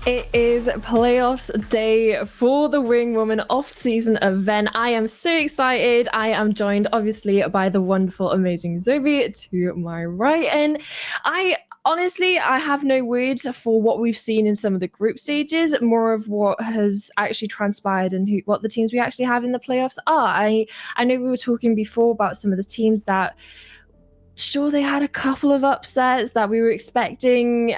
It is playoffs day for the Wingwoman off-season event. I am so excited. I am joined, obviously, by the wonderful, amazing Zoe to my right. And I have no words for what we've seen in some of the group stages, more of what has actually transpired and what the teams we actually have in the playoffs are. I know we were talking before about some of the teams that sure, they had a couple of upsets that we were expecting.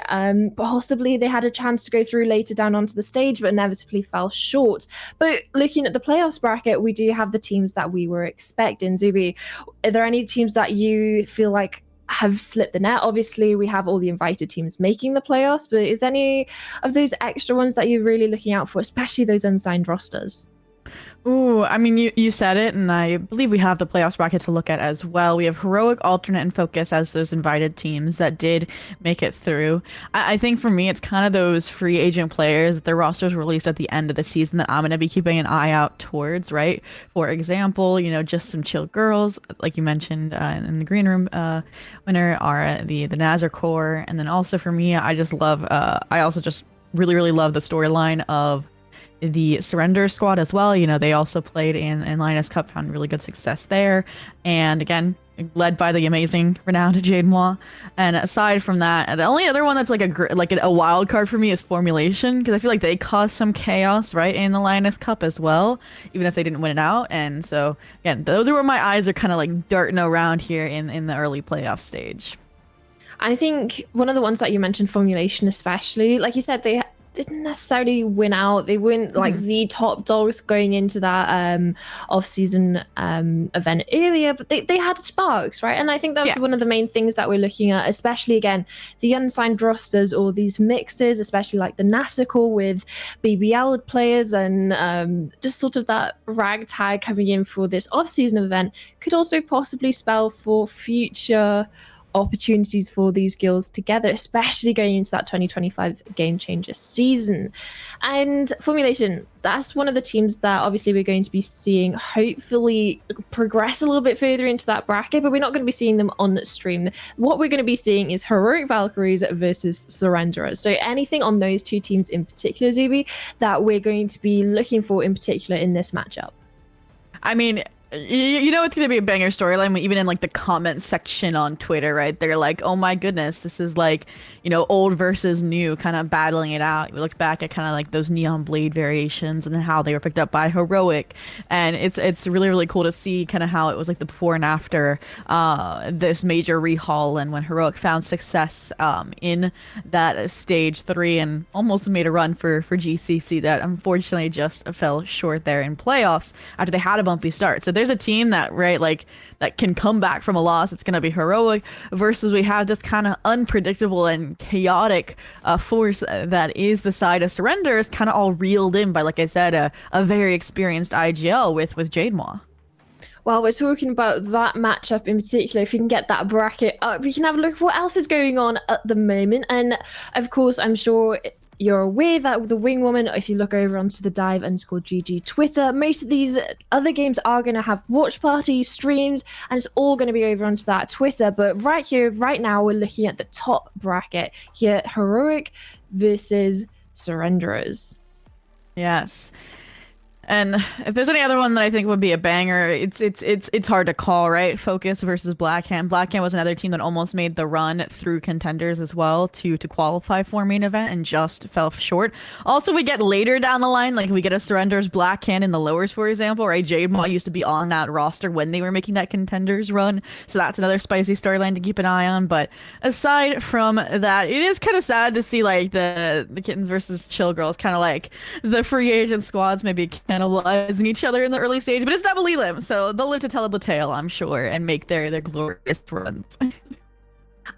Possibly they had a chance to go through later down onto the stage, but inevitably fell short. But looking at the playoffs bracket, we do have the teams that we were expecting. Zubi, are there any teams that you feel like have slipped the net? Obviously, we have all the invited teams making the playoffs, but is there any of those extra ones that you're really looking out for, especially those unsigned rosters? Ooh, I mean, you said it, and I believe we have the playoffs bracket to look at as well. We have Heroic, Alternate, and Focus as those invited teams that did make it through. I think for me, it's kind of those free agent players that their rosters released at the end of the season that I'm going to be keeping an eye out towards, right? For example, just some chill girls, like you mentioned in the green room winner are the Nazar core. And then also for me, I also just really, really love the storyline of the Surrender squad as well. They also played in Lioness Cup, found really good success there. And again, led by the amazing, renowned Jade Moi. And aside from that, the only other one that's like a wild card for me is Formulation, because I feel like they caused some chaos, right, in the Lioness Cup as well, even if they didn't win it out. And so, again, those are where my eyes are kind of like darting around here in the early playoff stage. I think one of the ones that you mentioned, Formulation especially, like you said, they didn't necessarily win out. They weren't like the top dogs going into that off-season event earlier, but they had sparks, right? And I think that was one of the main things that we're looking at, especially, again, the unsigned rosters or these mixes, especially like the NASA call with BBL players and just sort of that ragtag coming in for this off-season event could also possibly spell for future opportunities for these guilds together, especially going into that 2025 Game Changer season. And Formulation, that's one of the teams that obviously we're going to be seeing hopefully progress a little bit further into that bracket, but we're not going to be seeing them on stream. What we're going to be seeing is Heroic Valkyries versus Surrenderers. So anything on those two teams in particular, Zubi, that we're going to be looking for in particular in this matchup? I mean, it's going to be a banger storyline, even in like the comment section on Twitter, right? They're like, oh my goodness, this is like, old versus new, kind of battling it out. We look back at kind of like those Neon Blade variations and then how they were picked up by Heroic. And it's really, really cool to see kind of how it was like the before and after this major rehaul, and when Heroic found success in that stage 3 and almost made a run for GCC that unfortunately just fell short there in playoffs after they had a bumpy start. So there's a team that, right, like that can come back from a loss. It's going to be Heroic versus we have this kind of unpredictable and chaotic force that is the side of Surrenders, kind of all reeled in by, like I said, a very experienced IGL with Jade Moi. While we're talking about that matchup in particular, if you can get that bracket up, we can have a look at what else is going on at the moment. And of course, I'm sure you're aware that with the Wingwoman, if you look over onto the dive_GG Twitter, most of these other games are going to have watch parties, streams, and it's all going to be over onto that Twitter. But right here, right now, we're looking at the top bracket here, Heroic versus Surrenderers. Yes. And if there's any other one that I think would be a banger, it's hard to call, right? Focus versus Blackhand. Blackhand was another team that almost made the run through contenders as well to qualify for main event and just fell short. Also, we get later down the line, like we get a Surrenders Blackhand in the lowers, for example, right? Jade Maw used to be on that roster when they were making that contenders run, so that's another spicy storyline to keep an eye on. But aside from that, it is kind of sad to see like the Kittens versus Chill Girls, kind of like the free agent squads maybe cannibalizing each other in the early stage, but it's double elim, so they'll live to tell the tale, I'm sure, and make their glorious runs.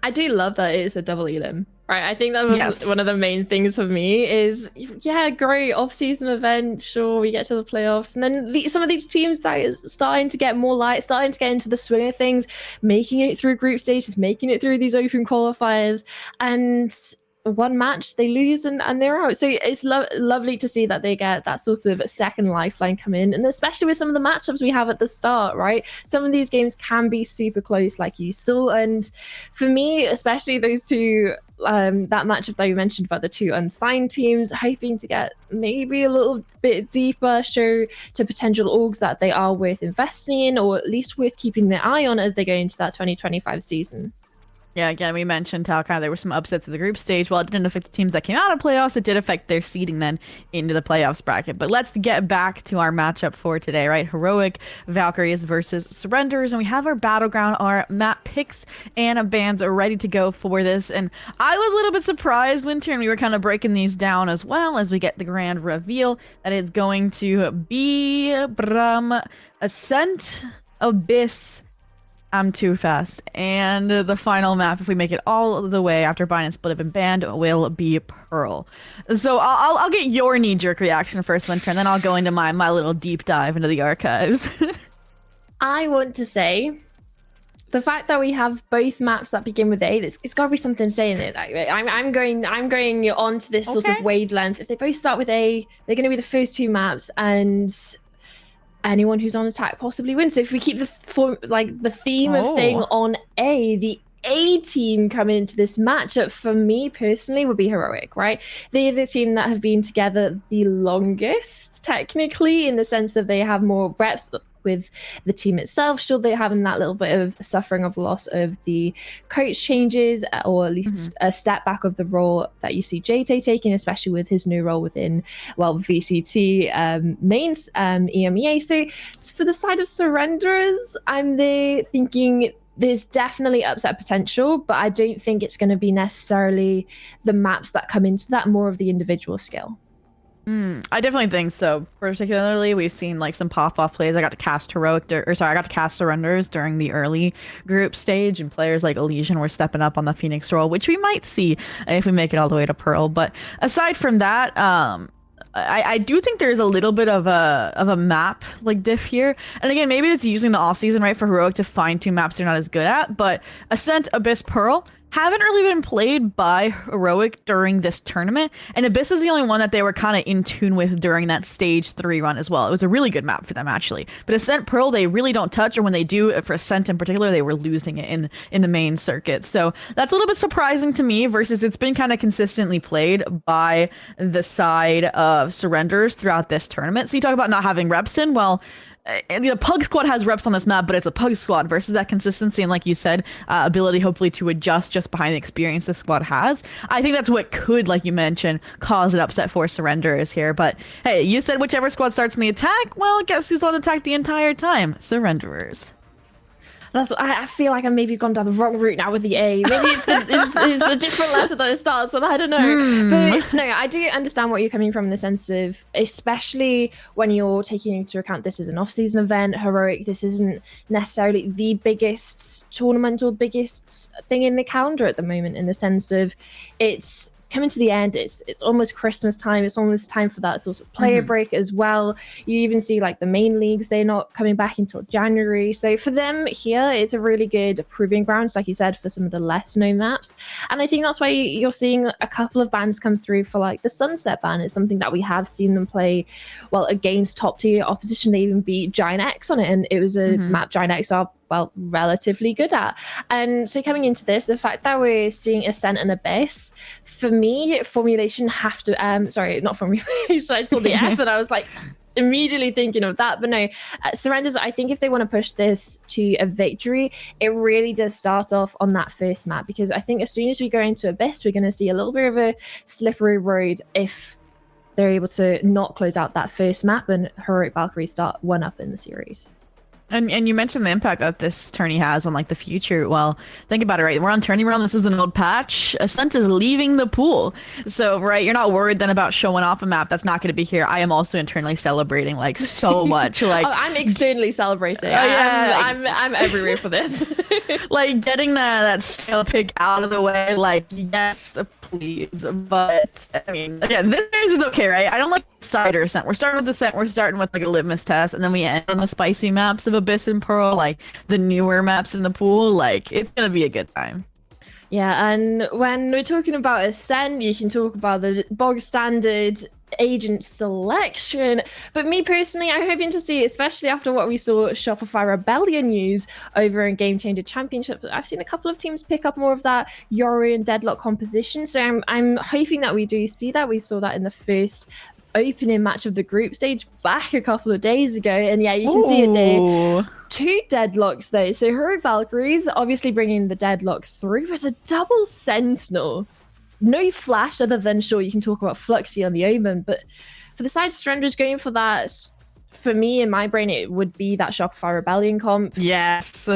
I do love that it's a double elim. Right, I think that was one of the main things for me is, yeah, great off-season event, sure, we get to the playoffs, and then some of these teams that is starting to get more light, starting to get into the swing of things, making it through group stages, making it through these open qualifiers, and one match they lose and they're out. So it's lovely to see that they get that sort of second lifeline come in, and especially with some of the matchups we have at the start, right? Some of these games can be super close, like you saw, and for me, especially those two, that matchup that you mentioned about the two unsigned teams, hoping to get maybe a little bit deeper, show to potential orgs that they are worth investing in, or at least worth keeping their eye on as they go into that 2025 season. Yeah, again, we mentioned how kind of there were some upsets in the group stage. While it didn't affect the teams that came out of playoffs, it did affect their seeding then into the playoffs bracket. But let's get back to our matchup for today, right? Heroic Valkyries versus Surrenders. And we have our battleground, our map picks and bands are ready to go for this. And I was a little bit surprised, Winter, and we were kind of breaking these down as well as we get the grand reveal that it's going to be Ascent, Abyss, I'm too fast. And the final map, if we make it all the way after Bind and Split Up Band, will be Pearl. So I'll get your knee-jerk reaction first, Winter, and then I'll go into my little deep dive into the archives. I want to say the fact that we have both maps that begin with A, it's got to be something saying it. I'm going on to this sort of wavelength. If they both start with A, they're going to be the first two maps, and anyone who's on attack possibly wins. So if we keep the theme of staying on A, the A team coming into this matchup for me personally would be Heroic, right? They're the team that have been together the longest, technically, in the sense that they have more reps with the team itself. Sure, they're having that little bit of suffering of loss of the coach changes, or at least a step back of the role that you see JT taking, especially with his new role within, well, VCT mains EMEA. So for the side of Surrenderers, I'm there thinking there's definitely upset potential, but I don't think it's going to be necessarily the maps that come into that, more of the individual skill. I definitely think so. Particularly, we've seen like some pop-off plays. I got to cast Surrenders during the early group stage, and players like Elysian were stepping up on the Phoenix role, which we might see if we make it all the way to Pearl. But aside from that, I do think there's a little bit of a map like diff here. And again, maybe it's using the off season, right, for Heroic to find two maps they're not as good at. But Ascent, Abyss, Pearl haven't really been played by Heroic during this tournament, and Abyss is the only one that they were kind of in tune with during that stage 3 run as well. It was a really good map for them, actually. But Ascent, Pearl, they really don't touch, or when they do, for Ascent in particular, they were losing it in the main circuit. So that's a little bit surprising to me, versus it's been kind of consistently played by the side of Surrenders throughout this tournament. So you talk about not having reps in, well, the Pug squad has reps on this map, but it's a Pug squad versus that consistency and, like you said, ability hopefully to adjust just behind the experience the squad has. I think that's what could, like you mentioned, cause an upset for Surrenderers here. But hey, you said whichever squad starts in the attack. Well, guess who's on attack the entire time? Surrenderers. I feel like I've maybe gone down the wrong route now with the A. Maybe it's a different letter that it starts with. I don't know. But no, I do understand what you're coming from in the sense of, especially when you're taking into account this is an off-season event, Heroic, this isn't necessarily the biggest tournament or biggest thing in the calendar at the moment, in the sense of it's coming to the end. It's almost Christmas time. It's almost time for that sort of player break as well. You even see like the main leagues, they're not coming back until January. So for them here, it's a really good proving grounds, like you said, for some of the less known maps. And I think that's why you're seeing a couple of bans come through for like the Sunset ban. It's something that we have seen them play well against top tier opposition. They even beat Giant X on it, and it was a map Giant X are relatively good at. And so coming into this, the fact that we're seeing Ascent and Abyss, for me, formulation have to sorry, not formulation, I saw the F and I was like, immediately thinking of that. But no, Surrenders, I think if they want to push this to a victory, it really does start off on that first map, because I think as soon as we go into Abyss, we're going to see a little bit of a slippery road if they're able to not close out that first map and Heroic Valkyrie start one up in the series. And you mentioned the impact that this tourney has on like the future. Well, think about it, right? We're on tourney round. This is an old patch. Ascent is leaving the pool. So, right, you're not worried then about showing off a map that's not going to be here. I am also internally celebrating like so much. Like I'm externally celebrating. Yeah, I'm everywhere for this. Like getting that scale pick out of the way. Like, yes, please. But I mean, again, this is okay, right? I don't like Cider Ascent. We're starting with Ascent. We're starting with like a litmus test, and then we end on the spicy maps of Abyss and Pearl, like the newer maps in the pool. Like, it's gonna be a good time. Yeah, and when we're talking about Ascent, you can talk about the bog standard agent selection. But me personally, I'm hoping to see, especially after what we saw Shopify Rebellion use over in Game Changer Championship, I've seen a couple of teams pick up more of that Yoru and Deadlock composition. So I'm hoping that we do see that. We saw that in the first opening match of the group stage back a couple of days ago, and yeah, you can see it there. 2 deadlocks though, so Heroic Valkyries obviously bringing the deadlock through as a double sentinel. No flash other than, sure, you can talk about Fluxy on the Omen, but for the side surrenders going for that, for me in my brain it would be that Shopify Rebellion comp. Yes,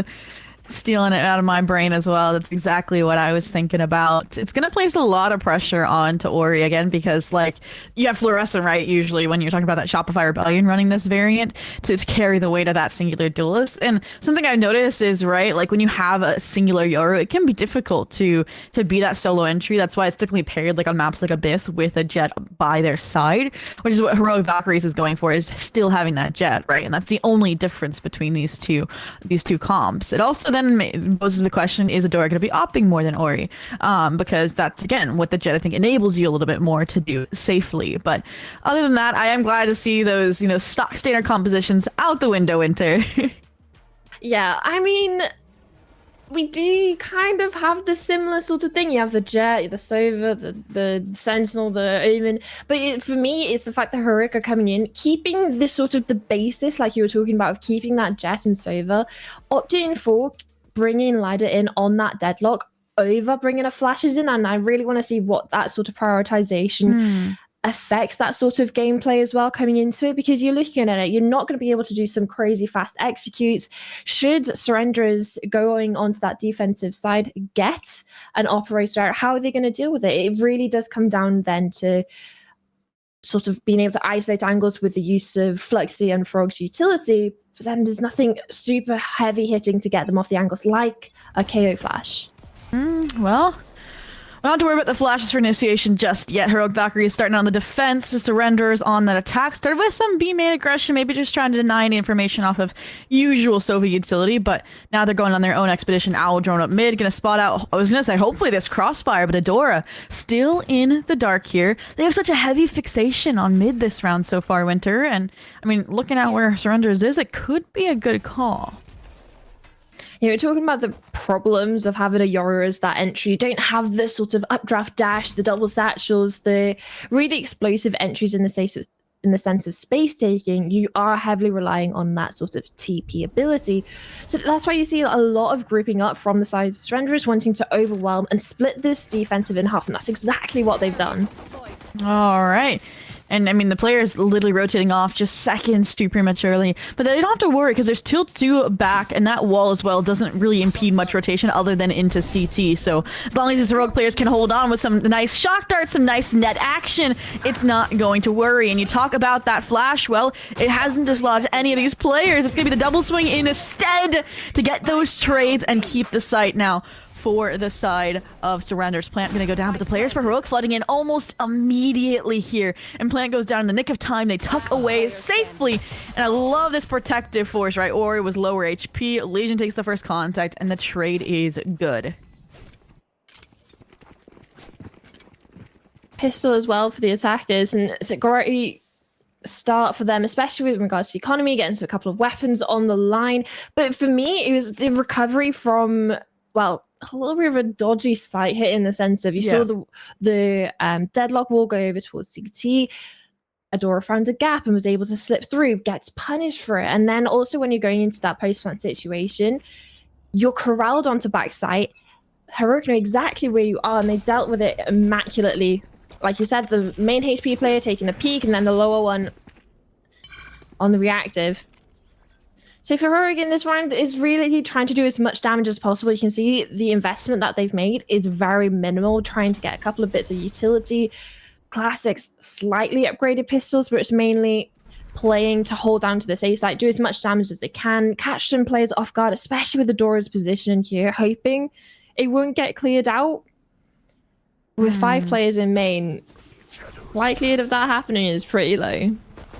stealing it out of my brain as well. That's exactly what I was thinking about. It's going to place a lot of pressure on to Ori again, because like you have Fluorescent, right? Usually when you're talking about that Shopify Rebellion running this variant to carry the weight of that singular duelist. And something I've noticed is, right, like when you have a singular Yoru, it can be difficult to be that solo entry. That's why it's typically paired like on maps like Abyss with a jet by their side, which is what Heroic Valkyries is going for, is still having that jet, right? And that's the only difference between these two comps. It also then poses the question, is Adora going to be opting more than Ori? Because that's, again, what the jet, I think, enables you a little bit more to do safely. But other than that, I am glad to see those, stock standard compositions out the window, Winter. Yeah, I mean, we do kind of have the similar sort of thing. You have the jet, the Sova, the Sentinel, the Omen. But for me, it's the fact that Heroic are coming in, keeping this sort of the basis, like you were talking about, of keeping that jet and Sova, opting for bringing Lida in on that deadlock over bringing a flashes in. And I really want to see what that sort of prioritization affects that sort of gameplay as well coming into it, because you're looking at it, you're not going to be able to do some crazy fast executes. Should surrenderers going onto that defensive side get an operator out, how are they going to deal with it? It really does come down then to sort of being able to isolate angles with the use of Fluxy and Frog's utility, but then there's nothing super heavy hitting to get them off the angles like a KO flash. Well, we don't have to worry about the flashes for initiation just yet. Heroic Valkyrie is starting on the defense to surrenders on that attack. Started with some B-main aggression, maybe just trying to deny any information off of usual Sova utility, but now they're going on their own expedition. Owl drone up mid, gonna spot out, I was gonna say, hopefully this crossfire, but Adora still in the dark here. They have such a heavy fixation on mid this round so far, Winter, and I mean, looking at where surrenders is, it could be a good call. We're talking about the problems of having a Yoru as that entry. You don't have the sort of updraft dash, the double satchels, the really explosive entries in the sense of space taking. You are heavily relying on that sort of TP ability. So that's why you see a lot of grouping up from the side of surrenderers wanting to overwhelm and split this defensive in half, and that's exactly what they've done. All right. And I mean, the player's literally rotating off just seconds too prematurely, but they don't have to worry because there's tilt 2 back, and that wall as well doesn't really impede much rotation other than into CT. So as long as these heroic players can hold on with some nice shock darts, some nice net action, it's not going to worry. And you talk about that flash, well, it hasn't dislodged any of these players. It's going to be the double swing instead to get those trades and keep the site now for the side of surrenders. Plant gonna go down, but the players for Heroic flooding in almost immediately here, and Plant goes down in the nick of time. They tuck away safely, and I love this protective force, right? Ori was lower HP, Legion takes the first contact, and the trade is good. Pistol as well for the attackers, and it's a great start for them, especially with regards to economy, getting to a couple of weapons on the line. But for me, it was the recovery from, well, a little bit of a dodgy site hit in the sense of you saw the deadlock wall go over towards CT. Adora found a gap and was able to slip through, gets punished for it. And then also when you're going into that post-plant situation, you're corralled onto backside. Heroic know exactly where you are, and they dealt with it immaculately. Like you said, the main HP player taking the peak, and then the lower one on the reactive. So Heroic in this round is really trying to do as much damage as possible. You can see the investment that they've made is very minimal, trying to get a couple of bits of utility. Classics slightly upgraded pistols, but it's mainly playing to hold down to this A site, do as much damage as they can, catch some players off guard, especially with Adora's position here, hoping it won't get cleared out. With 5 players in main, likelihood of that happening is pretty low.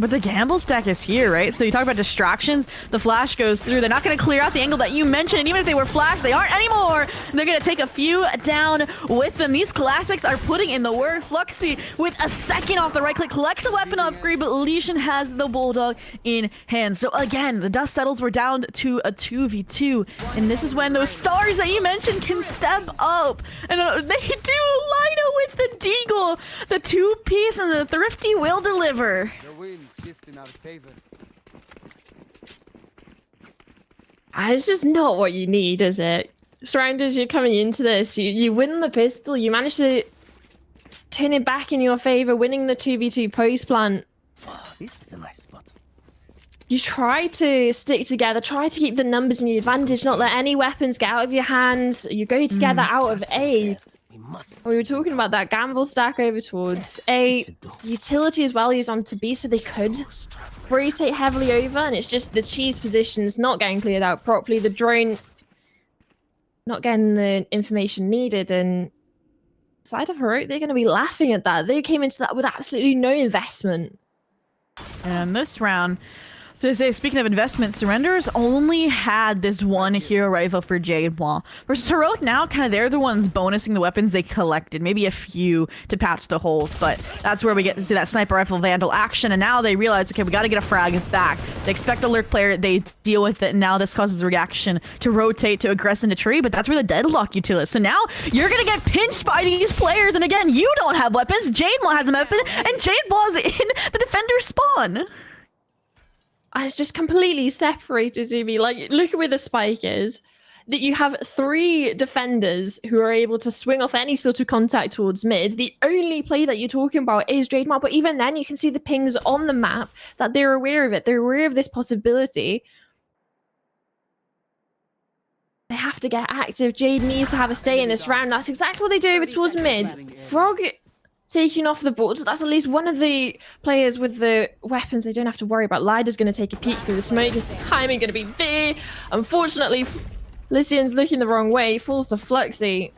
But the gamble stack is here, right? So you talk about distractions. The flash goes through. They're not going to clear out the angle that you mentioned. And even if they were flashed, they aren't anymore. They're going to take a few down with them. These classics are putting in the work. Fluxy with a second off the right click collects a weapon upgrade, but Lesion has the Bulldog in hand. So again, the dust settles. We're down to a 2v2. And this is when those stars that you mentioned can step up. And they do. Lina with the Deagle. The 2-piece and the Thrifty will deliver. In our favor. It's just not what you need, is it? Surrounders, you're coming into this. You win the pistol. You manage to turn it back in your favor, winning the 2v2 post plant. Oh, this is a nice spot. You try to stick together, try to keep the numbers in your advantage, not let any weapons get out of your hands. You go together out of A. We were talking about that gamble stack over towards A. Utility as well used onto B, so they could rotate heavily over, and it's just the cheese positions not getting cleared out properly, the drone not getting the information needed, and side of Heroic, they're going to be laughing at that. They came into that with absolutely no investment. And this round, to say, speaking of investment, Surrenders only had this one hero rifle for Jade Wall. Versus Heroic now, kind of they're the ones bonusing the weapons they collected. Maybe a few to patch the holes, but that's where we get to see that Sniper Rifle Vandal action. And now they realize, okay, we got to get a frag back. They expect the lurk player, they deal with it. And now this causes a reaction to rotate, to aggress into tree, but that's where the deadlock util is. So now you're going to get pinched by these players. And again, you don't have weapons. Jade Wall has a weapon, and Jade Wall is in the defender spawn. It's just completely separated to me. Like, look at where the spike is. That you have 3 defenders who are able to swing off any sort of contact towards mid. The only play that you're talking about is Trademark, but even then you can see the pings on the map that they're aware of it. They're aware of this possibility. They have to get active. Jade needs to have a stay in this round. That's exactly what they do over towards mid. Frog taking off the board. So that's at least one of the players with the weapons they don't have to worry about. Lida's going to take a peek through the smoke. Is the timing going to be there? Unfortunately, Lycian's looking the wrong way. Falls to Fluxy.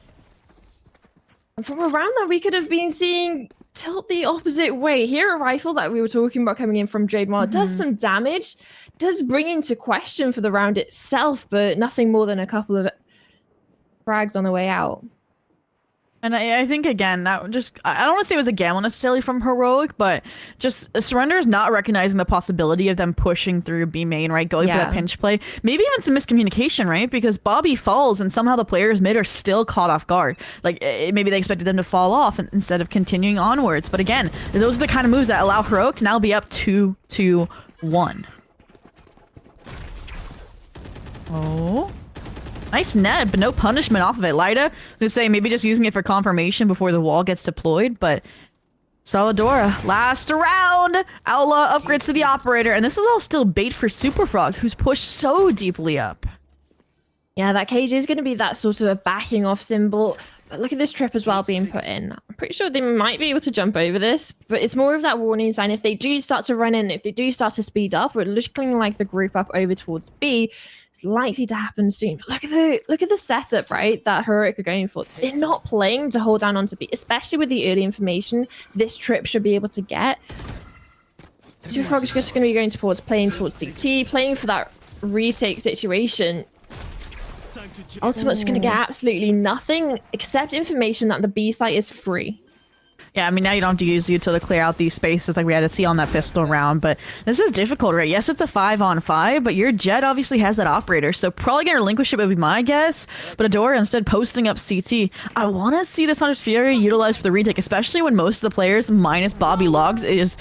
And from around that, we could have been seeing tilt the opposite way. Here, a rifle that we were talking about coming in from Jademar does some damage. Does bring into question for the round itself, but nothing more than a couple of frags on the way out. And I think, again, that just, I don't want to say it was a gamble necessarily from Heroic, but just Surrender is not recognizing the possibility of them pushing through B main, right? Going for that pinch play. Maybe even some miscommunication, right? Because Bobby falls and somehow the players mid are still caught off guard. Like, maybe they expected them to fall off instead of continuing onwards. But again, those are the kind of moves that allow Heroic to now be up 2-2-1. Oh. Nice net, but no punishment off of it. Lida, gonna say maybe just using it for confirmation before the wall gets deployed, but Saladora, last round! Outlaw upgrades to the operator, and this is all still bait for Superfrog, who's pushed so deeply up. Yeah, that cage is going to be that sort of a backing off symbol. But look at this trip as well being put in. I'm pretty sure they might be able to jump over this, but it's more of that warning sign. If they do start to run in, if they do start to speed up, we're looking like the group up over towards B. It's likely to happen soon. But look at the setup, right? That Heroic are going for. They're not playing to hold down onto B, especially with the early information this trip should be able to get. Superfrog is just going to be going towards playing towards CT, playing for that retake situation. Ultimate's going to get absolutely nothing except information that the B site is free. Yeah, I mean, now you don't have to use you to clear out these spaces like we had to see on that pistol round, but this is difficult, right? Yes, it's a 5-on-5, but your Jet obviously has that operator, so probably gonna relinquish it would be my guess, but Adora instead posting up CT. I want to see this Hunter's Fury utilized for the retake, especially when most of the players, minus Bobby Logs, is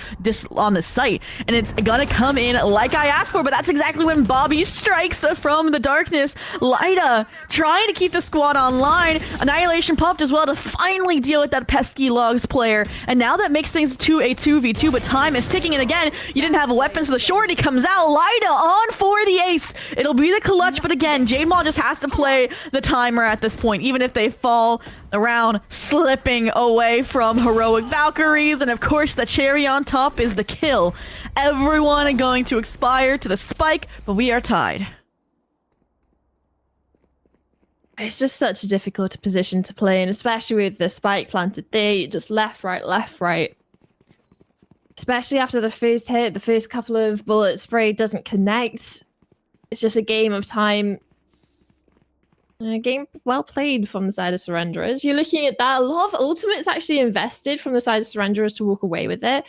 on the site, and it's gonna come in like I asked for, but that's exactly when Bobby strikes from the darkness. Lyda trying to keep the squad online. Annihilation popped as well to finally deal with that pesky Logs player, and now that makes things to a 2v2, but time is ticking, and again, you didn't have a weapon, so the shorty comes out. Lyda on for the ace. It'll be the clutch, but again, Jade Maw just has to play the timer at this point, even if they fall around, slipping away from heroic Valkyries, and of course, the cherry on top is the kill. Everyone going to expire to the spike, but we are tied. It's just such a difficult position to play in, especially with the spike planted there. Just left, right. Especially after the first hit, the first couple of bullets sprayed doesn't connect. It's just a game of time. A game well played from the side of Surrenderers. You're looking at that. A lot of ultimates actually invested from the side of Surrenderers to walk away with it.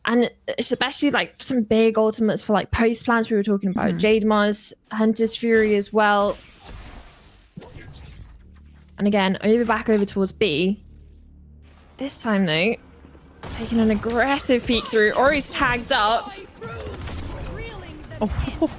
And especially like some big ultimates for like post plans we were talking about. Jade Mars, Hunter's Fury as well. And again, back over towards B. This time though, taking an aggressive peek through. Ori's tagged up.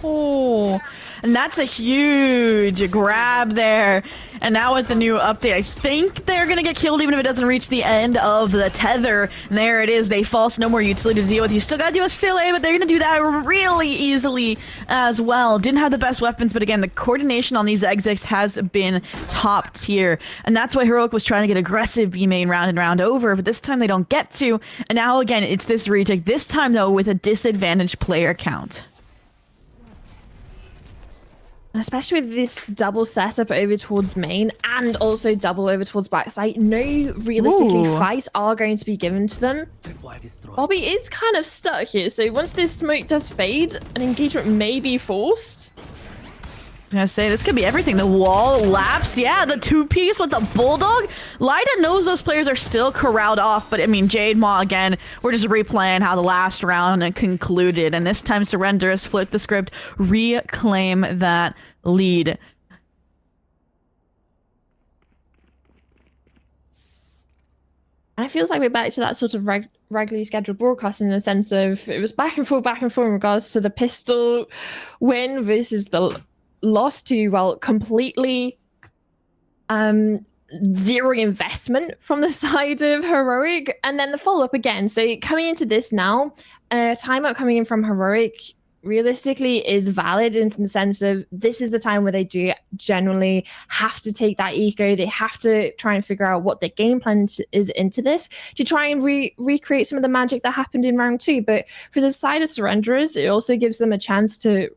Oh, and that's a huge grab there. And now with the new update, I think they're going to get killed even if it doesn't reach the end of the tether. And there it is. They false, no more utility to deal with. You still got to do a still A, but they're going to do that really easily as well. Didn't have the best weapons, but again, the coordination on these exits has been top tier. And that's why Heroic was trying to get aggressive B main round and round over, but this time they don't get to. And now again, it's this retake. This time though, with a disadvantaged player count. Especially with this double setup over towards main and also double over towards backside, no realistically fights are going to be given to them. Bobby is kind of stuck here, so once this smoke does fade, an engagement may be forced. I was gonna say, this could be everything. The wall laps, yeah, the two-piece with the bulldog. Lyda knows those players are still corralled off, but I mean, Jade Maw, again, we're just replaying how the last round concluded, and this time Surrenderers flip the script, reclaim that lead. And it feels like we're back to that sort of regularly scheduled broadcast in the sense of it was back and forth in regards to the pistol win versus the loss to, well, completely zero investment from the side of Heroic, and then the follow-up again. So coming into this now, a timeout coming in from Heroic realistically is valid in the sense of this is the time where they do generally have to take that eco. They have to try and figure out what their game plan is into this to try and recreate some of the magic that happened in round 2. But for the side of Surrenderers, it also gives them a chance to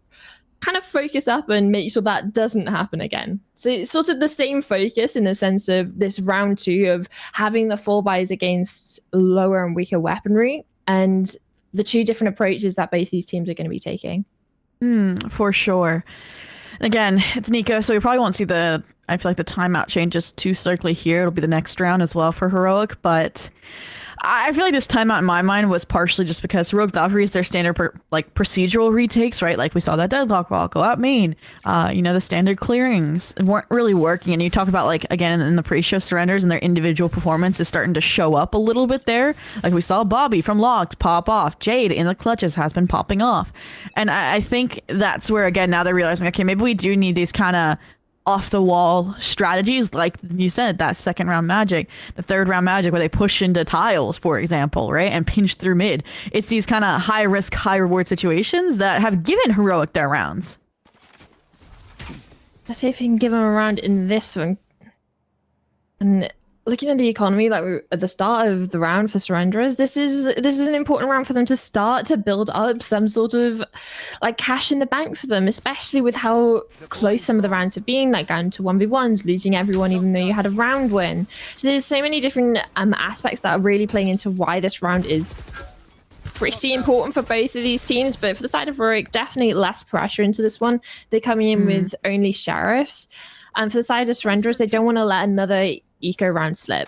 kind of focus up and make sure that doesn't happen again. So it's sort of the same focus in the sense of this round 2 of having the full buys against lower and weaker weaponry and the 2 different approaches that both these teams are going to be taking. For sure. And again, it's Nico, so we probably won't see I feel like the timeout changes too starkly here. It'll be the next round as well for Heroic, but I feel like this timeout in my mind was partially just because Heroic Valkyries, their standard procedural retakes, right? Like we saw that deadlock wall go out main. The standard clearings weren't really working. And you talk about like, again, in the pre-show surrenders and their individual performance is starting to show up a little bit there. Like we saw Bobby from Locked pop off. Jade in the clutches has been popping off. And I think that's where, again, now they're realizing, okay, maybe we do need these kind of off the wall strategies, like you said, that second round magic, the third round magic where they push into tiles, for example, right, and pinch through mid. It's these kind of high risk, high reward situations that have given Heroic their rounds. Let's see if we can give them a round in this one. And looking at the economy, like at the start of the round for Surrenderers, this is an important round for them to start to build up some sort of like cash in the bank for them, especially with how close some of the rounds have been, like down to 1v1s, losing everyone even though you had a round win. So there's so many different aspects that are really playing into why this round is pretty important for both of these teams. But for the side of Heroic, definitely less pressure into this one. They're coming in with only sheriffs. And for the side of Surrenderers, they don't want to let another eco round slip.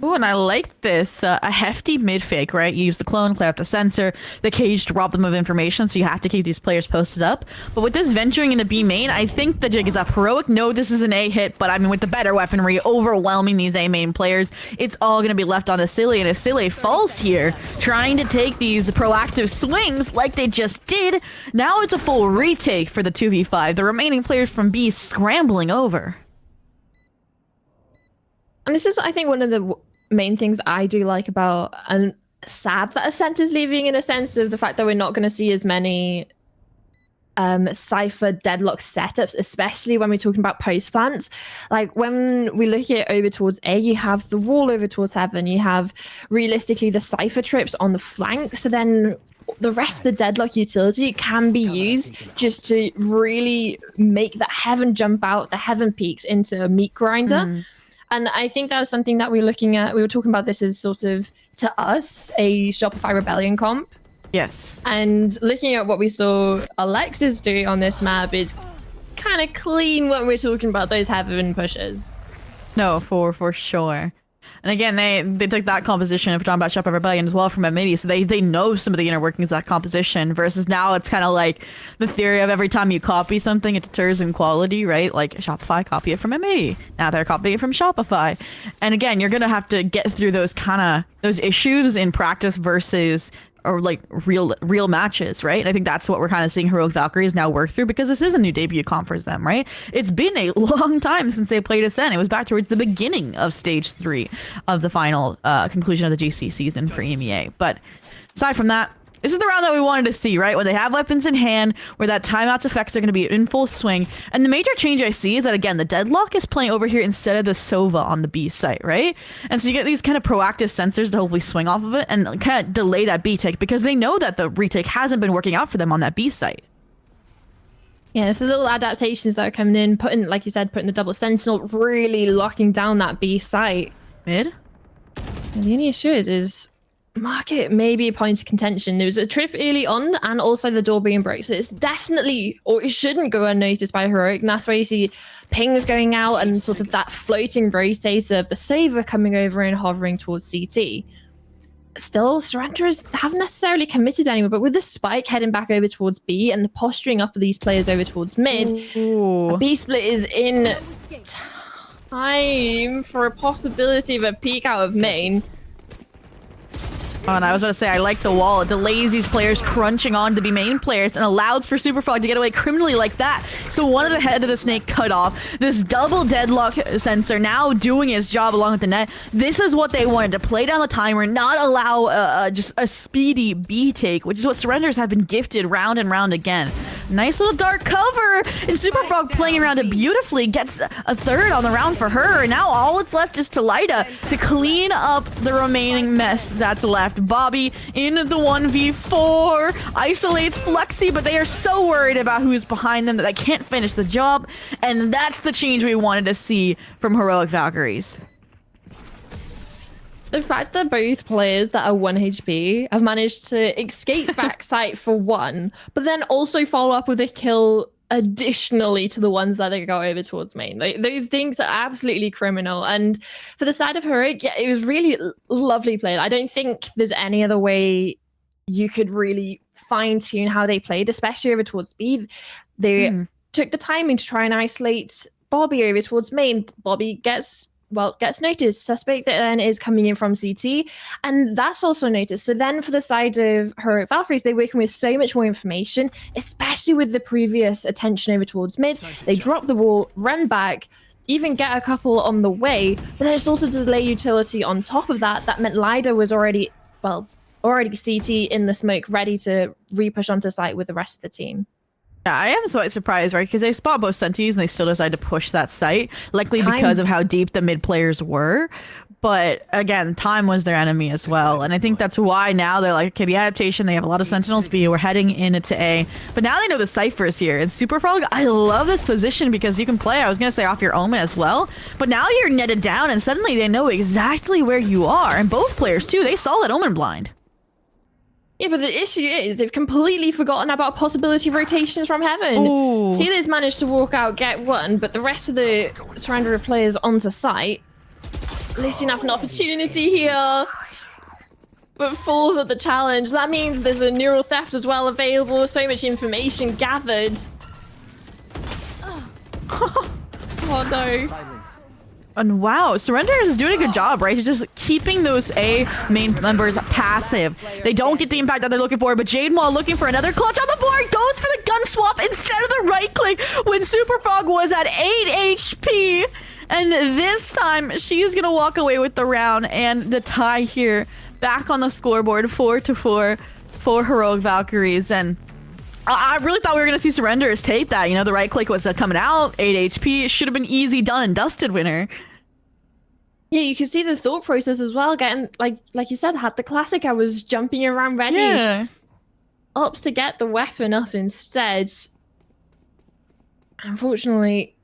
Oh, and I like this. A hefty mid fake, right? You use the clone, clear out the sensor, the cage to rob them of information, so you have to keep these players posted up. But with this venturing into B main, I think the jig is up. Heroic, no, this is an A hit, but I mean, with the better weaponry overwhelming these A main players, it's all going to be left on to Silly. And if Silly falls here, trying to take these proactive swings like they just did, now it's a full retake for the 2v5. The remaining players from B scrambling over. And this is, I think, one of the main things I do like about, and sad that Ascent is leaving, in a sense of the fact that we're not going to see as many Cypher deadlock setups, especially when we're talking about post plants. Like when we look at over towards A, you have the wall over towards Heaven, you have realistically the Cypher trips on the flank, so then the rest of the deadlock utility can be used just to really make that Heaven jump out, the Heaven peaks into a meat grinder. And I think that was something that we were looking at. We were talking about this as sort of, to us, a Shopify Rebellion comp. Yes. And looking at what we saw Alexis do on this map is kind of clean when we're talking about those Heaven pushes. No, for sure. And again, they took that composition, if we're talking about Shop of Rebellion as well, from MIDI, so they know some of the inner workings of that composition, versus now it's kind of like the theory of every time you copy something, it deters in quality, right? Like Shopify, copy it from MIDI. Now they're copying it from Shopify. And again, you're going to have to get through those issues in practice versus or like real matches, right? And I think that's what we're kind of seeing Heroic Valkyries now work through, because this is a new debut comp for them, right? It's been a long time since they played Ascent. It was back towards the beginning of stage 3 of the final conclusion of the GC season for EMEA. But aside from that, this is the round that we wanted to see, right? When they have weapons in hand, where that timeouts effects are going to be in full swing. And the major change I see is that, again, the Deadlock is playing over here instead of the Sova on the B site, right? And so you get these kind of proactive sensors to hopefully swing off of it and kind of delay that B take, because they know that the retake hasn't been working out for them on that B site. Yeah, it's the little adaptations that are coming in, putting, like you said, putting the double sentinel, really locking down that B site. Mid? And the only issue is market may be a point of contention. There was a trip early on, and also the door being broke, so it's definitely, or it shouldn't go unnoticed by Heroic, and that's why you see pings going out and sort of that floating rotator of the Saver coming over and hovering towards CT. Still, Surrenders haven't necessarily committed anywhere, but with the spike heading back over towards B and the posturing up of these players over towards mid, a B split is in time for a possibility of a peek out of main. Oh, and I was about to say, I like the wall. It delays these players crunching on to be main players and allows for Superfrog to get away criminally like that. So one of the head of the snake cut off. This double deadlock sensor now doing its job along with the net. This is what they wanted, to play down the timer, not allow just a speedy B take, which is what Surrenders have been gifted round and round again. Nice little dark cover, and Superfrog playing around it beautifully, gets a third on the round for her. And now all that's left is Talida to clean up the remaining mess that's left. Bobby in the 1v4, isolates Flexi, but they are so worried about who's behind them that they can't finish the job, and that's the change we wanted to see from Heroic Valkyries. The fact that both players that are 1 HP have managed to escape backside for one, but then also follow up with a kill additionally to the ones that they go over towards main. Those dinks are absolutely criminal. And for the side of Heroic, yeah, it was really lovely played. I don't think there's any other way you could really fine-tune how they played, especially over towards B. They took the timing to try and isolate Bobby over towards main. Bobby gets noticed. Suspect that then is coming in from CT, and that's also noticed. So then for the side of Heroic Valkyries, they're working with so much more information, especially with the previous attention over towards mid. They drop the wall, run back, even get a couple on the way, but then it's also delay utility on top of that. That meant Lida was already CT in the smoke, ready to re-push onto site with the rest of the team. Yeah, I am so surprised, right? Because they spot both senties and they still decide to push that site, likely because of how deep the mid players were. But again, time was their enemy as well. And I think that's why now they're like, okay, the adaptation, they have a lot of Sentinels B, we're heading into A. But now they know the Cypher is here. And Superfrog, I love this position because you can play, I was going to say, off your Omen as well. But now you're netted down and suddenly they know exactly where you are. And both players too, they saw that Omen blind. Yeah, but the issue is they've completely forgotten about possibility of rotations from Heaven. Sealer's managed to walk out, get one, but the rest of the Surrender players onto site. Listen, that's an opportunity here. But falls at the challenge. That means there's a neural theft as well available. So much information gathered. Oh no. And wow, Surrender is doing a good job, right? He's just keeping those A main members passive. They don't get the impact that they're looking for, but Jade Maw looking for another clutch on the board, goes for the gun swap instead of the right click when Super Frog was at 8 HP. And this time, she's gonna walk away with the round and the tie here. Back on the scoreboard, 4-4 for Heroic Valkyries. And I really thought we were going to see Surrenders take that. You know, the right click was coming out, 8 HP. It should have been easy done and dusted winner. Yeah, you can see the thought process as well. Getting, like you said, had the classic. I was jumping around ready. Yeah. Opts to get the weapon up instead. Unfortunately,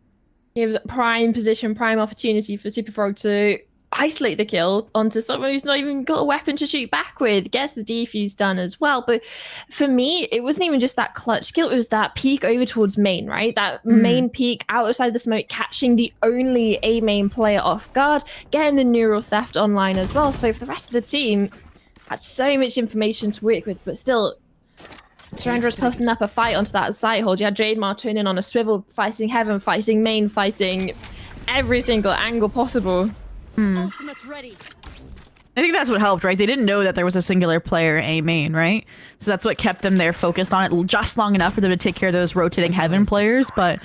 gives prime position, prime opportunity for Super Frog to isolate the kill onto someone who's not even got a weapon to shoot back with. Gets the defuse done as well. But for me, it wasn't even just that clutch kill, it was that peek over towards main, right? That main peek outside the smoke, catching the only A main player off guard, getting the neural theft online as well. So for the rest of the team, had so much information to work with, but still Surrender was putting up a fight onto that side hold. You had Jade Mar turning on a swivel, fighting Heaven, fighting main, fighting every single angle possible. Ultimate ready. I think that's what helped, right? They didn't know that there was a singular player A main, right? So that's what kept them there focused on it just long enough for them to take care of those rotating Heaven players. But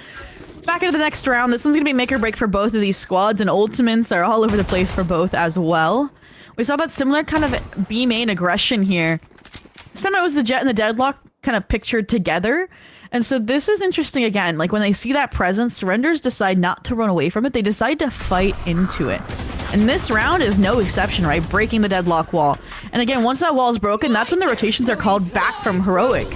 back into the next round, this one's going to be make or break for both of these squads, and ultimates are all over the place for both as well. We saw that similar kind of B main aggression here. This time it was the Jet and the Deadlock kind of pictured together. And so this is interesting again. Like when they see that presence, Surrenders decide not to run away from it. They decide to fight into it. And this round is no exception, right? Breaking the deadlock wall. And again, once that wall is broken, that's when the rotations are called back from Heroic.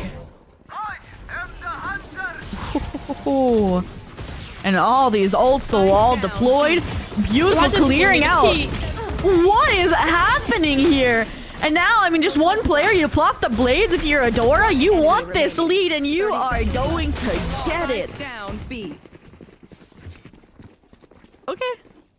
And all these ults, the wall deployed. Beautiful clearing out. What is happening here? And now, I mean, just one player, you plot the blades. If you're Adora, you want this lead, and you are going to get it. Okay.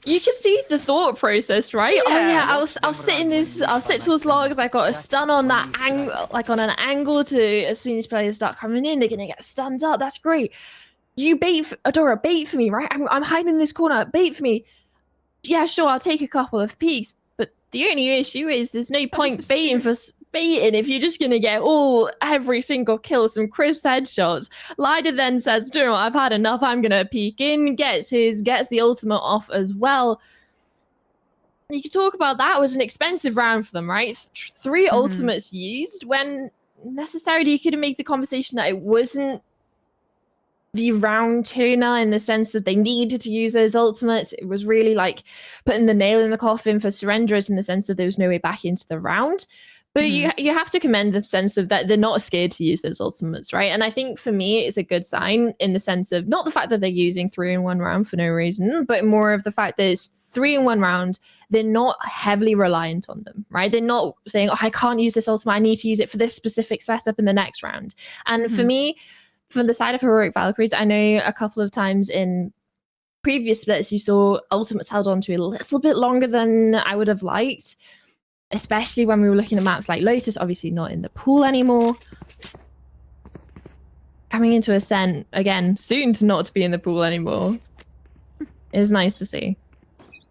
You can see the thought process, right? Yeah. Oh yeah, I'll sit in this. I'll sit towards logs. I got a stun on that angle, like on an angle to as soon as players start coming in, they're gonna get stunned up. That's great. You Adora, bait for me, right? I'm hiding in this corner. Bait for me. Yeah, sure. I'll take a couple of peeks. The only issue is there's no point baiting if you're just gonna get every single kill, some crisp headshots. Lida then says, "Do you know what? I've had enough. I'm gonna peek in." Gets the ultimate off as well. You could talk about that. It was an expensive round for them, right? Three ultimates used when necessarily you could make the conversation that it wasn't the round turner in the sense that they needed to use those ultimates. It was really like putting the nail in the coffin for Surrenderers in the sense that there was no way back into the round. But you have to commend the sense of that they're not scared to use those ultimates, right? And I think for me, it's a good sign in the sense of not the fact that they're using 3-in-1 round for no reason, but more of the fact that it's 3-in-1 round. They're not heavily reliant on them, right? They're not saying, I can't use this ultimate. I need to use it for this specific setup in the next round. And for me, from the side of Heroic Valkyries, I know a couple of times in previous splits you saw ultimates held on to a little bit longer than I would have liked, especially when we were looking at maps like Lotus, obviously not in the pool anymore. Coming into Ascent, again, soon to not to be in the pool anymore. It's nice to see.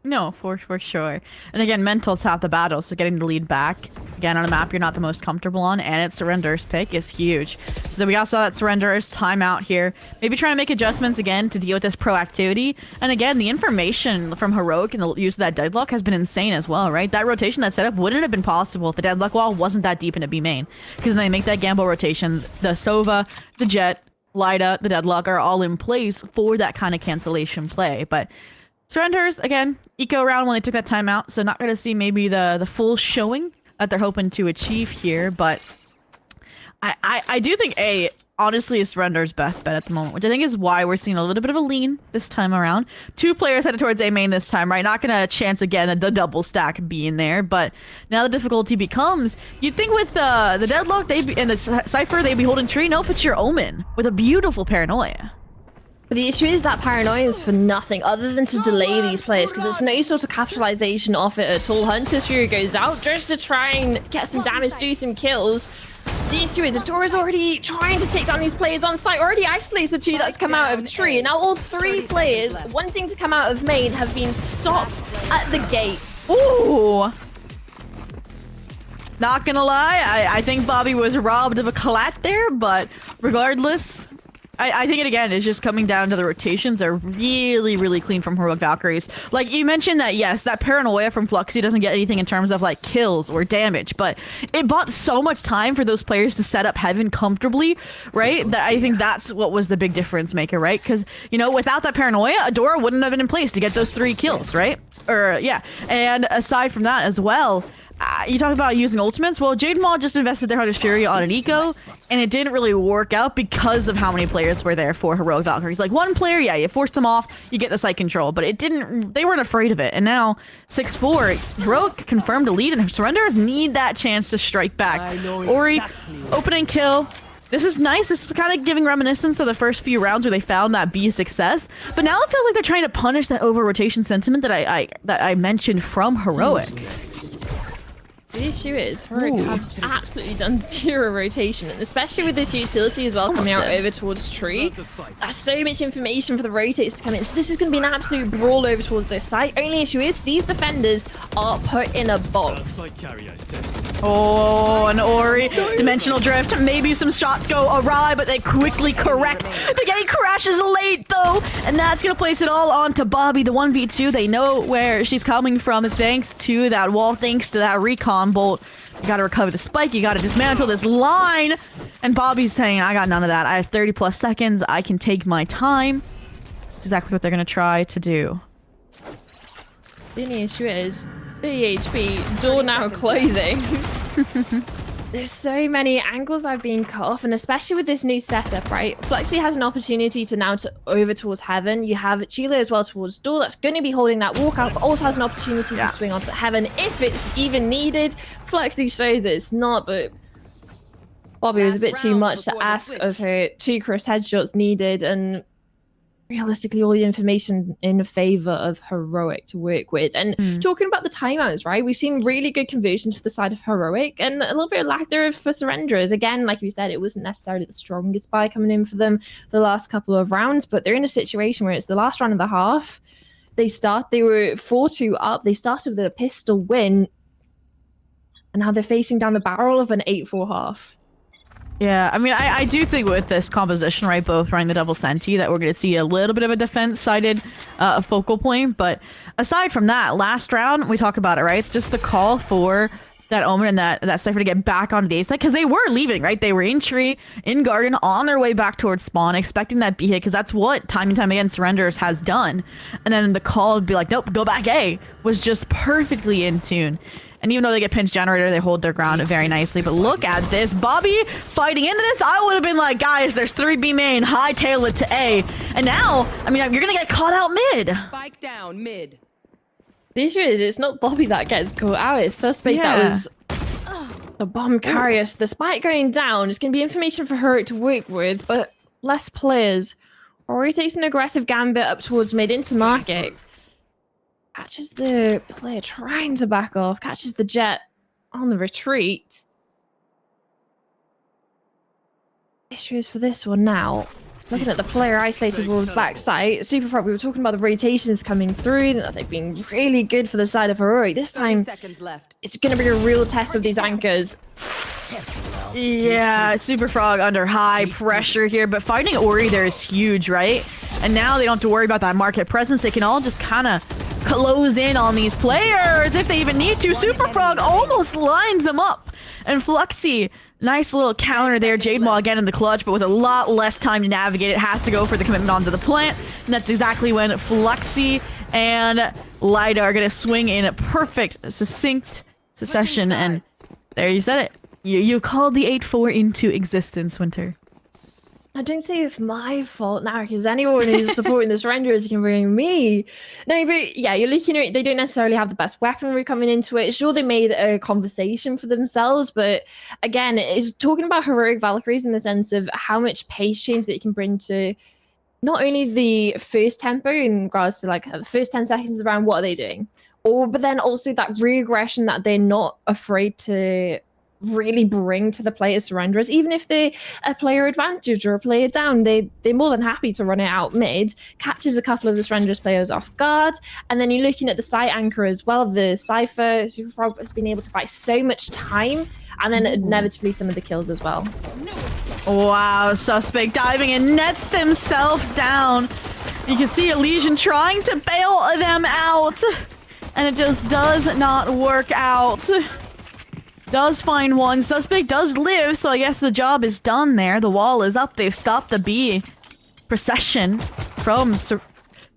No, for sure. And again, mental's half the battle, so getting the lead back, again, on a map you're not the most comfortable on, and it's Surrender's pick is huge. So then we also saw that Surrender's timeout here. Maybe trying to make adjustments again to deal with this proactivity. And again, the information from Heroic and the use of that deadlock has been insane as well, right? That rotation, that setup wouldn't have been possible if the deadlock wall wasn't that deep into B main. Because then they make that gamble rotation. The Sova, the Jet, Lida, the deadlock are all in place for that kind of cancellation play. But Surrenders, again, eco round when they took that timeout, so not going to see maybe the full showing that they're hoping to achieve here, but I do think A, honestly, is Surrender's best bet at the moment, which I think is why we're seeing a little bit of a lean this time around. Two players headed towards A main this time, right? Not going to chance again the double stack being there, but now the difficulty becomes, you'd think with the Deadlock and the Cypher, they'd be holding tree. Nope, it's your Omen with a beautiful Paranoia. But the issue is that paranoia is for nothing other than to delay these players because there's no sort of capitalization off it at all. Hunter Fury goes out just to try and get some damage, do some kills. The issue is Adora's already trying to take down these players on site, already isolates the two that's come out of tree, and now all 3 players wanting to come out of main have been stopped at the gates. Ooh. Not gonna lie, I think Bobby was robbed of a collat there, but regardless, I think it again is just coming down to the rotations are really, really clean from Heroic Valkyries. Like you mentioned that, yes, that paranoia from Fluxy doesn't get anything in terms of like kills or damage, but it bought so much time for those players to set up Heaven comfortably, right? That I think that's what was the big difference maker, right? Because, you know, without that paranoia, Adora wouldn't have been in place to get those 3 kills, right? Or yeah, and aside from that as well, you talk about using ultimates. Well, Jade Maw just invested their Hunter's Fury on an eco, and it didn't really work out because of how many players were there for Heroic Valkyries. Like, one player, yeah, you force them off, you get the site control, but it didn't, they weren't afraid of it. And now, 6-4, Heroic confirmed a lead, and Surrenders need that chance to strike back. Ori, opening kill. This is nice. This is kind of giving reminiscence of the first few rounds where they found that B success. But now it feels like they're trying to punish that over-rotation sentiment that I mentioned from Heroic. The issue is, Heroic have absolutely done 0 rotation, and especially with this utility as well coming out over towards tree. That's so much information for the rotates to come in, so this is going to be an absolute brawl over towards this site. Only issue is, these defenders are put in a box. Oh, and Ori, dimensional drift, maybe some shots go awry, but they quickly correct. The gate crashes late though, and that's gonna place it all onto Bobby, the 1v2. They know where she's coming from thanks to that wall, thanks to that recon bolt. You gotta recover the spike, you gotta dismantle this line, and Bobby's saying, I got none of that. I have 30 plus seconds, I can take my time. That's exactly what they're gonna try to do. The only issue is, 30 HP, door now closing. There's so many angles that have been cut off, and especially with this new setup, right? Fluxy has an opportunity to now to over towards Heaven. You have Chile as well towards door. That's going to be holding that walkout, but also has an opportunity to swing onto Heaven if it's even needed. Fluxy shows it's not, but Bobby was a bit too much to ask of her. 2 cross headshots needed, and realistically all the information in favor of Heroic to work with. And talking about the timeouts, right, we've seen really good conversions for the side of Heroic and a little bit of lack there for Surrenderers. Again, like we said, it wasn't necessarily the strongest buy coming in for them the last couple of rounds, but they're in a situation where it's the last round of the half. They were 4-2 up, they started with a pistol win, and now they're facing down the barrel of an 8-4 half. Yeah, I mean, I do think with this composition, right, both running the double senti, that we're going to see a little bit of a defense-sided focal point. But aside from that, last round, we talk about it, right? Just the call for that Omen and that Cypher to get back onto the A side, because they were leaving, right? They were in tree, in garden, on their way back towards spawn, expecting that B hit, because that's what time and time again Surrenders has done. And then the call would be like, nope, go back A, was just perfectly in tune. And even though they get pinch generator, they hold their ground very nicely. But look at this. Bobby fighting into this. I would have been like, guys, there's 3B main. Hightail it to A. And now, I mean, you're going to get caught out mid. Spike down mid. The issue is, it's not Bobby that gets caught out. It's Suspect that was the bomb carrier. So the spike going down is going to be information for her to work with, but less players. Ori takes an aggressive gambit up towards mid into market. Catches the player trying to back off, catches the jet on the retreat. Issue is for this one now. Looking at the player isolated towards back side. Super Frog, we were talking about the rotations coming through, that they've been really good for the side of Heroic. This time, it's going to be a real test of these anchors. Yeah, Super Frog under high pressure here, but finding Ori there is huge, right? And now they don't have to worry about that market presence. They can all just kind of close in on these players if they even need to. Super Frog almost lines them up. And Fluxy, nice little counter there. Jade Maw again in the clutch, but with a lot less time to navigate. It has to go for the commitment onto the plant. And that's exactly when Fluxy and Lida are going to swing in a perfect, succinct succession. And there you said it. You called the 8-4 into existence, Winter. I don't say it's my fault now, because anyone who's supporting the Surrenderers can bring me. No, but yeah, you're looking at it, they don't necessarily have the best weaponry coming into it. Sure, they made a conversation for themselves, but again, it's talking about Heroic Valkyries in the sense of how much pace change that you can bring to not only the first tempo in regards to like the first 10 seconds of the round, what are they doing? But then also that re-aggression that they're not afraid to really bring to the player surrenderers, even if they're a player advantage or a player down, they're more than happy to run it out mid, catches a couple of the surrenderers players off guard, and then you're looking at the site anchor as well. The Cypher Super Frog has been able to buy so much time, and then inevitably some of the kills as well. Wow, Suspect diving and nets themselves down. You can see Elysian trying to bail them out, and it just does not work out. Does find one. Suspect does live, so I guess the job is done there. The wall is up. They've stopped the B procession from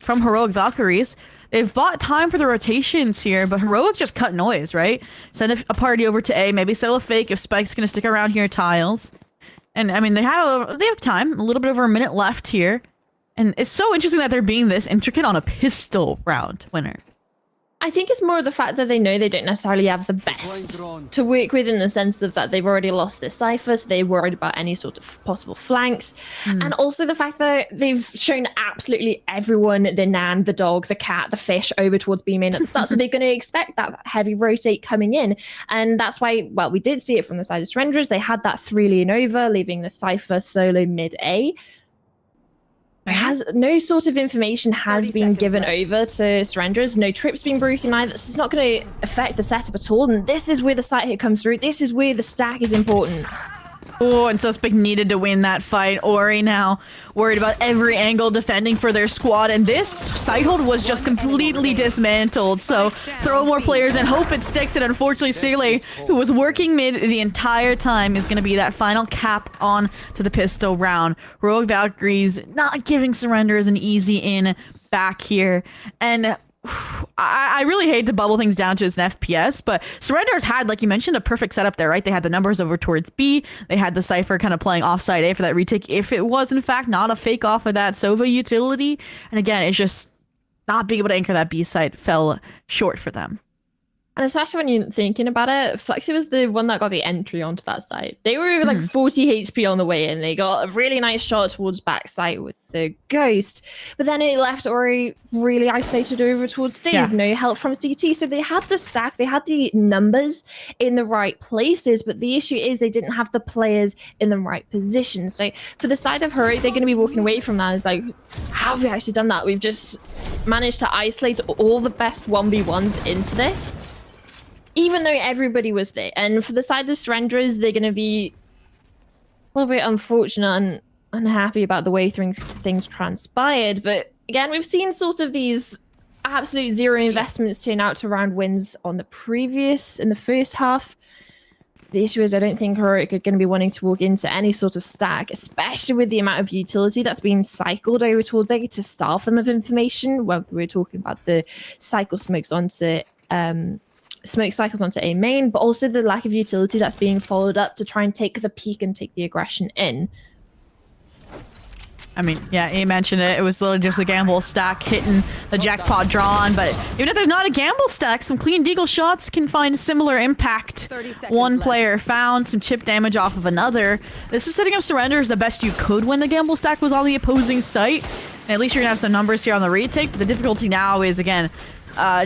Heroic Valkyries. They've bought time for the rotations here, but Heroic just cut noise, right? Send a party over to A, maybe sell a fake if Spike's gonna stick around here tiles. And I mean, they have time, a little bit over a minute left here. And it's so interesting that they're being this intricate on a pistol round winner. I think it's more of the fact that they know they don't necessarily have the best to work with, in the sense of that they've already lost their Cypher, so they're worried about any sort of possible flanks. And also the fact that they've shown absolutely everyone, the Nan, the dog, the cat, the fish, over towards B main at the start, so they're going to expect that heavy rotate coming in. And that's why, well, we did see it from the side of surrenderers. They had that 3 lane over, leaving the Cypher solo mid A. No sort of information has been given over to surrenderers. No trip's been broken either. So it's not going to affect the setup at all. And this is where the site hit comes through. This is where the stack is important. Oh, and Suspect needed to win that fight. Ori now worried about every angle defending for their squad, and this side hold was just completely dismantled. So throw more players and hope it sticks. And unfortunately, Sele, who was working mid the entire time, is going to be that final cap on to the pistol round. Heroic Valkyries not giving surrenders an easy in back here. And I really hate to bubble things down to it's an FPS, but Surrenders had, like you mentioned, a perfect setup there, right? They had the numbers over towards B. They had the Cypher kind of playing offside A for that retake, if it was, in fact, not a fake off of that Sova utility. And again, it's just not being able to anchor that B side fell short for them. And especially when you're thinking about it, Flexi was the one that got the entry onto that site. They were like 40 HP on the way in. They got a really nice shot towards backside with the Ghost. But then it left Ori really isolated over towards Stays. Yeah. No help from CT. So they had the stack, they had the numbers in the right places. But the issue is they didn't have the players in the right position. So for the side of Heroic, they're going to be walking away from that. It's like, how have we actually done that? We've just managed to isolate all the best 1v1s into this, even though everybody was there. And for the side of surrenderers, they're going to be a little bit unfortunate and unhappy about the way things transpired. But again, we've seen sort of these absolute zero investments turn out to round wins on in the first half. The issue is I don't think Heroic are going to be wanting to walk into any sort of stack, especially with the amount of utility that's being cycled over towards A to starve them of information, whether we're talking about the cycle smokes onto smoke cycles onto A main, but also the lack of utility that's being followed up to try and take the peak and take the aggression in. I mean, yeah, he mentioned it. It was literally just a gamble stack hitting the jackpot drawn, but even if there's not a gamble stack, some clean deagle shots can find similar impact. One player found some chip damage off of another. This is setting up surrenders the best you could when the gamble stack was on the opposing site. And at least you're gonna have some numbers here on the retake, but the difficulty now is, again,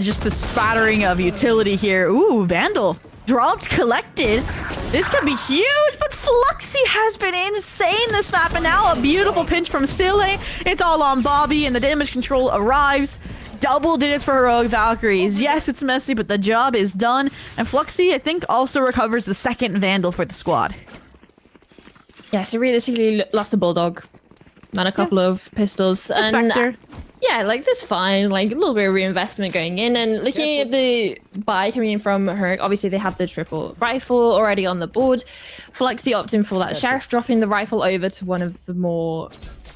just the spattering of utility here. Ooh, Vandal dropped, collected. This could be huge, but Fluxy has been insane this map, and now a beautiful pinch from Sile. It's all on Bobby, and the damage control arrives. Double digits for Heroic Valkyries. Yes, it's messy, but the job is done. And Fluxy, I think, also recovers the second Vandal for the squad. Yeah, so realistically lost a Bulldog and a couple of pistols. A Spectre. Yeah, like this fine, like a little bit of reinvestment going in, and looking at the buy coming in from Heroic, obviously they have the triple rifle already on the board. Fluxy opting for that Sheriff, dropping the rifle over to one of the more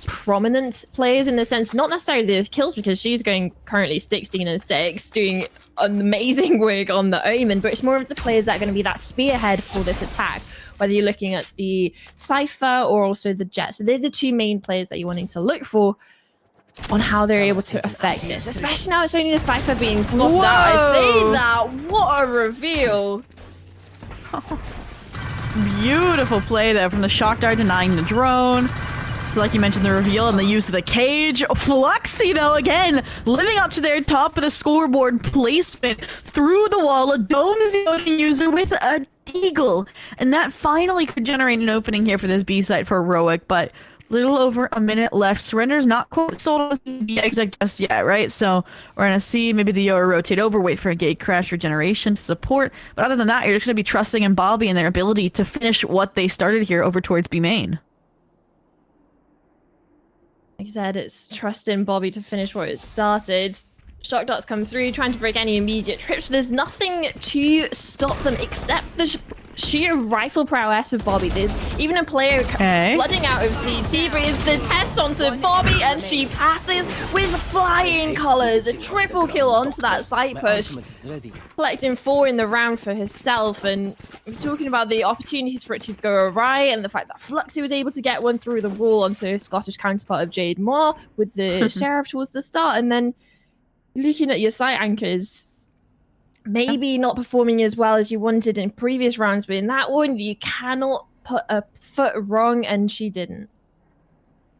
prominent players in the sense, not necessarily the kills, because she's going currently 16 and 6, doing amazing work on the Omen, but it's more of the players that are going to be that spearhead for this attack, whether you're looking at the Cypher or also the Jet. So they're the two main players that you're wanting to look for on how they're able to affect this, especially now it's only the Cypher being spotted out. I say that, what a reveal. Beautiful play there from the shock dart denying the drone. So like you mentioned, the reveal and the use of the cage. Fluxy, though, again, living up to their top of the scoreboard placement through the wall. A domes the opening user with a deagle. And that finally could generate an opening here for this B site for Heroic, but little over a minute left. Surrender's not quite sold on the exec just yet, right? So we're gonna see maybe the Yoa rotate over, wait for a gate crash regeneration to support. But other than that, you're just gonna be trusting in Bobby and their ability to finish what they started here over towards B main. Like I said, it's trusting Bobby to finish what it started. Shock darts come through, trying to break any immediate trips, but there's nothing to stop them except the sheer rifle prowess of Bobby. There's even a player flooding out of CT, but it's the test onto Bobby, and she passes with flying colors. A triple kill onto that side push, collecting 4 in the round for herself. And I'm talking about the opportunities for it to go awry, and the fact that Fluxy was able to get one through the wall onto her Scottish counterpart of Jade Moore with the Sheriff towards the start, and then looking at your site anchors, maybe not performing as well as you wanted in previous rounds, but in that one, you cannot put a foot wrong, and she didn't.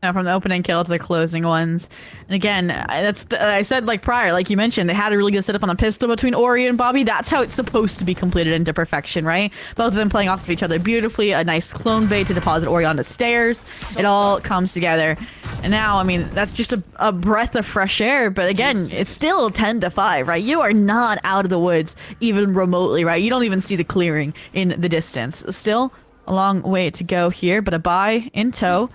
From the opening kill to the closing ones. And again, that's I said like prior, like you mentioned, they had a really good setup on the pistol between Ori and Bobby. That's how it's supposed to be completed into perfection, right? Both of them playing off of each other beautifully. A nice clone bait to deposit Ori onto stairs. It all comes together. And now, I mean, that's just a breath of fresh air. But again, it's still 10-5, right? You are not out of the woods even remotely, right? You don't even see the clearing in the distance. Still a long way to go here, but a buy in tow.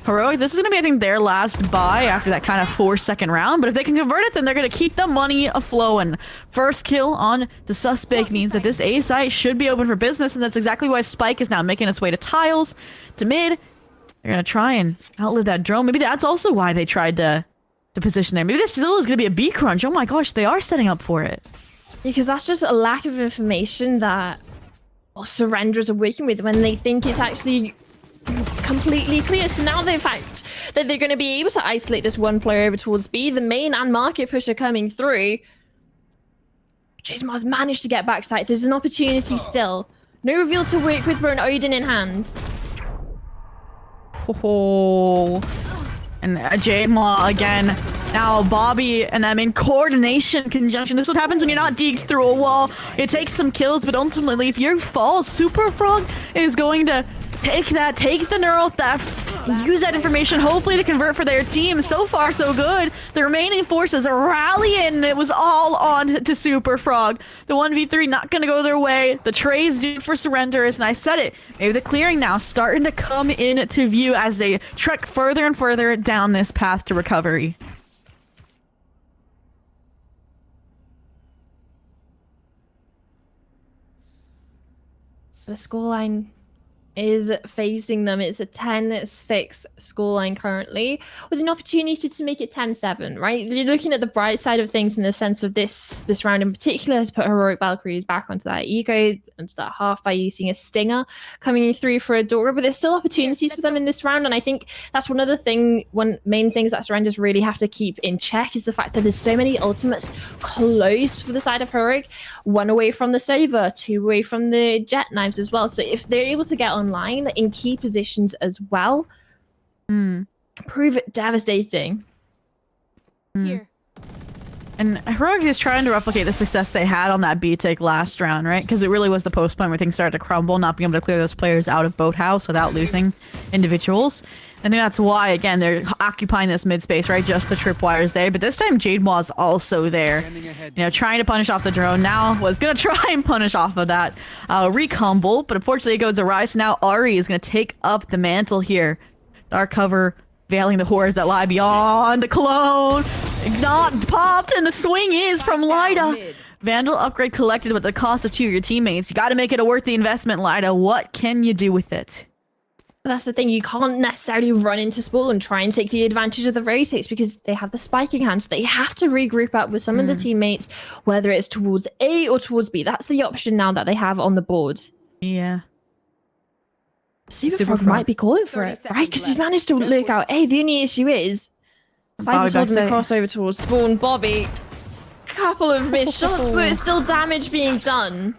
Heroic, this is going to be, I think, their last buy after that kind of 4-second round. But if they can convert it, then they're going to keep the money a-flowing. First kill on the suspect means that this A site should be open for business. And that's exactly why Spike is now making its way to tiles, to mid. They're going to try and outlive that drone. Maybe that's also why they tried to position there. Maybe this still is going to be a B crunch. Oh my gosh, they are setting up for it. Because that's just a lack of information that surrenderers are working with when they think it's actually completely clear. So now the fact that they're going to be able to isolate this one player over towards B, the main and market pusher coming through, Jason Mars managed to get backside. There's an opportunity still. No reveal to work with, but an Odin in hand. Oh, and Jade Maw again. Now Bobby and them in coordination conjunction. This is what happens when you're not deeks through a wall. It takes some kills, but ultimately if you fall, Super Frog is going to take the neural theft, use that information hopefully to convert for their team. So far so good. The remaining forces are rallying. It was all on to Super Frog. The 1v3 not gonna go their way. The trays due for surrenders, and I said it, maybe the clearing now starting to come into view as they trek further and further down this path to recovery. The scoreline is facing them. It's a 10-6 scoreline currently, with an opportunity to make it 10-7, right? You're looking at the bright side of things in the sense of this round in particular has put Heroic Valkyries back onto that ego, onto that half by using a stinger coming through for Adora, but there's still opportunities for them in this round, and I think that's one main things that surrenders really have to keep in check is the fact that there's so many ultimates close for the side of Heroic, 1 away from the Sova, 2 away from the Jet Knives as well. So if they're able to get online in key positions as well, prove it devastating. Here. And Heroic is trying to replicate the success they had on that B-take last round, right? Because it really was the post point where things started to crumble, not being able to clear those players out of Boathouse without losing individuals. I think that's why, again, they're occupying this mid-space, right? Just the tripwires there. But this time, Jade Maw's also there. You know, trying to punish off the drone. Now was going to try and punish off of that recumble. But unfortunately, it goes awry. So now Ari is going to take up the mantle here. Dark cover, veiling the horrors that lie beyond. The clone not popped, and the swing is from Lida. Vandal upgrade collected at the cost of 2 of your teammates. You got to make it a worthy investment, Lida. What can you do with it? That's the thing, you can't necessarily run into Spool and try and take the advantage of the rotates because they have the spiking hands. They have to regroup up with some of the teammates, whether it's towards A or towards B. That's the option now that they have on the board. Yeah. Super Frog might be calling for it, right? Because he's managed to look out. Hey, the only issue is Cypher's holding the crossover towards Spawn. Bobby, couple of missed shots, but it's still damage being done.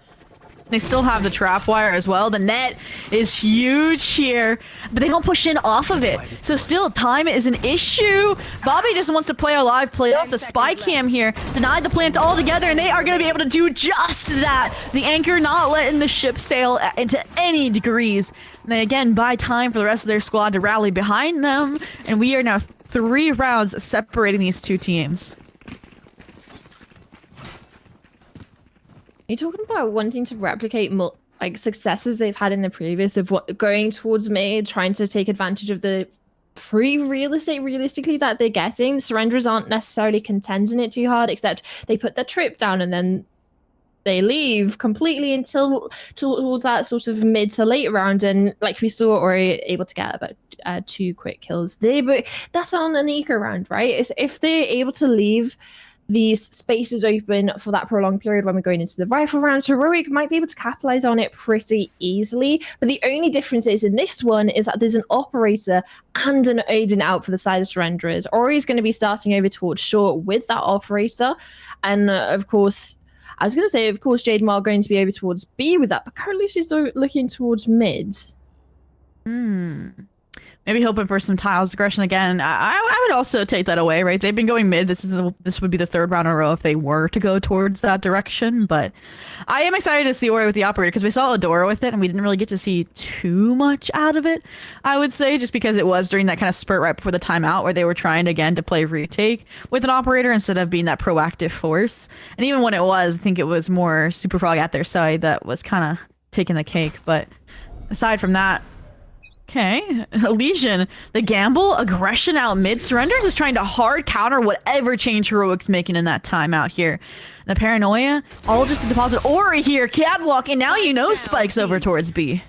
They still have the trap wire as well. The net is huge here, but they don't push in off of it. So still, time is an issue. Bobby just wants to play alive, play off the spy cam here. Denied the plant altogether, and they are going to be able to do just that. The anchor not letting the ship sail into any degrees. And they again buy time for the rest of their squad to rally behind them. And we are now 3 rounds separating these two teams. Are you talking about wanting to replicate like successes they've had in the previous of what going towards mid, trying to take advantage of the free real estate realistically that they're getting? Surrenderers aren't necessarily contending it too hard, except they put their trip down and then they leave completely until towards that sort of mid to late round. And like we saw, Ori able to get about 2 quick kills there, but that's on an eco round, right? It's if they're able to leave these spaces open for that prolonged period when we're going into the rifle rounds, Heroic might be able to capitalize on it pretty easily. But the only difference is in this one is that there's an operator and an Odin out for the side of Surrenderers. Ori's going to be starting over towards short with that operator. And of course, I was going to say, of course, Jade Mar going to be over towards B with that, but currently she's looking towards mid. Maybe hoping for some tiles aggression again. I would also take that away, right? They've been going mid. This would be the 3rd round in a row if they were to go towards that direction. But I am excited to see Ori with the operator because we saw Adora with it and we didn't really get to see too much out of it, I would say, just because it was during that kind of spurt right before the timeout where they were trying again to play retake with an operator instead of being that proactive force. And even when it was, I think it was more Super Frog at their side that was kind of taking the cake. But aside from that, okay, Elysian, the gamble, aggression out mid. Surrenders is trying to hard counter whatever change Heroic's making in that timeout here. The paranoia, all just to deposit Ori here, catwalk, and now you know Spike's over towards B.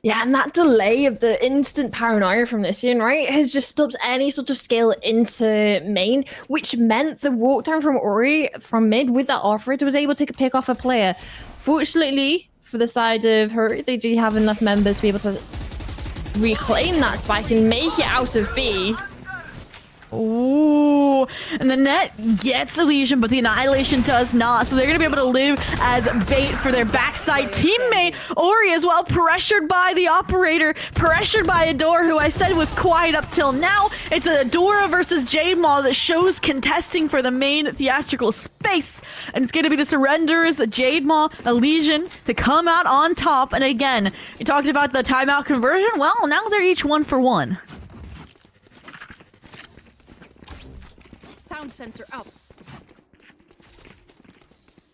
Yeah, and that delay of the instant paranoia from this year, right, has just stopped any sort of scale into main, which meant the walk down from Ori from mid with that operator was able to pick off a player. Fortunately, for the side of her, they do have enough members to be able to reclaim that spike and make it out of B. Ooh, and the net gets Elysian, but the Annihilation does not. So they're going to be able to live as bait for their backside teammate. Ori as well, pressured by the operator, pressured by Adora, who I said was quiet up till now. It's Adora versus J-Maw that shows contesting for the main theatrical space. And it's going to be the Surrenders, Jade-Maw, Elysian to come out on top. And again, you talked about the timeout conversion. Well, now they're each 1 for 1. Sound sensor up.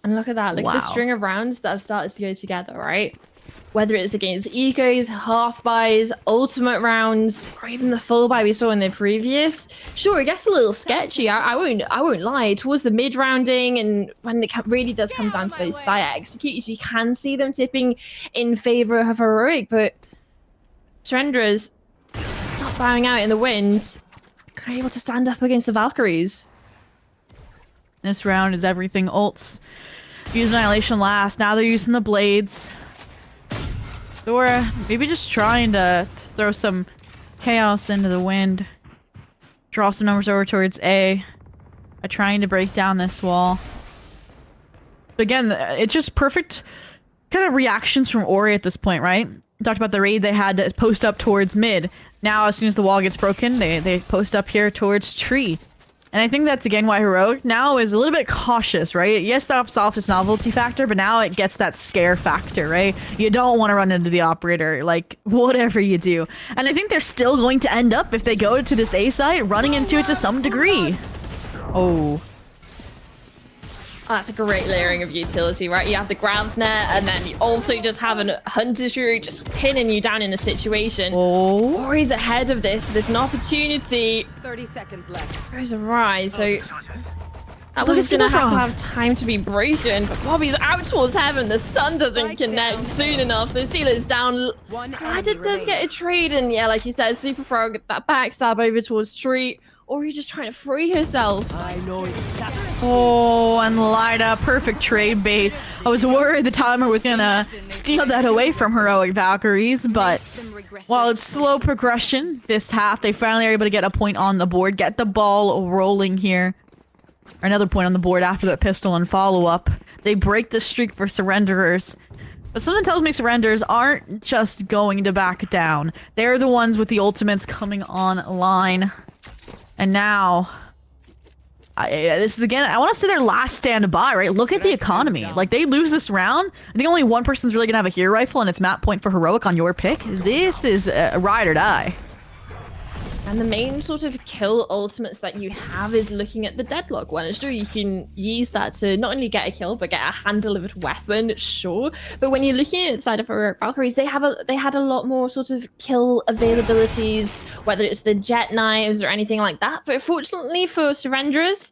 And look at that, look at the string of rounds that have started to go together, right? Whether it's against ecos, half buys, ultimate rounds, or even the full buy we saw in the previous. Sure, it gets a little sketchy. I won't lie. Towards the mid rounding and when it really does come down to those site executes, you can see them tipping in favor of Heroic, but Surrenderers not bowing out in the wind, are able to stand up against the Valkyries. This round is everything ults. Use Annihilation last. Now they're using the blades. Dora, maybe just trying to throw some chaos into the wind. Draw some numbers over towards A. By trying to break down this wall. But again, it's just perfect kind of reactions from Ori at this point, right? We talked about the raid they had to post up towards mid. Now, as soon as the wall gets broken, they post up here towards tree. And I think that's, again, why Heroic now is a little bit cautious, right? Yes, that's off its novelty factor, but now it gets that scare factor, right? You don't want to run into the operator, like, whatever you do. And I think they're still going to end up, if they go to this A site, running into it to some degree. Oh. Oh, that's a great layering of utility, right? You have the Grav net, and then you also just have a Hunter Shrew just pinning you down in a situation. Oh. Ori's ahead of this. There's an opportunity. 30 seconds left. Goes awry, so that one's going to have time to be broken. But Bobby's out towards heaven. The stun doesn't connect soon enough, so Sealer's down. It does get a trade, and yeah, like you said, Super Frog, that backstab over towards Street. Ori just trying to free herself. I know exactly. Oh, and Lida, perfect trade bait. I was worried the timer was gonna steal that away from Heroic Valkyries, but while it's slow progression this half, they finally are able to get a point on the board, get the ball rolling here. or another point on the board after that pistol and follow-up. They break the streak for Surrenderers. But something tells me Surrenderers aren't just going to back down. They're the ones with the ultimates coming online. And now... this is again, I want to say their last stand by, right? Look at the economy. Like, they lose this round. I think only one person's really going to have a hero rifle, and it's map point for Heroic on your pick. This is a ride or die. And the main sort of kill ultimates that you have is looking at the deadlock one. It's true, you can use that to not only get a kill, but get a hand-delivered weapon, sure. But when you're looking at the side of Heroic Valkyries, they had a lot more sort of kill availabilities, whether it's the jet knives or anything like that. But fortunately for Surrenderers,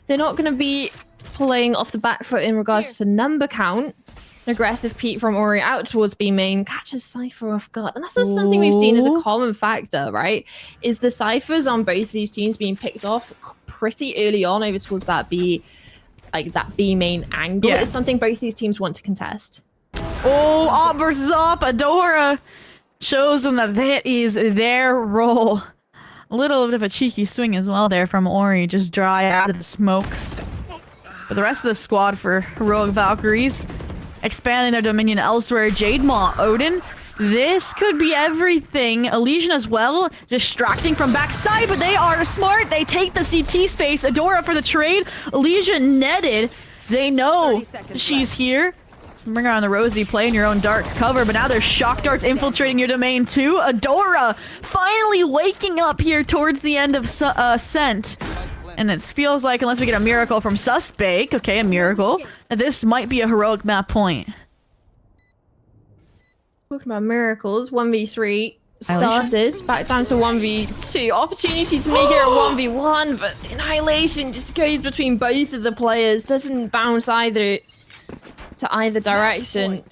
they're not going to be pulling off the back foot in regards to number count. An aggressive peek from Ori out towards B main catches Cypher off guard. And that's something we've seen as a common factor, right? Is the Cyphers on both these teams being picked off pretty early on over towards that B main angle. Yeah. It's something both these teams want to contest. Oh, op versus op. Adora shows them that that is their role. A little bit of a cheeky swing as well there from Ori, just dry out of the smoke. But the rest of the squad for Heroic Valkyries expanding their dominion elsewhere. Jademaw, Odin, this could be everything. Elysian as well, distracting from backside, but they are smart. They take the CT space. Adora for the trade. Elysian netted. They know she's here. So bring her on the Rosie, play in your own dark cover, but now there's shock darts infiltrating your domain too. Adora finally waking up here towards the end of Scent. And it feels like, unless we get a miracle from Suspect, okay, a miracle, that this might be a Heroic map point. Talking about miracles, 1v3 started, back down to 1v2. Opportunity to make it a 1v1, but the Annihilation just goes between both of the players, doesn't bounce either to either direction.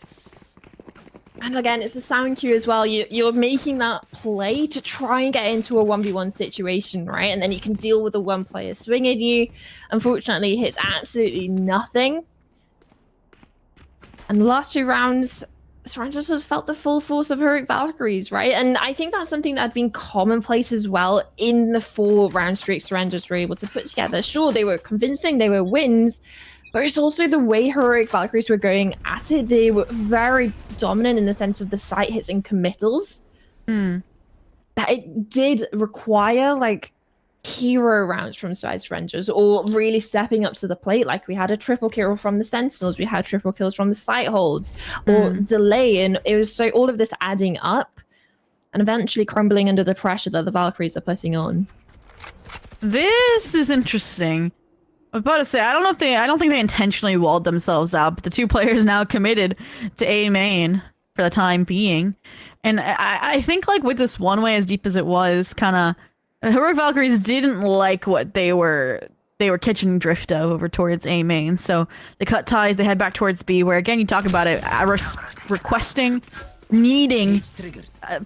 And again, it's the sound cue as well. You're making that play to try and get into a 1v1 situation, right? And then you can deal with the one player swinging you. Unfortunately, hits absolutely nothing. And the last two rounds, Surrenderers has felt the full force of Heroic Valkyries, right? And I think that's something that had been commonplace as well in the 4-round streak Surrenderers were able to put together. Sure, they were convincing, they were wins, but it's also the way Heroic Valkyries were going at it. They were very dominant in the sense of the site hits and committals. That it did require, like, hero rounds from side Surrenderers, or really stepping up to the plate. Like, we had a triple kill from the Sentinels, we had triple kills from the site holds, or delay, and it was so all of this adding up and eventually crumbling under the pressure that the Valkyries are putting on. This is interesting. I was about to say, I don't think they intentionally walled themselves out, but the two players now committed to A main for the time being. And I think, like, with this one way, as deep as it was, kind of Heroic Valkyries didn't like what they were catching drift of over towards A main. So they cut ties, they head back towards B, where again, you talk about it, requesting, needing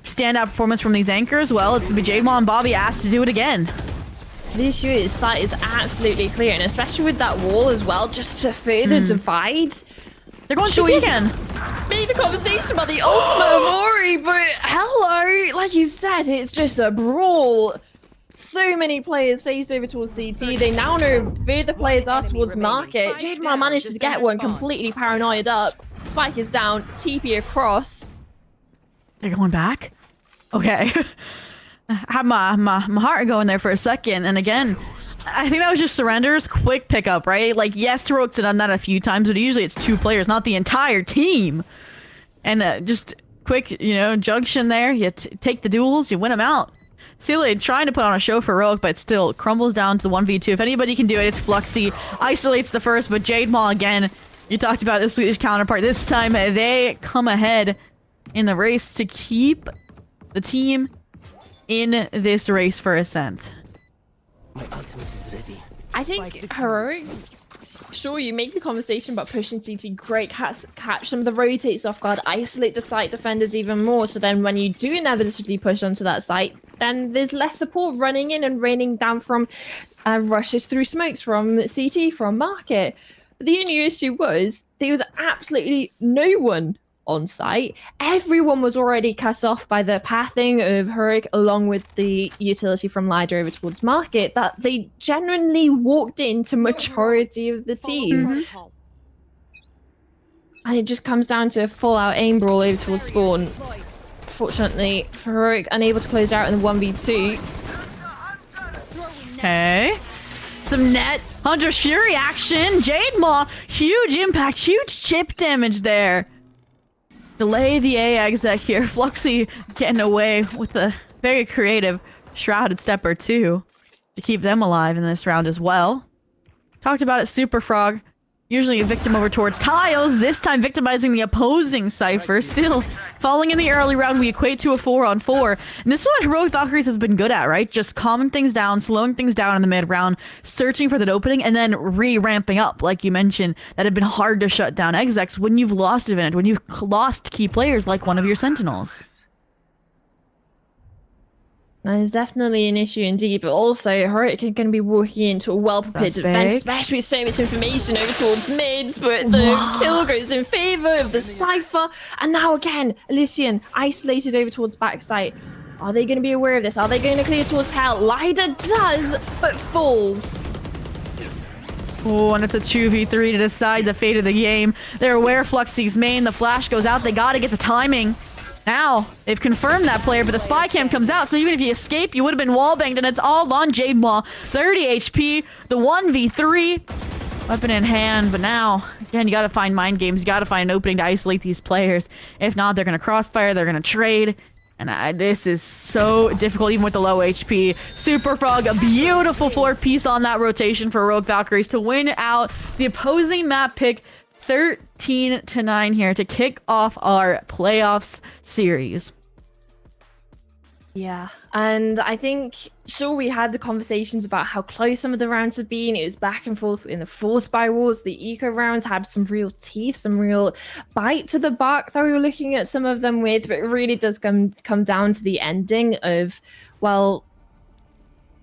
standout performance from these anchors. Well, it's gonna be Jademaw and Bobby asked to do it again. The issue is that is absolutely clear, and especially with that wall as well, just to further divide. They're going CT again. Made the conversation about the ultimate of Ori, but hello, like you said, it's just a brawl. So many players face over towards CT. They now know further players are towards market. Jademaw managed to get one completely paranoid up. Spike is down, TP across. They're going back? Okay. I had my heart going there for a second, and again, I think that was just Surrender's quick pickup, right? Like, yes, Heroic's done that a few times, but usually it's two players, not the entire team. And just quick, junction there. You take the duels, you win them out. Celia trying to put on a show for Heroic, but still crumbles down to the 1v2. If anybody can do it, it's Fluxy. Isolates the first, but Jademaw again. You talked about the Swedish counterpart. This time, they come ahead in the race to keep the team in this race for Ascent. My ultimate is ready. I think Heroic, sure, you make the conversation about pushing CT, great, catch some of the rotates off guard, isolate the site defenders even more, so then when you do inevitably push onto that site, then there's less support running in and raining down from rushes through smokes from CT, from market. But the only issue was there was absolutely no one on site. Everyone was already cut off by the pathing of Heroic along with the utility from Lydia over towards Market, that they genuinely walked into majority of the team. And it just comes down to a full-out aim brawl over towards spawn. Fortunately, Heroic unable to close out in the 1v2. Okay. Some net Hunter's Fury action. Jade Maw, huge impact, huge chip damage there. Delay the A exec here. Fluxy getting away with a very creative shrouded step or two to keep them alive in this round as well. Talked about it, Super Frog. Usually a victim over towards Tiles, this time victimizing the opposing Cypher. Still falling in the early round, we equate to a 4-on-4. And this is what Heroic Valkyries has been good at, right? Just calming things down, slowing things down in the mid round, searching for that opening, and then re-ramping up, like you mentioned, that had been hard to shut down execs when you've lost event, when you've lost key players like one of your Sentinels. That is definitely an issue indeed, but also Heroic are going to be walking into a well-prepared defense, especially with so much information over towards mids, but the kill goes in favor of the Cypher, and now again, Elysian isolated over towards backside. Are they going to be aware of this? Are they going to clear towards Hell? Lyda does, but falls. Oh, and it's a 2v3 to decide the fate of the game. They're aware Fluxy's main, the flash goes out, they gotta get the timing. Now, they've confirmed that player, but the spy cam comes out, so even if you escape, you would have been wallbanged, and it's all on Jade Maw. 30 HP, the 1v3, weapon in hand, but now, again, you gotta find mind games, you gotta find an opening to isolate these players. If not, they're gonna crossfire, they're gonna trade, and this is so difficult, even with the low HP. Super Frog, a beautiful 4-piece on that rotation for Rogue Valkyries to win out the opposing map pick. 13-9 here to kick off our playoffs series. Yeah, and I think, sure, we had the conversations about how close some of the rounds have been. It was back and forth in the full spy wars. The eco rounds had some real teeth, some real bite to the bark that we were looking at some of them with, but it really does come down to the ending of, well,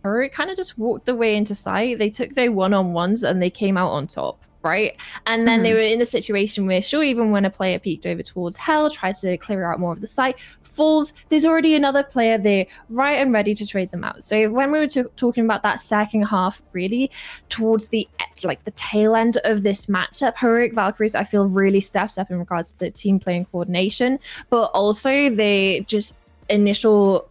Heroic kind of just walked the way into sight. They took their one-on-ones and they came out on top. Right, and then they were in a situation where, sure, even when a player peeked over towards Hell, tried to clear out more of the site, falls, there's already another player there, right and ready to trade them out. So when we were talking about that second half, really towards the the tail end of this matchup, Heroic Valkyries, I feel, really stepped up in regards to the team playing coordination, but also they just initial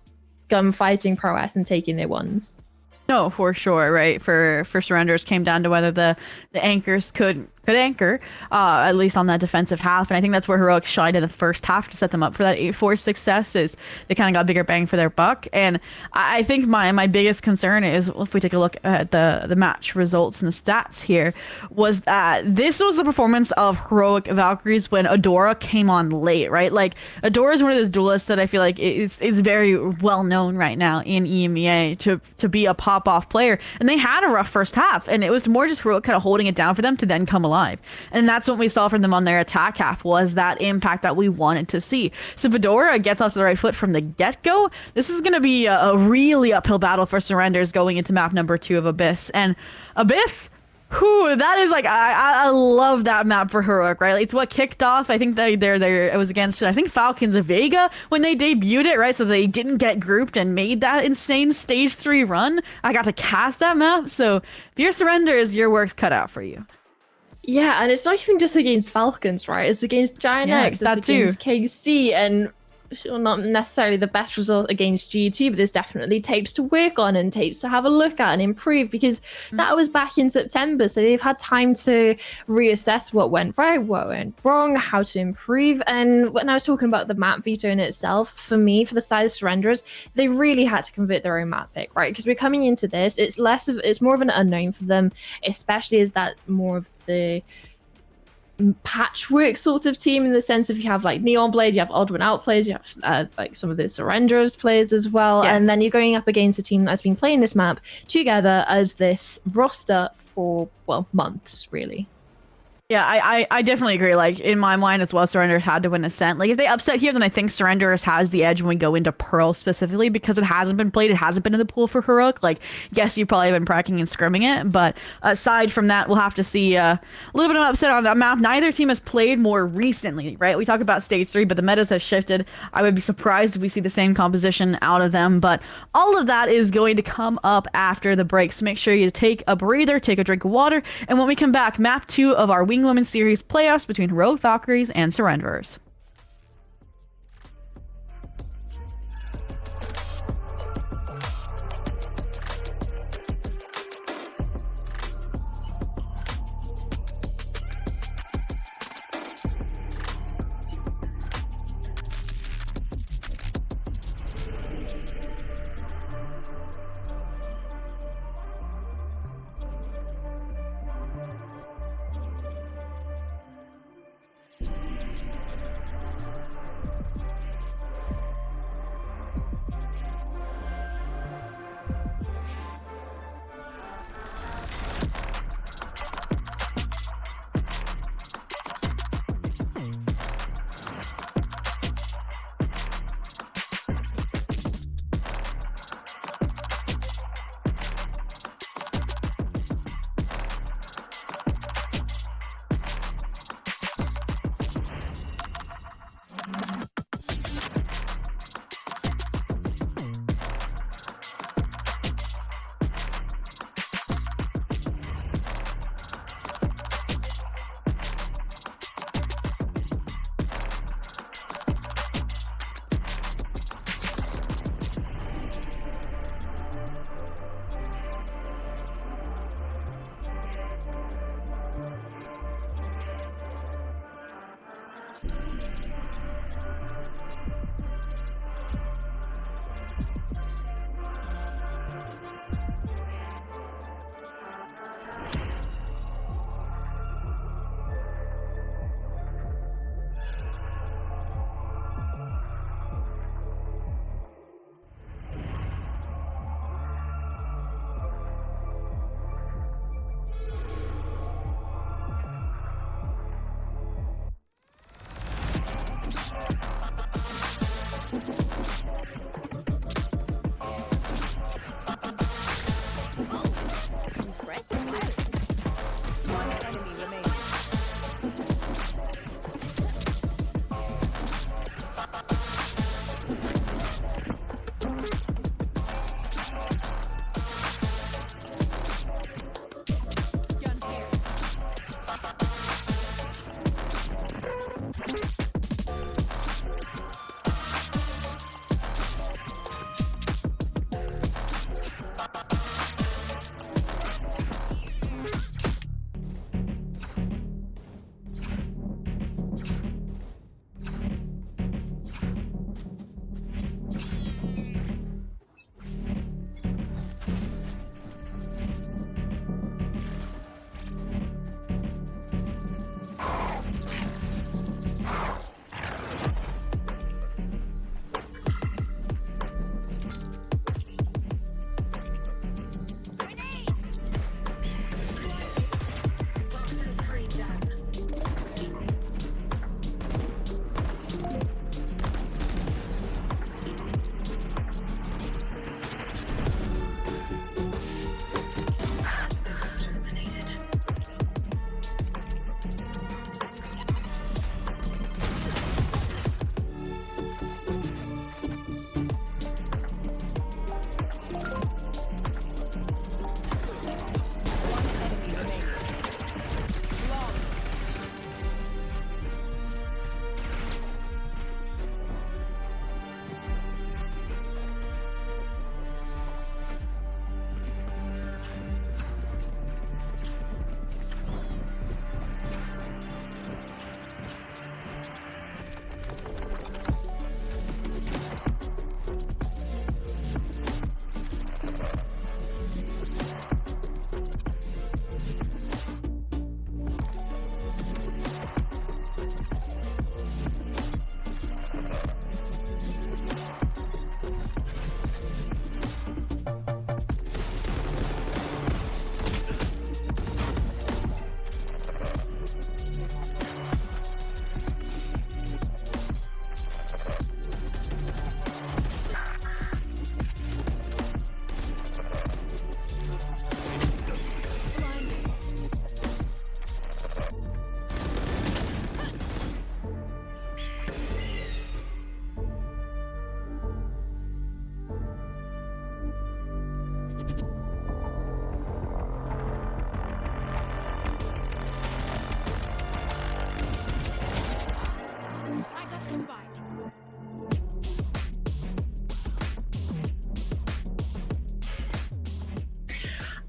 gunfighting prowess and taking their ones. No, for sure, right? For surrenders came down to whether the anchors could anchor, at least on that defensive half. And I think that's where Heroic shined in the first half to set them up for that 8-4 success, is they kind of got bigger bang for their buck. And I think my biggest concern is, if we take a look at the match results and the stats here, was that this was the performance of Heroic Valkyries when Adora came on late, right? Like, Adora is one of those duelists that I feel like is very well known right now in EMEA to be a pop-off player. And they had a rough first half, and it was more just Heroic kind of holding it down for them to then come alive. And that's what we saw from them on their attack half, was that impact that we wanted to see. So if Adora gets off to the right foot from the get-go, this is going to be a really uphill battle for surrenders going into map number 2 of Abyss. And Abyss, that is like, I love that map for Heroic, right? It's what kicked off, I think it was against, I think, Falcons of Vega when they debuted it, right? So they didn't get grouped and made that insane stage 3 run. I got to cast that map, so if you're surrenders, your work's cut out for you. Yeah, and it's not even just against Falcons, right? It's against Giant X, it's against KC, and sure, not necessarily the best result against G2, but there's definitely tapes to work on and tapes to have a look at and improve, because that was back in September, so they've had time to reassess what went right, what went wrong, how to improve. And when I was talking about the map veto in itself, for me, for the side of surrenders, they really had to convert their own map pick, right? Because we're coming into this, it's more of an unknown for them, especially as that more of the patchwork sort of team, in the sense of you have like Neon Blade, you have Odd One Out players, you have like some of the Surrenderers players as well, yes. And then you're going up against a team that's been playing this map together as this roster for, well, months really. Yeah, I definitely agree. Like in my mind as well, Surrenders had to win Ascent. Like if they upset here, then I think Surrenders has the edge when we go into Pearl specifically because it hasn't been played. It hasn't been in the pool for Heroic. Like, yes, you've probably been practicing and scrimming it, but aside from that, we'll have to see a little bit of an upset on that map. Neither team has played more recently, right? We talk about stage 3, but the metas have shifted. I would be surprised if we see the same composition out of them, but all of that is going to come up after the break. So make sure you take a breather, take a drink of water, and when we come back, map 2 of our Wingwoman series playoffs between Heroic Valkyries and Surrenderers.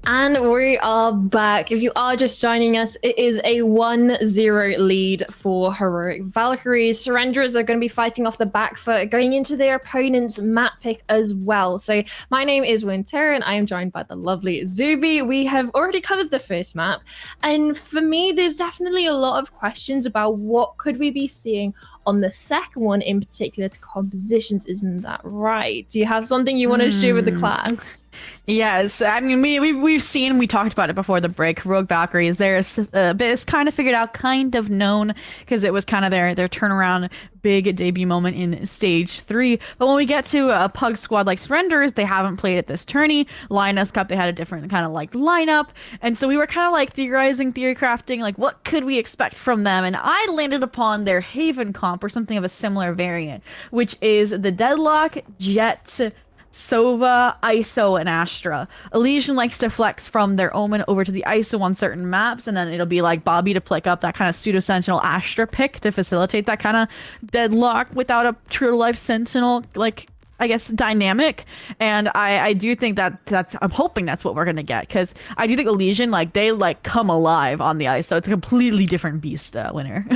And we are back. If you are just joining us, it is a 1-0 lead for Heroic Valkyries. Surrenderers are going to be fighting off the back foot, going into their opponent's map pick as well. So my name is Winter, and I am joined by the lovely Zuby. We have already covered the first map, and for me, there's definitely a lot of questions about what could we be seeing on the second one, in particular to compositions. Isn't that right? Do you have something you want to share with the class? Yes, I mean we talked about it before the break. Rogue Valkyries, there's a bit is kind of figured out, kind of known, because it was kind of their turnaround big debut moment in stage 3. But when we get to a pug squad like Surrenders, they haven't played at this tourney. Lioness Cup, they had a different kind of like lineup, and so we were kind of like theory crafting, like what could we expect from them, and I landed upon their Haven comp or something of a similar variant, which is the Deadlock, Jet, Sova, ISO, and Astra. Elysian likes to flex from their Omen over to the ISO on certain maps, and then it'll be like Bobby to pick up that kind of pseudo Sentinel Astra pick to facilitate that kind of deadlock without a true life Sentinel, like, I guess, dynamic. And I do think I'm hoping that's what we're gonna get, because I do think Elysian, like, they like come alive on the ISO. It's a completely different beast, Winner.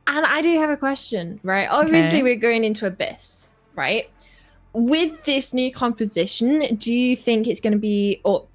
And I do have a question, right? Obviously, Okay. we're going into Abyss, right? With this new composition, do you think it's going to be, or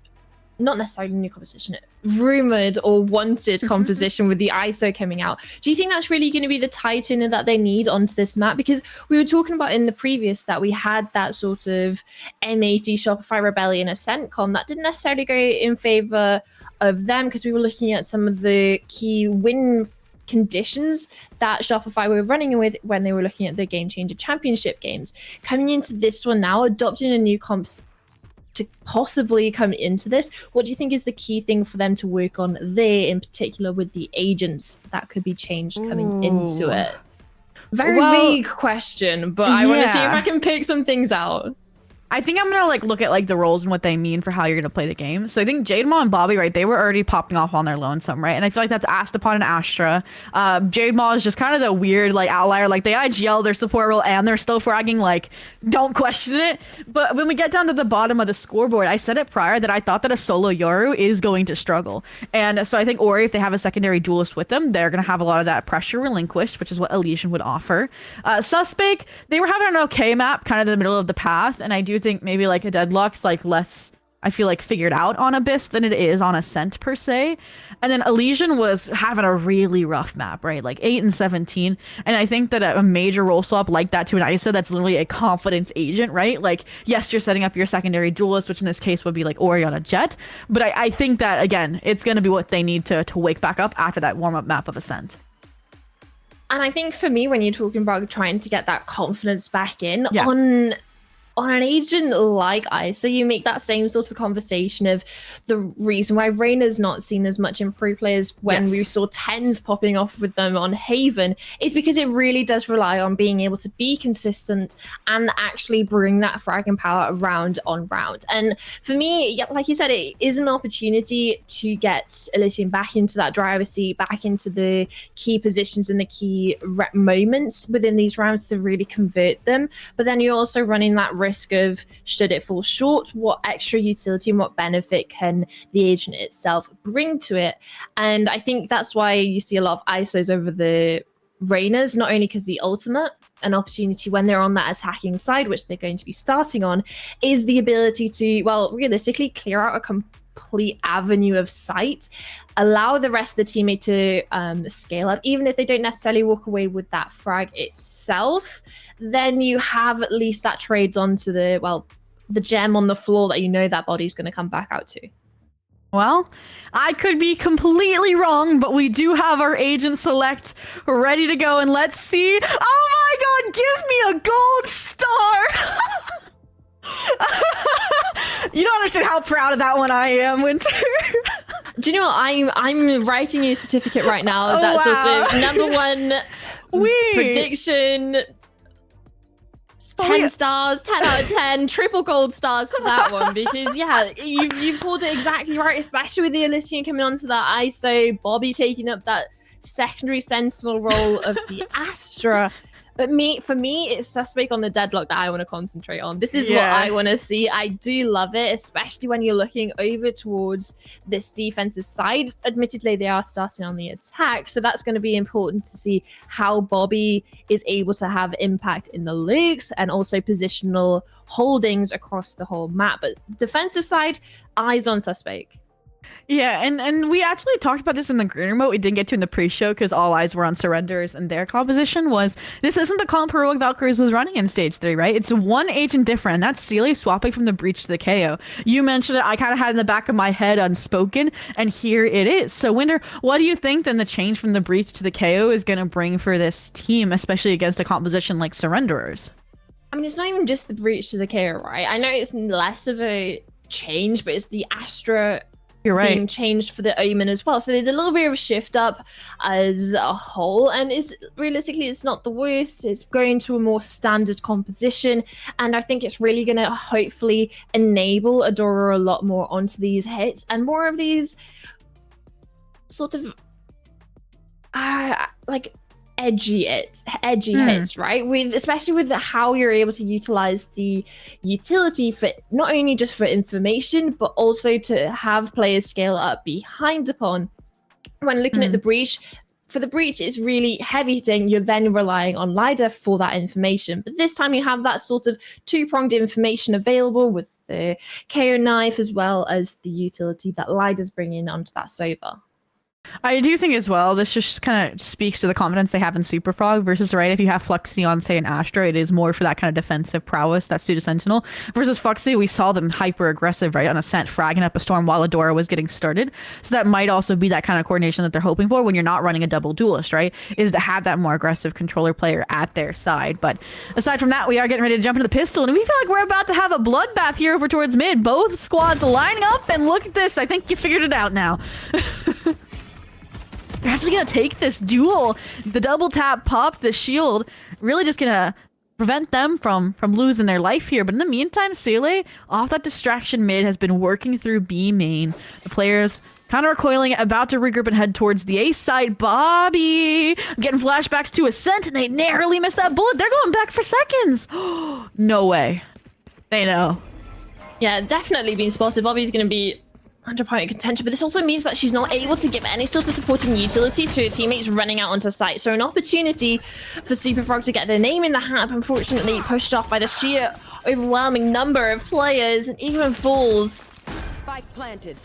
not necessarily new composition, rumored or wanted composition with the ISO coming out? Do you think that's really going to be the titan that they need onto this map? Because we were talking about in the previous that we had that sort of M80 Shopify Rebellion Ascent com that didn't necessarily go in favor of them, because we were looking at some of the key win conditions that Shopify were running with when they were looking at the Game Changer Championship games. Coming into this one now, adopting a new comp to possibly come into this, what do you think is the key thing for them to work on there, in particular with the agents that could be changed coming into it? Very vague question, but I want to see if I can pick some things out. I think I'm gonna like look at like the roles and what they mean for how you're gonna play the game. So I think Jade Maw and Bobby, right, they were already popping off on their lonesome, right? And I feel like that's asked upon an Astra. Jade Maw is just kind of the weird like outlier, like they IGL their support role and they're still fragging, like don't question it. But when we get down to the bottom of the scoreboard, I said it prior that I thought that a solo Yoru is going to struggle. And so I think Ori, if they have a secondary duelist with them, they're gonna have a lot of that pressure relinquished, which is what Elysian would offer. Suspect, they were having an okay map, kind of in the middle of the path, and I do think maybe like a Deadlock's like less, I feel like, figured out on Abyss than it is on Ascent per se. And then Elysian was having a really rough map, right? Like 8 and 17. And I think that a major role swap like that to an ISO that's literally a confidence agent, right? Like, yes, you're setting up your secondary duelist, which in this case would be like Ori on a Jet. But I think that, again, it's going to be what they need to wake back up after that warm-up map of Ascent. And I think for me, when you're talking about trying to get that confidence back in on an agent like ISO, you make that same sort of conversation of the reason why Reyna's not seen as much in pro players when we saw 10s popping off with them on Haven, is because it really does rely on being able to be consistent and actually bring that fragging power round on round. And for me, yeah, like you said, it is an opportunity to get Elysian back into that driver's seat, back into the key positions and the key moments within these rounds to really convert them. But then you're also running that risk of, should it fall short, what extra utility and what benefit can the agent itself bring to it? And I think that's why you see a lot of ISOs over the Reynas, not only because the ultimate, an opportunity when they're on that attacking side, which they're going to be starting on, is the ability to, well, realistically clear out a complete avenue of sight, allow the rest of the teammate to scale up, even if they don't necessarily walk away with that frag itself. Then you have at least that trade onto the gem on the floor that you know that body's going to come back out to. Well, I could be completely wrong, but we do have our agent select ready to go, and let's see. Oh my god, give me a gold star! You don't understand how proud of that one I am, Winter. Do you know what? I'm writing you a certificate right now. That's sort of number one prediction. 10 stars, 10 out of 10, triple gold stars for that one, because yeah, you've called it exactly right, especially with the Elysian coming onto that ISO, Bobby taking up that secondary sentinel role of the Astra. But for me, it's suspect on the deadlock that I want to concentrate on. This is what Yeah. I want to see. I do love it, especially when you're looking over towards this defensive side. Admittedly, they are starting on the attack, so that's going to be important to see how Bobby is able to have impact in the looks and also positional holdings across the whole map. But defensive side, eyes on suspect. Yeah, and we actually talked about this in the green remote. We didn't get to in the pre-show because all eyes were on Surrenders, and their composition was this isn't the comp Heroic Valkyries was running in stage 3, right? It's one agent different, and that's Sealy swapping from the Breach to the KO. You mentioned it, I kind of had in the back of my head unspoken, and here it is. So Winder, what do you think then the change from the Breach to the KO is going to bring for this team, especially against a composition like Surrenderers? I mean, it's not even just the Breach to the KO, right? I know it's less of a change, but it's the Astra You're right. being changed for the Omen as well. So there's a little bit of a shift up as a whole, and realistically it's not the worst. It's going to a more standard composition, and I think it's really going to hopefully enable Adora a lot more onto these hits and more of these sort of like edgy hits, right? Especially with how you're able to utilize the utility for not only just for information, but also to have players scale up behind upon. When looking at the Breach, for the Breach, it's really heavy hitting. You're then relying on Lida for that information. But this time you have that sort of two-pronged information available with the KO knife as well as the utility that Lida's bringing onto that Sova. I do think as well, this just kind of speaks to the confidence they have in Super Frog versus, right, if you have Fluxy on, say, an Astra, it is more for that kind of defensive prowess, that Pseudo Sentinel. Versus Fluxy, we saw them hyper aggressive, right, on Ascent, fragging up a storm while Adora was getting started. So that might also be that kind of coordination that they're hoping for when you're not running a double duelist, right, is to have that more aggressive controller player at their side. But aside from that, we are getting ready to jump into the pistol, and we feel like we're about to have a bloodbath here over towards mid. Both squads lining up, and look at this. I think you figured it out now. They're actually going to take this duel. The double tap pop, the shield, really just going to prevent them from losing their life here. But in the meantime, Sele, off that distraction mid, has been working through B main. The players kind of recoiling, about to regroup and head towards the A side. Bobby getting flashbacks to Ascent, and they narrowly missed that bullet. They're going back for seconds. No way. They know. Yeah, definitely being spotted. Bobby's going to be under point contention, but this also means that she's not able to give any sort of supporting utility to her teammates running out onto site. So an opportunity for Super Frog to get their name in the hat, unfortunately pushed off by the sheer overwhelming number of players and even falls. Spike planted.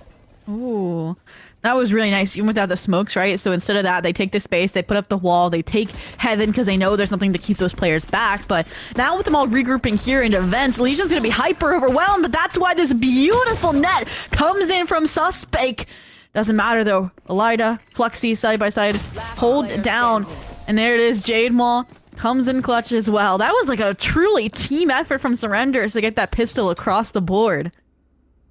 Ooh, that was really nice, even without the smokes, right? So instead of that, they take the space, they put up the wall, they take Heaven because they know there's nothing to keep those players back. But now with them all regrouping here into events, Legion's going to be hyper overwhelmed, but that's why this beautiful net comes in from Suspect. Doesn't matter though. Elida, Fluxy side by side, hold down. And there it is, Jade Maw comes in clutch as well. That was like a truly team effort from Surrenders to get that pistol across the board.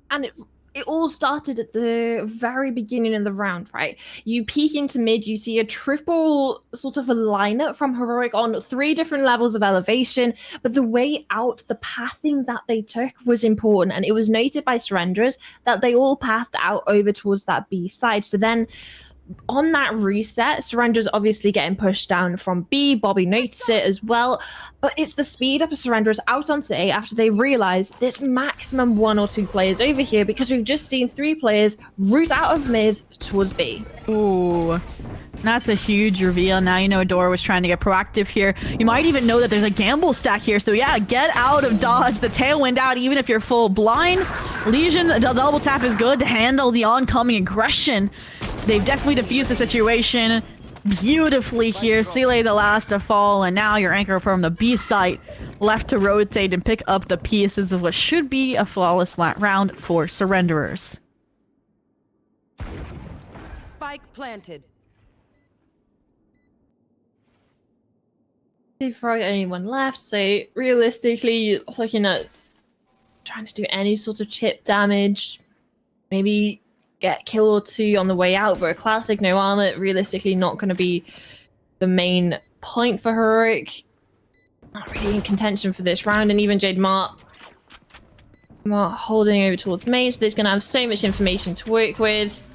And it all started at the very beginning of the round, right? You peek into mid, you see a triple sort of a lineup from Heroic on 3 different levels of elevation, but the way out, the pathing that they took was important, and it was noted by Surrenderers that they all pathed out over towards that B side. So then on that reset, Surrender's obviously getting pushed down from B. Bobby noticed it as well, but it's the speed up of Surrender's out onto A after they realize there's maximum 1 or 2 players over here, because we've just seen 3 players root out of mid towards B. Ooh, that's a huge reveal. Now you know Adora was trying to get proactive here. You might even know that there's a gamble stack here. So yeah, get out of dodge, the tailwind out, even if you're full blind. Legion, the double tap is good to handle the oncoming aggression. They've definitely diffused the situation beautifully here. Sele the last to fall, and now your anchor from the B site left to rotate and pick up the pieces of what should be a flawless round for Surrenderers. Spike planted. They've probably only 1 left, so realistically, you're looking at trying to do any sort of chip damage, maybe get kill or 2 on the way out, but a classic no armor, realistically not going to be the main point for Heroic. Not really in contention for this round, and even Jade Mart holding over towards main, so there's going to have so much information to work with.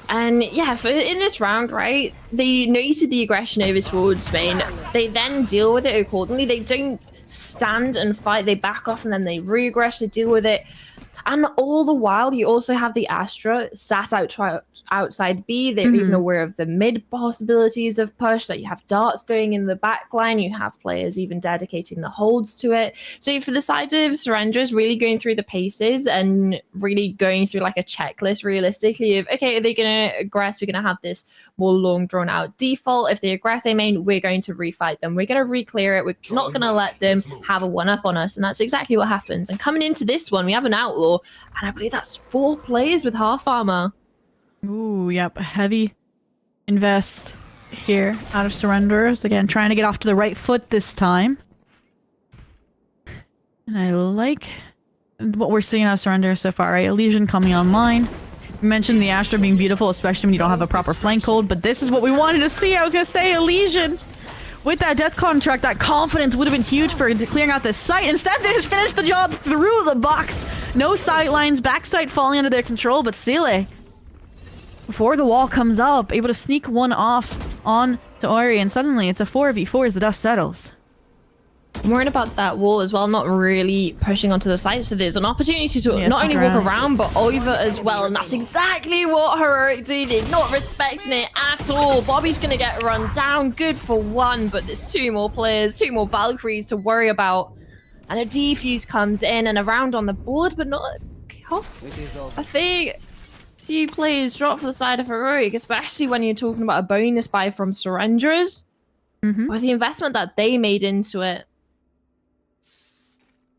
And yeah, in this round, right, they noted the aggression over towards Spain. They then deal with it accordingly. They don't stand and fight. They back off and then they re-aggress. They deal with it. And all the while, you also have the Astra sat outside B. They're even aware of the mid possibilities of push. That you have darts going in the back line. You have players even dedicating the holds to it. So for the side of Surrenders, really going through the paces and really going through like a checklist realistically of, okay, are they going to aggress? We're going to have this more long drawn out default. If they aggress A main, we're going to refight them. We're going to re-clear it. We're not going to let them have a one-up on us. And that's exactly what happens. And coming into this one, we have an Outlaw. And I believe that's 4 players with half armor. Ooh, yep. Heavy invest here out of Surrenders. Again, trying to get off to the right foot this time. And I like what we're seeing out of Surrenders so far, right? Elysian coming online. You mentioned the Astra being beautiful, especially when you don't have a proper flank hold, but this is what we wanted to see. I was going to say Elysian. With that death contract, that confidence would have been huge for clearing out this site. Instead, they just finished the job through the box. No sight lines, backside falling under their control, but Sile, before the wall comes up, able to sneak one off on to Ori, and suddenly it's a 4v4 as the dust settles. I'm worried about that wall as well, not really pushing onto the site, so there's an opportunity to not only walk around, but over as well, and that's exactly what Heroic did, not respecting it at all. Bobby's gonna get run down, good for 1, but there's 2 more players, 2 more Valkyries to worry about, and a defuse comes in and around on the board, but not at cost. I think a few players drop for the side of Heroic, especially when you're talking about a bonus buy from Surrenderers, with the investment that they made into it.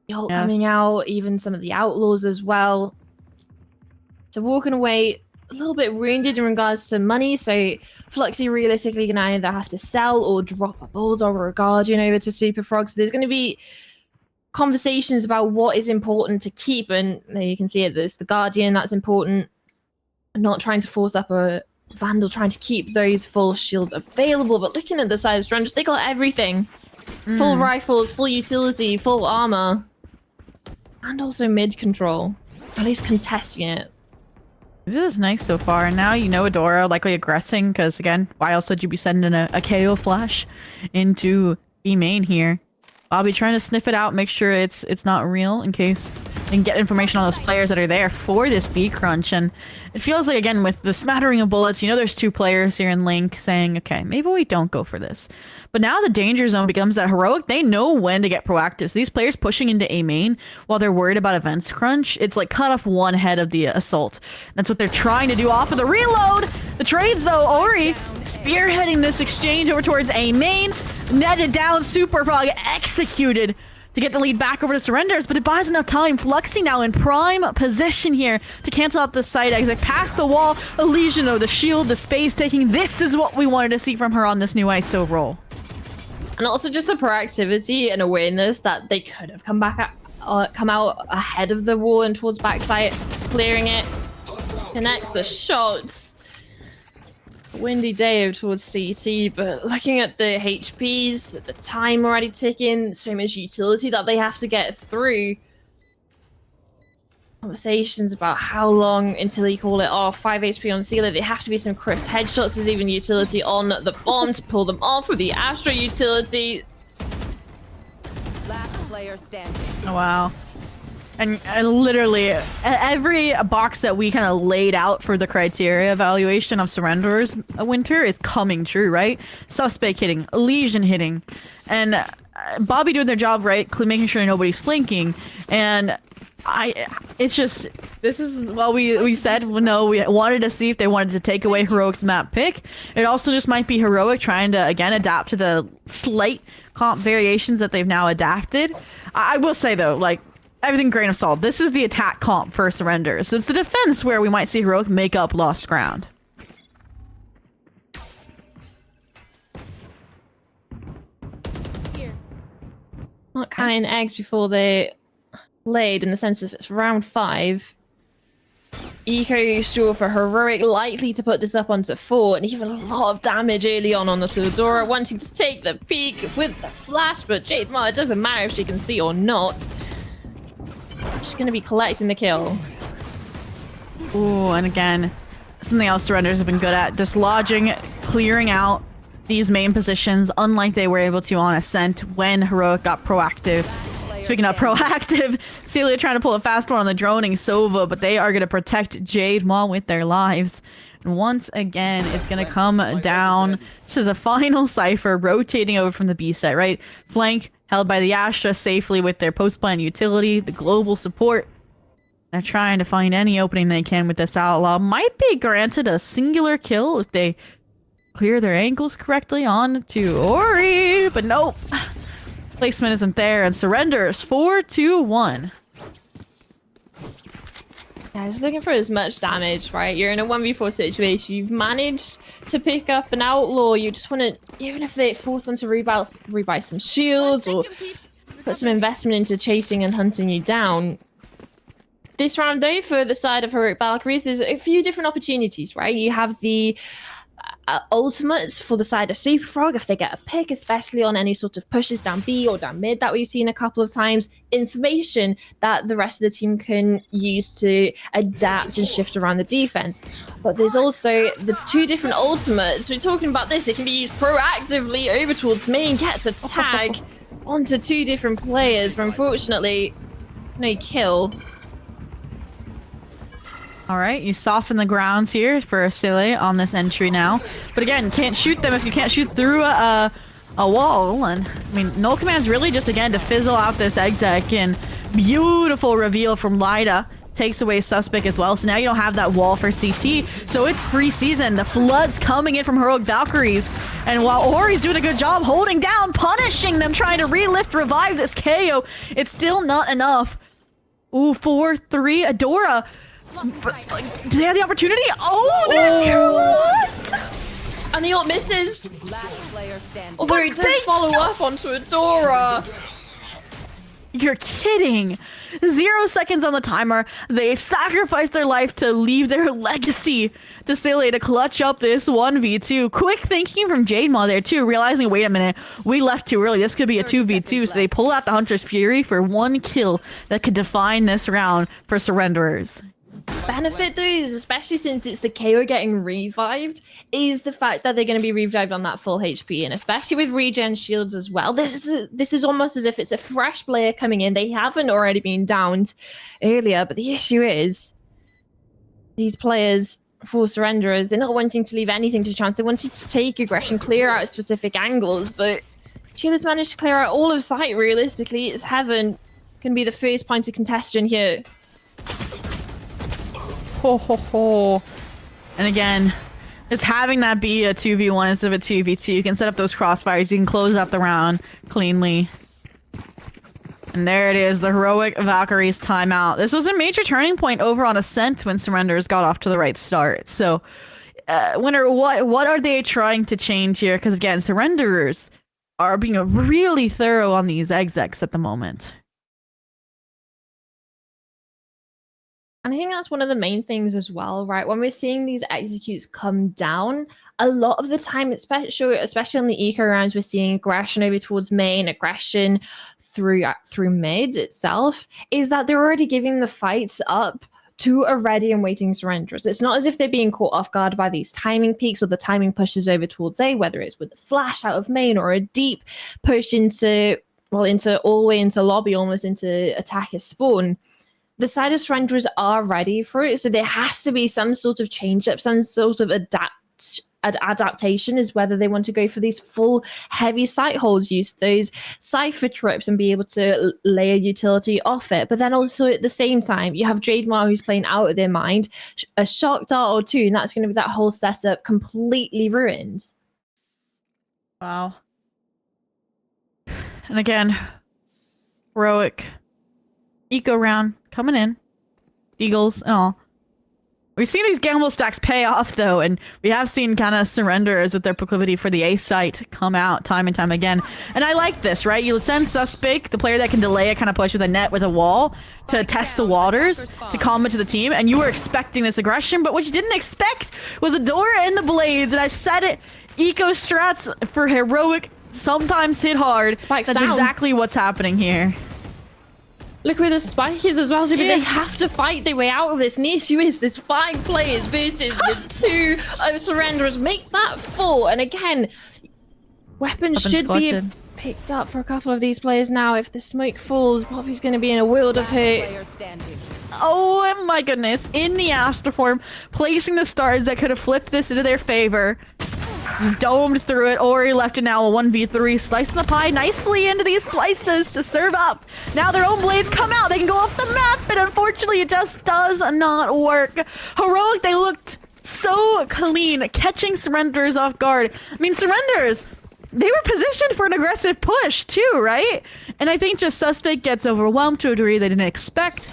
Ult coming out, even some of the Outlaws as well. So walking away a little bit wounded in regards to money. So Fluxy realistically gonna either have to sell or drop a Bulldog or a Guardian over to Super Frog. So there's going to be conversations about what is important to keep. And there you can see it. There's the Guardian, that's important. Not trying to force up a Vandal, trying to keep those full shields available. But looking at the side of Strangers, they got everything. Full rifles, full utility, full armor. And also mid control. At least contesting it. This is nice so far. And now you know Adora likely aggressing, because again, why else would you be sending a KO flash into B main here? Bobby trying to sniff it out, make sure it's not real in case they can get information on those players that are there for this B crunch. And it feels like, again, with the smattering of bullets, you know there's 2 players here in Link saying, okay, maybe we don't go for this. But now the danger zone becomes that Heroic, they know when to get proactive. So these players pushing into A main while they're worried about events crunch, it's like cut off one head of the assault. That's what they're trying to do off of the reload. The trades though, Ori spearheading this exchange over towards A main, netted down, Super Frog executed to get the lead back over to Surrenders, but it buys enough time. Fluxy now in prime position here to cancel out the side exit. Past the wall, Elysian though, the shield, the space taking. This is what we wanted to see from her on this new ISO roll. And also just the proactivity and awareness that they could have come out ahead of the wall and towards backside, clearing it. Connects the shots. Windy day towards CT, but looking at the HPs, the time already ticking, so much utility that they have to get through. Conversations about how long until you call it off. 5 HP on Sealer. There have to be some crisp headshots. There's even utility on the bomb to pull them off with the Astra utility. Last player standing. Oh, wow. And literally every box that we kind of laid out for the criteria evaluation of Surrenderers winter is coming true, right? Suspect hitting, Elysian hitting, and Bobby doing their job right, making sure nobody's flanking. And it's just, this is what we said. No, we wanted to see if they wanted to take away Heroic's map pick. It also just might be Heroic trying to, again, adapt to the slight comp variations that they've now adapted. I will say though, like, everything grain of salt. This is the attack comp for Surrender. So it's the defense where we might see Heroic make up lost ground. Not counting eggs before they laid, in the sense that it's round 5. Eco straw for Heroic, likely to put this up onto 4, and even a lot of damage early on the Theodora, wanting to take the peek with the flash, but Jade Ma, it doesn't matter if she can see or not. She's going to be collecting the kill. Ooh, and again, something else Surrenders have been good at. Dislodging, clearing out these main positions, unlike they were able to on Ascent when Heroic got proactive. Speaking of proactive, Celia trying to pull a fast one on the droning Sova, but they are going to protect Jade Maw with their lives. And once again, it's going to come down to the final Cypher, rotating over from the B site, right? Flank held by the Astra safely with their post-plant utility, the global support. They're trying to find any opening they can with this Outlaw. Might be granted a singular kill if they clear their angles correctly on to Ori, but nope. Placement isn't there, and Surrenders 4-2-1. Yeah, just looking for as much damage, right? You're in a 1v4 situation. You've managed to pick up an Outlaw. You just want to, even if they force them to rebuy some shields or put some investment into chasing and hunting you down. This round, though, for the side of Heroic Valkyries, there's a few different opportunities, right? You have the ultimates for the side of Super Frog if they get a pick, especially on any sort of pushes down B or down mid that we've seen a couple of times. Information that the rest of the team can use to adapt and shift around the defense. But there's also the two different ultimates. We're talking about this. It can be used proactively over towards main, gets a tag onto two different players, but unfortunately, no kill. All right, you soften the grounds here for Silly on this entry now. But again, can't shoot them if you can't shoot through a wall. And I mean, Null Command's really just, again, to fizzle out this exec. And beautiful reveal from Lida. Takes away Suspect as well. So now you don't have that wall for CT. So it's free season. The flood's coming in from Heroic Valkyries. And while Ori's doing a good job holding down, punishing them, trying to relift, revive this KO, it's still not enough. Ooh, 4-3, Adora. But, like, do they have the opportunity? Oh, there's what? And the ult misses. Last player standing. Although he does follow up onto Adora. You're kidding. 0 seconds on the timer. They sacrificed their life to leave their legacy to Silly to clutch up this 1v2. Quick thinking from Jade Maw there too, realizing, wait a minute, we left too early. This could be a 2v2. So they pull out the Hunter's Fury for one kill that could define this round for Surrenderers. Benefit though is, especially since it's the KO getting revived, is the fact that they're going to be revived on that full HP, and especially with regen shields as well. This is almost as if it's a fresh player coming in. They haven't already been downed earlier, but the issue is these players, for Surrenderers, they're not wanting to leave anything to chance. They wanted to take aggression, clear out specific angles, but Sheila's managed to clear out all of sight. Realistically, it's Heaven can be the first point of contention here. Ho ho ho. And again, just having that be a 2v1 instead of a 2v2, you can set up those crossfires, you can close out the round cleanly. And there it is, the Heroic Valkyries timeout. This was a major turning point over on Ascent when Surrenders got off to the right start. So, Winner, what are they trying to change here? Because again, Surrenderers are being really thorough on these execs at the moment. And I think that's one of the main things as well, right? When we're seeing these executes come down, a lot of the time, especially on the eco rounds, we're seeing aggression over towards main, aggression through mid itself, is that they're already giving the fights up to a ready and waiting Surrenderers. It's not as if they're being caught off guard by these timing peaks or the timing pushes over towards A, whether it's with a flash out of main or a deep push into all the way into lobby, almost into attacker spawn. The side of Surrenderers are ready for it, so there has to be some sort of change up, some sort of adaptation, is whether they want to go for these full heavy site holds, use those cipher trips and be able to layer utility off it. But then also at the same time, you have Jade Maw who's playing out of their mind, a shock dart or two, and that's going to be that whole setup completely ruined. Wow. And again, Heroic eco round coming in, Eagles and all. We've seen these gamble stacks pay off though, and we have seen kind of Surrenderers with their proclivity for the A site come out time and time again. And I like this, right? You send Suspect, the player that can delay a kind of push with a net with a wall to test the waters, to calm into the team, and you were expecting this aggression, but what you didn't expect was Adora and the Blades, and I said it, eco strats for Heroic sometimes hit hard. Spikes That's down. exactly what's happening here. Look where the spike is as well, so they have to fight their way out of this. And the issue is there's 5 players versus the 2 surrenderers. Make that 4. And again, weapons should be picked up for a couple of these players now. If the smoke falls, Bobby's going to be in a world of hurt. Oh my goodness. In the Astroform, placing the stars that could have flipped this into their favor. Just domed through it. Ori left it now a 1v3, slicing the pie nicely into these slices to serve up. Now their own blades come out. They can go off the map, but unfortunately it just does not work. Heroic, they looked so clean, catching Surrenders off guard. I mean, Surrenders, they were positioned for an aggressive push too, right? And I think just Suspect gets overwhelmed to a degree they didn't expect.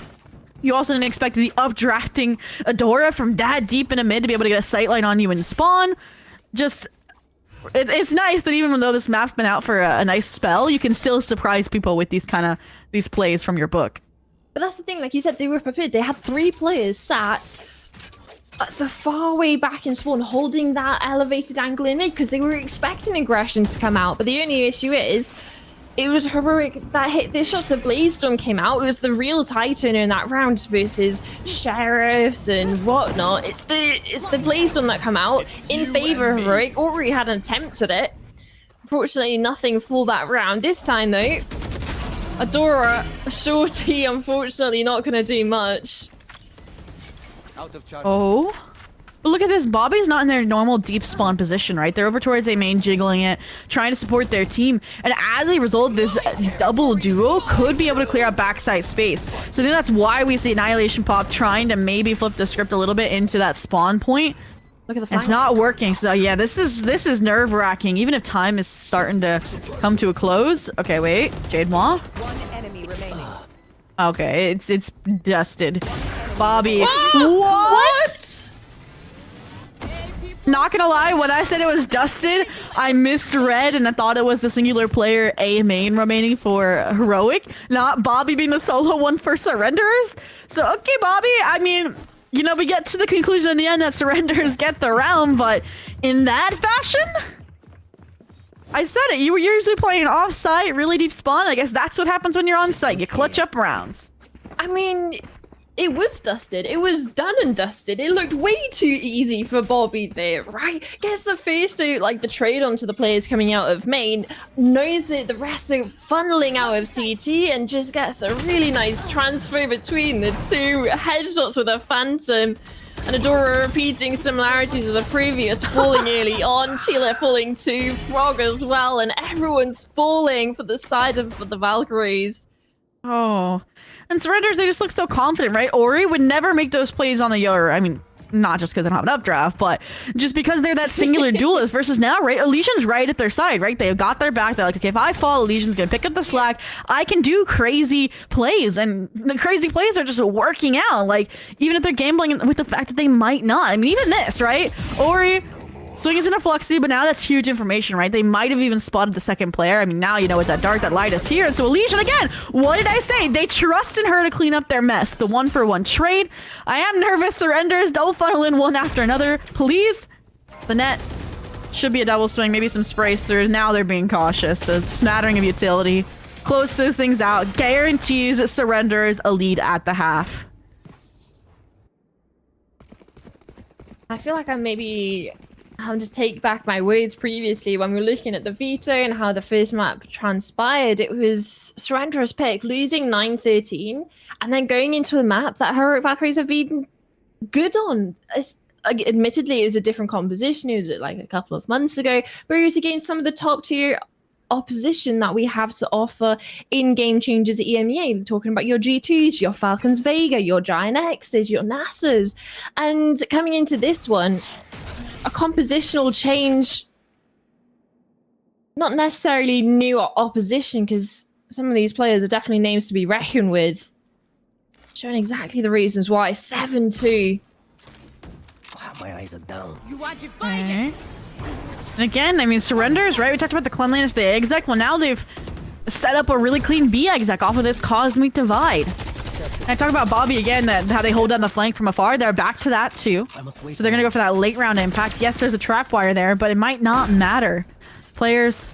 You also didn't expect the updrafting Adora from that deep in a mid to be able to get a sightline on you and spawn. Just, it's nice that even though this map's been out for a nice spell, you can still surprise people with these plays from your book. But that's the thing, like you said, they were prepared. They had 3 players sat at the far way back in spawn, holding that elevated angle in mid because they were expecting aggression to come out. But the only issue is, it was Heroic that hit this shot. The Blaze Storm came out. It was the real Titan in that round versus Sheriffs and whatnot. It's the Blaze Storm that come out in favor of Heroic. Ori had an attempt at it. Unfortunately, nothing for that round. This time though, Adora, Shorty, unfortunately not going to do much. Oh. But look at this, Bobby's not in their normal deep spawn position, right? They're over towards a main, jiggling it, trying to support their team. And as a result, this double duo could be able to clear out backside space. So I think that's why we see Annihilation Pop trying to maybe flip the script a little bit into that spawn point. Look at the It's not working. So yeah, this is nerve-wracking, even if time is starting to come to a close. Okay, wait. Jade Maw? 1 enemy remaining. Okay, it's dusted. Bobby. What? Not gonna lie, when I said it was dusted, I misread and I thought it was the singular player A main remaining for Heroic, not Bobby being the solo one for Surrenderers. So, okay, Bobby, I mean, you know, we get to the conclusion in the end that Surrenderers get the round, but in that fashion? I said it, you were usually playing off-site, really deep spawn. I guess that's what happens when you're on-site. You clutch up rounds. I mean, it was dusted. It was done and dusted. It looked way too easy for Bobby there, right? Gets the first out, like the trade onto the players coming out of main, knows that the rest are funneling out of CT, and just gets a really nice transfer between the 2 headshots with a Phantom. And Adora repeating similarities of the previous, falling early on, Chile falling too, Frog as well, and everyone's falling for the side of the Valkyries. Oh. And Surrenders, they just look so confident, right? Ori would never make those plays on the Yoru. I mean, not just because they don't have an updraft, but just because they're that singular duelist versus now, right? Elysian's right at their side, right? They've got their back. They're like, okay, if I fall, Elysian's going to pick up the slack. I can do crazy plays, and the crazy plays are just working out. Like, even if they're gambling with the fact that they might not. I mean, even this, right? Ori swings into Fluxy, but now that's huge information, right? They might have even spotted the second player. I mean, now you know it's that dark, that light is here. And so Elysian, again, what did I say? They trust in her to clean up their mess. The 1-for-1 trade. I am nervous. Surrenders, don't funnel in one after another, please. The net should be a double swing, maybe some sprays through. Now they're being cautious. The smattering of utility closes things out, guarantees Surrenders a lead at the half. I feel like I'm maybe having to take back my words previously when we were looking at the veto and how the first map transpired. It was Surrenderer's pick, losing 9-13, and then going into a map that Heroic Valkyries have been good on. Admittedly, it was a different composition. It was like a couple of months ago, but it was against some of the top tier opposition that we have to offer in game changes at EMEA. We're talking about your G2s, your Falcons Vega, your Giant X's, your NASA's. And coming into this one, a compositional change, not necessarily new opposition, because some of these players are definitely names to be reckoned with. Showing exactly the reasons why. 7-2. Wow, my eyes are down. You want to fight it? And again, I mean, Surrenders, right? We talked about the cleanliness of the exec. Well, now they've set up a really clean B exec off of this Cosmic Divide. And I talk about Bobby again, that how they hold down the flank from afar. They're back to that too. So they're going to go for that late round impact. Yes, there's a trap wire there, but it might not matter. Players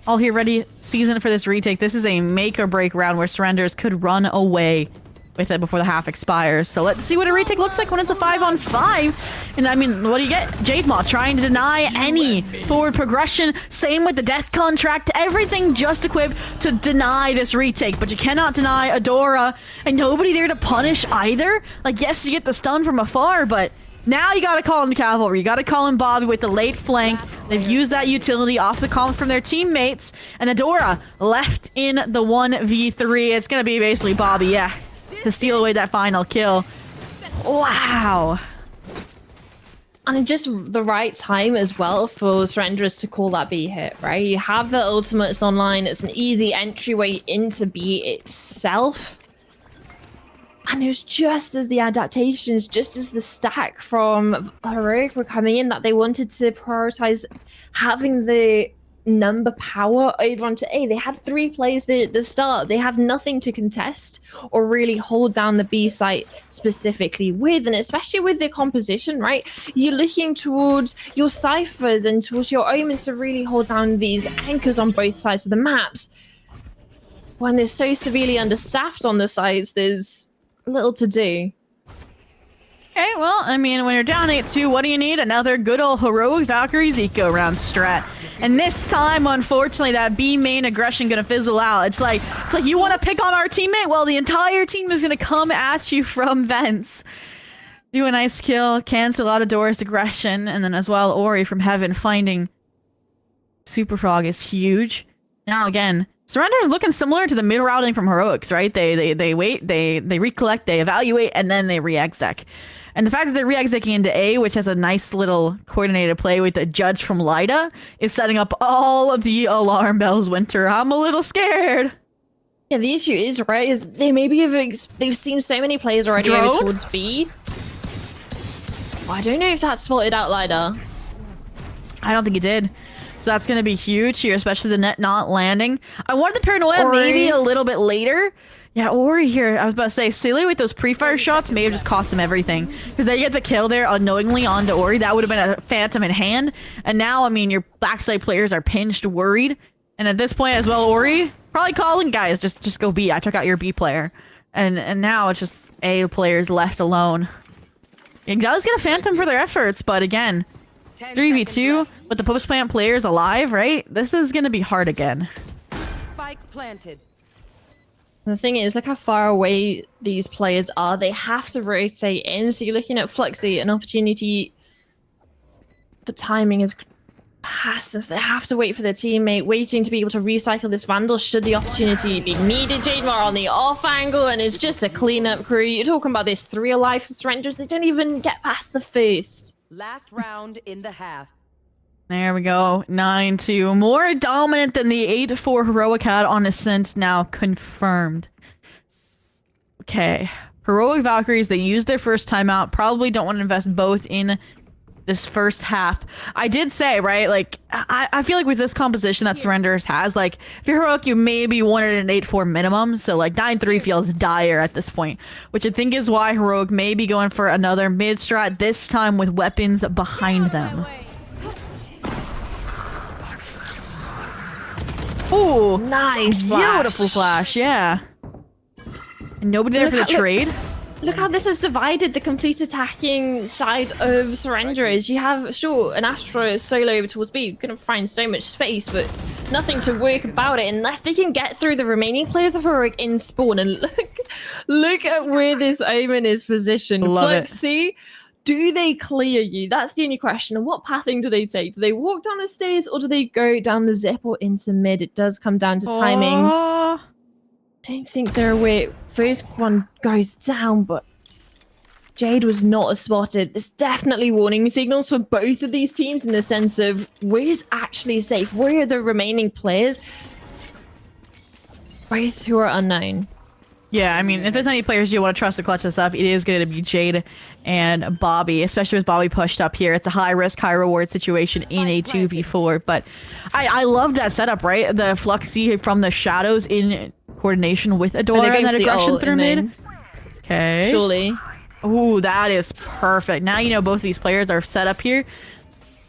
all here ready season for this retake. This is a make or break round where surrenders could run away with it before the half expires. So let's see what a retake looks like when it's a 5-on-5. And I mean, what do you get? Jademaw trying to deny any forward progression. Same with the death contract. Everything just equipped to deny this retake. But you cannot deny Adora. And nobody there to punish either. Like, yes, you get the stun from afar, but now you gotta call in the cavalry. You gotta call in Bobby with the late flank. They've used that utility off the comp from their teammates. And Adora left in the 1v3. It's gonna be basically Bobby, yeah, to steal away that final kill. Wow. And just the right time as well for surrenderers to call that B hit, right? You have the ultimates online. It's an easy entryway into B itself. And it was just as the adaptations, just as the stack from Heroic were coming in, that they wanted to prioritize having the number power over onto A. They had 3 plays at the start. They have nothing to contest or really hold down the B site specifically with, and especially with the composition, right? You're looking towards your ciphers and towards your omens to really hold down these anchors on both sides of the maps. When they're so severely understaffed on the sides, there's little to do. Okay, well, I mean, when you're down 8-2, what do you need? Another good old Heroic Valkyries eco round strat. And this time, unfortunately, that B main aggression gonna fizzle out. It's like you want to pick on our teammate? Well, the entire team is gonna come at you from vents. Do a nice kill, cancel out Adora's aggression, and then as well, Ori from Heaven finding Super Frog is huge. Now again, Surrender is looking similar to the mid routing from Heroics, right? They wait, they recollect, they evaluate, and then they re-exec. And the fact that they're re-executing into A, which has a nice little coordinated play with the judge from Lida, is setting up all of the alarm bells, Winter. I'm a little scared. Yeah, the issue is, right, is they maybe they've seen so many players already over towards B. I don't know if that spotted out Lida. I don't think he did. So that's going to be huge here, especially the net not landing. I wanted the paranoia Ori. maybe a little bit later. Yeah, Ori here. I was about to say, Silly with those pre-fire shots may have just cost him everything. Because they get the kill there unknowingly onto Ori. That would have been a phantom in hand. And now, I mean, your backside players are pinched, worried. And at this point as well, Ori, probably calling, guys, just go B. I took out your B player. And now it's just A players left alone. It does get a phantom for their efforts, but again, 3v2 with the post plant players alive, right? This is going to be hard again. Spike planted. The thing is, look how far away these players are. They have to rotate in. So you're looking at Fluxy, an opportunity. The timing is past us. They have to wait for their teammate, waiting to be able to recycle this Vandal should the opportunity be needed. Jademaw on the off angle, and it's just a cleanup crew. You're talking about this 3 alive for surrenders. They don't even get past the first. Last round in the half. There we go. 9-2. More dominant than the 8-4 Heroic had on Ascent, now confirmed. Okay. Heroic Valkyries, they used their first timeout. Probably don't want to invest both in this first half. I did say, right, like, I feel like with this composition that Surrenders has, like, if you're Heroic, you maybe wanted an 8-4 minimum, so, like, 9-3 feels dire at this point, which I think is why Heroic may be going for another mid strat, this time with weapons behind them. Oh, Nice beautiful flash, yeah. And nobody there for the trade. Look how this has divided the complete attacking side of Surrenderers. You have, sure, an Astra solo over towards B. You're going to find so much space, but nothing to work about it unless they can get through the remaining players of Heroic in spawn. And look at where this Omen is positioned. Love it. See, do they clear you? That's the only question. And what pathing do they take? Do they walk down the stairs or do they go down the zip or into mid? It does come down to timing. Don't think they're aware. First one goes down, but Jade was not spotted. There's definitely warning signals for both of these teams in the sense of where's actually safe? Where are the remaining players? Both who are unknown. Yeah, I mean, if there's any players you want to trust to clutch this up, it is going to be Jade and Bobby, especially with Bobby pushed up here. It's a high risk, high reward situation in a 2v4, but I love that setup, right? The Fluxy from the shadows in coordination with Adora and that aggression through mid. Okay. Surely. Ooh, that is perfect. Now you know both these players are set up here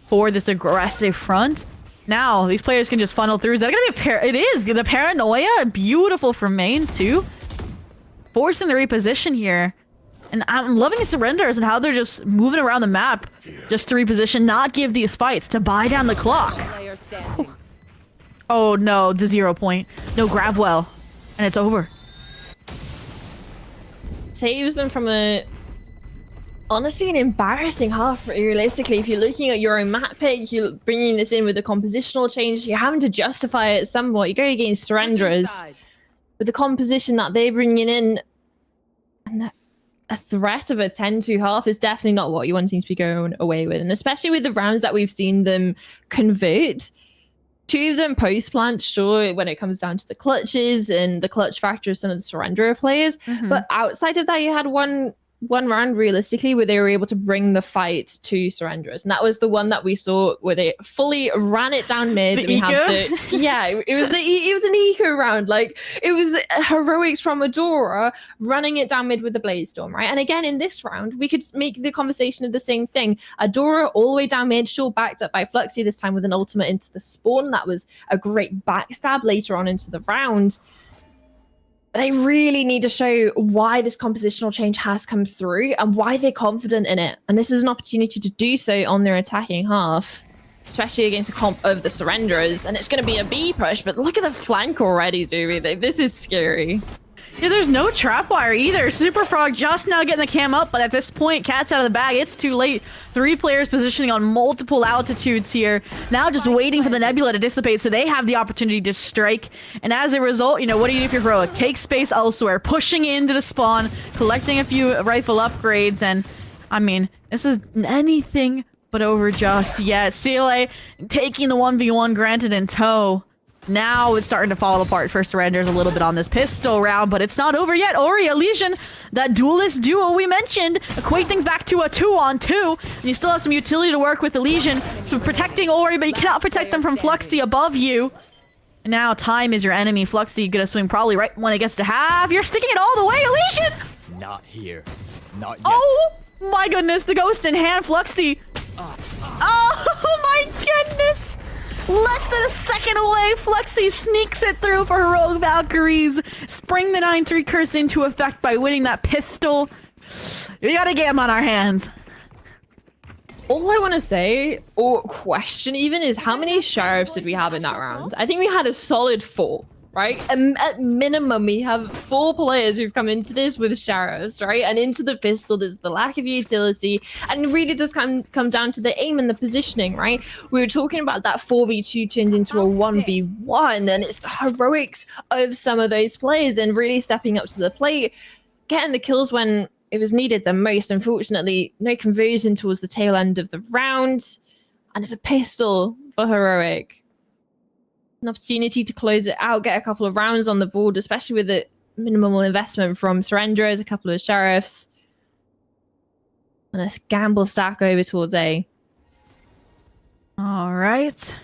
for this aggressive front. Now these players can just funnel through. Is that gonna be it is the paranoia. Beautiful from main too. Forcing the reposition here. And I'm loving the surrenders and how they're just moving around the map just to reposition, not give these fights, to buy down the clock. Player standing. Oh no, the 0 point. No grab well. And it's over. Saves them from honestly an embarrassing half, realistically. If you're looking at your own map pick, you're bringing this in with a compositional change, you're having to justify it somewhat. You go against surrenderers with the composition that they're bringing in, and a threat of a 10-2 half is definitely not what you want teams to be going away with. And especially with the rounds that we've seen them convert, 2 of them post-plant, sure, when it comes down to the clutches and the clutch factor of some of the surrenderer players. But outside of that, you had one round realistically where they were able to bring the fight to surrenderers, and that was the one that we saw where they fully ran it down mid. It was an eco round. Like, it was heroics from Adora running it down mid with the Blade Storm, right? And again, in this round, we could make the conversation of the same thing. Adora all the way down mid, still backed up by Fluxy, this time with an ultimate into the spawn. That was a great backstab later on into the round. They really need to show why this compositional change has come through and why they're confident in it. And this is an opportunity to do so on their attacking half, especially against a comp of the surrenderers. And it's going to be a B push, but look at the flank already, Zuri. This is scary. Yeah, there's no trap wire either. Super Frog just now getting the cam up, but at this point, cat's out of the bag. It's too late. 3 players positioning on multiple altitudes here. Now just waiting for the nebula to dissipate so they have the opportunity to strike. And as a result, you know, what do you do if you're heroic? Take space elsewhere, pushing into the spawn, collecting a few rifle upgrades, and I mean, this is anything but over just yet. CLA taking the 1v1 granted in tow. Now it's starting to fall apart for surrenders a little bit on this pistol round, but it's not over yet. Ori, Elysian, that duelist duo we mentioned, equate things back to a 2-on-2, and you still have some utility to work with Elysian, so protecting Ori, but you cannot protect them from Fluxy above you. And now time is your enemy. Fluxy gonna swing probably right when it gets to half. You're sticking it all the way, Elysian! Not here. Not yet. Oh my goodness, the ghost in hand, Fluxy. Oh my goodness! Less than a second away, Fluxy sneaks it through for Heroic Valkyries. Spring the 9-3 curse into effect by winning that pistol. We got a game on our hands. All I want to say, or question even, is how many sheriffs did we have in that round? I think we had a solid 4, right? At minimum, we have 4 players who've come into this with sheriffs, right? And into the pistol, there's the lack of utility, and it really does come down to the aim and the positioning, right? We were talking about that 4v2 turned into a 1v1, and it's the heroics of some of those players and really stepping up to the plate, getting the kills when it was needed the most. Unfortunately, no conversion towards the tail end of the round, and it's a pistol for Heroic. An opportunity to close it out, get a couple of rounds on the board, especially with the minimal investment from surrenderers, a couple of sheriffs, and a gamble stack over towards A. All right.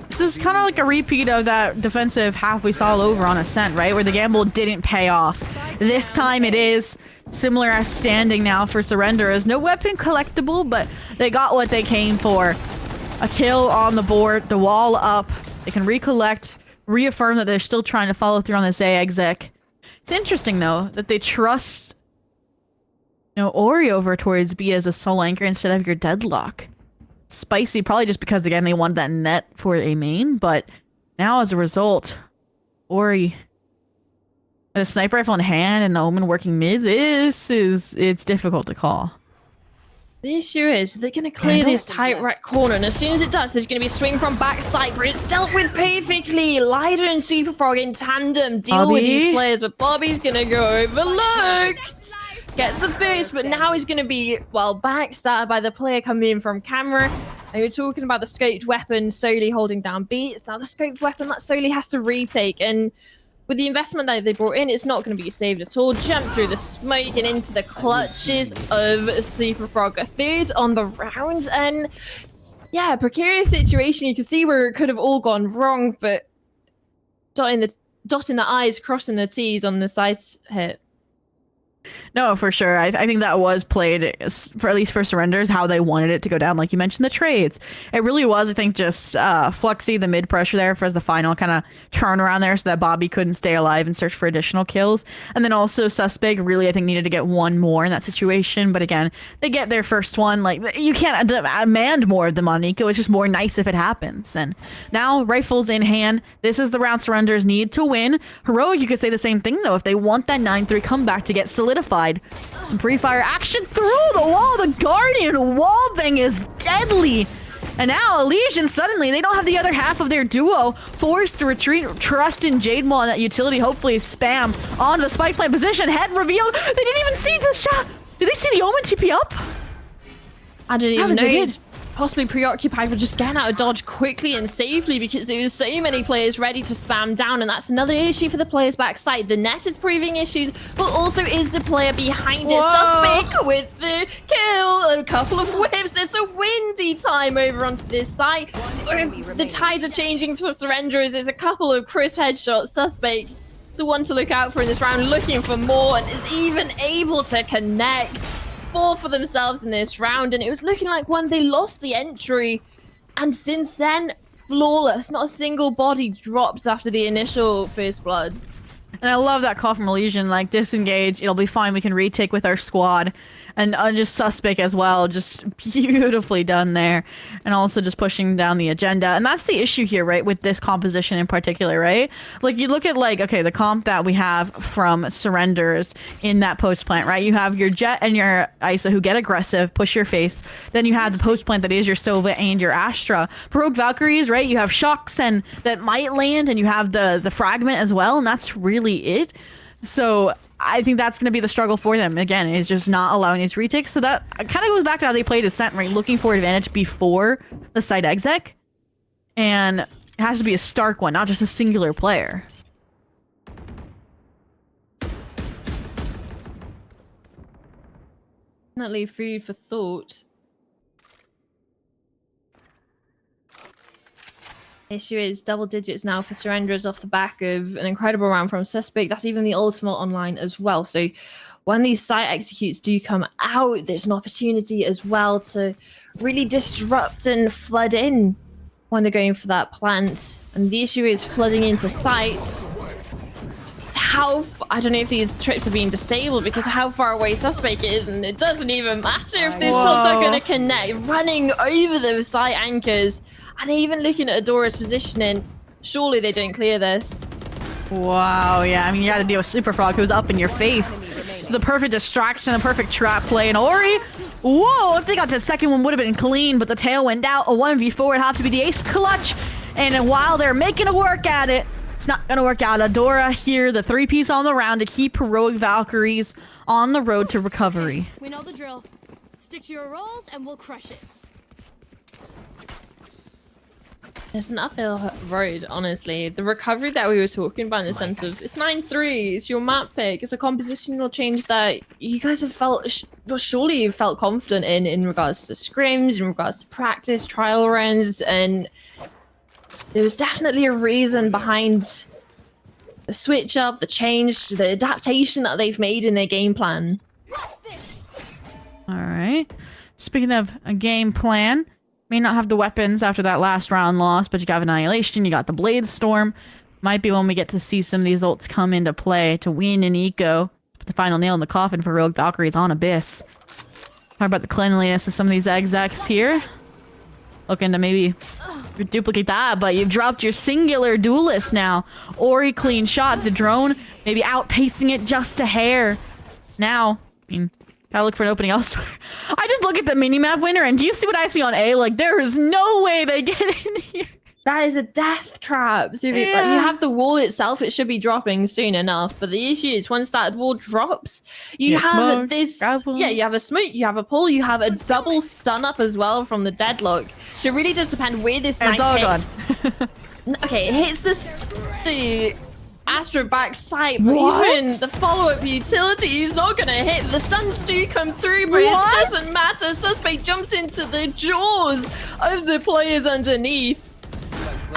This is kind of like a repeat of that defensive half we saw all over on Ascent, right? Where the gamble didn't pay off. This time it is. Similar as standing now for surrenderers. No weapon collectible, but they got what they came for. A kill on the board, the wall up. They can recollect, reaffirm that they're still trying to follow through on this A exec. It's interesting, though, that they trust, you know, Ori over towards B as a solo anchor instead of your deadlock. Spicy, probably just because, again, they wanted that net for a main, but now as a result, Ori with a sniper rifle in hand and the Omen working mid, it's difficult to call. The issue is they're going to clear this tight right corner, and as soon as it does, there's going to be a swing from backside, but it's dealt with perfectly. Lider and Super Frog in tandem deal with these players, but Bobby's going to go overlooked. Gets the first, but now he's going to be, well, backstabbed by the player coming in from camera. And you're talking about the scoped weapon solely holding down B. It's now the scoped weapon that solely has to retake, and with the investment that they brought in, it's not going to be saved at all. Jump through the smoke and into the clutches of Super Frog. A 3rd on the round, and yeah, precarious situation. You can see where it could have all gone wrong, but dotting the I's, crossing the T's on the side hit. No, for sure. I think that was played, for at least for Surrenders, how they wanted it to go down. Like you mentioned, the trades. It really was, I think, just Fluxy, the mid pressure there for the final kind of turnaround there so that Bobby couldn't stay alive and search for additional kills. And then also Suspect really, I think, needed to get one more in that situation. But again, they get their first one. Like, you can't demand more of them on Nico. It's just more nice if it happens. And now, rifles in hand. This is the round Surrenders need to win. Heroic, you could say the same thing, though, if they want that 9-3 comeback to get solidified. Some pre-fire action through the wall. The Guardian wallbang is deadly. And now Elysian, suddenly, they don't have the other half of their duo. Forced to retreat. Trust in Jade Maw and that utility. Hopefully spam onto the spike plant position. Head revealed. They didn't even see the shot. Did they see the Omen TP up? I didn't even know. They did. Possibly preoccupied with just getting out of dodge quickly and safely because there was so many players ready to spam down, and that's another issue for the players backside. The net is proving issues, but also is the player behind it. Suspect with the kill, a couple of whips. It's a windy time over onto this side. The tides are changing for Surrenderers. There's a couple of crisp headshots. Suspect, the one to look out for in this round, looking for more, and is even able to connect. For themselves in this round, and it was looking like when they lost the entry, and since then, flawless. Not a single body drops after the initial first blood. And I love that call from Elysian, like, disengage, it'll be fine, we can retake with our squad. And just Suspect as well, just beautifully done there. And also just pushing down the agenda. And that's the issue here, right, with this composition in particular, right? Like, you look at, like, okay, the comp that we have from Surrenders in that post plant, right? You have your Jet and your Isa who get aggressive, push your face. Then you have the post plant that is your Sova and your Astra. For Rogue Valkyries, right, you have shocks and that might land, and you have the fragment as well, and that's really it. So I think that's going to be the struggle for them. Again, is just not allowing these retakes. So that kind of goes back to how they played Ascent, right? Looking for advantage before the side exec. And it has to be a Stark one, not just a singular player. Definitely food for thought. Issue is double digits now for Surrenders off the back of an incredible round from Suspect. That's even the ultimate online as well. So when these site executes do come out, there's an opportunity as well to really disrupt and flood in when they're going for that plant. And the issue is flooding into sites. I don't know if these trips are being disabled because of how far away Suspect is, and it doesn't even matter if these shots are going to connect. Running over the site anchors, and even looking at Adora's positioning, surely they don't clear this. Wow, yeah, I mean, you had to deal with Super Frog, who's up in your face. So the perfect distraction, the perfect trap play, and Ori, whoa, if they got that second one, would have been clean, but the tail went out. A 1v4 would have to be the ace clutch, and while they're making a work at it, it's not gonna work out. Adora here, the 3-piece on the round to keep Heroic Valkyries on the road to recovery. We know the drill. Stick to your roles and we'll crush it. It's an uphill road, honestly. The recovery that we were talking about in the sense of it's 9-3, it's your map pick, it's a compositional change that you guys have felt, well, surely you've felt confident in regards to scrims, in regards to practice, trial runs, and there was definitely a reason behind the switch up, the change, the adaptation that they've made in their game plan. All right. Speaking of a game plan, may not have the weapons after that last round loss, but you got Annihilation, you got the Blade Storm. Might be when we get to see some of these ults come into play to win in eco. Put the final nail in the coffin for Rogue Valkyries on Abyss. Talk about the cleanliness of some of these execs here. Looking to maybe duplicate that, but you've dropped your singular duelist now. Ori clean shot, the drone maybe outpacing it just a hair. Now, I mean, gotta look for an opening elsewhere. I just look at the minimap winner, and do you see what I see on A? Like, there is no way they get in here. That is a death trap. So like, you have the wall itself, it should be dropping soon enough. But the issue is once that wall drops, you have smoke, this. grapple. Yeah, you have a smoke, you have a pull, you have a double stun up as well from the deadlock. So it really does depend where this knife hits. Okay, it hits the Astra backside, but even the follow-up utility is not going to hit. The stuns do come through, but it doesn't matter. Suspect jumps into the jaws of the players underneath.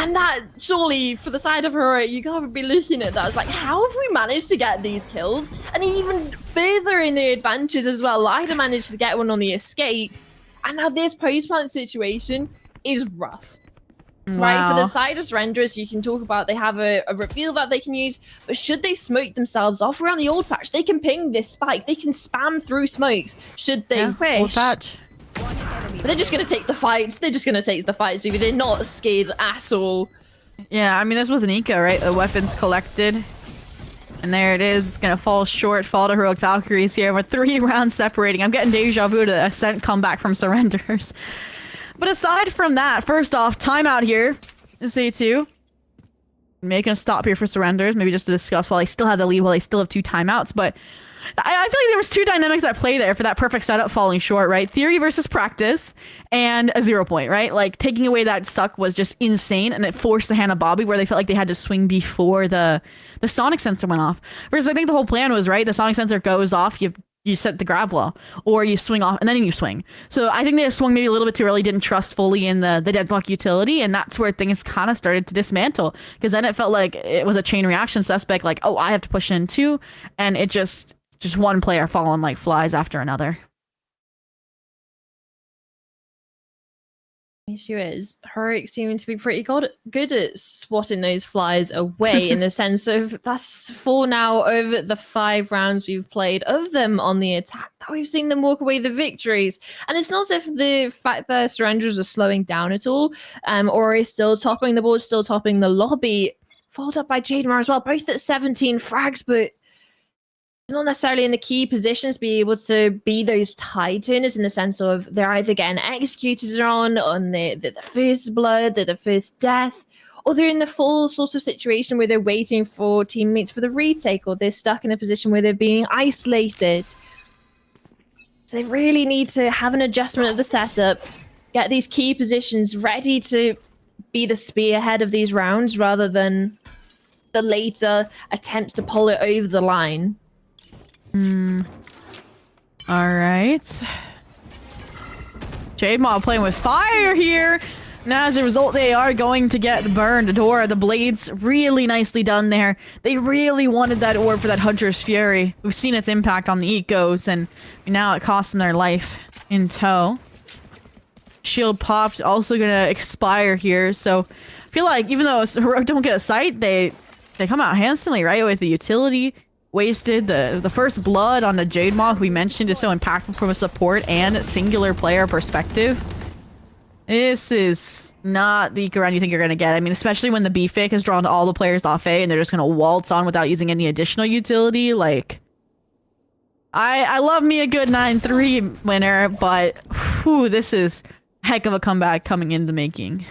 And that, surely, for the side of her, you gotta be looking at that. It's like, how have we managed to get these kills? And even further in the advantage as well, Lida managed to get one on the escape. And now this post-plant situation is rough. Wow. Right, for the side of surrenderers, you can talk about they have a reveal that they can use, but should they smoke themselves off around the old patch, they can ping this spike, they can spam through smokes, should they wish. Old patch. But they're just going to take the fights, they're not scared at all. Yeah, I mean, this was an eco, right? The weapons collected. And there it is. It's going to fall short, fall to Heroic Valkyries here with 3 rounds separating. I'm getting deja vu to the Ascent comeback from surrenders. But aside from that, first off, timeout here. A2. Making a stop here for surrenders, maybe just to discuss while they still have the lead, while they still have 2 timeouts. But I feel like there was 2 dynamics at play there for that perfect setup falling short, right? Theory versus practice and a 0 point, right? Like, taking away that suck was just insane, and it forced the hand of Bobby where they felt like they had to swing before the sonic sensor went off. Whereas I think the whole plan was, right, the sonic sensor goes off, you set the grab wall, or you swing off and then you swing. So I think they swung maybe a little bit too early, didn't trust fully in the deadlock utility, and that's where things kind of started to dismantle, because then it felt like it was a chain reaction suspect, like, oh, I have to push in too, and it just one player falling like flies after another. The issue is, Heroic seeming to be pretty good at swatting those flies away in the sense of that's 4 now over the 5 rounds we've played of them on the attack that we've seen them walk away the victories. And it's not as if the fact that surrenders are slowing down at all, or is still topping the board, still topping the lobby, followed up by Jademar as well, both at 17 frags, but not necessarily in the key positions be able to be those tide turners in the sense of they're either getting executed on the first blood, the first death, or they're in the full sort of situation where they're waiting for teammates for the retake, or they're stuck in a position where they're being isolated. So they really need to have an adjustment of the setup, get these key positions ready to be the spearhead of these rounds rather than the later attempts to pull it over the line. All right. Jademar playing with fire here. Now, as a result, they are going to get burned. Adora, the blades, really nicely done there. They really wanted that orb for that Hunter's Fury. We've seen its impact on the ecos, and now it cost them their life in tow. Shield popped, also going to expire here. So I feel like even though Heroic don't get a sight, they come out handsomely, right? With the utility. Wasted the first blood on the Jade Moth we mentioned is so impactful from a support and singular player perspective. This is not the Eco round you think you're gonna get. I mean, especially when the B fake has drawn all the players off A and they're just gonna waltz on without using any additional utility. Like, I love me a good 9-3 winner, but whew, this is a heck of a comeback coming in the making.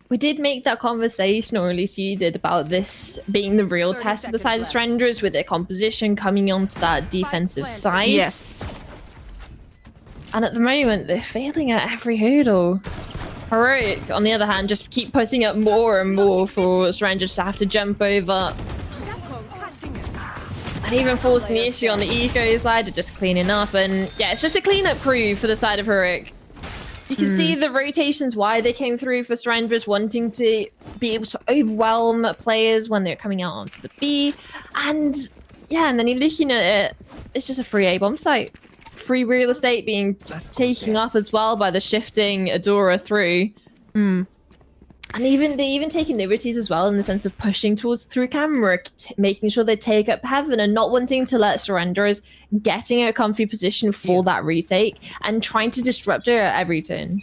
We did make that conversation, or at least you did, about this being the real test of the side of surrenders with their composition coming onto that defensive side. Yes. And at the moment, they're failing at every hurdle. Heroic, on the other hand, just keep putting up more and more for surrenders to have to jump over. And even forcing the issue on the eco side of just cleaning up. And yeah, it's just a cleanup crew for the side of Heroic. You can see the rotations, why they came through for surrenders, wanting to be able to overwhelm players when they're coming out onto the B. And yeah, and then you're looking at it, it's just a free A bomb site. Free real estate being taken up as well by the shifting Adora through. And even taking liberties as well in the sense of pushing towards through camera, making sure they take up heaven and not wanting to let surrenderers getting a comfy position for that retake and trying to disrupt it at every turn.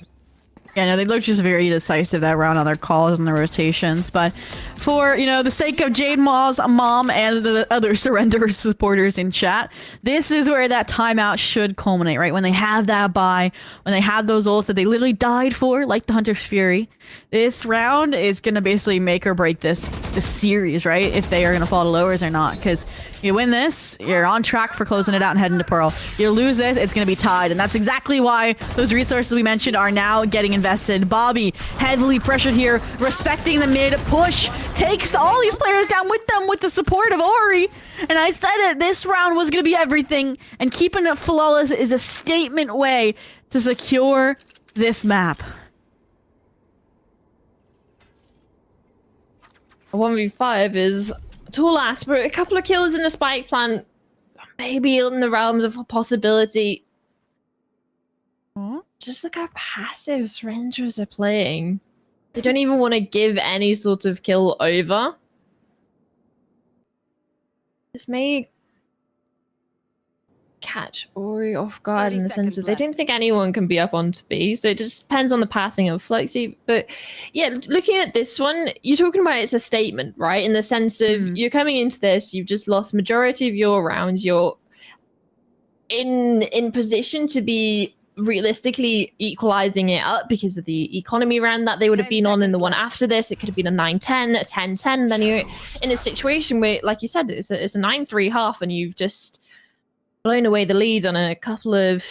Yeah, no, they look just very decisive that round on their calls and their rotations. But for, you know, the sake of Jade Maw's mom and the other surrender supporters in chat, this is where that timeout should culminate, right? When they have that buy, when they have those ults that they literally died for, like the Hunter's Fury. This round is going to basically make or break this series, right? If they are going to fall to lowers or not. Because you win this, you're on track for closing it out and heading to Pearl. You lose this, it's going to be tied. And that's exactly why those resources we mentioned are now getting invested. Bobby, heavily pressured here, respecting the mid push, takes all these players down with them with the support of Ori. And I said it, this round was going to be everything. And keeping it flawless is a statement way to secure this map. 1v5 is tall ass, but a couple of kills in a spike plant, maybe in the realms of a possibility. Just look how passive Surrenders are playing. They don't even want to give any sort of kill over. This may catch Ori off guard in the sense of they don't think anyone can be up onto B, so it just depends on the pathing of Fluxy. But yeah, looking at this one, you're talking about it's a statement, right? In the sense of you're coming into this, you've just lost majority of your rounds, you're in position to be realistically equalizing it up because of the economy round that they would have been on in the one after this. It could have been a 9-10, a 10-10. Then you're in a situation where, like you said, it's a 9-3 half, and you've just blown away the lead on a couple of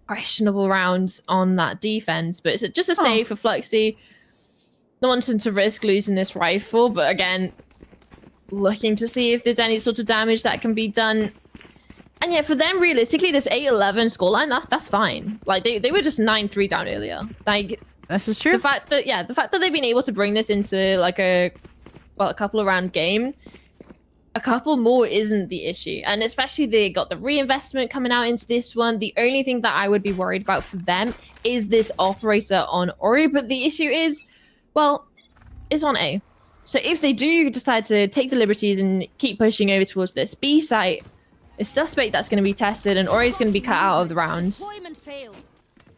questionable rounds on that defense. But it's just a save for Fluxy. Not wanting to risk losing this rifle, but again, looking to see if there's any sort of damage that can be done. And yeah, for them, realistically, this 8-11 scoreline, that's fine. Like, they were just 9-3 down earlier. Like, this is true. The fact that they've been able to bring this into, like, a couple of round game, a couple more isn't the issue. And especially they got the reinvestment coming out into this one. The only thing that I would be worried about for them is this operator on Ori. But the issue is, well, it's on A. So if they do decide to take the liberties and keep pushing over towards this B site, it's suspect that's going to be tested, and Ori's going to be cut out of the rounds. Deployment failed.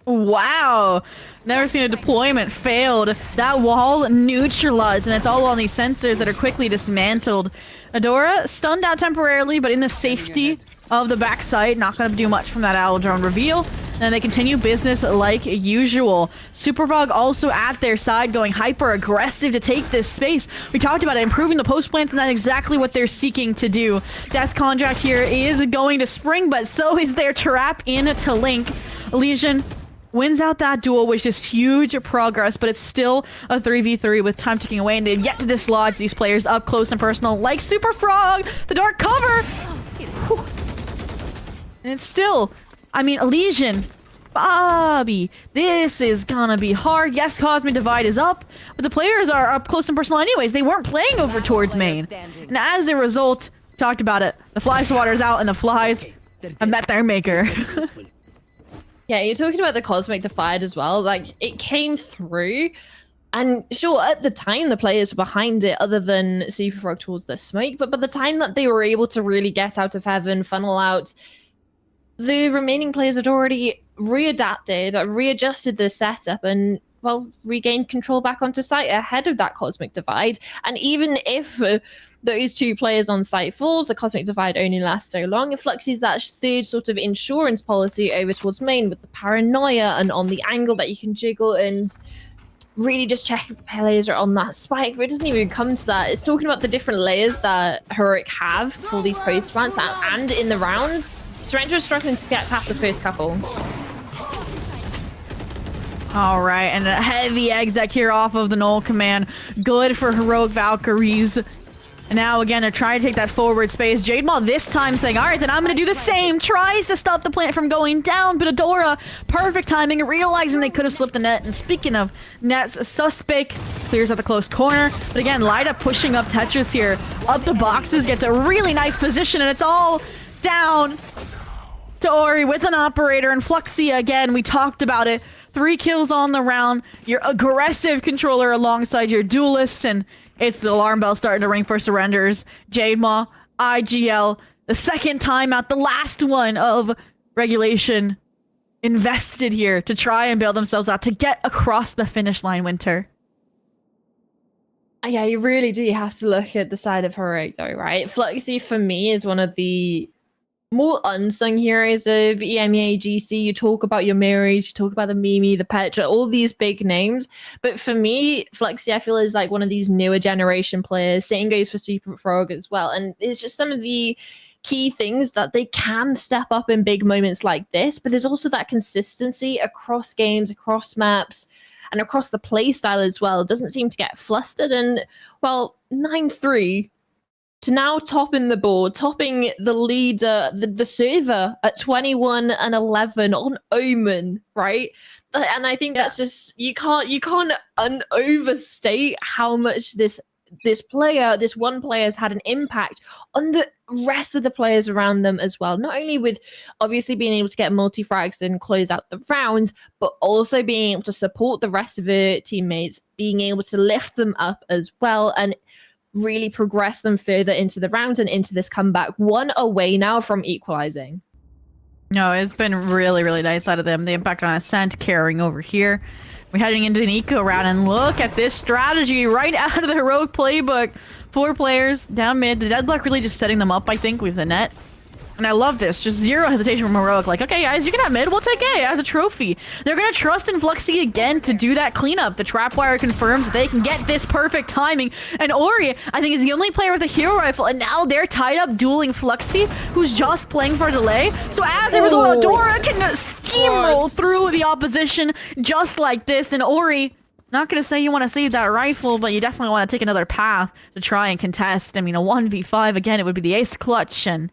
Wow. Never seen a deployment failed. That wall neutralized, and it's all on these sensors that are quickly dismantled. Adora stunned out temporarily, but in the safety of the backside, not going to do much from that owl drone reveal. And they continue business like usual. Superfrog also at their side, going hyper aggressive to take this space. We talked about it, improving the post plants, and that's exactly what they're seeking to do. Death Contract here is going to spring, but so is their trap in to Link. Elysian wins out that duel, which is huge progress, but it's still a 3v3 with time ticking away, and they've yet to dislodge these players up close and personal, like Superfrog, the dark cover. Whew. And it's still, I mean, Elysian, Bobby, this is gonna be hard. Yes, Cosmic Divide is up, but the players are up close and personal anyways. They weren't playing over towards main. And as a result, talked about it, the fly swatter's out, and the flies have met their maker. Yeah, you're talking about the Cosmic Divide as well. Like, it came through, and sure, at the time, the players were behind it other than Superfrog towards the smoke, but by the time that they were able to really get out of heaven, funnel out, the remaining players had already readapted, readjusted the setup, and, well, regained control back onto site ahead of that Cosmic Divide. And even if those two players on site falls, the Cosmic Divide only lasts so long. It fluxes that third sort of insurance policy over towards main with the paranoia and on the angle that you can jiggle and really just check if the players are on that spike. But it doesn't even come to that. It's talking about the different layers that Heroic have for these post plants and in the rounds. Surrender is struggling to get past the first couple. All right, and a heavy exec here off of the Null command. Good for Heroic Valkyries. And now again, they're trying to take that forward space. Jade Maw this time saying, all right, then I'm going to do the same. Tries to stop the plant from going down, but Adora, perfect timing, realizing they could have slipped the net. And speaking of nets, Suspect clears out the close corner. But again, Lyda pushing up Tetris here. Up the boxes, gets a really nice position, and it's all down to Ori with an operator. And Fluxy again, we talked about it. 3 kills on the round. Your aggressive controller alongside your duelists, and it's the alarm bell starting to ring for surrenders. Jade Maw, IGL, the second time out, the last one of regulation, invested here to try and bail themselves out to get across the finish line, Winter. Yeah, you really do have to look at the side of Heroic though, right? Fluxy for me is one of the more unsung heroes of EMEA GC. You talk about your Marys, you talk about the Mimi, the Petra, all these big names. But for me, Fluxy, I feel, is like one of these newer generation players. Same goes for Superfrog as well. And it's just some of the key things that they can step up in big moments like this. But there's also that consistency across games, across maps, and across the play style as well. It doesn't seem to get flustered. And, well, 9-3 to now topping the board, topping the leader, the server at 21 and 11 on Omen, right? And I think that's just you can't overstate how much this one player has had an impact on the rest of the players around them as well. Not only with obviously being able to get multi-frags and close out the rounds, but also being able to support the rest of their teammates, being able to lift them up as well, and really progress them further into the round and into this comeback. One away now from equalizing. No, it's been really, really nice out of them. The impact on Ascent carrying over here. We're heading into an eco round, and look at this strategy right out of the Heroic playbook. 4 players down mid. The Deadlock really just setting them up, I think, with the net. And I love this. Just zero hesitation from Heroic. Like, okay, guys, you can have mid. We'll take A as a trophy. They're going to trust in Fluxy again to do that cleanup. The Trapwire confirms that they can get this perfect timing. And Ori, I think, is the only player with a hero rifle. And now they're tied up dueling Fluxy, who's just playing for delay. So as a result, Dora can steamroll through the opposition just like this. And Ori, not going to say you want to save that rifle, but you definitely want to take another path to try and contest. I mean, a 1v5, again, it would be the ace clutch, and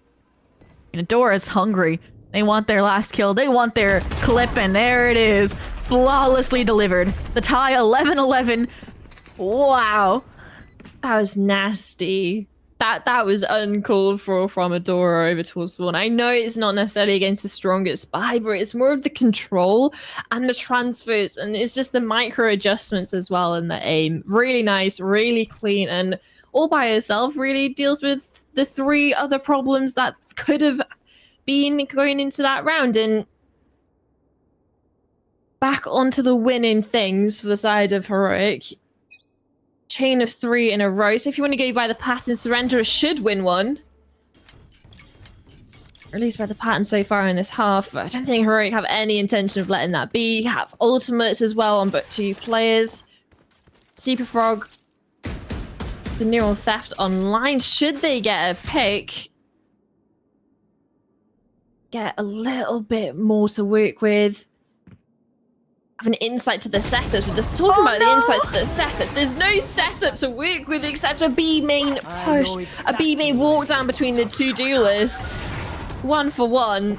Dora's hungry. They want their last kill. They want their clip, and there it is. Flawlessly delivered. The tie, 11-11. Wow. That was nasty. That was uncalled for from Adora over towards Spawn. I know it's not necessarily against the strongest spy, but it's more of the control and the transfers, and it's just the micro adjustments as well in the aim. Really nice, really clean, and all by itself really deals with the 3 other problems that could have been going into that round. And back onto the winning things for the side of Heroic. Chain of 3 in a row. So if you want to go by the pattern, Surrenderer should win one. Or at least by the pattern so far in this half. I don't think Heroic have any intention of letting that be. You have ultimates as well on but 2 players. Super Frog, the Neural Theft online. Should they get a pick, get a little bit more to work with. Have an insight to the setup. We're just talking about the insights to the setup. There's no setup to work with except a B main push, a B main walk down between the 2 duelists. 1 for 1.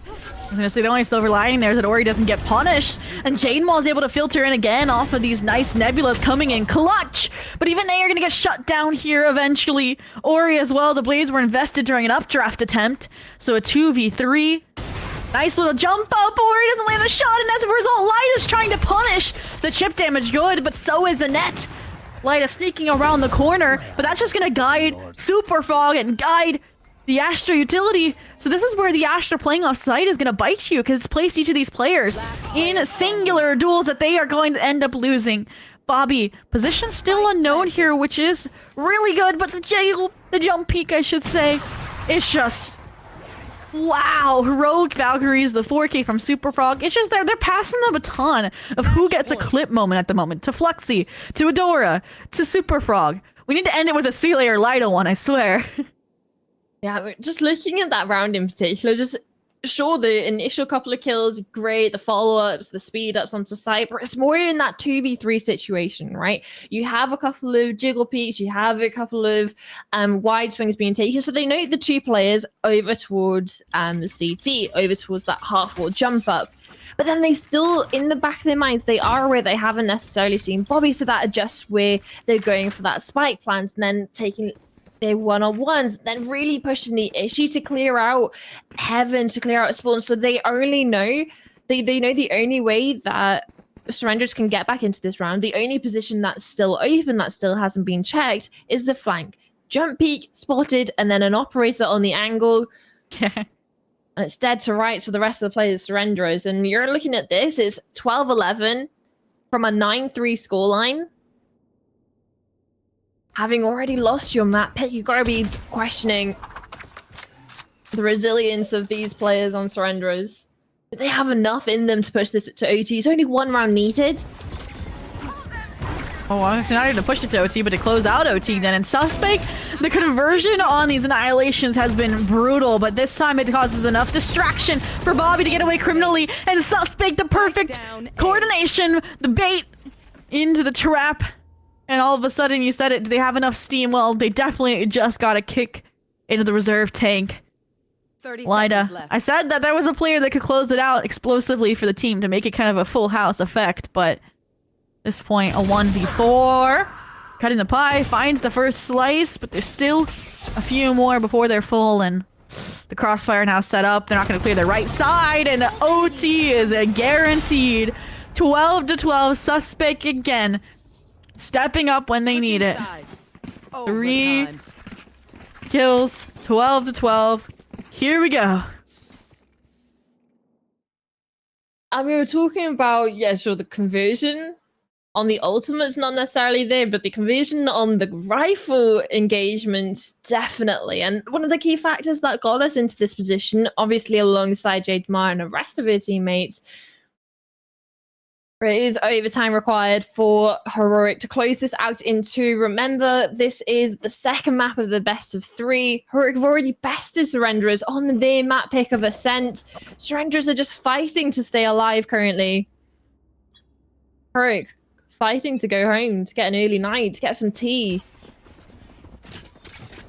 I was gonna say the only silver lining there is that Ori doesn't get punished, and Jane Wall is able to filter in again off of these nice nebulas coming in clutch. But even they are gonna get shut down here eventually. Ori as well. The blades were invested during an updraft attempt, so a 2v3. Nice little jump up. Ori doesn't land the shot, and as a result, Lida's trying to punish the chip damage. Good, but so is the net. Lida sneaking around the corner, but that's just gonna guide Super Frog and guide the Astra utility. So this is where the Astra playing off site is going to bite you, because it's placed each of these players in singular duels that they are going to end up losing. Bobby, position still unknown here, which is really good, but the jump peak, I should say, it's just... wow. Heroic Valkyries, the 4K from Super Frog. It's just they're passing the baton of who gets a clip moment at the moment. To Fluxy, to Adora, to Super Frog. We need to end it with a C-layer Lida one, I swear. Yeah, just looking at that round in particular, just sure, the initial couple of kills, great, the follow-ups, the speed-ups onto site, but it's more in that 2v3 situation, right? You have a couple of jiggle peaks, you have a couple of wide swings being taken, so they know the 2 players over towards the CT, over towards that half-wall jump-up. But then they still, in the back of their minds, they are aware they haven't necessarily seen Bobby, so that adjusts where they're going for that spike plant, and then taking... their one-on-ones, then really pushing the issue to clear out Heaven, to clear out Spawn. So they only know, they know the only way that Surrenders can get back into this round, the only position that's still open, that still hasn't been checked, is the flank. Jump peak, spotted, and then an operator on the angle. And it's dead to rights for the rest of the players, Surrenderers. And you're looking at this, it's 12-11 from a 9-3 scoreline. Having already lost your map pick, you've got to be questioning the resilience of these players on Surrenderers. Do they have enough in them to push this to OT? It's only 1 round needed. Oh, it's not even to push it to OT, but to close out OT then. And Suspect, the conversion on these annihilations has been brutal, but this time it causes enough distraction for Bobby to get away criminally. And Suspect, the perfect coordination, the bait into the trap. And all of a sudden, you said it, do they have enough steam? Well, they definitely just got a kick into the reserve tank. 30 Lida, seconds left. I said that there was a player that could close it out explosively for the team to make it kind of a full house effect, but at this point, a 1v4. Cutting the pie, finds the first slice, but there's still a few more before they're full, and the crossfire now set up. They're not going to clear the right side, and OT is a guaranteed 12-12. Suspect again, stepping up when they need it. 3 kills, 12-12. Here we go. And we were talking about, yeah, sure, the conversion on the ultimate's not necessarily there, but the conversion on the rifle engagement, definitely. And one of the key factors that got us into this position, obviously alongside Jade Mar and the rest of her teammates, there is overtime required for Heroic to close this out into. Remember, this is the second map of the best of 3. Heroic have already bested Surrenderers on their map pick of Ascent. Surrenderers are just fighting to stay alive currently. Heroic fighting to go home, to get an early night, to get some tea.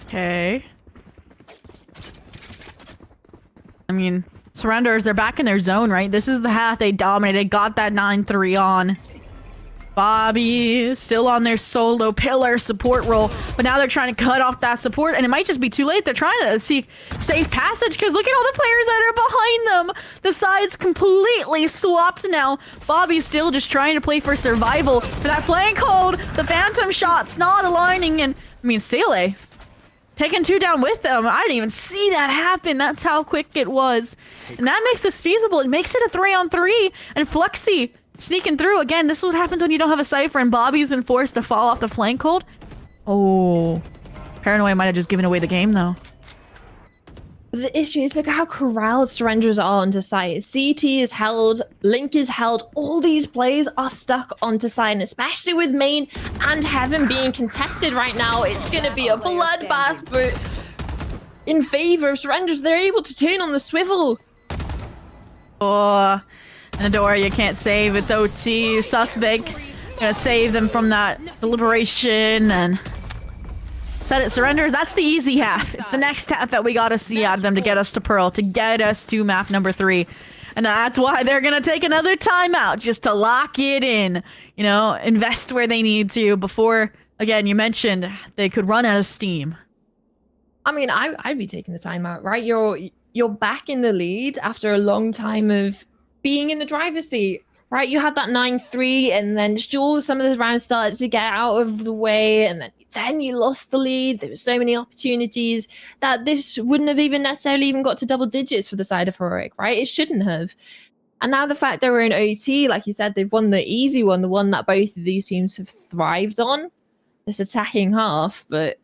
Okay. I mean, Surrenderers, they're back in their zone, right? This is the half they dominated, got that 9-3 on. Bobby still on their solo pillar support role, but now they're trying to cut off that support, and it might just be too late. They're trying to seek safe passage because look at all the players that are behind them. The side's completely swapped now. Bobby's still just trying to play for survival. For that flank hold, the phantom shot's not aligning, and I mean, Stele taking 2 down with them. I didn't even see that happen. That's how quick it was, and that makes this feasible. It makes it a 3-on-3, and Flexi sneaking through. Again, this is what happens when you don't have a Cypher and Bobby's been forced to fall off the flank hold. Oh, Paranoia might have just given away the game, though. The issue is, look at how corralled Surrenderers are onto site. CT is held, Link is held. All these players are stuck onto site, and especially with Main and Heaven being contested right now, it's going to be a bloodbath, but in favor of Surrenderers, they're able to turn on the swivel. Oh, and Adora, you can't save. It's OT. Suspect gonna save them from that deliberation and set it. Surrenders. That's the easy half. It's the next half that we gotta see out of them to get us to Pearl, to get us to map number 3. And that's why they're gonna take another timeout just to lock it in. You know, invest where they need to before, again, you mentioned they could run out of steam. I mean, I'd be taking the timeout, right? You're back in the lead after a long time of being in the driver's seat, right? You had that 9-3, and then still some of the rounds started to get out of the way, and then you lost the lead. There were so many opportunities that this wouldn't have even necessarily even got to double digits for the side of Heroic, right? It shouldn't have. And now the fact that we're in OT, like you said, they've won the easy one, the one that both of these teams have thrived on, this attacking half, but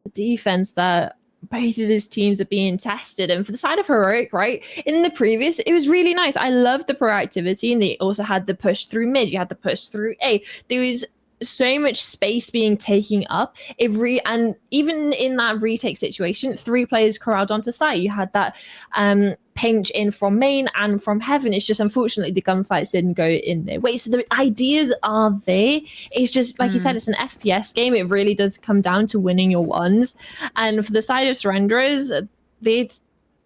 the defense that both of these teams are being tested. And for the side of Heroic, right, in the previous, it was really nice. I loved the proactivity, and they also had the push through mid. You had the push through A. There was so much space being taken up. And even in that retake situation, 3 players corralled onto site. You had that pinch in from Main and from Heaven. It's just, unfortunately, the gunfights didn't go in their way. So the ideas are there. It's just, like you said, it's an FPS game. It really does come down to winning your ones. And for the side of Surrenderers, the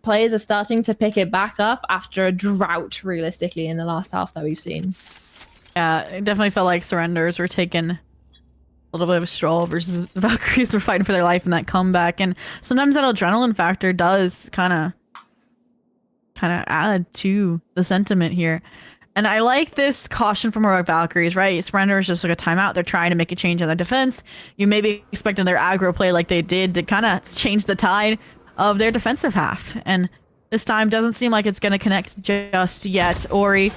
players are starting to pick it back up after a drought, realistically, in the last half that we've seen. Yeah, it definitely felt like Surrenderers were taking a little bit of a stroll versus the Valkyries were fighting for their life in that comeback. And sometimes that adrenaline factor does kind of add to the sentiment here. And I like this caution from Heroic Valkyries, right? Surrenderers just like a timeout. They're trying to make a change in their defense. You may be expecting their aggro play like they did to kind of change the tide of their defensive half. And this time doesn't seem like it's going to connect just yet. Ori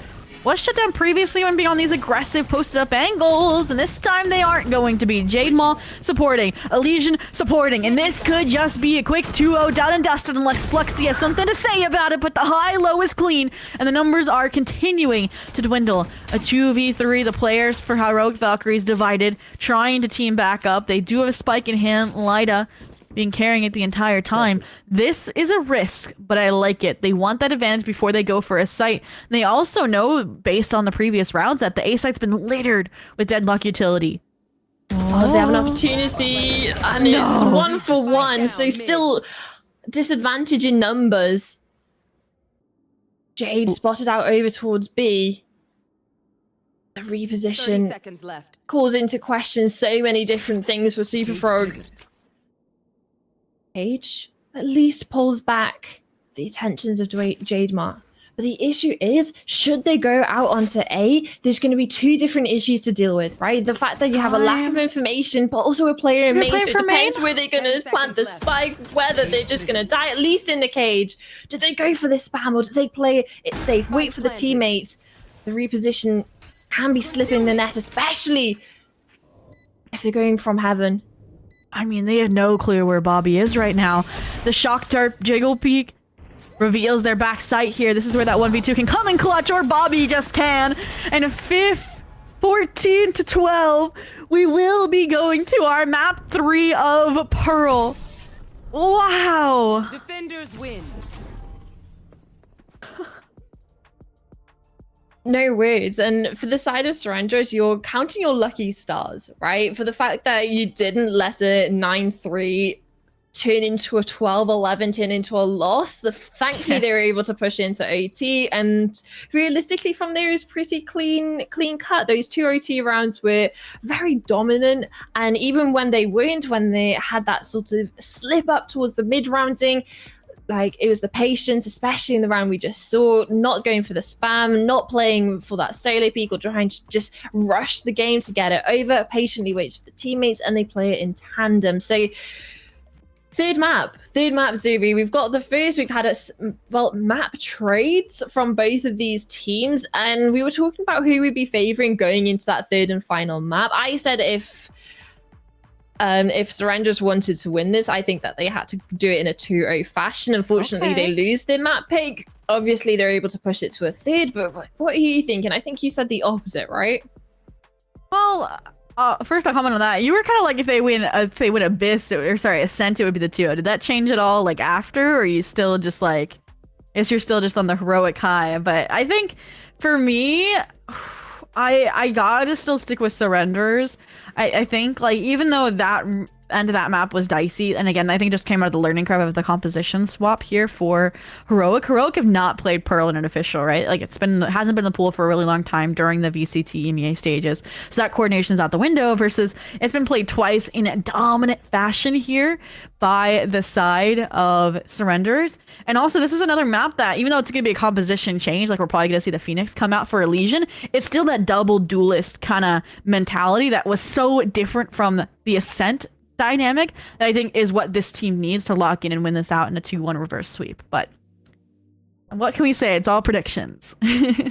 was shut down previously when being on these aggressive posted up angles, and this time they aren't going to be. Jade Maul supporting, Elysian supporting, and this could just be a quick 2-0 done and dusted unless Flexi has something to say about it, but the high-low is clean, and the numbers are continuing to dwindle. A 2v3, the players for Heroic Valkyries divided, trying to team back up. They do have a spike in hand, Lida being carrying it the entire time. This is a risk, but I like it. They want that advantage before they go for a site. They also know, based on the previous rounds, that the A site's been littered with deadlock utility. Oh, they have an opportunity, and it's 1-for-1, so still disadvantage in numbers. Jade spotted out over towards B. The 30 reposition seconds left. calls into question so many different things for Super Frog. Page at least pulls back the attentions of Jade Mark. But the issue is, should they go out onto A, there's going to be two different issues to deal with, right? The fact that you have a lack of information, but also a player in main, so it depends where they're going to plant the spike, whether they're just going to die, at least in the cage. Do they go for the spam, or do they play it safe, wait for the teammates? The reposition can be slipping the net, especially if they're going from heaven. I mean, they have no clue where Bobby is right now. The shock dart jiggle peek reveals their back sight here. This is where that 1v2 can come in clutch, or Bobby just can. And a 14-12, we will be going to our map 3 of Pearl. Wow. Defenders win. No words. And for the side of Surrenders, you're counting your lucky stars, right? For the fact that you didn't let a 9-3 turn into a 12-11, turn into a loss. Thankfully, they were able to push into OT, and realistically, from there is pretty clean cut. Those 2 OT rounds were very dominant, and even when they weren't, when they had that sort of slip up towards the mid-rounding, like, it was the patience, especially in the round we just saw, not going for the spam, not playing for that solo peak, or trying to just rush the game to get it over, patiently waits for the teammates, and they play it in tandem. So Third map, Zubi. We've got the first, we've had map trades from both of these teams, and we were talking about who we'd be favoring going into that third and final map. I said if Surrenders wanted to win this, I think that they had to do it in a 2-0 fashion. Unfortunately, they lose their map pick. Obviously, they're able to push it to a third, but what are you thinking? I think you said the opposite, right? Well, first I'll comment on that. You were kind of like, if they win Abyss, or sorry, Ascent, it would be the 2-0. Did that change at all, like, after, or are you still just like, I guess you're still just on the heroic high? But I think for me, I gotta still stick with Surrenders. I think, like, even though that end of that map was dicey, and again, I think it just came out of the learning curve of the composition swap here for Heroic. Heroic have not played Pearl in an official, right? Like, hasn't been in the pool for a really long time during the VCT EMEA stages, so that coordination's out the window, versus it's been played twice in a dominant fashion here by the side of Surrenders. And also, this is another map that, even though it's going to be a composition change, like we're probably going to see the Phoenix come out for Elysian, it's still that double duelist kind of mentality that was so different from the Ascent dynamic that I think is what this team needs to lock in and win this out in a 2-1 reverse sweep. But what can we say? It's all predictions.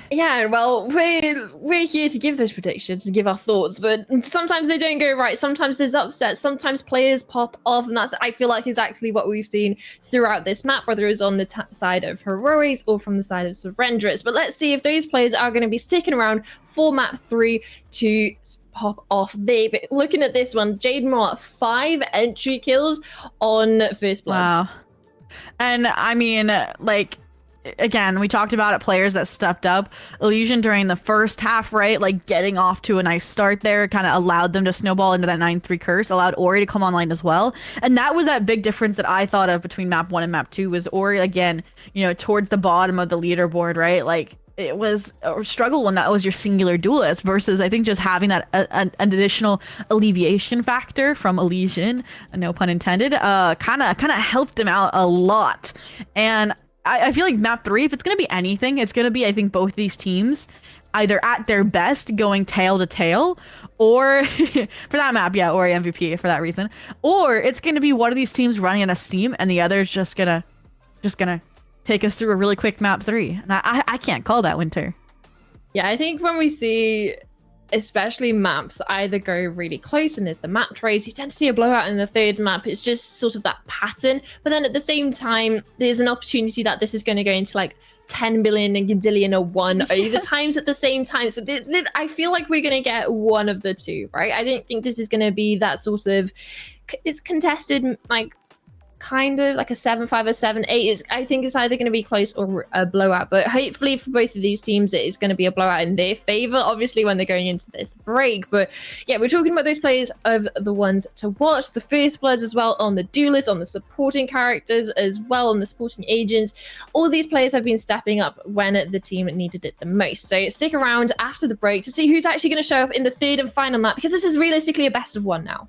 Yeah, well, we're here to give those predictions, to give our thoughts, but sometimes they don't go right. Sometimes there's upsets. Sometimes players pop off, and that's, I feel like, is actually what we've seen throughout this map, whether it's on the side of Heroics or from the side of Surrenders. But let's see if those players are going to be sticking around for map 3 to pop off there. But looking at this one, Jade Moore, 5 entry kills on First Blood. Wow. And I mean, like, again, we talked about it, players that stepped up. Elysian during the first half, right? Like, getting off to a nice start there kind of allowed them to snowball into that 9-3 curse, allowed Ori to come online as well. And that was that big difference that I thought of between map 1 and map 2, was Ori, again, you know, towards the bottom of the leaderboard, right? Like, it was a struggle when that was your singular duelist, versus I think just having that an additional alleviation factor from Elysian, no pun intended, kind of helped him out a lot. And I feel like map 3, if it's going to be anything, it's going to be, I think, both these teams either at their best going tail to tail, or for that map, yeah, Ori MVP for that reason, or it's going to be one of these teams running out of steam and the other's just gonna take us through a really quick map 3. And I can't call that, Winter. Yeah, I think when we see especially maps either go really close and there's the map trace, you tend to see a blowout in the third map. It's just sort of that pattern. But then at the same time, there's an opportunity that this is going to go into like 10 billion and gazillion or 1 overtimes at the same time. So I feel like we're going to get one of the two, right? I don't think this is going to be that sort of, it's contested, like, kind of like a 7-5 or 7-8. I think it's either going to be close or a blowout, but hopefully for both of these teams, it is going to be a blowout in their favor, obviously, when they're going into this break. But yeah, we're talking about those players of the ones to watch, the First Bloods as well, on the duelists, on the supporting characters as well, on the supporting agents. All these players have been stepping up when the team needed it the most. So stick around after the break to see who's actually going to show up in the third and final map, because this is realistically a best of one now.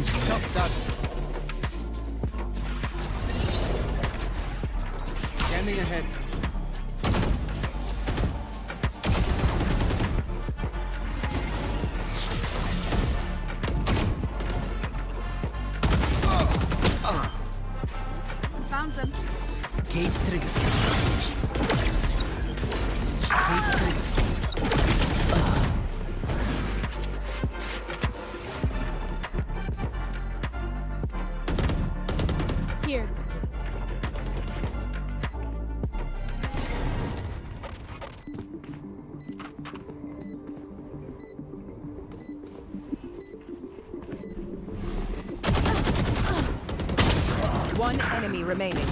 Stop that. Scanning ahead. Found them. Cage trigger. Cage trigger. Here. One enemy remaining.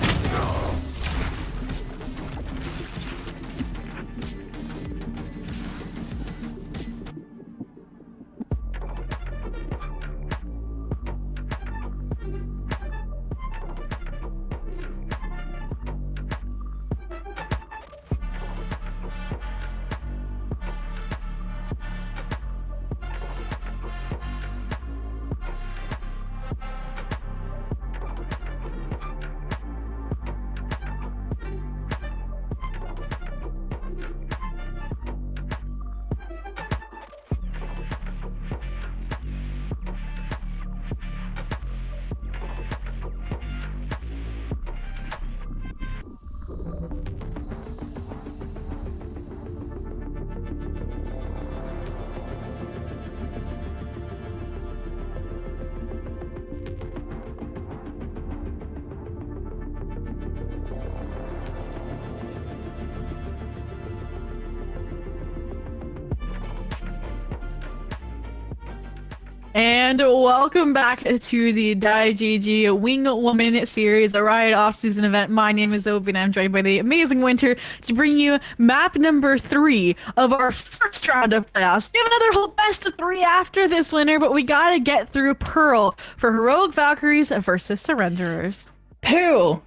And welcome back to the GG Wingwoman series, a Riot off-season event. My name is Obi, and I'm joined by the amazing Winter to bring you map number 3 of our first round of playoffs. We have another whole best of 3 after this, Winter, but we gotta get through Pearl for Heroic Valkyries versus Surrenderers. Pearl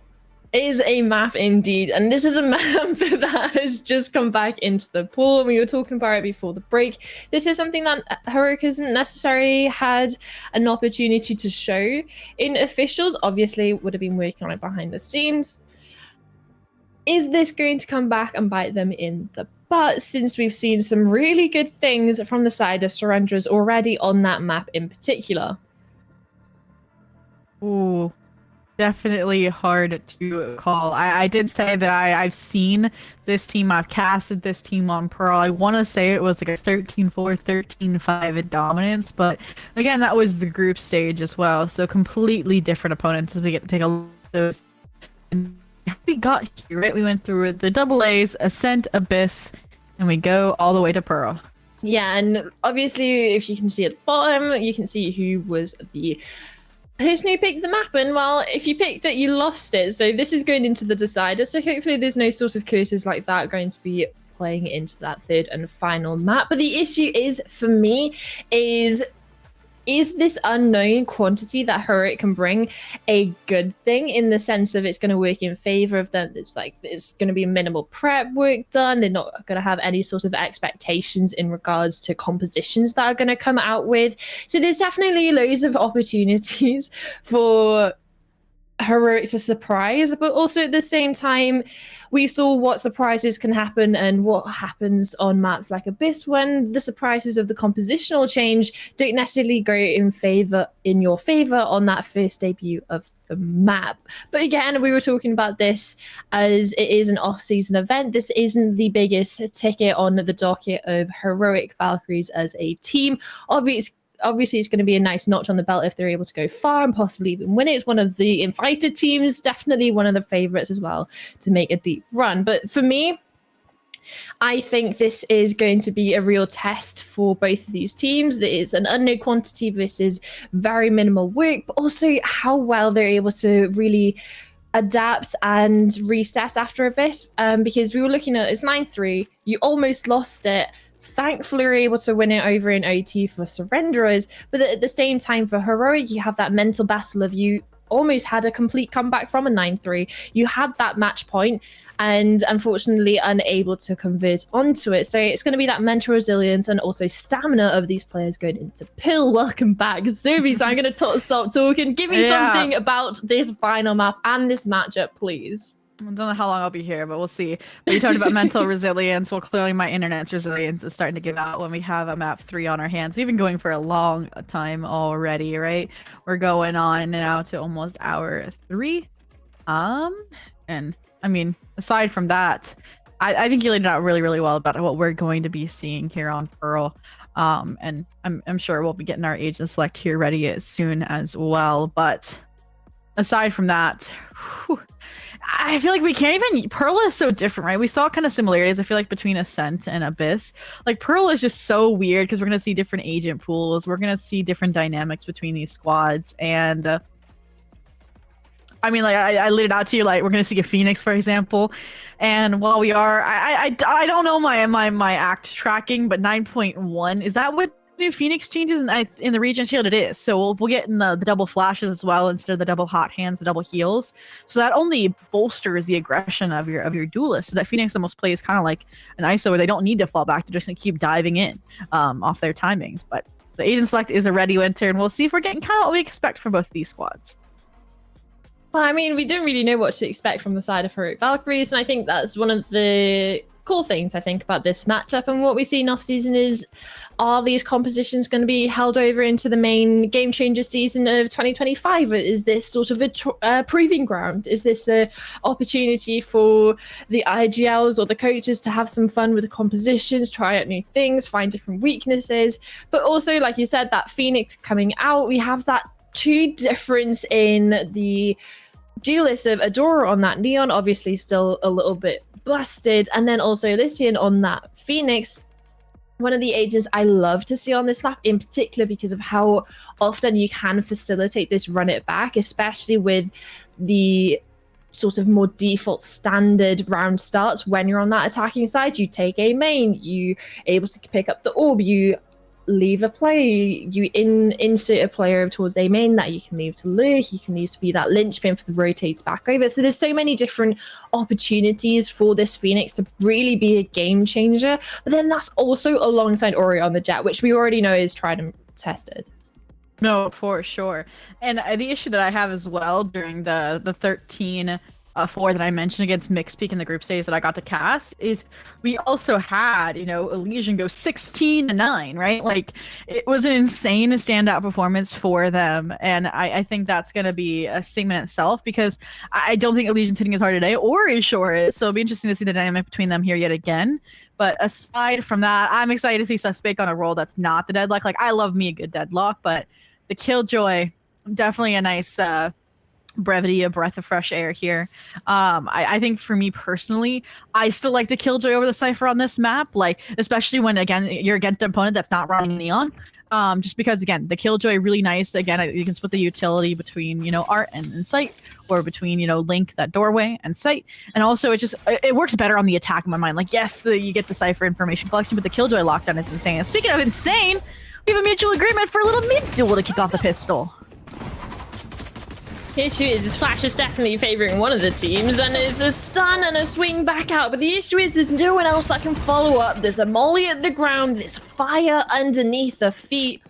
is a map indeed, and this is a map that has just come back into the pool. We were talking about it before the break. This is something that Heroic hasn't necessarily had an opportunity to show in officials. Obviously, would have been working on it behind the scenes. Is this going to come back and bite them in the butt, since we've seen some really good things from the side of Surrenderers already on that map in particular? Ooh. Definitely hard to call. I did say that I've seen this team. I've casted this team on Pearl. I want to say it was like a 13-4, 13-5 in dominance, but again, that was the group stage as well. So completely different opponents as we get to take a look at those. And we got here, right? We went through the double A's, Ascent, Abyss, and we go all the way to Pearl. Yeah, and obviously, if you can see at the bottom, you can see who was the person who picked the map, and well, if you picked it, you lost it. So this is going into the decider. So hopefully there's no sort of curses like that going to be playing into that third and final map. But the issue is, for me, is this unknown quantity that Heroic can bring a good thing, in the sense of it's going to work in favor of them? It's like it's going to be minimal prep work done. They're not going to have any sort of expectations in regards to compositions that are going to come out with. So there's definitely loads of opportunities for Heroic to surprise, but also at the same time, we saw what surprises can happen and what happens on maps like Abyss when the surprises of the compositional change don't necessarily go in your favor on that first debut of the map. But again, we were talking about this as it is an off-season event. This isn't the biggest ticket on the docket of Heroic Valkyries as a team. Obviously, it's going to be a nice notch on the belt if they're able to go far and possibly even win it. It's one of the invited teams, definitely one of the favorites as well to make a deep run. But for me, I think this is going to be a real test for both of these teams. There is an unknown quantity versus very minimal work, but also how well they're able to really adapt and reset after Abyss. Because we were looking at it's 9-3, you almost lost it. Thankfully, we're able to win it over in OT for Surrenderers, but at the same time for Heroic, you have that mental battle of you almost had a complete comeback from a 9-3. You had that match point and unfortunately unable to convert onto it. So it's going to be that mental resilience and also stamina of these players going into Pill. Welcome back, Zuby. So I'm going to stop talking. Give me something about this final map and this matchup, please. I don't know how long I'll be here, but we'll see. But you talked about mental resilience. Well, clearly my internet's resilience is starting to give out when we have a map 3 on our hands. We've been going for a long time already, right? We're going on now to almost hour 3. And I mean, aside from that, I think you laid it out really, really well about what we're going to be seeing here on Pearl. And I'm sure we'll be getting our agent select here ready as soon as well. But aside from that, whew, I feel like we can't even. Pearl is so different, right? We saw kind of similarities, I feel like, between Ascent and Abyss. Like, Pearl is just so weird because we're going to see different agent pools. We're going to see different dynamics between these squads. And I mean, like, I laid it out to you, like, we're going to see a Phoenix, for example. And while we are, I don't know my act tracking, but 9.1, is that what new Phoenix changes in the region shield? It is. So we'll get in the double flashes as well instead of the double hot hands, the double heals. So that only bolsters the aggression of your duelist. So that Phoenix almost plays kind of like an ISO where they don't need to fall back. They're just gonna keep diving in off their timings. But the agent select is a ready winter, and we'll see if we're getting kind of what we expect from both of these squads. Well, I mean, we didn't really know what to expect from the side of Heroic Valkyries, and I think that's one of the cool things I think about this matchup. And what we see in off-season is, are these compositions going to be held over into the main Game Changer season of 2025? Is this sort of a proving ground? Is this a opportunity for the IGLs or the coaches to have some fun with the compositions, try out new things, find different weaknesses? But also, like you said, that Phoenix coming out, we have that 2 difference in the duelist of Adora on that Neon, obviously still a little bit busted, and then also Lycian on that Phoenix. One of the agents I love to see on this map, in particular because of how often you can facilitate this run it back, especially with the sort of more default standard round starts. When you're on that attacking side, you take a main, you able to pick up the orb, you leave a player, you insert a player towards a main that you can leave to lurk, you can leave to be that linchpin for the rotates back over. So there's so many different opportunities for this Phoenix to really be a game changer. But then that's also alongside Ori on the Jet, which we already know is tried and tested. No, for sure. And the issue that I have as well during the 13-4 that I mentioned against Mixpeak in the group stage that I got to cast is we also had, Elysian go 16-9, right? Like, it was an insane standout performance for them. And I think that's going to be a statement itself, because I don't think Elysian's hitting as hard today, or is sure is. So it'll be interesting to see the dynamic between them here yet again. But aside from that, I'm excited to see Suspect on a role that's not the Deadlock. Like, I love me a good Deadlock, but the Killjoy, definitely a nice brevity, a breath of fresh air here. I think for me personally, I still like the Killjoy over the Cypher on this map, like, especially when, again, you're against an opponent that's not running Neon. Just because, again, the Killjoy really nice. Again, you can split the utility between, Art and Sight, or between, Link, that doorway, and Sight. And also, it works better on the attack in my mind. Like, yes, you get the Cypher information collection, but the Killjoy lockdown is insane. And speaking of insane, we have a mutual agreement for a little mid-duel to kick off the pistol. The issue is Flash is definitely favouring one of the teams, and it's a stun and a swing back out. But the issue is there's no one else that can follow up. There's a molly at the ground, there's fire underneath the feet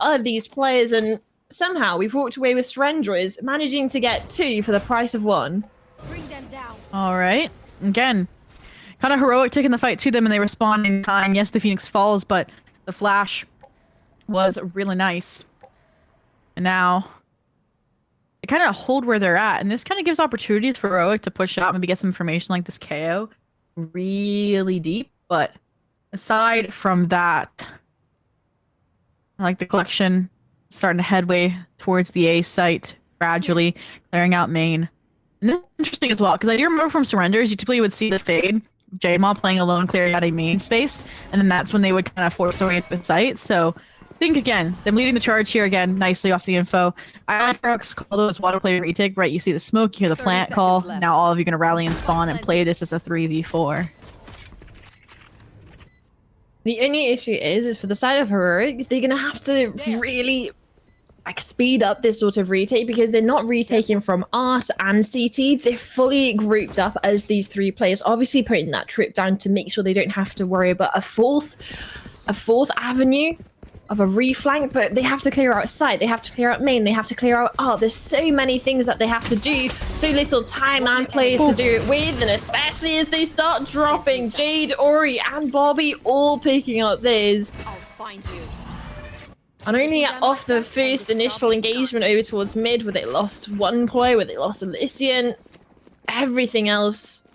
of these players, and somehow we've walked away with Surrenders, managing to get 2 for the price of 1. Bring them down. All right. Again, kind of heroic taking the fight to them, and they respond in time. Yes, the Phoenix falls, but the Flash was really nice. And now they kind of hold where they're at, and this kind of gives opportunities for Heroic to push out, maybe get some information like this KO really deep. But aside from that, I like the collection starting to headway towards the A site, gradually clearing out main. And this is interesting as well, because I do remember from Surrenders, you typically would see the Fade, J-Maw playing alone, clearing out a main space, and then that's when they would kind of force their way into the site. So I think, again, them leading the charge here again, nicely off the info. I like Heroic's call those water play retake, right? You see the smoke, you hear the plant call. left. Now all of you are going to rally and spawn and play this as a 3v4. The only issue is for the side of Heroic, they're going to have to really like speed up this sort of retake because they're not retaking from Art and CT. They're fully grouped up as these 3 players, obviously putting that trip down to make sure they don't have to worry about a fourth avenue of a reflank, but they have to clear out site, they have to clear out main, they have to clear out art. There's so many things that they have to do, so little time and players to do it with, and especially as they start dropping Jade, Ori, and Bobby all picking up theirs. I'll find you. And only off the first initial engagement over towards mid, where they lost 1 player, where they lost Elysian, everything else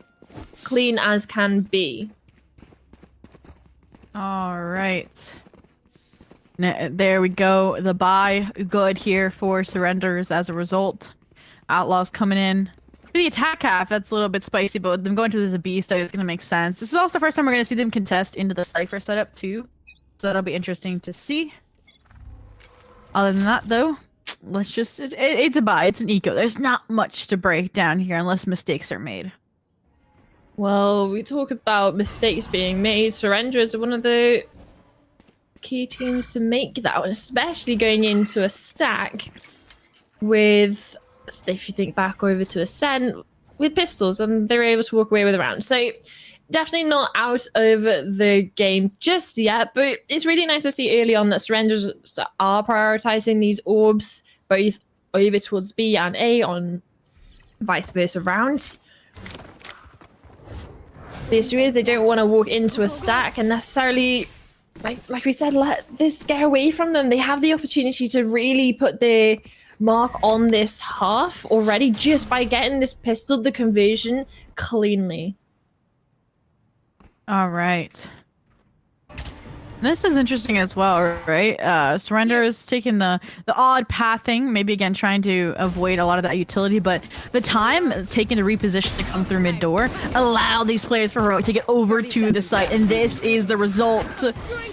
clean as can be. All right. There we go. The buy good here for surrenders as a result. Outlaws coming in. For the attack half, that's a little bit spicy, but with them going to the beast, it's going to make sense. This is also the first time we're going to see them contest into the Cypher setup too. So that'll be interesting to see. Other than that, though, let's just... It's a buy. It's an eco. There's not much to break down here unless mistakes are made. Well, we talk about mistakes being made. Surrenders are one of the key teams to make that, especially going into a stack with, if you think back over to Ascent, with pistols, and they're able to walk away with a round. So definitely not out of the game just yet, but it's really nice to see early on that surrenders are prioritizing these orbs, both over towards B and A on vice versa rounds. The issue is they don't want to walk into a stack and necessarily, like we said, let this get away from them. They have the opportunity to really put their mark on this half already just by getting this pistol, the conversion, cleanly. All right. This is interesting as well, right? Surrender is taking the odd pathing, maybe again trying to avoid a lot of that utility, but the time taken to reposition to come through mid door allow these players for Heroic to get over to the site, and this is the result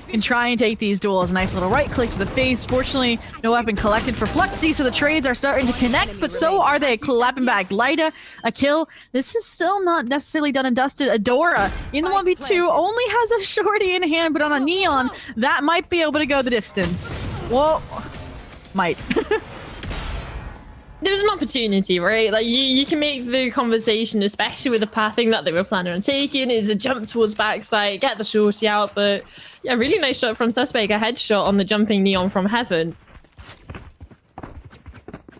in trying to take these duels. Nice little right click to the face. Fortunately, no weapon collected for Fluxy, so the trades are starting to connect, but so are they. Clapping back Lyda, a kill. This is still not necessarily done and dusted. Adora in the 1v2 only has a shorty in hand, but on a neon that might be able to go the distance. Well, might. There's an opportunity, right? Like you can make the conversation, especially with the pathing that they were planning on taking, is a jump towards backside, get the shorty out, but yeah, really nice shot from Suspect, a headshot on the jumping neon from heaven.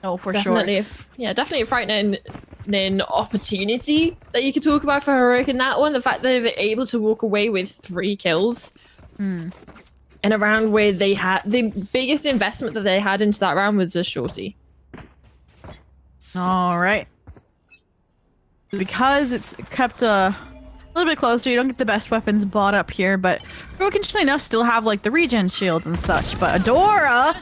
Oh, for definitely sure. Definitely a frightening opportunity that you could talk about for Heroic in that one. The fact that they were able to walk away with 3 kills. In a round where they had the biggest investment that they had into that round was a shorty. All right. Because it's kept a little bit closer, you don't get the best weapons bought up here, but Heroic, interestingly enough, still have like the regen shields and such. But Adora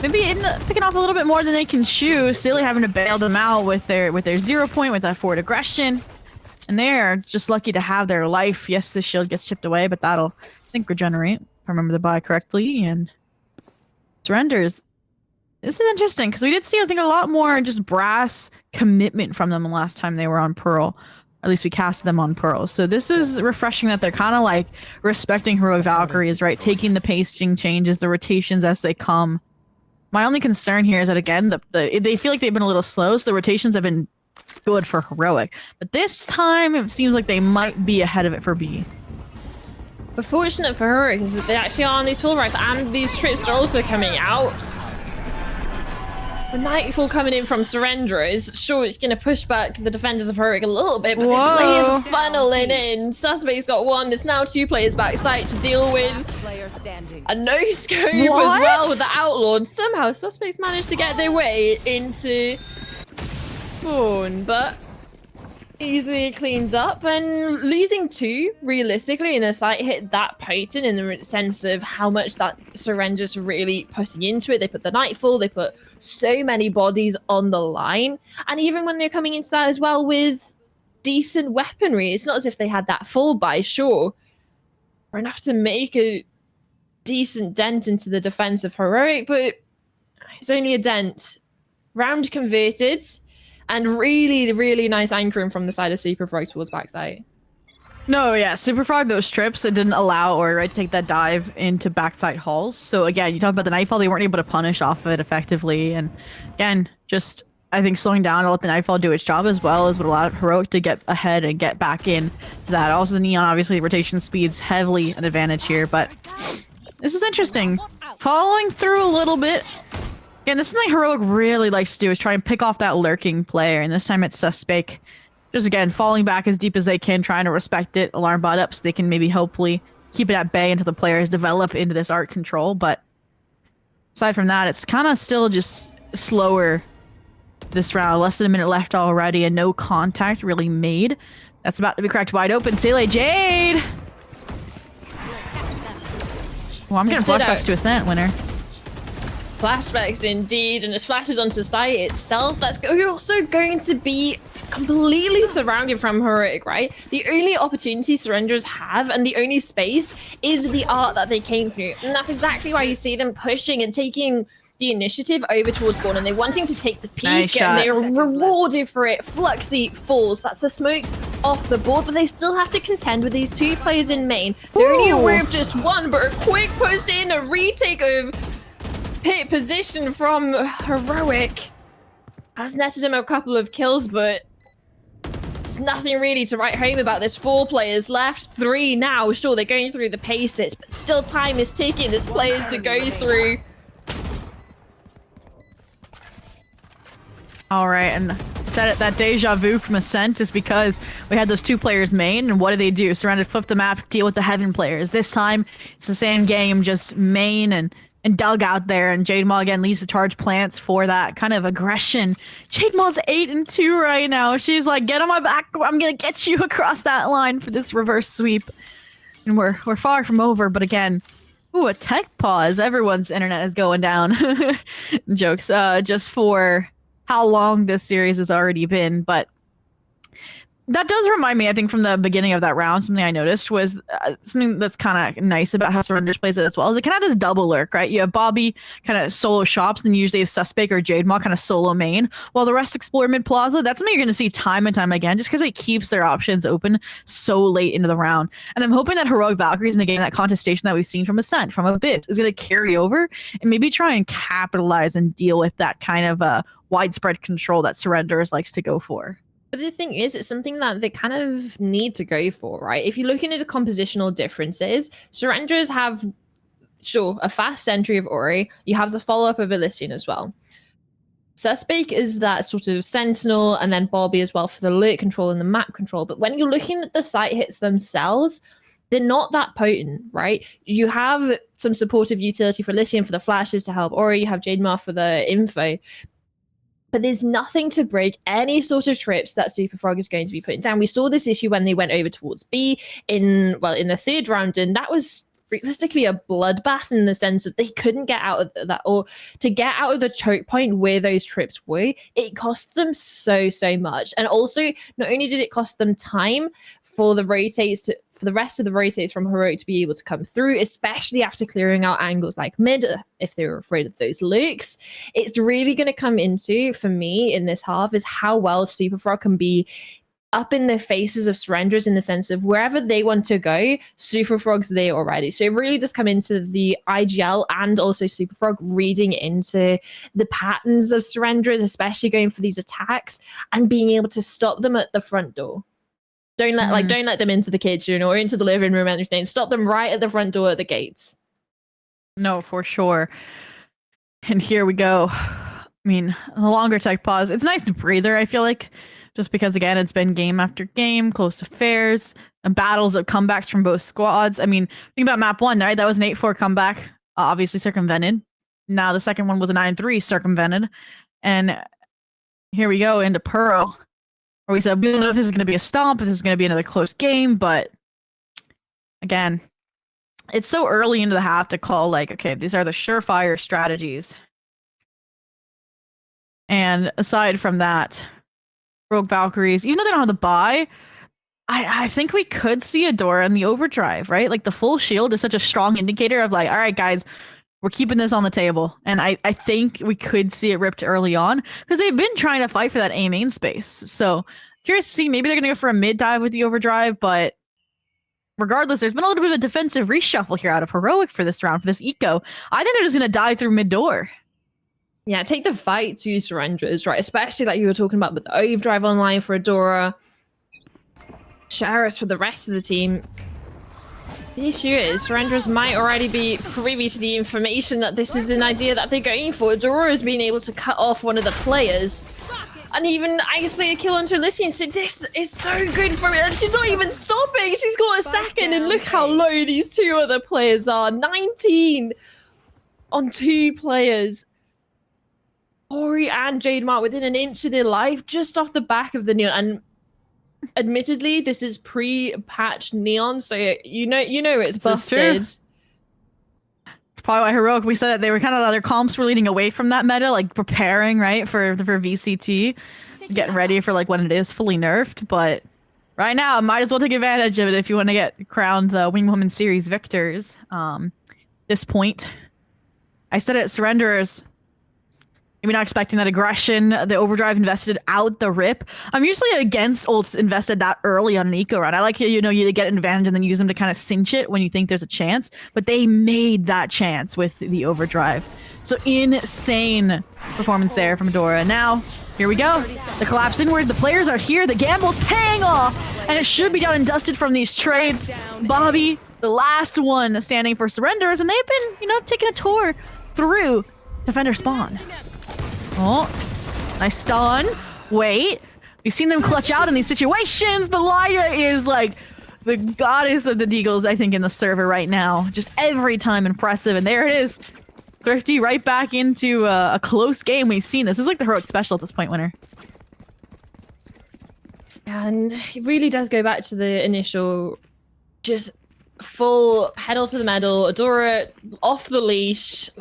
maybe picking off a little bit more than they can chew, Silly having to bail them out with their 0 point, with that forward aggression. And they're just lucky to have their life. Yes, the shield gets chipped away, but that'll, I think, regenerate, if I remember the buy correctly. And surrenders. This is interesting, because we did see, I think, a lot more just brass commitment from them the last time they were on Pearl. At least we casted them on Pearl. So this is refreshing that they're kind of like respecting Heroic Valkyries, right? Taking the pacing changes, the rotations as they come. My only concern here is that, again, they feel like they've been a little slow, so the rotations have been good for Heroic. But this time, it seems like they might be ahead of it for B. But fortunate for Heroic is that they actually are on these full rifle, and these trips are also coming out. The Nightfall coming in from Surrenderers, sure, it's going to push back the defenders of Heroic a little bit, but this play is funneling in. Suspect's got 1, there's now 2 players backside to deal with. A no-scope as well with the Outlawed. Somehow, Suspects managed to get their way into spawn, but easily cleans up, and losing 2 realistically in a site hit that potent in the sense of how much that Surrender's really putting into it. They put the Nightfall, they put so many bodies on the line, and even when they're coming into that as well with decent weaponry, it's not as if they had that full buy, sure, or enough to make a decent dent into the defense of Heroic, but it's only a dent. Round converted. And really, really nice anchoring from the side of Super right towards backside. No, yeah, Super Frog, those trips, it didn't allow or right take that dive into backside halls. So again, you talk about the Nightfall, they weren't able to punish off of it effectively. And again, just I think slowing down to let the Nightfall do its job as well is what allowed Heroic to get ahead and get back in to that. Also the Neon, obviously rotation speed's heavily an advantage here, but this is interesting. Following through a little bit. Again, this is something Heroic really likes to do is try and pick off that lurking player, and this time it's Suspect. Just again, falling back as deep as they can, trying to respect it, alarm bot up so they can maybe hopefully keep it at bay until the players develop into this art control. But aside from that, it's kind of still just slower this round. Less than a minute left already and no contact really made. That's about to be cracked wide open. Sele Jade! Well, I'm getting flashbacks to Ascent, winner. Flashbacks indeed, and as flashes onto site itself, that's also going to be completely surrounded from Heroic, right? The only opportunity Surrenders have and the only space is the art that they came through. And that's exactly why you see them pushing and taking the initiative over towards spawn, and they're wanting to take the peak, Nice and shot. they're rewarded for it. Fluxy falls, that's the smokes off the board, but they still have to contend with these two players in main. They're only aware of just one, but a quick push in, a retake of pit position from Heroic has netted him a couple of kills, but it's nothing really to write home about. There's 4 players left, 3 now. Sure, they're going through the paces, but still time is ticking. There's players to go through. All right, and said it, that deja vu from Ascent is because we had those 2 players main, and what do? Surrounded, flip the map, deal with the Heaven players. This time, it's the same game, just main and Doug out there, and Jade Maw again leads the charge plants for that kind of aggression. Jade Maw's 8-2 right now. She's like, get on my back, I'm gonna get you across that line for this reverse sweep. And we're far from over, but again, ooh, a tech pause. Everyone's internet is going down. Jokes, just for how long this series has already been, but that does remind me, I think, from the beginning of that round, something I noticed was something that's kind of nice about how Surrenders plays it as well. Is it kind of this double lurk, right? You have Bobby kind of solo shops, and usually have Suspect or Jade Maw kind of solo main, while the rest explore mid plaza. That's something you're going to see time and time again, just because it keeps their options open so late into the round. And I'm hoping that Heroic Valkyries, and again, that contestation that we've seen from Ascent, from Abyss, is going to carry over and maybe try and capitalize and deal with that kind of widespread control that Surrenders likes to go for. But the thing is, it's something that they kind of need to go for, right? If you're looking at the compositional differences, Surrenders have, sure, a fast entry of Ori. You have the follow-up of Elysian as well. Suspect is that sort of sentinel, and then Bobby as well for the alert control and the map control. But when you're looking at the site hits themselves, they're not that potent, right? You have some supportive utility for Elysian for the flashes to help Ori. You have Jade Maw for the info. But there's nothing to break any sort of trips that Super Frog is going to be putting down. We saw this issue when they went over towards B in the 3rd round, and that was realistically a bloodbath in the sense that they couldn't get out of that, or to get out of the choke point where those trips were, it cost them so much. And also, not only did it cost them time for the rest of the rotates from Heroic to be able to come through, especially after clearing out angles like mid, if they were afraid of those lurks. It's really going to come into, for me, in this half, is how well Super Frog can be up in the faces of Surrenders, in the sense of wherever they want to go, Super Frog's there already. So it really does come into the IGL and also Super Frog reading into the patterns of Surrenders, especially going for these attacks and being able to stop them at the front door. Don't let them into the kitchen or into the living room or anything. Stop them right at the front door at the gates. No, for sure. And here we go. I mean, a longer tech pause. It's nice to breather, I feel like, just because, again, it's been game after game, close affairs, and battles of comebacks from both squads. I mean, think about map 1, right? That was an 8-4 comeback, obviously circumvented. Now the second one was a 9-3 circumvented. And here we go into Pearl, where we said, we don't know if this is going to be a stomp, if this is going to be another close game, but again, it's so early into the half to call, like, okay, these are the surefire strategies. And aside from that, Rogue Valkyries, even though they don't have the buy, I think we could see a Dora in the overdrive, right? Like, the full shield is such a strong indicator of, like, all right, guys, we're keeping this on the table. And I think we could see it ripped early on, because they've been trying to fight for that A main space. So curious to see, maybe they're going to go for a mid dive with the overdrive, but regardless, there's been a little bit of a defensive reshuffle here out of Heroic for this round, for this eco. I think they're just going to die through mid-door. Yeah, take the fight to Surrenders, right? Especially like you were talking about with the Overdrive online for Adora. Sheriffs for the rest of the team. The issue is, Surrenders might already be privy to the information that this is an idea that they're going for. Adora has been able to cut off one of the players. And even isolate a kill onto Elysian. So this is so good for me. And she's not even stopping. She's got a second. And look how low these two other players are. 19 on 2 players. Ori and Jade Mark within an inch of their life just off the back of the Neon. And admittedly, this is pre-patched Neon. So you know it's busted. It's probably why Heroic, we said that they were kind of, their comps were leading away from that meta, like preparing, right, for VCT, getting ready for like when it is fully nerfed. But right now, might as well take advantage of it if you want to get crowned the Wingwoman series victors. This point, I said it, Surrenderers. Maybe not expecting that aggression. The Overdrive invested out the rip. I'm usually against ults invested that early on an eco round. I like, you to get an advantage and then use them to kind of cinch it when you think there's a chance. But they made that chance with the Overdrive. So insane performance there from Adora. Now, here we go. The collapse inward. The players are here. The gamble's paying off. And it should be done and dusted from these trades. Bobby, the last one standing for Surrenders. And they've been, taking a tour through Defender spawn. Oh, nice stun. Wait, we've seen them clutch out in these situations, but Lyda is like the goddess of the deagles, I think, in the server right now. Just every time impressive, and there it is. Thrifty right back into a close game. We've seen this. This is like the Heroic special at this point, winner. And it really does go back to the initial, just full pedal to the metal, Adora off the leash,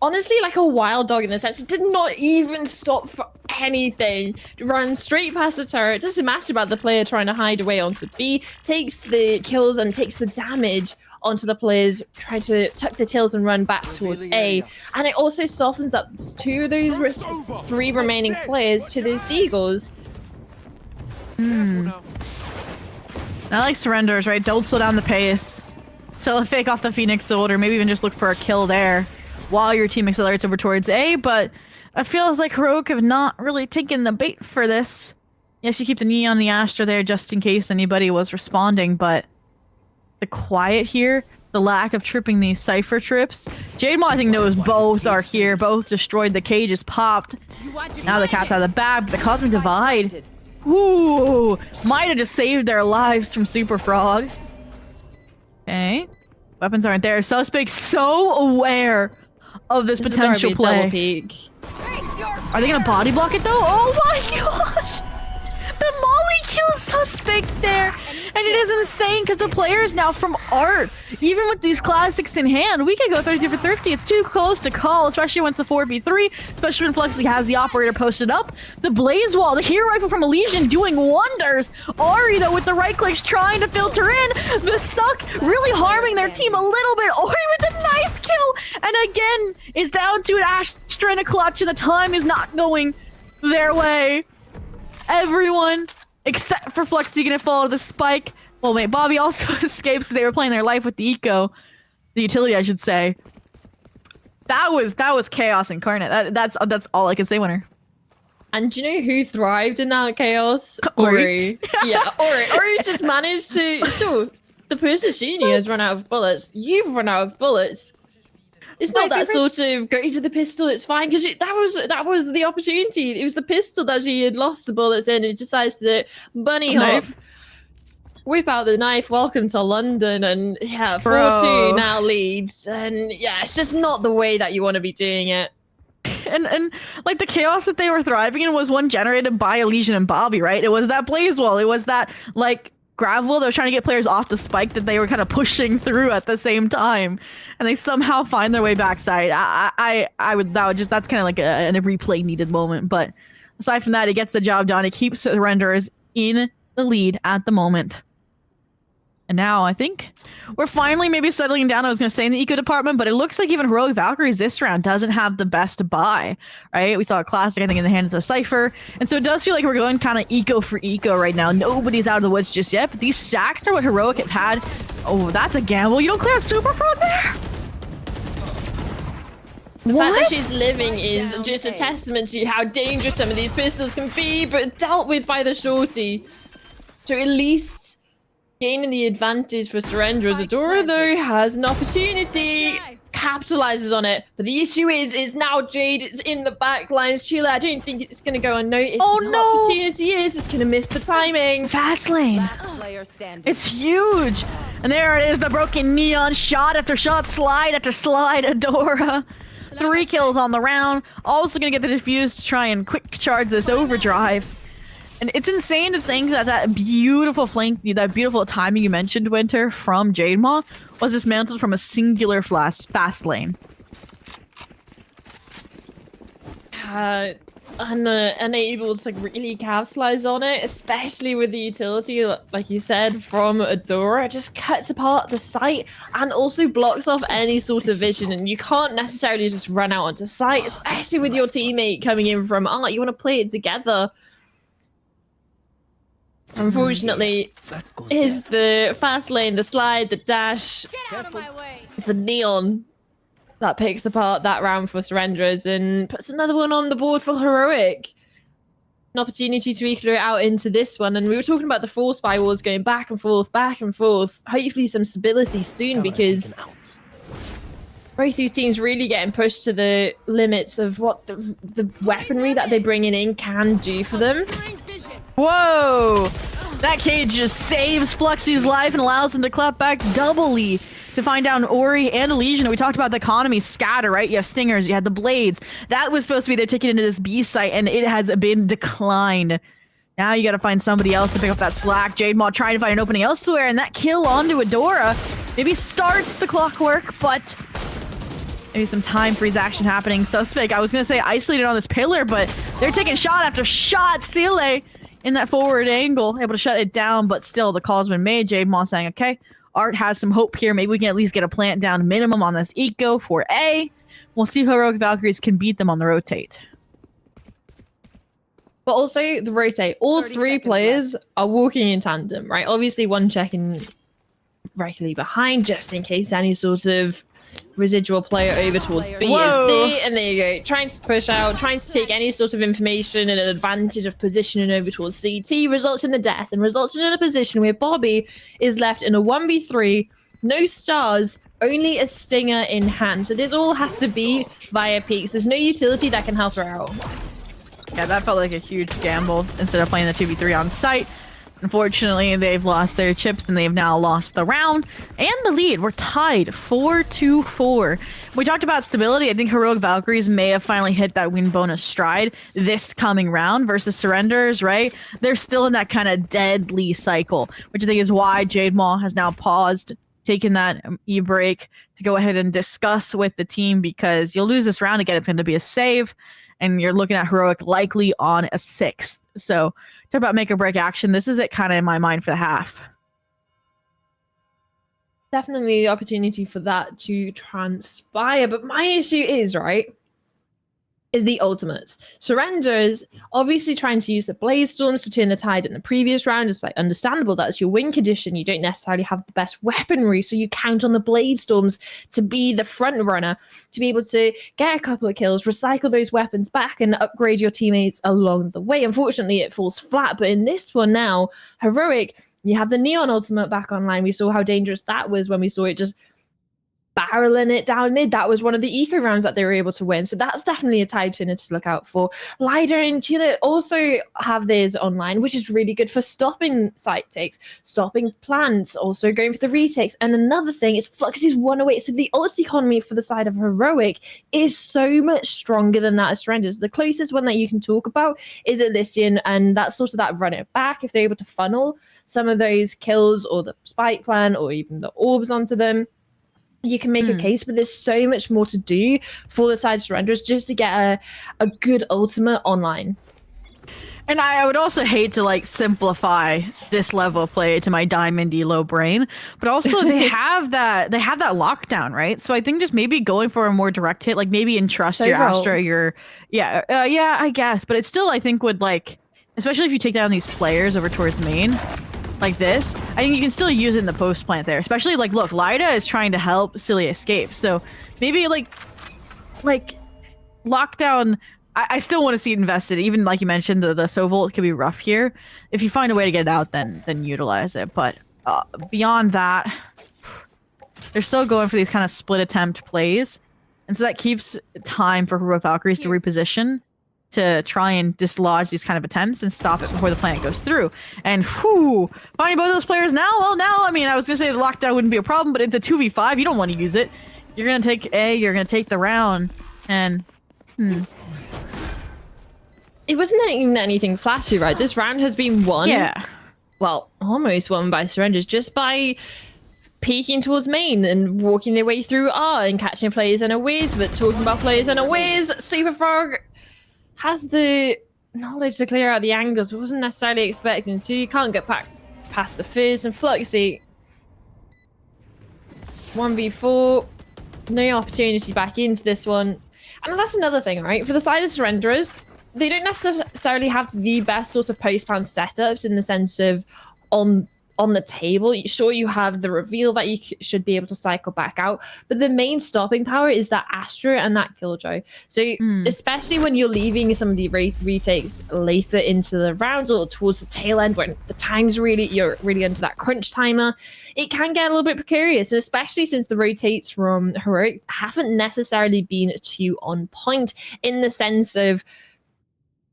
honestly, like a wild dog in the sense. It did not even stop for anything. Runs straight past the turret. Doesn't matter about the player trying to hide away onto B. Takes the kills and takes the damage onto the players trying to tuck their tails and run back towards A. And it also softens up 2 of those 3 remaining players to those deagles. I like Surrenders, right? Don't slow down the pace. Sell a fake off the Phoenix Sword, or maybe even just look for a kill there while your team accelerates over towards A, but it feels like Heroic have not really taken the bait for this. Yes, you keep the knee on the Astra there just in case anybody was responding, but the quiet here, the lack of tripping these Cypher trips. Jade Maw, I think, knows both are here. Both destroyed. The cage is popped. Now the cat's out of the bag, but the Cosmic Divide. Ooh, might have just saved their lives from Super Frog. Okay. Weapons aren't there. Suspect so aware of this potential play. Double peek. Are they gonna body block it though? Oh my gosh! The Molly kills Suspect there, and it is insane because the players now from Art, even with these classics in hand, we could go 32 for 30. It's too close to call, especially once the 4v3, especially when Flexi has the operator posted up. The Blaze Wall, the hero rifle from Elysian doing wonders. Ari though with the right clicks trying to filter in. The Suck really harming their team a little bit. Ori with the knife kill, and again is down to an Astra and a clutch, and the time is not going their way. Everyone except for Flexi gonna follow the spike. Well, wait, Bobby also escapes. They were playing their life with the eco, the utility, I should say. That was chaos incarnate. That's all I can say, winner. And do you know who thrived in that chaos? Ori. Yeah, Ori. Ori's just managed to. So the person shooting you has run out of bullets. You've run out of bullets. It's not that sort of go to the pistol, it's fine, because that was the opportunity. It was the pistol that she had lost the bullets in, and it decides to bunny hop, whip out the knife, welcome to London, and yeah, 4-2 now leads. And yeah, it's just not the way that you want to be doing it. And like the chaos that they were thriving in was one generated by Elysian and Bobby, right? It was that Blaze Wall, it was that like gravel that was trying to get players off the spike that they were kind of pushing through at the same time, and they somehow find their way backside. That's kind of like a replay needed moment. But aside from that, it gets the job done. It keeps Surrenders in the lead at the moment. And now I think we're finally maybe settling down. I was going to say in the eco department, but it looks like even Heroic Valkyries this round doesn't have the best buy, right? We saw a classic, I think, in the hand of the Cypher. And so it does feel like we're going kind of eco for eco right now. Nobody's out of the woods just yet, but these stacks are what Heroic have had. Oh, that's a gamble. You don't clear out Super Frog there? The fact that she's living is just a testament to how dangerous some of these pistols can be, but dealt with by the shorty. So at least gaining the advantage for Surrender as Adora, though, has an opportunity, capitalizes on it. But the issue is now Jade is in the back lines. Sheila, I don't think it's going to go unnoticed. Oh, the no. opportunity is it's going to miss the timing. Fast lane. Last player standing. It's huge. And there it is, the broken neon shot after shot, slide after slide, Adora. 3 kills on the round. Also gonna get the defuse to try and quick charge this overdrive. And it's insane to think that that beautiful flank, that beautiful timing you mentioned, Winter, from Jade Maw was dismantled from a singular fast lane. Unable to really capitalize on it, especially with the utility, like you said, from Adora. It just cuts apart the site and also blocks off any sort of vision, and you can't necessarily just run out onto site, especially with your teammate coming in from art. You want to play it together. Unfortunately, is the fast lane, the slide, the dash, Get out of my way. the neon that picks apart that round for Surrenders and puts another one on the board for Heroic. An opportunity to equal it out into this one. And we were talking about the force buy wars going back and forth, back and forth. Hopefully some stability soon, because both these teams really getting pushed to the limits of what the weaponry that they're bringing in can do for them. Whoa! That cage just saves Fluxy's life and allows him to clap back doubly to find down Ori and Elysian. We talked about the economy scatter, right? You have stingers, you had the blades. That was supposed to be their ticket into this B site, and it has been declined. Now you gotta find somebody else to pick up that slack. Jade Maw trying to find an opening elsewhere, and that kill onto Adora maybe starts the clockwork, but maybe some time freeze action happening. Suspect, I was gonna say isolated on this pillar, but they're taking shot after shot. Sile in that forward angle, able to shut it down, but still the call's been made. Jade Maw saying, okay, Art has some hope here. Maybe we can at least get a plant down minimum on this eco for A. We'll see if Heroic Valkyries can beat them on the rotate. But also the rotate. All 3 players are walking in tandem, right? Obviously one checking regularly behind just in case any sort of residual player over towards B is there, and there you go, trying to push out, trying to take any sort of information and an advantage of positioning over towards CT, results in the death and results in a position where Bobby is left in a 1v3, no stars, only a stinger in hand. So this all has to be via peaks. There's no utility that can help her out. Yeah, that felt like a huge gamble instead of playing the 2v3 on site. Unfortunately, they've lost their chips and they've now lost the round and the lead. We're tied 4-4. We talked about stability. I think Heroic Valkyries may have finally hit that win bonus stride this coming round versus Surrenders, right? They're still in that kind of deadly cycle, which I think is why Jade Maw has now paused, taken that e-break to go ahead and discuss with the team, because you'll lose this round again. It's going to be a save, and you're looking at Heroic likely on a 6th. So talk about make or break action. This is it kind of in my mind for the half. Definitely the opportunity for that to transpire. But my issue is, right, is the ultimates. Surrenders obviously trying to use the Blaze Storms to turn the tide in the previous round. It's like understandable. That's your win condition. You don't necessarily have the best weaponry, so you count on the Blade Storms to be the front runner, to be able to get a couple of kills, recycle those weapons back, and upgrade your teammates along the way. Unfortunately, it falls flat. But in this one now, Heroic, you have the Neon ultimate back online. We saw how dangerous that was when we saw it just barreling it down mid. That was one of the eco rounds that they were able to win. So that's definitely a tide turner to look out for. Lider and Chile also have theirs online, which is really good for stopping site takes, stopping plants, also going for the retakes. And another thing is Fluxy's 108. So the ult economy for the side of Heroic is so much stronger than that of Surrenders. The closest one that you can talk about is Elysian, and that's sort of that run it back if they're able to funnel some of those kills or the spike plan or even the orbs onto them. You can make a case, but there's so much more to do for the side surrenders just to get a good ultimate online. And I would also hate to like simplify this level of play to my diamondy low brain, but also they have that lockdown, right? So I think just maybe going for a more direct hit, like maybe entrust your Overall. Astra, yeah, I guess, but it still I think would like, especially if you take down these players over towards main, like this, I think you can still use it in the post plant there. Especially like, look, Lyda is trying to help Cilia escape, so maybe like lockdown. I still want to see it invested. Even like you mentioned, the Sovolt could be rough here. If you find a way to get it out, then utilize it. But beyond that, they're still going for these kind of split attempt plays, and so that keeps time for Heroic Valkyries to reposition to try and dislodge these kind of attempts and stop it before the plant goes through. And whew, finding both those players now. Well, now I mean, I was gonna say the lockdown wouldn't be a problem, but it's a 2v5. You don't want to use it. You're gonna take A. You're gonna take the round, and It wasn't even anything flashy, right? This round has been won. yeah. Well, almost won by Surrenders just by peeking towards main and walking their way through R and catching players in a whiz, but talking about players in a whiz, Superfrog has the knowledge to clear out the angles, but wasn't necessarily expecting to. You can't get past the fizz, and Fluxy 1v4, no opportunity back into this one. And that's another thing, right? For the side of Surrenderers, they don't necessarily have the best sort of post-plan setups in the sense of on the table. Sure, you have the reveal that you should be able to cycle back out, but the main stopping power is that Astra and that Killjoy. So especially when you're leaving some of the retakes later into the rounds or towards the tail end when the time's you're really under that crunch timer, it can get a little bit precarious, and especially since the rotates from Heroic haven't necessarily been too on point in the sense of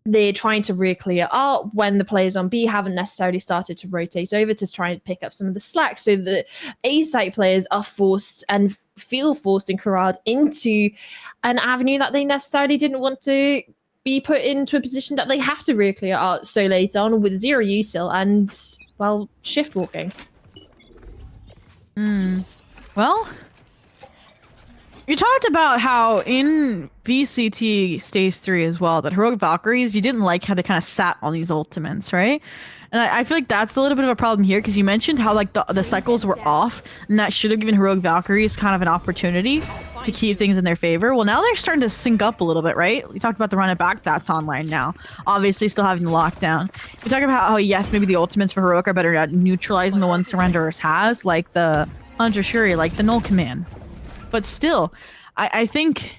they're trying to re-clear out when the players on B haven't necessarily started to rotate over to try and pick up some of the slack. So the A site players are forced and feel forced and corralled into an avenue that they necessarily didn't want to be put into a position that they have to re-clear out so late on with 0 util and, well, shift walking. Well, you talked about how in VCT Stage 3 as well, that Heroic Valkyries, you didn't like how they kind of sat on these ultimates, right? And I feel like that's a little bit of a problem here, because you mentioned how like the cycles were off, and that should have given Heroic Valkyries kind of an opportunity to keep things in their favor. Well, now they're starting to sync up a little bit, right? We talked about the run it back, that's online now. Obviously still having the lockdown. We talked about how, yes, maybe the ultimates for Heroic are better at neutralizing the ones Surrenderers has, like the Hunter Shuri, like the Null Command. But still, I think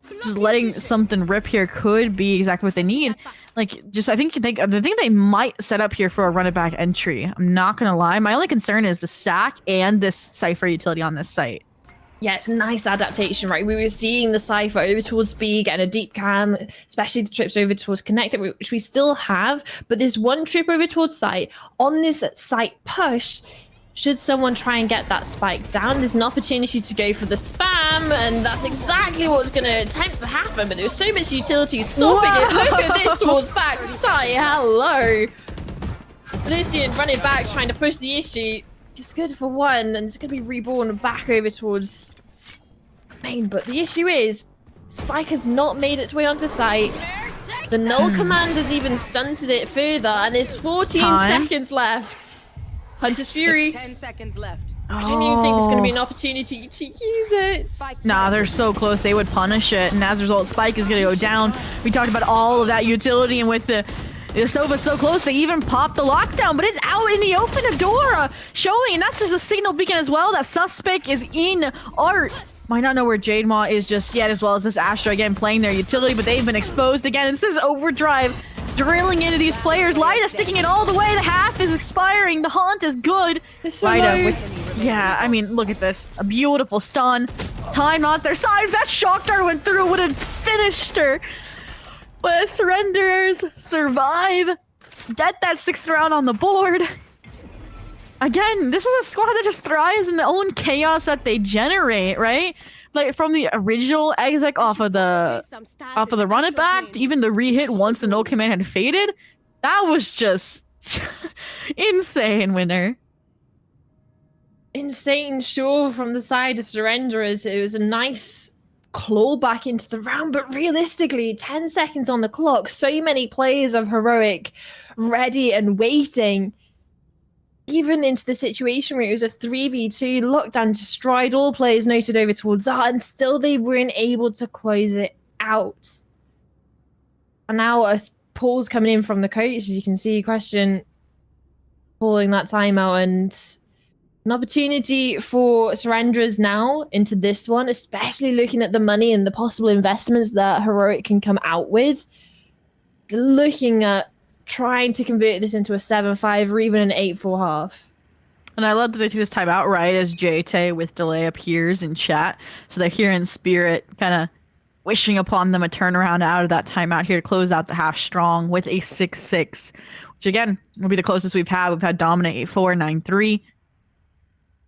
just letting something rip here could be exactly what they need. Like, just I think they might set up here for a run it back entry. I'm not gonna lie. My only concern is the stack and this Cypher utility on this site. Yeah, it's a nice adaptation, right? We were seeing the Cypher over towards B, getting a deep cam, especially the trips over towards Connected, which we still have. But this one trip over towards site, on this site push, should someone try and get that spike down, there's an opportunity to go for the spam, and that's exactly what's going to attempt to happen, but there's so much utility stopping it. Look at this towards back side. Hello. Elysian running back, trying to push the issue. It's good for one, and it's going to be reborn back over towards main, but the issue is spike has not made its way onto site. The null command has even stunted it further, and there's 14 seconds left. Hunter's Fury. 10 seconds left. I don't even think there's going to be an opportunity to use it. Nah, they're so close. They would punish it, and as a result, Spike is going to go down. We talked about all of that utility, and with the Sova so close, they even popped the lockdown, but it's out in the open. Adora showing, and that's just a signal beacon as well. That suspect is in art. Might not know where Jade Maw is just yet, as well as this Astra again playing their utility, but they've been exposed again. And this is Overdrive drilling into these players. Lyda sticking it all the way. The half is expiring. The haunt is good. Lyda with, yeah, I mean, look at this. A beautiful stun. Time not their side. If that shock dart went through, would have finished her. But Surrenders survive. Get that 6th round on the board. Again, this is a squad that just thrives in the own chaos that they generate, right? Like from the original exec off of the run it back to even the re-hit once the null command had faded. That was just insane, winner. Insane, sure, from the side of Surrenderers. It was a nice claw back into the round, but realistically, 10 seconds on the clock, so many players of Heroic ready and waiting. Even into the situation where it was a 3v2, lockdown to stride, all players noted over towards that, and still they weren't able to close it out. And now a pause coming in from the coach, as you can see, question calling that timeout, and an opportunity for surrenders now into this one, especially looking at the money and the possible investments that Heroic can come out with. Looking at trying to convert this into a 7-5 or even an 8-4 half. And I love that they took this time out right as JT with delay appears in chat. So they're here in spirit, kind of wishing upon them a turnaround out of that timeout here to close out the half strong with a 6-6, which again will be the closest we've had. We've had dominant 8-4, 9-3.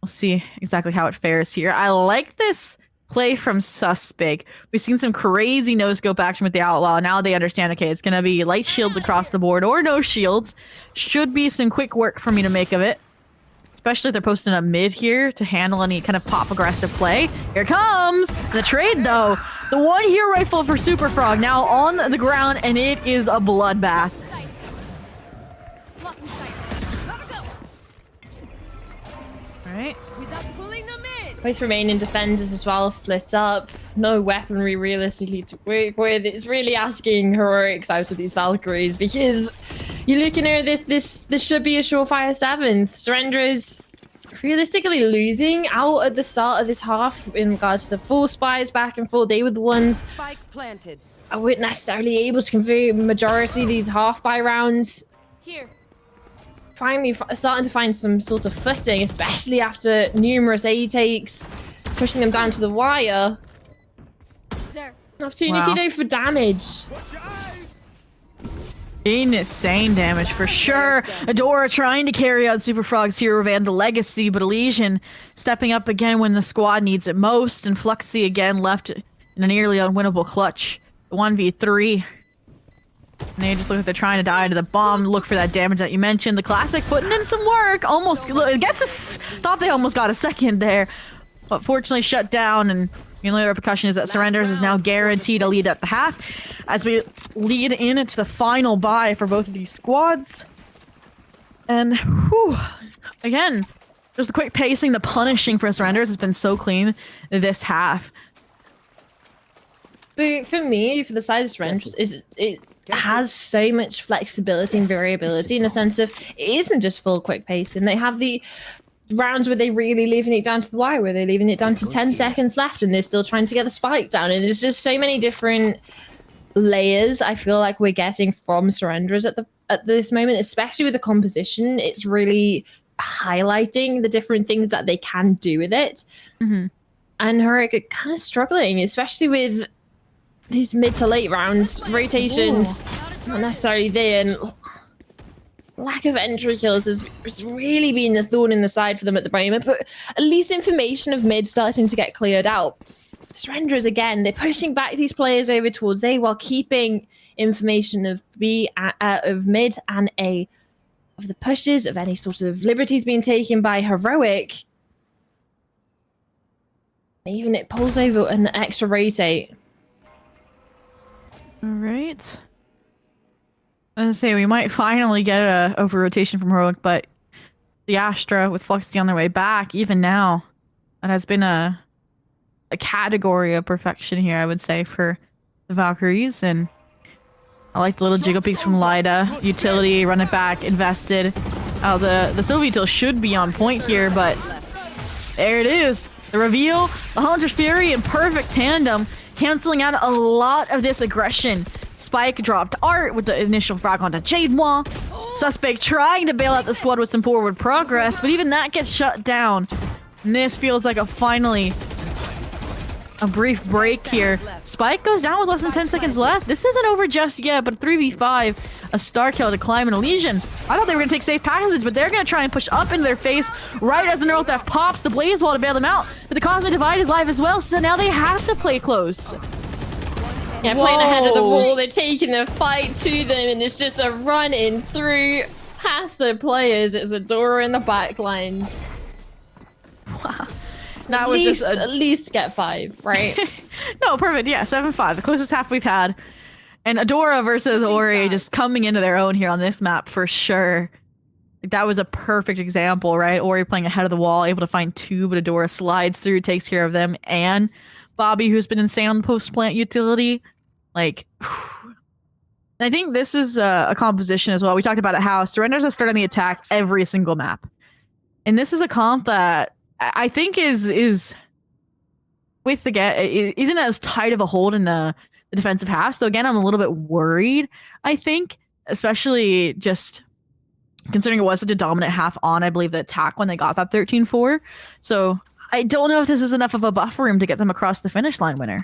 We'll see exactly how it fares here. I like this play from Suspect. We've seen some crazy no-scope action with the Outlaw. Now they understand, okay, it's going to be light shields across the board or no shields. Should be some quick work for me to make of it. Especially if they're posting up mid here to handle any kind of pop-aggressive play. Here comes the trade, though. The one here rifle for Super Frog now on the ground, and it is a bloodbath. All right. Both remaining defenders as well split up. No weaponry realistically to work with. It's really asking Heroics out of these Valkyries, because you're looking at this should be a surefire 7th. Surrender is realistically losing out at the start of this half in regards to the full spies back and forth. They were the ones Spike planted. I weren't necessarily able to convert majority of these half buy rounds. Here. Finally starting to find some sort of footing, especially after numerous A takes, pushing them down to the wire. There. Opportunity though for damage. Insane damage for sure. Adora trying to carry out Super Frog's Hero Vandal Legacy, but Elysian stepping up again when the squad needs it most, and Fluxy again left in a nearly unwinnable clutch. 1v3. And they just look like they're trying to die to the bomb. Look for that damage that you mentioned. The Classic putting in some work. Almost gets us. Thought they almost got a second there, but fortunately shut down. And the only repercussion is that Surrenders is now guaranteed a lead at the half as we lead into the final buy for both of these squads. And whew, again, just the quick pacing, the punishing for Surrenders has been so clean this half. But for me, for the side of Surrenders, it has so much flexibility and variability in the sense of it isn't just full quick pacing. They have the rounds where they really leaving it down to the wire, where they're leaving it down to 10 seconds left and they're still trying to get the spike down. And there's just so many different layers I feel like we're getting from Surrenders at this moment, especially with the composition. It's really highlighting the different things that they can do with it. Mm-hmm. And Heroic are kind of struggling, especially with these mid to late rounds, rotations not necessarily there, and lack of entry kills has really been the thorn in the side for them at the moment. But at least information of mid starting to get cleared out. Surrenders again, they're pushing back these players over towards A while keeping information of B, of mid and A, of the pushes, of any sort of liberties being taken by Heroic. Even it pulls over an extra rotate. All right. I was gonna say we might finally get a over rotation from Heroic, but the Astra with Fluxy on their way back, even now, that has been a category of perfection here, I would say, for the Valkyries. And I like the little jiggle peeks from Lida. Utility, run it back, invested. The Sylvie Till should be on point here, but there it is. The reveal, the Hunter's Fury in perfect tandem, canceling out a lot of this aggression. Spike dropped Art with the initial frag onto Jademois. Suspect trying to bail out the squad with some forward progress, but even that gets shut down. And this feels like finally a brief break here. Spike goes down with less than 10 seconds left. This isn't over just yet, but 3v5, a star kill to climb an Elysian. I thought they were going to take safe passage, but they're going to try and push up into their face right as the Neural Theft pops the Blaze Wall to bail them out. But the Cosmic Divide is live as well, so now they have to play close. Yeah, playing ahead of the wall, they're taking the fight to them, and it's just a run in through past the players. It's Adora in the back lines. Wow. That was just at least get 5, right? no, perfect. Yeah, 7-5, the closest half we've had. And Adora versus Ori just coming into their own here on this map for sure. That was a perfect example, right? Ori playing ahead of the wall, able to find 2, but Adora slides through, takes care of them, and Bobby, who's been insane on the post-plant utility. Like, I think this is a composition as well. We talked about it, how Surrenders are starting the attack every single map. And this is a comp that I think is with the isn't as tight of a hold in the defensive half. So again, I'm a little bit worried, I think, especially just considering it was such a dominant half on, I believe, the attack when they got that 13-4. So I don't know if this is enough of a buffer room to get them across the finish line winner.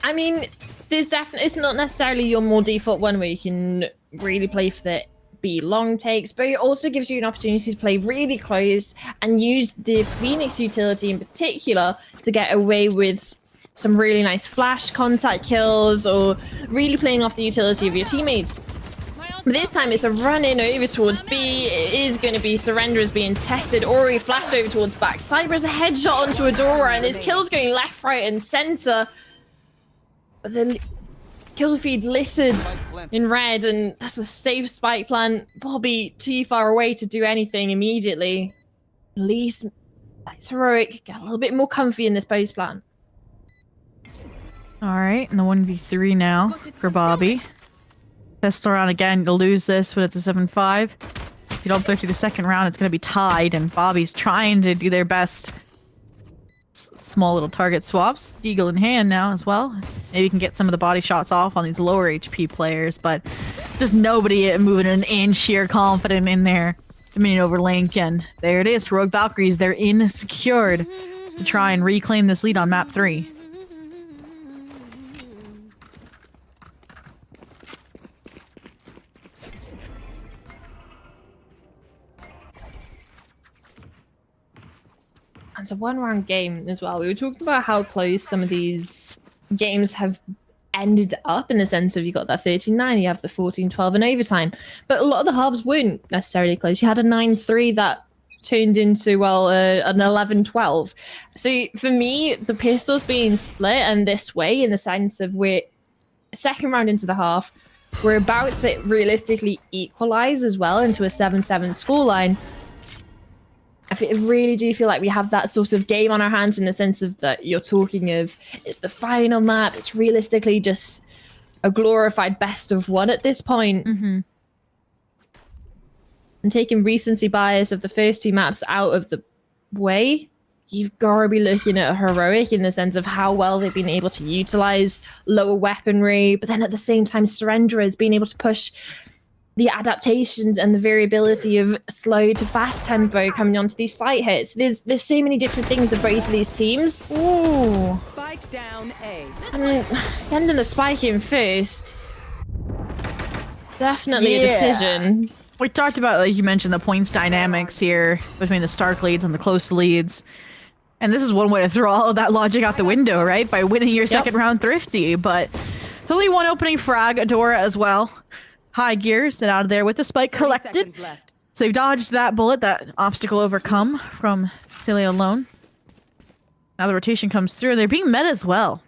I mean, there's definitely, it's not necessarily your more default one where you can really play for the B long takes, but it also gives you an opportunity to play really close and use the Phoenix utility in particular to get away with some really nice flash contact kills or really playing off the utility of your teammates. But this time it's a run in over towards B. It is going to be Surrenders being tested. Ori flashed over towards back. Cyber's a headshot onto Adora and his kills going left, right and center. But the kill feed littered in red, and that's a safe spike plant. Bobby too far away to do anything immediately. At least it's Heroic. Get a little bit more comfy in this post plant. All right, and the 1v3 now for Bobby. Pistol round again to lose this, but it's a 7-5. If you don't play through the second round, it's going to be tied, and Bobby's trying to do their best. Small little target swaps. Eagle in hand now as well. Maybe you can get some of the body shots off on these lower HP players, but just nobody moving an inch here confident in their Dominion over Link, and there it is. Rogue Valkyries, they're in secured to try and reclaim this lead on map 3. And it's a one-round game as well. We were talking about how close some of these games have ended up in the sense of you got that 13-9, you have the 14-12 in overtime. But a lot of the halves weren't necessarily close. You had a 9-3 that turned into, well, an 11-12. So for me, the pistols being split and this way in the sense of we're second round into the half, we're about to realistically equalize as well into a 7-7 scoreline. I really do feel like we have that sort of game on our hands in the sense of that you're talking of it's the final map. It's realistically just a glorified best of one at this point. Mm-hmm. And taking recency bias of the first 2 maps out of the way, you've got to be looking at a Heroic in the sense of how well they've been able to utilize lower weaponry, but then at the same time, Surrenderers being able to push the adaptations and the variability of slow to fast tempo coming onto these site hits. There's so many different things of both of these teams. Ooh. Spike down A. And sending the spike in first, definitely a decision. We talked about, like you mentioned, the points dynamics here between the Stark leads and the close leads. And this is one way to throw all of that logic out the window, right? By winning your second round thrifty. But it's only one opening frag, Adora as well. High gears, sit out of there with the spike collected. So they've dodged that bullet, that obstacle overcome from Celia alone. Now the rotation comes through, and they're being met as well.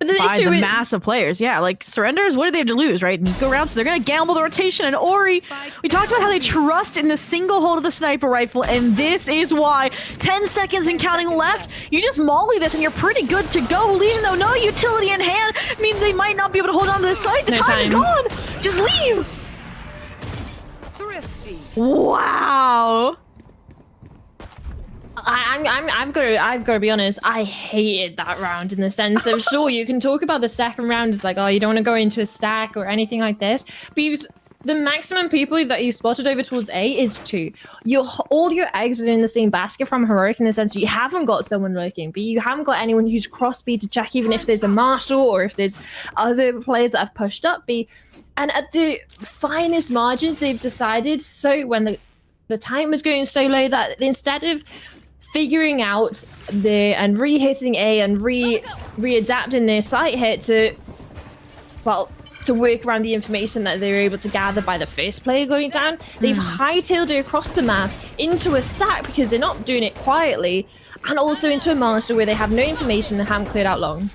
But the by issue the is massive players. Yeah, like Surrenders, what do they have to lose, right? And go around, so they're going to gamble the rotation. And Ori, we talked about how they trust in the single hold of the sniper rifle, and this is why. 10 seconds and counting left. You just molly this, and you're pretty good to go. Legion, though, no utility in hand means they might not be able to hold on to the site. The time is gone. Just leave. Thrifty. Wow. I've got to be honest. I hated that round in the sense of sure you can talk about the second round as like, oh, you don't want to go into a stack or anything like this, but the maximum people that you spotted over towards A is 2. All your eggs are in the same basket from Heroic in the sense you haven't got someone lurking, but you haven't got anyone who's cross B to check even if there's a Marshall or if there's other players that have pushed up B. And at the finest margins, they've decided, so when the time was going so low that instead of figuring out and re-hitting A and re-adapting their slight hit to, well, to work around the information that they were able to gather by the first player going down. They've hightailed it across the map into a stack because they're not doing it quietly, and also into a master where they have no information and haven't cleared out long.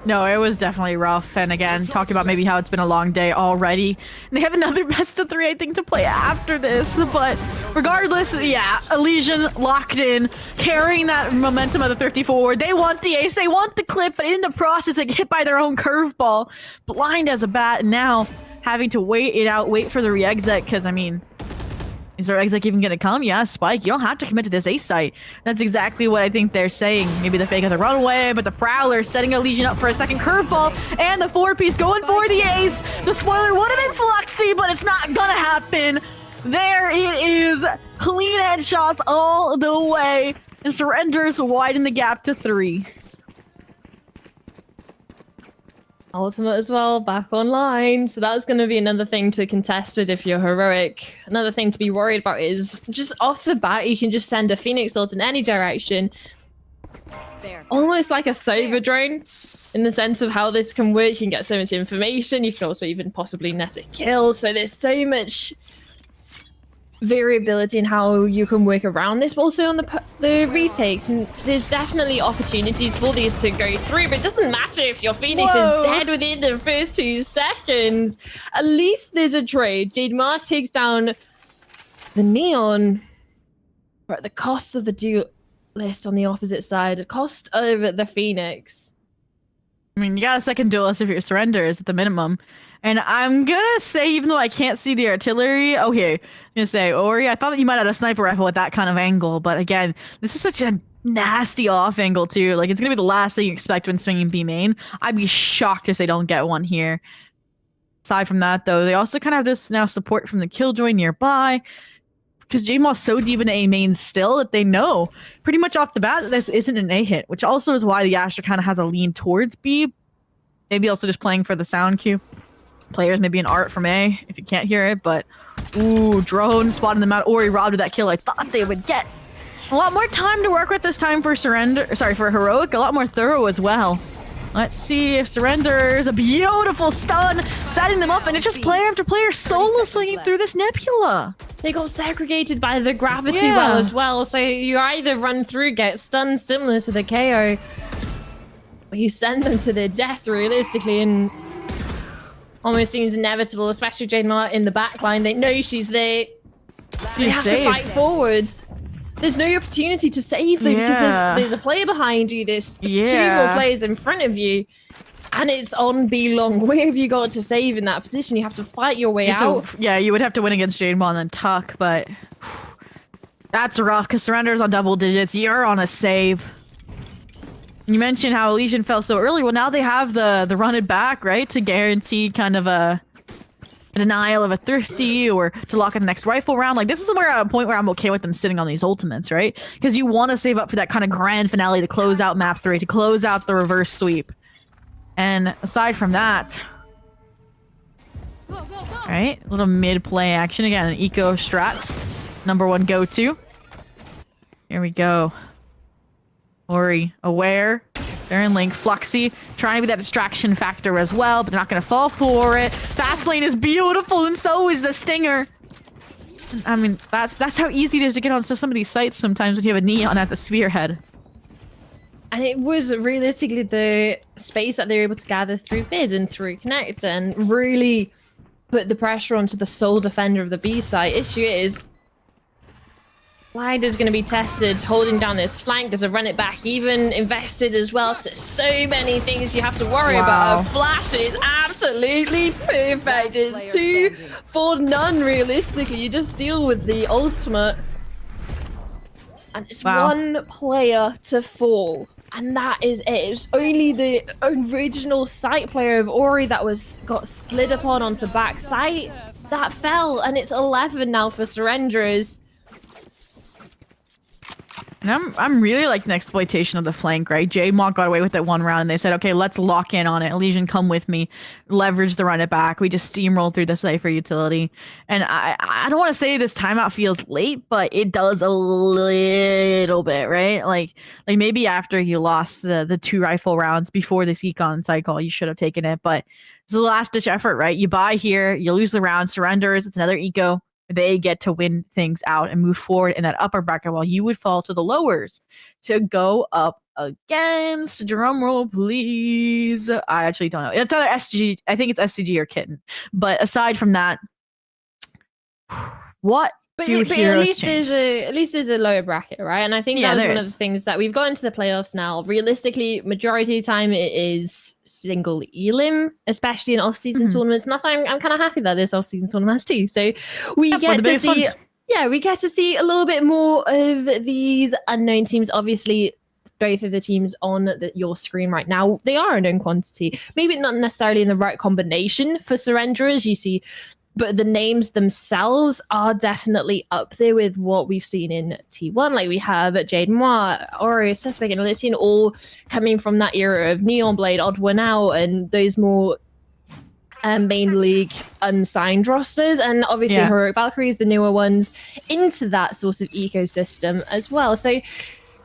No, it was definitely rough. And again, talking about maybe how it's been a long day already. And they have another best of 3, I think, to play after this. But regardless, yeah, Elysian locked in, carrying that momentum of the 50 forward. They want the ace, they want the clip, but in the process, they get hit by their own curveball. Blind as a bat, and now having to wait it out, wait for the re-exit, because, I mean, is their exit even gonna come? Yeah, Spike, you don't have to commit to this ace site. That's exactly what I think they're saying. Maybe the fake has a runaway, but the Prowler setting Elysian up for a second curveball, and the 4-piece going for the ace. The spoiler would have been Fluxy, but it's not gonna happen. There it is. Clean headshots all the way. And Surrenders widen the gap to 3. Ultimate as well, back online. So that's going to be another thing to contest with if you're heroic. Another thing to be worried about is just off the bat, you can just send a Phoenix ult in any direction. There. Almost like a Sova drone in the sense of how this can work. You can get so much information. You can also even possibly net a kill. So there's so much variability in how you can work around this, but also on the retakes, and there's definitely opportunities for these to go through, but it doesn't matter if your Phoenix Whoa. is dead within the first 2 seconds. At least there's a trade. Jademar takes down the Neon, but at the cost of the duelist on the opposite side, the cost of the Phoenix. I mean, you got a second duelist if your Surrenders at the minimum. And I'm gonna say, even though I can't see the artillery, okay, I'm gonna say, Ori, I thought that you might have a sniper rifle at that kind of angle, but again, this is such a nasty off angle too. Like, it's gonna be the last thing you expect when swinging B main. I'd be shocked if they don't get one here. Aside from that, though, they also kind of have this now support from the Killjoy nearby, because Jamal's so deep in A main still that they know pretty much off the bat that this isn't an A hit, which also is why the Astra kind of has a lean towards B. Maybe also just playing for the sound cue. Players maybe an art from A if you can't hear it, but ooh, drone spotting them out. Ori robbed of that kill I thought they would get. A lot more time to work with this time for for Heroic, a lot more thorough as well. Let's see if Surrenders, a beautiful stun, setting them up, and it's just player after player solo swinging through this nebula. They got segregated by the gravity well as well, so you either run through, get stunned similar to the KO, or you send them to their death realistically, and almost seems inevitable, especially Jademar in the backline. They know she's there. They have to fight forward. There's no opportunity to save them because there's a player behind you. There's 2 more players in front of you. And it's on B long. Where have you got to save in that position? You have to fight your way out. Yeah, you would have to win against Jademar and then tuck, but that's rough because Surrender's on double digits. You're on a save. You mentioned how Elysian fell so early. Well, now they have the run it back, right? To guarantee kind of a denial of a thrifty or to lock in the next rifle round. Like, this is where a point where I'm okay with them sitting on these ultimates, right? Because you want to save up for that kind of grand finale to close out map 3, to close out the reverse sweep. And aside from that, right? A little mid-play action. Again, an eco strats. #1 go-to. Here we go. Ori, aware. They're in link. Fluxy, trying to be that distraction factor as well, but they're not going to fall for it. Fast lane is beautiful, and so is the Stinger. I mean, that's how easy it is to get onto some of these sites sometimes when you have a Neon at the spearhead. And it was realistically the space that they were able to gather through bid and through connect and really put the pressure onto the sole defender of the B site. Issue is, Lider's going to be tested holding down this flank. There's a run it back, even invested as well. So there's so many things you have to worry about. A flash is absolutely perfect. It's 2 for none realistically. You just deal with the ultimate. And it's 1 player to fall. And that is it. It's only the original site player of Ori that got slid upon onto back site that fell. And it's 11 now for Surrenders. And I'm really liking the exploitation of the flank, right? J-Mont got away with it one round and they said, okay, let's lock in on it. Elysian, come with me. Leverage the run it back. We just steamroll through the Cypher utility. And I don't want to say this timeout feels late, but it does a little bit, right? Like maybe after you lost the 2 rifle rounds before this econ cycle, you should have taken it. But it's the last ditch effort, right? You buy here, you lose the round, surrenders, it's another eco. They get to win things out and move forward in that upper bracket while you would fall to the lowers to go up against, drum roll please. I actually don't know. It's either SG, I think it's SCG or Kitten. But aside from that, what But, do at heroes least change? there's a lower bracket, right? And I think Yeah, that was there one is. of the things that we've got into the playoffs now. Realistically, majority of the time it is single elim, especially in off-season tournaments. And that's why I'm kind of happy that there's off-season tournaments too. So we Yeah, for get the to biggest see, ones. we get to see a little bit more of these unknown teams. Obviously, both of the teams on your screen right now, they are a known quantity. Maybe not necessarily in the right combination for surrenderers. You see. But the names themselves are definitely up there with what we've seen in T1. Like we have Jade Moore, Ori, Suspect, and Elysian all coming from that era of Neon Blade, Odd One Out, and those more main league unsigned rosters. And obviously Heroic Valkyries, the newer ones, into that sort of ecosystem as well. So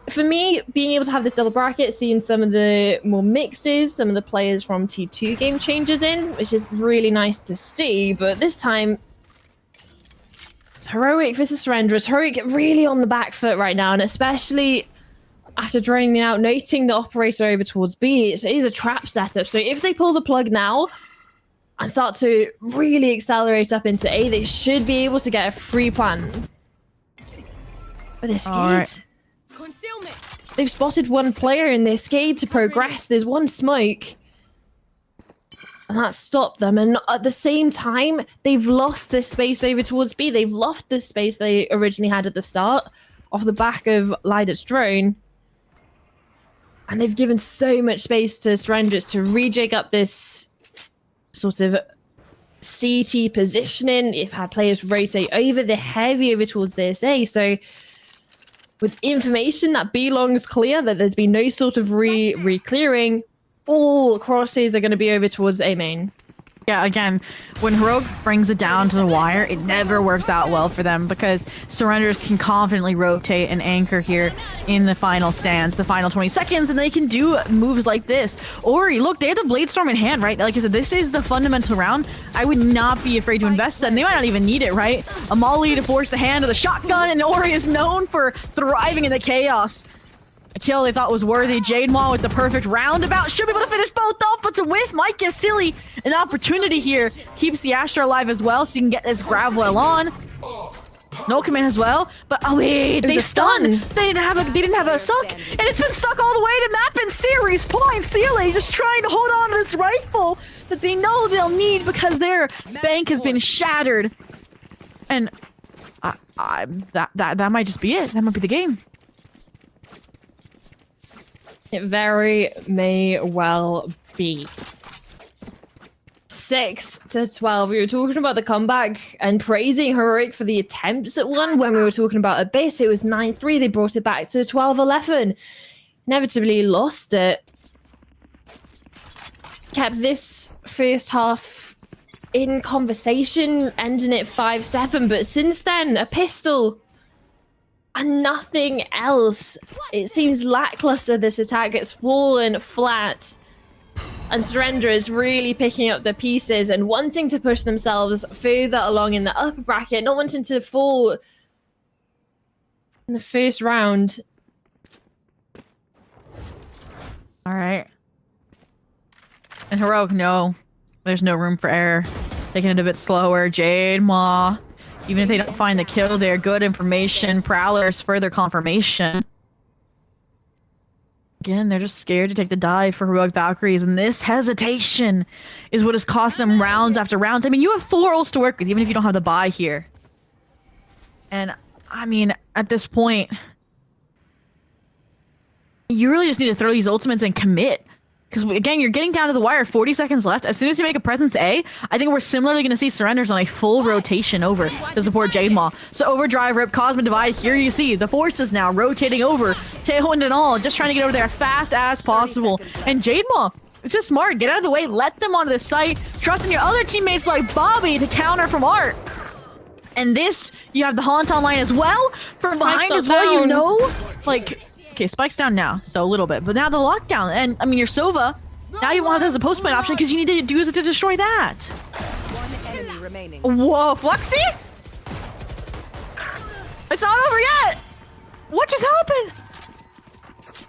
for me, being able to have this double bracket, seeing some of the more mixes, some of the players from T2 game changers in, which is really nice to see. But this time, it's Heroic versus Surrenderers. Heroic really on the back foot right now, and especially after draining out, noting the operator over towards B, it is a trap setup. So if they pull the plug now and start to really accelerate up into A, they should be able to get a free plan. But they're scared. Concealment. They've spotted one player and they're scared to progress. There's one smoke. And that stopped them. And at the same time, they've lost this space over towards B. They've lost this space they originally had at the start off the back of Lidet's drone. And they've given so much space to Surrenderers to rejig up this sort of CT positioning. If had players rotate over, they're heavy over towards this A. So with information that B longs clear, that there's been no sort of re-clearing, all crosses are going to be over towards A main. Yeah, again, when Heroic brings it down to the wire, it never works out well for them because Surrenderers can confidently rotate and anchor here in the final stance, the final 20 seconds, and they can do moves like this. Ori, look, they have the Bladestorm in hand, right? Like I said, this is the fundamental round. I would not be afraid to invest them. They might not even need it, right? A Molly to force the hand of the shotgun, and Ori is known for thriving in the chaos. A kill they thought was worthy. Jade Maw with the perfect roundabout. Should be able to finish both off, but to whiff might give Silly an opportunity here. Keeps the Astra alive as well, so you can get this grab well on. No command as well, but oh wait, they stunned. They didn't have a suck, and it's been stuck all the way to map and series point. Silly just trying to hold on to this rifle that they know they'll need because their bank has been shattered. And that might just be it. That might be the game. It very may well be. 6-12. We were talking about the comeback and praising Heroic for the attempts at one. When we were talking about Abyss, it was 9-3. They brought it back to 12-11. Inevitably lost it. Kept this first half in conversation, ending it 5-7. But since then, a pistol and nothing else. It seems lackluster, this attack. It's fallen flat. And Surrender is really picking up the pieces and wanting to push themselves further along in the upper bracket, not wanting to fall in the first round. All right. And Heroic, no. There's no room for error. Taking it a bit slower. Jade Maw. Even if they don't find the kill there, good information. Prowlers, further confirmation. Again, they're just scared to take the dive for Heroic Valkyries, and this hesitation is what has cost them rounds after rounds. I mean, you have 4 ults to work with, even if you don't have the buy here. And, I mean, at this point, you really just need to throw these ultimates and commit. Because again, you're getting down to the wire, 40 seconds left. As soon as you make a presence A, I think we're similarly going to see surrenders on a full rotation over to support Jade Maw. So overdrive, rip, Cosmic Divide. Here you see the forces now rotating over, Tailwind and all, just trying to get over there as fast as possible. And Jade Maw, it's just smart. Get out of the way, let them onto the site, trust in your other teammates like Bobby to counter from Art. And this, you have the Haunt online as well. From behind as well, you know? Like, okay, Spike's down now, so a little bit. But now the lockdown, and I mean, your Sova, now you want that as a post-point option because you need to use it to destroy that. One enemy remaining. Whoa, Fluxy? It's not over yet! What just happened?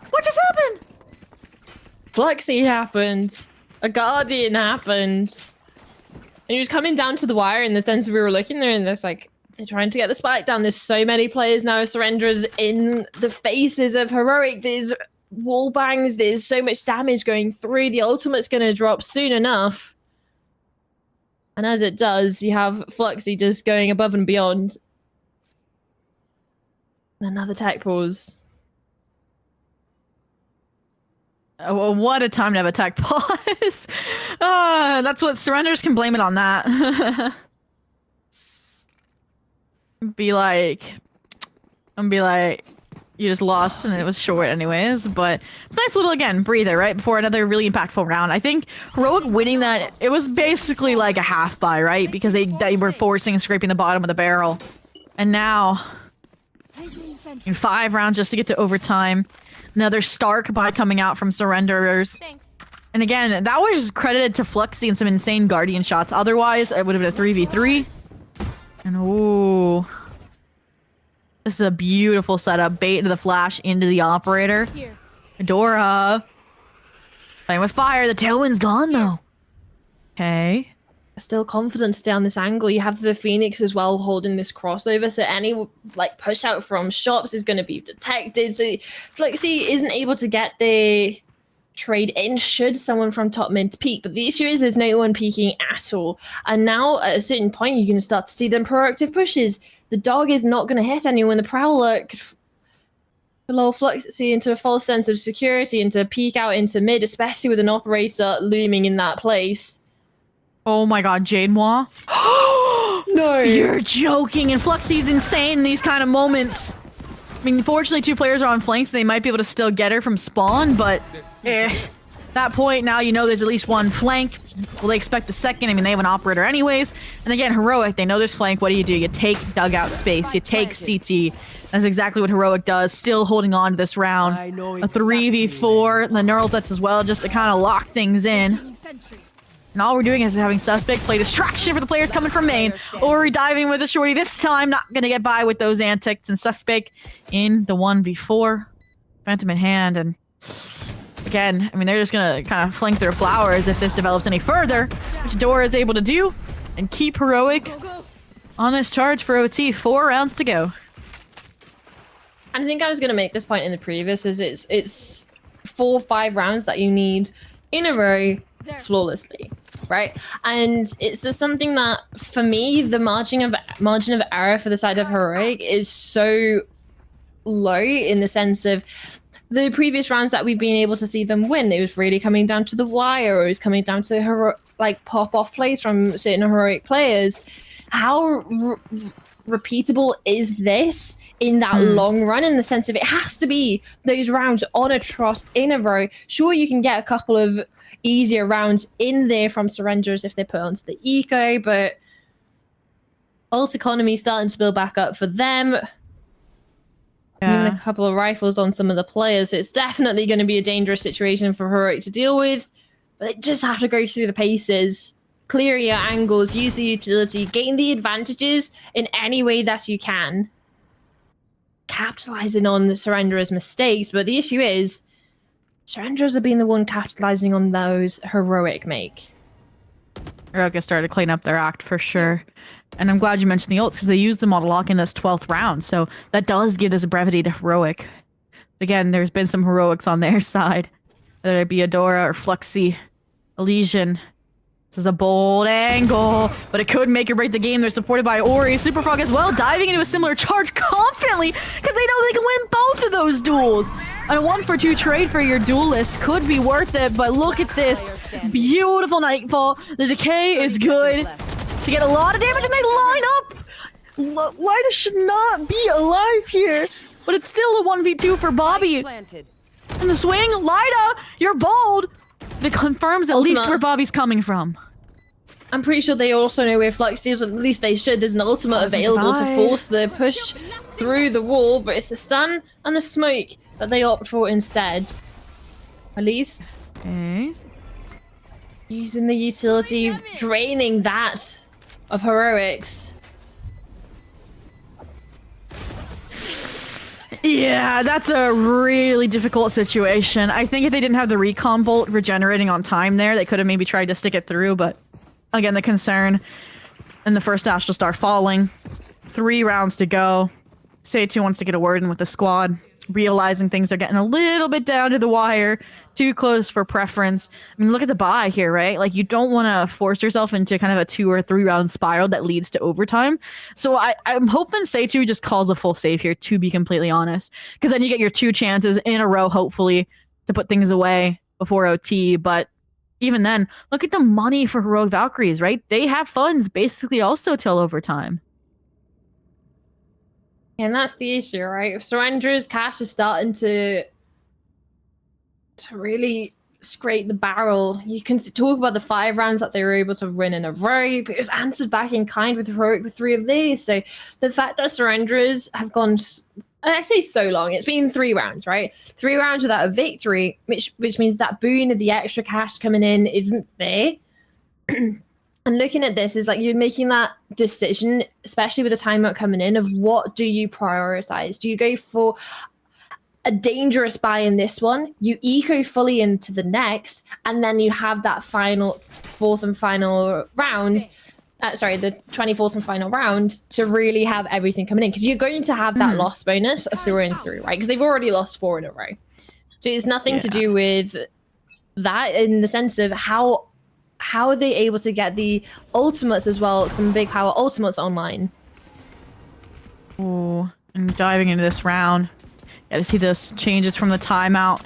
What just happened? Fluxy happened. A Guardian happened. And he was coming down to the wire in the sense we were looking there and there's like, they're trying to get the spike down. There's so many players now, surrenders in the faces of Heroic. There's wall bangs. There's so much damage going through. The ultimate's going to drop soon enough. And as it does, you have Fluxy just going above and beyond. Another tech pause. Oh, what a time to have a tech pause. That's what surrenders can blame it on that. Be like, you just lost and it was short anyways, but it's a nice little, again, breather, right? Before another really impactful round. I think Heroic winning that, it was basically like a half buy, right? Because they were forcing and scraping the bottom of the barrel. And now, in 5 rounds just to get to overtime. Another Stark buy coming out from surrenderers. Thanks. And again, that was credited to Fluxy and some insane Guardian shots. Otherwise, it would have been a 3v3. And ooh. This is a beautiful setup. Bait into the flash, into the operator. Here. Adora. Playing with fire. The tailwind's gone though. Okay. Still confident to stay on this angle. You have the Phoenix as well holding this crossover, so any like push out from shops is going to be detected. So Fluxy isn't able to get the trade in should someone from top mid peek. But the issue is there's no one peeking at all. And now at a certain point you're going to start to see them proactive pushes. The dog is not going to hit anyone. The Prowler could lull Fluxy into a false sense of security and to peek out into mid, especially with an operator looming in that place. Oh my god, Jade Maw. No. You're joking, and Fluxy's insane in these kind of moments. I mean, fortunately 2 players are on flanks, so they might be able to still get her from spawn, but that point, now you know there's at least one flank. Will they expect the second? I mean, they have an operator anyways. And again, Heroic, they know there's flank. What do? You take dugout space. You take CT. That's exactly what Heroic does. Still holding on to this round. I know A 3v4, the neural threats as well, just to kind of lock things in. And all we're doing is having Suspect play distraction for the players coming from main. Or diving with a shorty this time, not gonna get by with those antics. And Suspect in the 1v4. Phantom in hand, and again, I mean, they're just gonna kind of flank their flowers if this develops any further, which Dora is able to do, and keep Heroic on this charge for OT. 4 rounds to go. And I think I was going to make this point in the previous, is it's 4 or 5 rounds that you need in a row flawlessly, right? And it's just something that, for me, the margin of error for the side of Heroic is so low in the sense of the previous rounds that we've been able to see them win. It was really coming down to the wire, or it was coming down to pop-off plays from certain Heroic players. How repeatable is this in that long run, in the sense of it has to be those rounds on a trust in a row? Sure, you can get a couple of easier rounds in there from surrenders if they put onto the eco, but ult economy starting to build back up for them. A couple of rifles on some of the players, so it's definitely going to be a dangerous situation for Heroic to deal with, but they just have to go through the paces, clear your angles, use the utility, gain the advantages in any way that you can, capitalizing on the surrenderers' mistakes. But the issue is surrenderers have been the one capitalizing on those Heroic make. Heroic has started to clean up their act for sure. And I'm glad you mentioned the ults, because they used them all to lock in this 12th round, so that does give this brevity to Heroic. But again, there's been some Heroics on their side, whether it be Adora or Fluxy, Elysian. This is a bold angle, but it could make or break the game. They're supported by Ori, Superfrog as well, diving into a similar charge confidently, because they know they can win both of those duels. A 1-for-2 trade for your duelist could be worth it, but look at this. Beautiful Nightfall. The decay is good to get a lot of damage, and they line up. Lyda should not be alive here, but it's still a 1v2 for Bobby. Planted. And the swing, Lyda, you're bold. It confirms at least Ultimate. where Bobby's coming from. I'm pretty sure they also know where Flux is, or at least they should. There's an ultimate available to force the push through the wall, but it's the stun and the smoke that they opt for instead. At least Okay. using the utility, draining that of heroics. Yeah, that's a really difficult situation. I think if they didn't have the recon bolt regenerating on time there, they could have maybe tried to stick it through, but again, the concern and the first Astral Star falling. 3 rounds to go. Seitu wants to get a word in with the squad, realizing things are getting a little bit down to the wire, too close for preference. I mean, look at the buy here, right? Like, you don't want to force yourself into kind of a 2 or 3 round spiral that leads to overtime. So I'm hoping Seitu just calls a full save here, to be completely honest, because then you get your 2 chances in a row, hopefully, to put things away before OT. But even then, look at the money for Heroic Valkyries, right? They have funds basically also till overtime. And that's the issue, right? If Surrender's cash is starting to really scrape the barrel, you can talk about the 5 rounds that they were able to win in a row, but it was answered back in kind with Heroic with 3 of these. So the fact that Surrenderers have gone, I say so long, it's been 3 rounds, right? 3 rounds without a victory, which means that boon of the extra cash coming in isn't there. And looking at this is like you're making that decision, especially with the timeout coming in, of what do you prioritize? Do you go for a dangerous buy in this one, you eco fully into the next, and then you have that final 4th and final round, the 24th and final round to really have everything coming in, because you're going to have that loss bonus through and through, right? Because they've already lost 4 in a row. So it's nothing to do with that in the sense of how are they able to get the ultimates as well, some big power ultimates online. Ooh, and diving into this round. Got to see those changes from the timeout.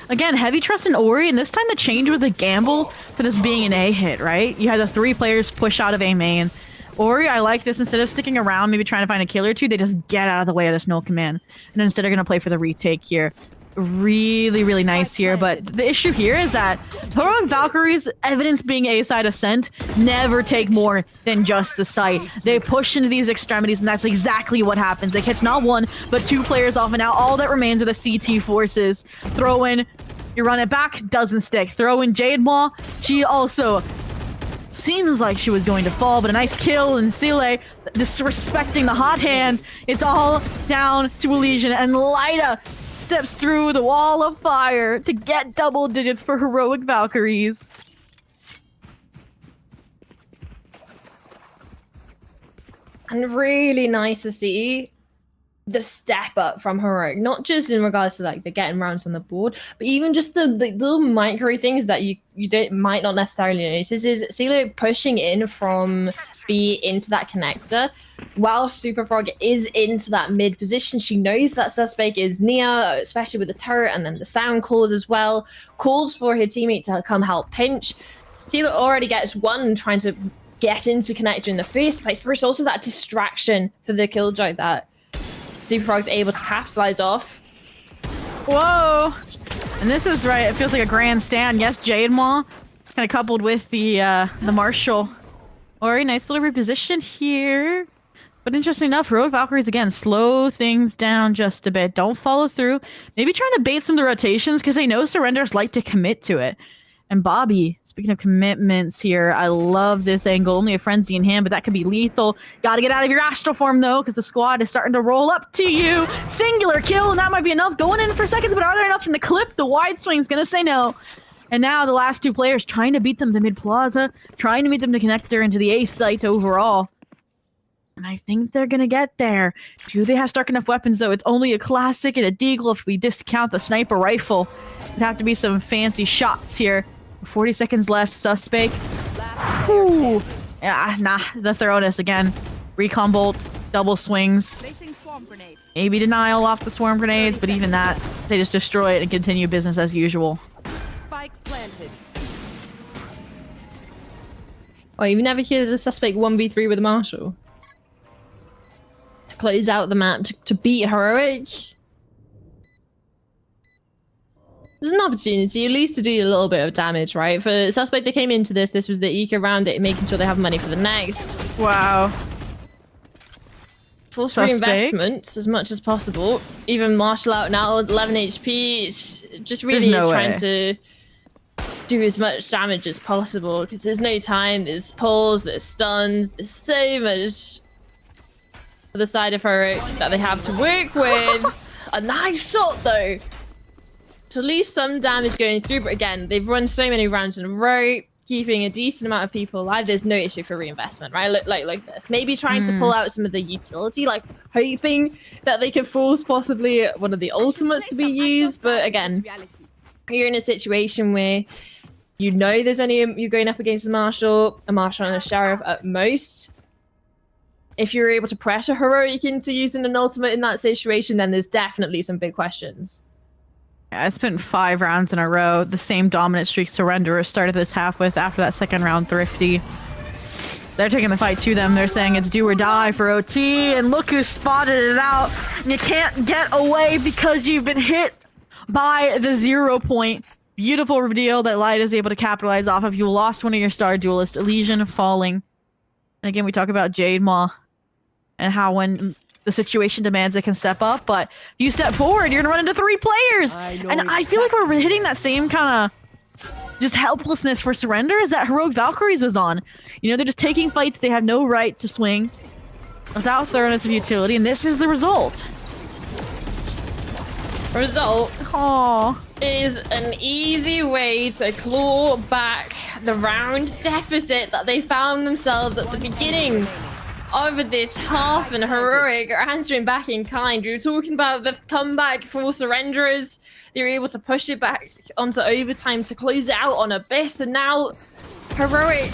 Again, heavy trust in Ori, and this time the change was a gamble for this being an A hit, right? You had the 3 players push out of A main. Ori, I like this. Instead of sticking around, maybe trying to find a kill or 2, they just get out of the way of this null command. And instead are going to play for the retake here. Really, really nice here, but the issue here is that Heroic Valkyries, evidence being A-side ascent, never take more than just the site. They push into these extremities, and that's exactly what happens. They catch not 1, but 2 players off, and now all that remains are the CT forces. Throw in, you run it back, doesn't stick. Throw in Jade Maw, she also seems like she was going to fall, but a nice kill, and Sile disrespecting the hot hands. It's all down to Elysian, and Lyda steps through the wall of fire to get double digits for Heroic Valkyries. And really nice to see the step up from Heroic, not just in regards to like the getting rounds on the board, but even just the little micro things that you might not necessarily notice is CeeLo pushing in from B into that connector while Super Frog is into that mid position. She knows that Suspect is near, especially with the turret, and then the sound calls as well. Calls for her teammate to come help pinch. CeeLo already gets 1 trying to get into connector in the first place, but it's also that distraction for the killjoy that Super Frog's able to capitalize off. Whoa! And this is right, it feels like a grandstand. Yes, Jade Maw, kind of coupled with the Marshall. Ori, nice little reposition here. But interesting enough, Heroic Valkyries, again, slow things down just a bit. Don't follow through. Maybe trying to bait some of the rotations because they know Surrenders like to commit to it. And Bobby, speaking of commitments here, I love this angle. Only a frenzy in him, but that could be lethal. Gotta get out of your astral form, though, because the squad is starting to roll up to you. Singular kill, and that might be enough. Going in for seconds, but are there enough in the clip? The wide swing's gonna say no. And now the last 2 players trying to beat them to mid-plaza, trying to meet them to connector into the ace site overall. And I think they're going to get there. Do they have stark enough weapons, though? It's only a classic and a deagle if we discount the sniper rifle. It'd have to be some fancy shots here. 40 seconds left. Suspect. Whew. Yeah, nah. The thoroughness again. Recon bolt. double swings. Placing swarm grenade. Maybe denial off the swarm grenades, but even that, they just destroy it and continue business as usual. Spike planted. Oh, you've never killed the suspect 1v3 with a marshal? To close out the map, to beat Heroic? There's an opportunity, at least to do a little bit of damage, right? For suspect that came into this was the eco round, it making sure they have money for the next. Wow. Force Suspect. reinvestment as much as possible. Even martial out now, 11 HP. It's just really There's no trying way. to do as much damage as possible because there's no time. There's pulls, there's stuns, there's so much for the side of Heroic that they have to work with. A nice shot though. So at least some damage going through, but again, they've run so many rounds in a row, keeping a decent amount of people alive. There's no issue for reinvestment, right? Like this. Maybe trying to pull out some of the utility, like hoping that they could force possibly one of the ultimates to be used. But again, you're in a situation where you know there's only you're going up against a marshal and a sheriff at most. If you're able to pressure Heroic into using an ultimate in that situation, then there's definitely some big questions. Yeah, I spent 5 rounds in a row. The same dominant streak Surrenderer started this half with after that second round Thrifty. They're taking the fight to them. They're saying it's do or die for OT. And look who spotted it out. You can't get away because you've been hit by the 0 point. Beautiful reveal that Light is able to capitalize off of. You lost one of your star duelists, Elysian falling. And again, we talk about Jade Maw and how when the situation demands it can step up, but you step forward, you're gonna run into 3 players. And I feel like we're hitting that same kind of just helplessness for Surrenders that Heroic Valkyries was on. You know, they're just taking fights they have no right to swing without thoroughness of utility, and this is the result. Result Aww. is an easy way to claw back the round deficit that they found themselves at the beginning of this half, and Heroic are answering back in kind. We were talking about the comeback for Surrenderers. They were able to push it back onto overtime to close it out on Abyss, and now Heroic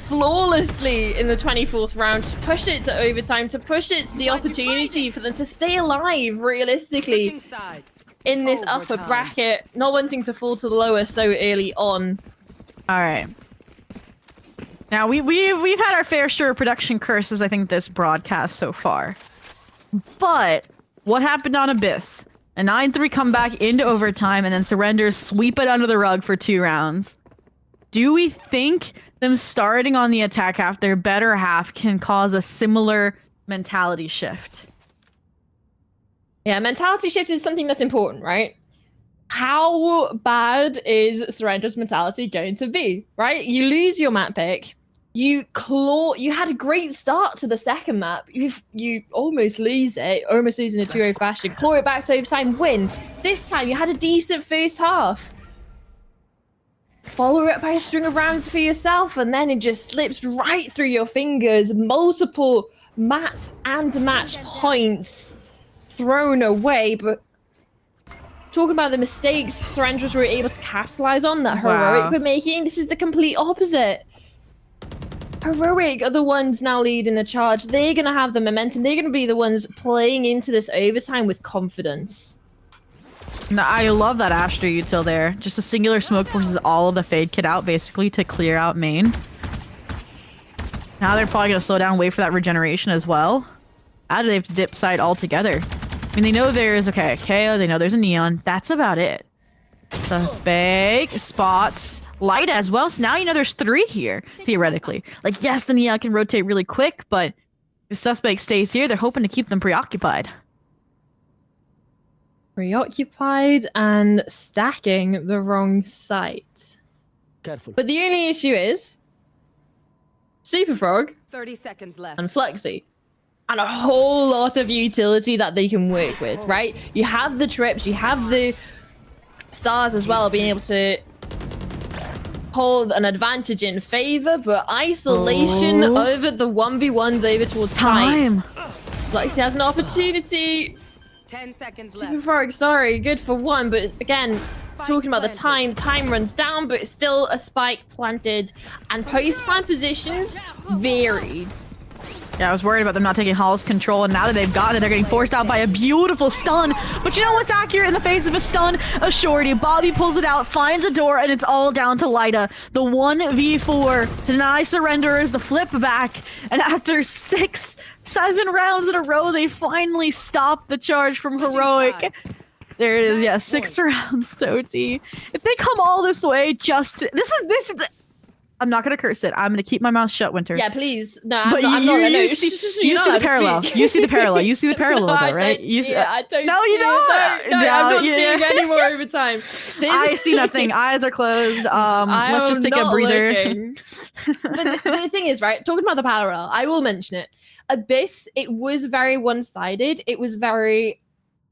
flawlessly in the 24th round to push it to overtime, to push it to the opportunity for them to stay alive realistically Switching sides. in this upper Overtime. bracket, not wanting to fall to the lower so early on. All right. Now we've had our fair share of production curses, I think, this broadcast so far. But what happened on Abyss? A 9-3 comeback into overtime, and then Surrenders sweep it under the rug for 2 rounds. Do we think them starting on the attack half, their better half, can cause a similar mentality shift? Yeah, mentality shift is something that's important, right? How bad is Surrender's mentality going to be, right? You lose your map pick. You had a great start to the second map. You almost lose it, almost lose in a 2-0 fashion. Claw it back to overtime, win. This time you had a decent first half. Follow it up by a string of rounds for yourself, and then it just slips right through your fingers. Multiple map and match points thrown away, but talking about the mistakes Surrenders were able to capitalize on that Heroic were making, this is the complete opposite. Heroic are the ones now leading the charge. They're going to have the momentum. They're going to be the ones playing into this overtime with confidence. No, I love that Astra util there. Just a singular smoke forces all of the Fade kit out, basically, to clear out main. Now they're probably going to slow down, wait for that regeneration as well. How do they have to dip side altogether? I mean, they know there's, okay, KO, they know there's a Neon. That's about it. Suspect, spots, Light as well. So now you know there's 3 here, theoretically. Like, yes, the Neon can rotate really quick, but if Suspect stays here, they're hoping to keep them preoccupied. Preoccupied and stacking the wrong site. Careful. But the only issue is Super Frog 30 seconds left. and Fluxy. And a whole lot of utility that they can work with, right? You have the trips, you have the stars as well, being able to hold an advantage in favor, but isolation over the 1v1s over towards Time. site. Fluxy has an opportunity. 10 seconds Super left. Frog, sorry, good for 1, but again, talking about the time runs down, but it's still a spike planted, and post-plant positions varied. Yeah, I was worried about them not taking Hall's control, and now that they've gotten it, they're getting forced out by a beautiful stun. But you know what's accurate in the face of a stun? A shorty. Bobby pulls it out, finds a door, and it's all down to Lyda. The 1v4 deny surrenderers, the flip back, and after 6-7 rounds in a row, they finally stop the charge from Heroic. There it is, yeah, 6 rounds to OT. If they come all this way, this is. I'm not gonna curse it. I'm gonna keep my mouth shut, Winter. Yeah, please. No, I'm But not. I'm not. No, you see the parallel. You see the parallel. You see the parallel, No, though, right? I don't. No, you don't. No, I'm not seeing any more overtime. I see nothing. Eyes are closed. Let's just take a breather. But the thing is, right? Talking about the parallel, I will mention it. Abyss, it was very one-sided. It was very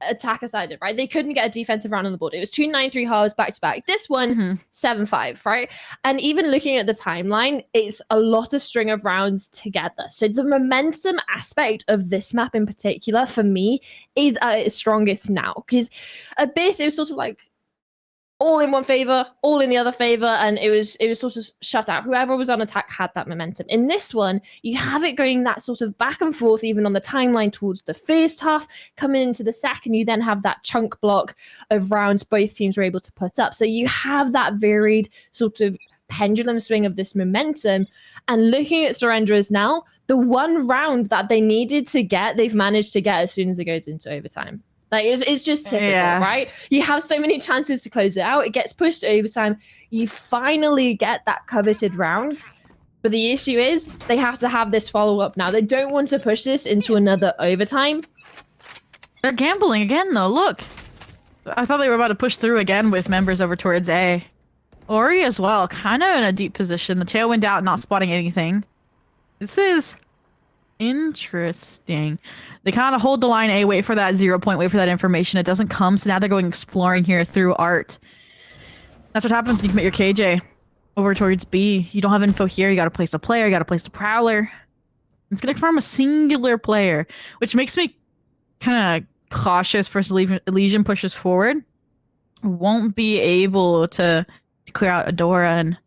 attacker-sided, right? They couldn't get a defensive round on the board. It was 2-9-3 halves back-to-back. This one, 7-5, right? And even looking at the timeline, it's a lot of string of rounds together. So the momentum aspect of this map in particular, for me, is at its strongest now. Because Abyss, it was sort of like all in one favor, all in the other favor, and it was sort of shut out. Whoever was on attack had that momentum. In this one, you have it going that sort of back and forth, even on the timeline towards the first half, coming into the second, you then have that chunk block of rounds both teams were able to put up. So you have that varied sort of pendulum swing of this momentum. And looking at Surrenderers now, the one round that they needed to get, they've managed to get as soon as it goes into overtime. Like, it's just typical, right? You have so many chances to close it out. It gets pushed to overtime. You finally get that coveted round. But the issue is they have to have this follow-up now. They don't want to push this into another overtime. They're gambling again, though. Look. I thought they were about to push through again with members over towards A. Ori as well, kind of in a deep position. The tailwind out, not spotting anything. This is interesting. They kind of hold the line A, wait for that 0 point, wait for that information. It doesn't come, so now they're going exploring here through art. That's what happens when you commit your KJ over towards B. You don't have info here. You got to place a player. You got to place the Prowler. It's going to confirm a singular player, which makes me kind of cautious for Elysian pushes forward. Won't be able to clear out Adora, and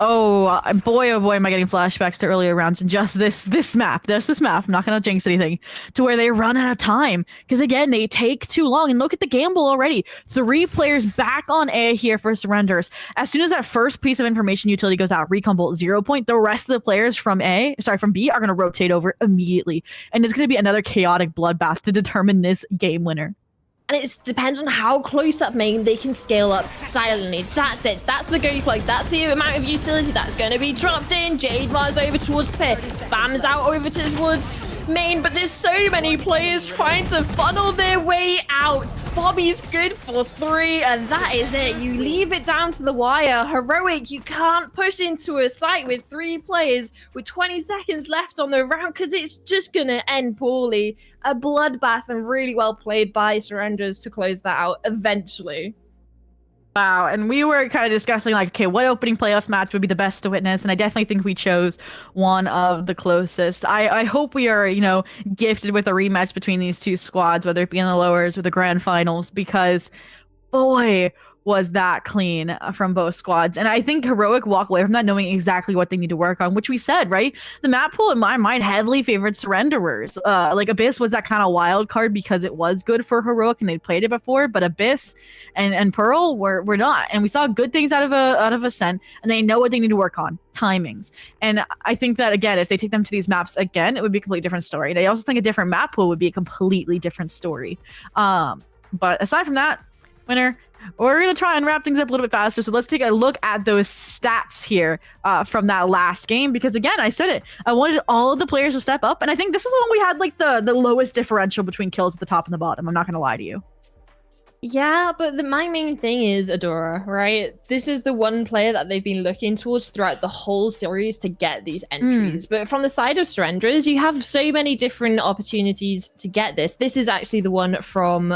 oh boy, am I getting flashbacks to earlier rounds in just this map. There's this map. I'm not going to jinx anything. To where they run out of time. Because again, they take too long. And look at the gamble already. 3 players back on A here for surrenders. As soon as that first piece of information utility goes out, recon bolt 0 point, the rest of the players from B are going to rotate over immediately. And it's going to be another chaotic bloodbath to determine this game winner. And it depends on how close up main they can scale up silently. That's it. That's the go plug. That's the amount of utility that's going to be dropped in. Jade Mars over towards pit. Spams out over towards main. But there's so many players trying to funnel their way out. Bobby's good for 3, and that is it. You leave it down to the wire. Heroic, you can't push into a site with 3 players with 20 seconds left on the round because it's just going to end poorly. A bloodbath, and really well played by Surrenders to close that out eventually. Wow, and we were kind of discussing, like, okay, what opening playoff match would be the best to witness, and I definitely think we chose one of the closest. I hope we are, gifted with a rematch between these two squads, whether it be in the lowers or the grand finals, because, boy, was that clean from both squads. And I think Heroic walk away from that knowing exactly what they need to work on, which we said, right? The map pool, in my mind, heavily favored Surrenderers. Like, Abyss was that kind of wild card because it was good for Heroic and they'd played it before, but Abyss and Pearl were not. And we saw good things out of Ascent, and they know what they need to work on. Timings. And I think that, again, if they take them to these maps again, it would be a completely different story. And I also think a different map pool would be a completely different story. But aside from that, winner, we're going to try and wrap things up a little bit faster. So let's take a look at those stats here from that last game. Because again, I said it, I wanted all of the players to step up. And I think this is when we had like the lowest differential between kills at the top and the bottom. I'm not going to lie to you. Yeah, but my main thing is Adora, right? This is the one player that they've been looking towards throughout the whole series to get these entries. But from the side of Surrenderers, you have so many different opportunities to get this. This is actually the one from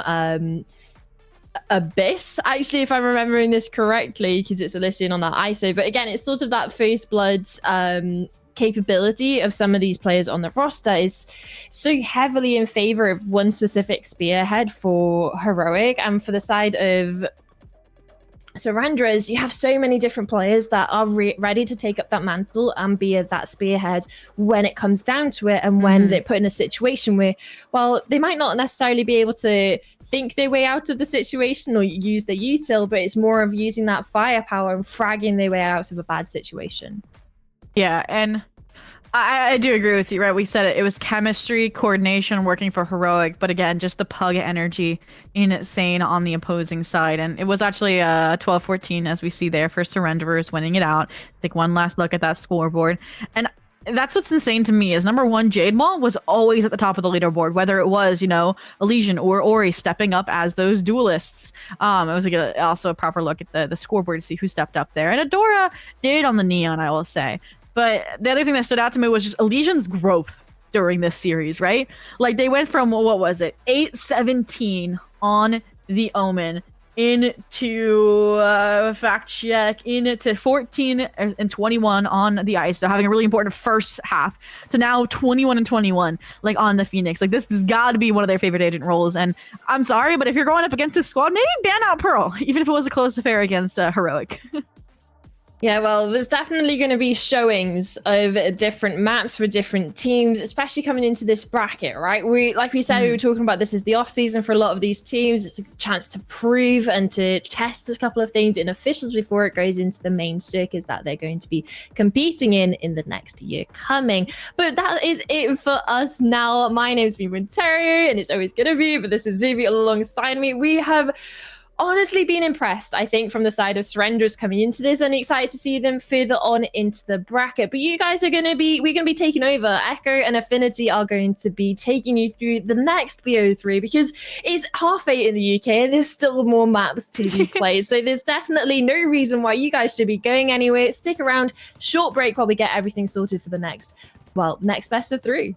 Abyss, actually, if I'm remembering this correctly, because it's Elysian on that ISO. But again, it's sort of that First Blood's capability of some of these players on the roster is so heavily in favor of one specific spearhead for Heroic. And for the side of Surrenderers, you have so many different players that are ready to take up that mantle and be that spearhead when it comes down to it, and when they're put in a situation where, well, they might not necessarily be able to think their way out of the situation or use their util, but it's more of using that firepower and fragging their way out of a bad situation. Yeah, and I do agree with you, right? We said it was chemistry, coordination, working for Heroic, but again, just the pug energy insane on the opposing side. And it was actually 12-14, as we see there, for Surrenderers winning it out. Take one last look at that scoreboard. And that's what's insane to me is, number one, Jade Maul was always at the top of the leaderboard, whether it was, Elysian or Ori stepping up as those duelists. It was also a proper look at the scoreboard to see who stepped up there. And Adora did on the Neon, I will say. But the other thing that stood out to me was just Elysian's growth during this series, right? Like, they went from, what was it, 8-17 on the Omen into, fact check, into 14 and 21 on the Ice. So having a really important first half, to now 21 and 21, like, on the Phoenix. Like, this has got to be one of their favorite agent roles. And I'm sorry, but if you're going up against this squad, maybe ban out Pearl, even if it was a close affair against Heroic. Yeah, well, there's definitely going to be showings of different maps for different teams, especially coming into this bracket, right? Like we said, we were talking about this is the off season for a lot of these teams. It's a chance to prove and to test a couple of things in officials before it goes into the main circuits that they're going to be competing in the next year coming. But that is it for us now. My name's been Winterio, and it's always going to be, but this is Zuby alongside me. We have honestly been impressed, I think, from the side of Surrenderers coming into this, and excited to see them further on into the bracket. But you guys we're going to be taking over. Echo and Affinity are going to be taking you through the next BO3, because it's 8:30 in the UK and there's still more maps to be played. So there's definitely no reason why you guys should be going anywhere. Stick around, short break while we get everything sorted for the next best of 3.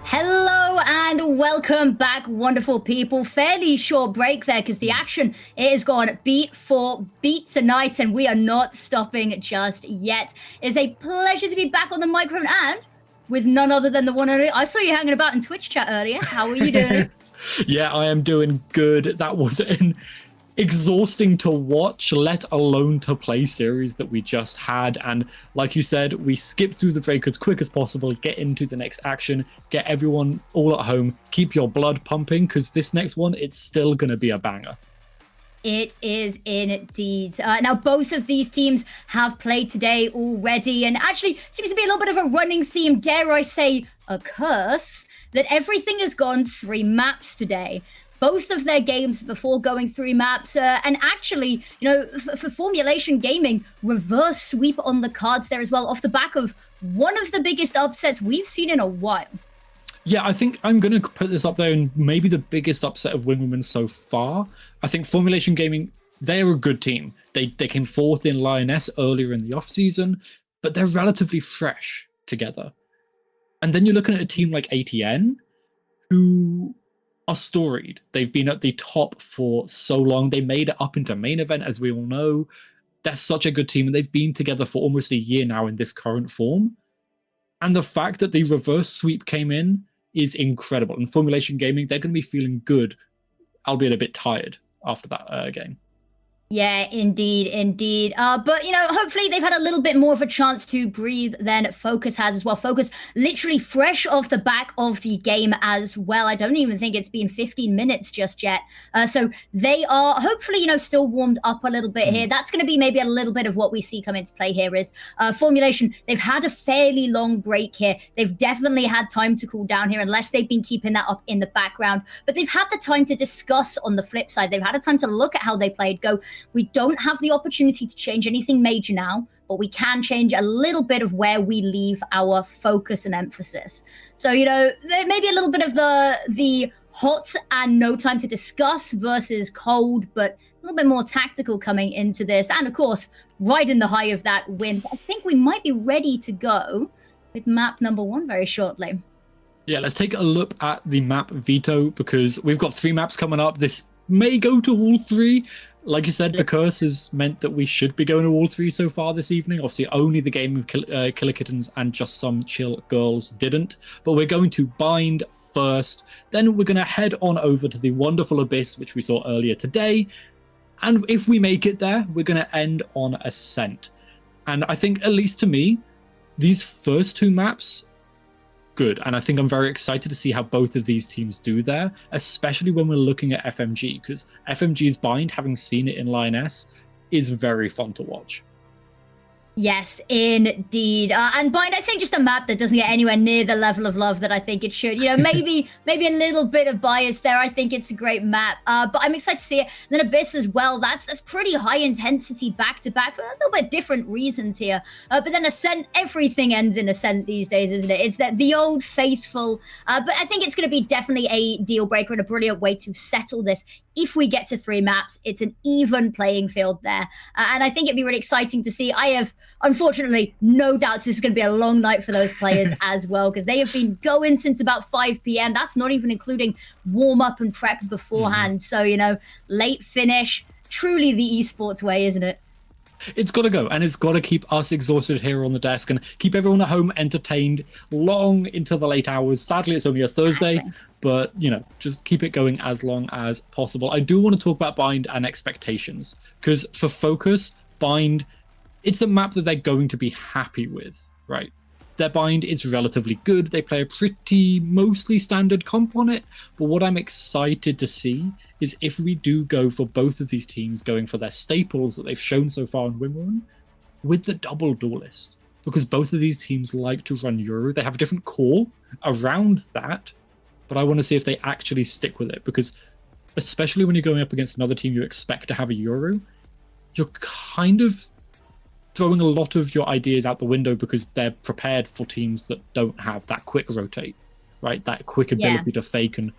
Hello and welcome back, wonderful people. Fairly short break there because the action is gone beat for beat tonight, and we are not stopping just yet. It is a pleasure to be back on the microphone and with none other than the one and only. I saw you hanging about in Twitch chat earlier. How are you doing? Yeah, I am doing good. That was an exhausting to watch, let alone to play series that we just had. And like you said, we skip through the break as quick as possible, get into the next action, get everyone all at home, keep your blood pumping, because this next one, it's still going to be a banger. It is indeed. Now, both of these teams have played today already, and actually seems to be a little bit of a running theme, dare I say, a curse, that everything has gone 3 maps today. Both of their games before going 3 maps, and actually, you know, for Formulation Gaming, reverse sweep on the cards there as well, off the back of one of the biggest upsets we've seen in a while. Yeah, I think I'm going to put this up there, and maybe the biggest upset of Wingwoman so far. I think Formulation Gaming, they're a good team. They came 4th in Lioness earlier in the offseason, but they're relatively fresh together. And then you're looking at a team like ATN, who are storied. They've been at the top for so long. They made it up into main event, as we all know. They're such a good team, and they've been together for almost a year now in this current form. And the fact that the reverse sweep came in is incredible. And Formulation Gaming, they're going to be feeling good, albeit a bit tired after that game. Yeah, indeed. But, you know, hopefully they've had a little bit more of a chance to breathe than Focus has as well. Focus literally fresh off the back of the game as well. I don't even think it's been 15 minutes just yet. So they are hopefully, you know, still warmed up a little bit here. That's going to be maybe a little bit of what we see come into play here is Formulation. They've had a fairly long break here. They've definitely had time to cool down here, unless they've been keeping that up in the background. But they've had the time to discuss on the flip side. They've had a time to look at how they played, go, we don't have the opportunity to change anything major now, but we can change a little bit of where we leave our focus and emphasis. So, you know, there may be a little bit of the hot and no time to discuss versus cold, but a little bit more tactical coming into this. And of course, right in the high of that win, I think we might be ready to go with map number 1 very shortly. Yeah, let's take a look at the map Veto, because we've got 3 maps coming up. This may go to all 3. Like you said, the curse has meant that we should be going to all 3 so far this evening. Obviously, only the game of Killer Kittens and Just Some Chill Girls didn't. But we're going to Bind first. Then we're going to head on over to the Wonderful Abyss, which we saw earlier today. And if we make it there, we're going to end on Ascent. And I think, at least to me, these first 2 maps, good. And I think I'm very excited to see how both of these teams do there, especially when we're looking at FMG, because FMG's Bind, having seen it in Lioness, is very fun to watch. Yes, indeed. And Bind, I think just a map that doesn't get anywhere near the level of love that I think it should. You know, maybe a little bit of bias there. I think it's a great map. But I'm excited to see it. And then Abyss as well. That's pretty high intensity back to back for a little bit different reasons here. But then Ascent, everything ends in Ascent these days, isn't it? It's the old faithful. But I think it's going to be definitely a deal breaker and a brilliant way to settle this. If we get to 3 maps, it's an even playing field there. And I think it'd be really exciting to see. I have, unfortunately, no doubts this is going to be a long night for those players as well, because they have been going since about 5 p.m. That's not even including warm-up and prep beforehand. So, you know, late finish, truly the esports way, isn't it? It's got to go, and it's got to keep us exhausted here on the desk and keep everyone at home entertained long into the late hours. Sadly, it's only a Thursday, but, you know, just keep it going as long as possible. I do want to talk about Bind and expectations, because for Focus, Bind, it's a map that they're going to be happy with, right? Their Bind is relatively good. They play a pretty mostly standard comp on it. But what I'm excited to see is if we do go for both of these teams going for their staples that they've shown so far in Wingwoman with the double duelist. Because both of these teams like to run Euro. They have a different core around that. But I want to see if they actually stick with it. Because especially when you're going up against another team you expect to have a Euro, you're kind of throwing a lot of your ideas out the window because they're prepared for teams that don't have that quick rotate, right? That quick ability to fake and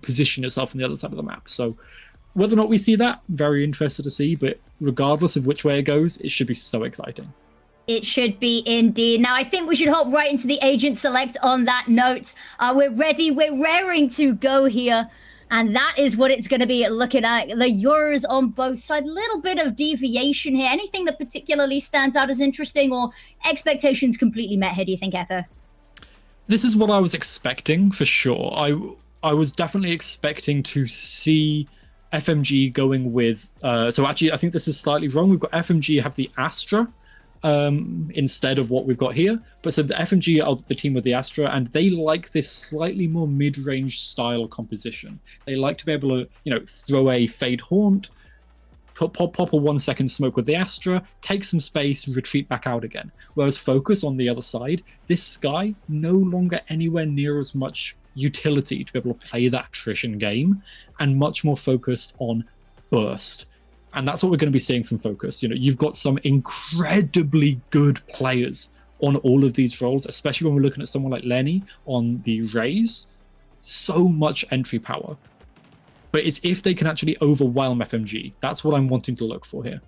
position yourself on the other side of the map. So whether or not we see that, very interested to see, but regardless of which way it goes, it should be so exciting. It should be indeed. Now, I think we should hop right into the agent select on that note. We're ready. We're raring to go here. And that is what it's going to be looking at. The Euros on both sides. Little bit of deviation here. Anything that particularly stands out as interesting or expectations completely met here, do you think, Echo? This is what I was expecting for sure. I was definitely expecting to see FMG going with... so actually, I think this is slightly wrong. We've got FMG have the Astra instead of what we've got here. But so the FMG are the team with the Astra, and they like this slightly more mid-range style composition. They like to be able to, throw a Fade Haunt, pop a 1 second smoke with the Astra, take some space, retreat back out again. Whereas Focus on the other side, this Skye no longer anywhere near as much utility to be able to play that attrition game, and much more focused on burst. And that's what we're going to be seeing from Focus. You've got some incredibly good players on all of these roles, especially when we're looking at someone like Lenny on the Raze. So much entry power. But it's if they can actually overwhelm FMG. That's what I'm wanting to look for here.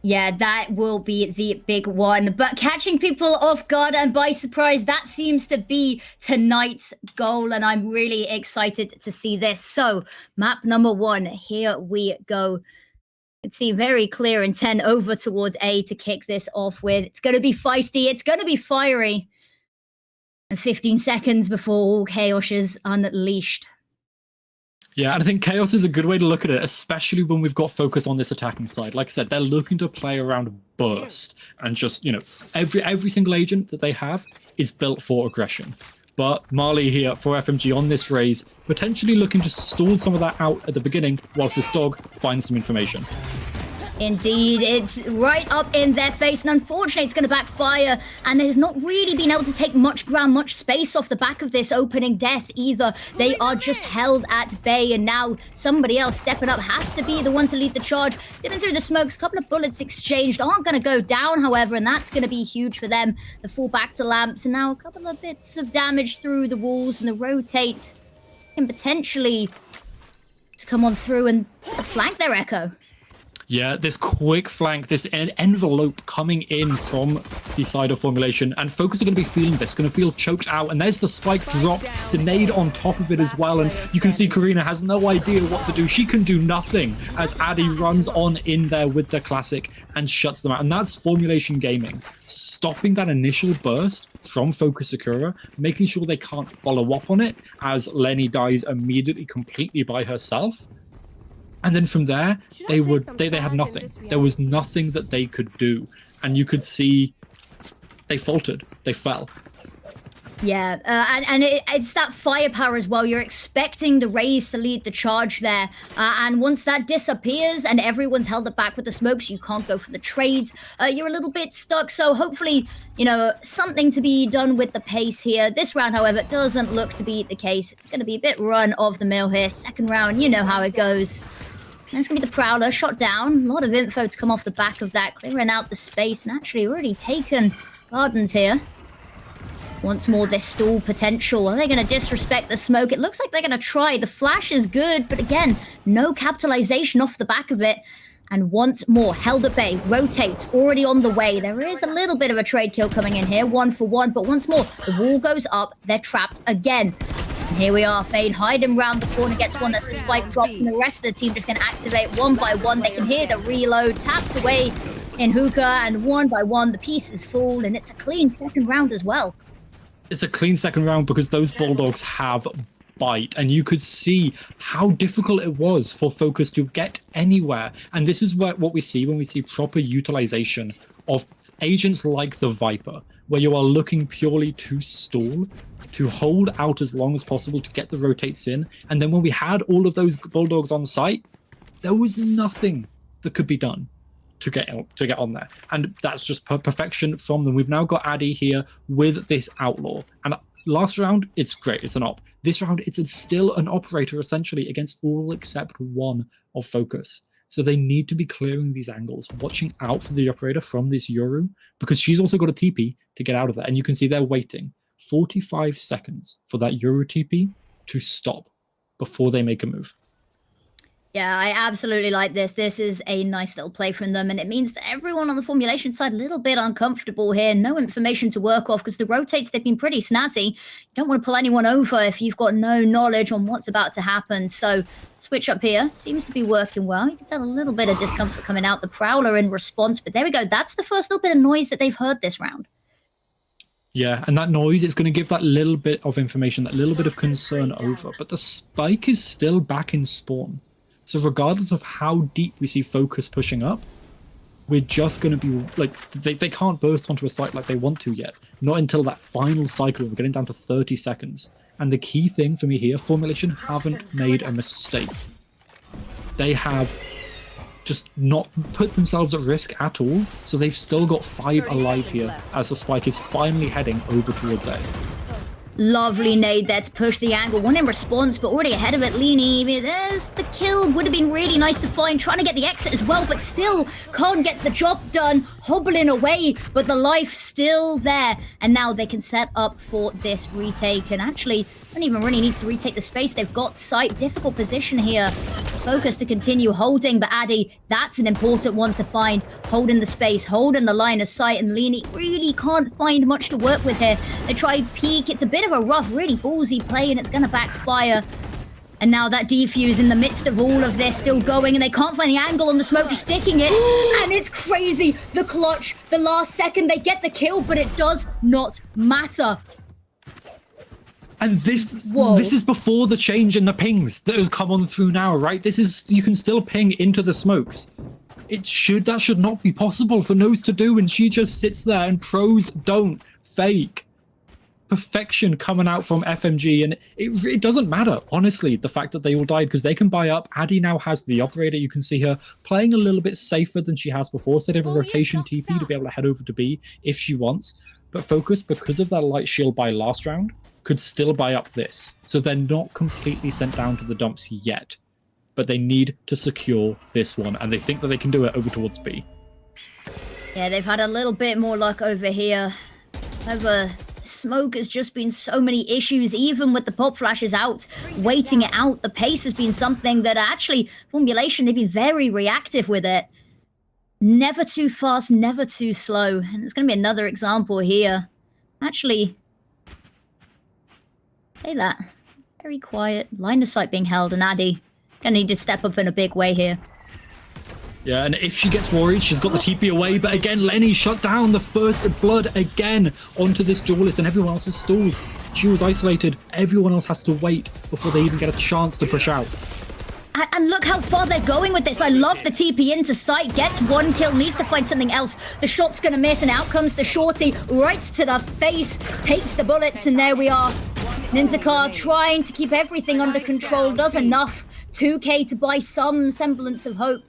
Yeah, that will be the big one. But catching people off guard and by surprise, that seems to be tonight's goal. And I'm really excited to see this. So, map number 1, here we go. You can see very clear intent over towards A to kick this off with. It's going to be feisty. It's going to be fiery. And 15 seconds before all chaos is unleashed. Yeah, and I think Chaos is a good way to look at it, especially when we've got Focus on this attacking side. Like I said, they're looking to play around burst, and just, every single agent that they have is built for aggression. But Marley here for FMG on this Raze, potentially looking to stall some of that out at the beginning, whilst this dog finds some information. Indeed, it's right up in their face, and unfortunately it's going to backfire, and there's not really been able to take much ground, much space off the back of this opening death either. They are just held at bay, and now somebody else stepping up has to be the one to lead the charge. Dipping through the smokes, a couple of bullets exchanged, aren't going to go down, however, and that's going to be huge for them. The fall back to lamps, and now a couple of bits of damage through the walls, and the rotate can potentially come on through and flank their Echo. Yeah, this quick flank, this envelope coming in from the side of formulation, and Focus are going to be feeling this, going to feel choked out, and there's the spike drop, the nade on top of it as well, and you can see Karina has no idea what to do. She can do nothing as Addy runs on in there with the classic and shuts them out, and that's formulation gaming. Stopping that initial burst from Focus Sakura, making sure they can't follow up on it as Lenny dies immediately completely by herself. And then from there, they had nothing. There was nothing that they could do. And you could see they faltered. They fell. Yeah, and it's that firepower as well. You're expecting the Raze to lead the charge there. And once that disappears and everyone's held it back with the smokes, you can't go for the trades. You're a little bit stuck. So hopefully, something to be done with the pace here. This round, however, doesn't look to be the case. It's going to be a bit run of the mill here. Second round, you know how it goes. And it's going to be the Prowler shot down. A lot of info to come off the back of that, clearing out the space and actually already taken Gardens here. Once more, this stall potential. Are they going to disrespect the smoke? It looks like they're going to try. The flash is good, but again, no capitalization off the back of it. And once more, held at bay, rotates, already on the way. There is a little bit of a trade kill coming in here, 1 for 1, but once more, the wall goes up, they're trapped again. And here we are, Fade hiding round the corner, gets one, that's the spike drop, and the rest of the team just going to activate one by one. They can hear the reload, tapped away in hookah, and one by one, the pieces fall, and it's a clean second round as well. It's a clean second round because those Bulldogs have bite, and you could see how difficult it was for Focus to get anywhere. And this is what we see when we see proper utilization of agents like the Viper, where you are looking purely to stall, to hold out as long as possible to get the rotates in. And then when we had all of those Bulldogs on site, there was nothing that could be done to get on there, and that's just perfection from them. We've now got Addy here with this Outlaw, and last round it's great, it's an op. This round it's still an operator essentially against all except one of Focus. So they need to be clearing these angles, watching out for the operator from this Yoru, because she's also got a TP to get out of there, and you can see they're waiting 45 seconds for that Yoru TP to stop before they make a move. Yeah, I absolutely like this. This is a nice little play from them, and it means that everyone on the formulation side a little bit uncomfortable here. No information to work off because the rotates, they've been pretty snazzy. You don't want to pull anyone over if you've got no knowledge on what's about to happen. So switch up here seems to be working well. You can tell a little bit of discomfort coming out the Prowler in response, but there we go. That's the first little bit of noise that they've heard this round. Yeah, and that noise, it's going to give that little bit of information, that little bit of concern over. But the spike is still back in spawn. So regardless of how deep we see Focus pushing up, we're just going to be like, they can't burst onto a site like they want to yet. Not until that final cycle. We're getting down to 30 seconds. And the key thing for me here, Formulation haven't made a mistake. They have just not put themselves at risk at all. So they've still got 5 alive here as the spike is finally heading over towards A. Lovely nade there to push the angle. One in response, but already ahead of it. Leany, there's the kill. Would have been really nice to find. Trying to get the exit as well, but still can't get the job done. Hobbling away, but the life still there. And now they can set up for this retake. And actually, don't even really need to retake the space. They've got sight. Difficult position here. Focus to continue holding, but Addy, that's an important one to find. Holding the space, holding the line of sight, and Leany really can't find much to work with here. They try peek. It's a bit of a rough, really ballsy play, and it's going to backfire. And now that defuse in the midst of all of this still going, and they can't find the angle on the smoke, just sticking it. And it's crazy. The clutch, the last second, they get the kill, but it does not matter. And this is before the change in the pings that have come on through now, right? This is, you can still ping into the smokes. That should not be possible for Nose to do, and she just sits there, and pros don't fake. Perfection coming out from FMG, and it doesn't matter, honestly, the fact that they all died, because they can buy up. Addy now has the operator. You can see her playing a little bit safer than she has before, setting a rotation TP to be able to head over to B if she wants. But Focus, because of that light shield buy last round, could still buy up this. So they're not completely sent down to the dumps yet, but they need to secure this one, and they think that they can do it over towards B. Yeah, they've had a little bit more luck over here. However, smoke has just been so many issues, even with the pop flashes out, waiting it out. The pace has been something that actually, Formulation, they've been very reactive with it. Never too fast, never too slow. And it's going to be another example here. Actually, say that. Very quiet. Line of sight being held, and Addy gonna need to step up in a big way here. Yeah, and if she gets worried, she's got the TP away, but again, Lenny shut down the first blood again onto this duelist, and everyone else is stalled. She was isolated. Everyone else has to wait before they even get a chance to push out. And look how far they're going with this. I love the TP into sight. Gets one kill, needs to find something else. The shot's gonna miss, and out comes the shorty right to the face. Takes the bullets, and there we are. Ninzakar trying to keep everything under control. Does enough. 2K to buy some semblance of hope.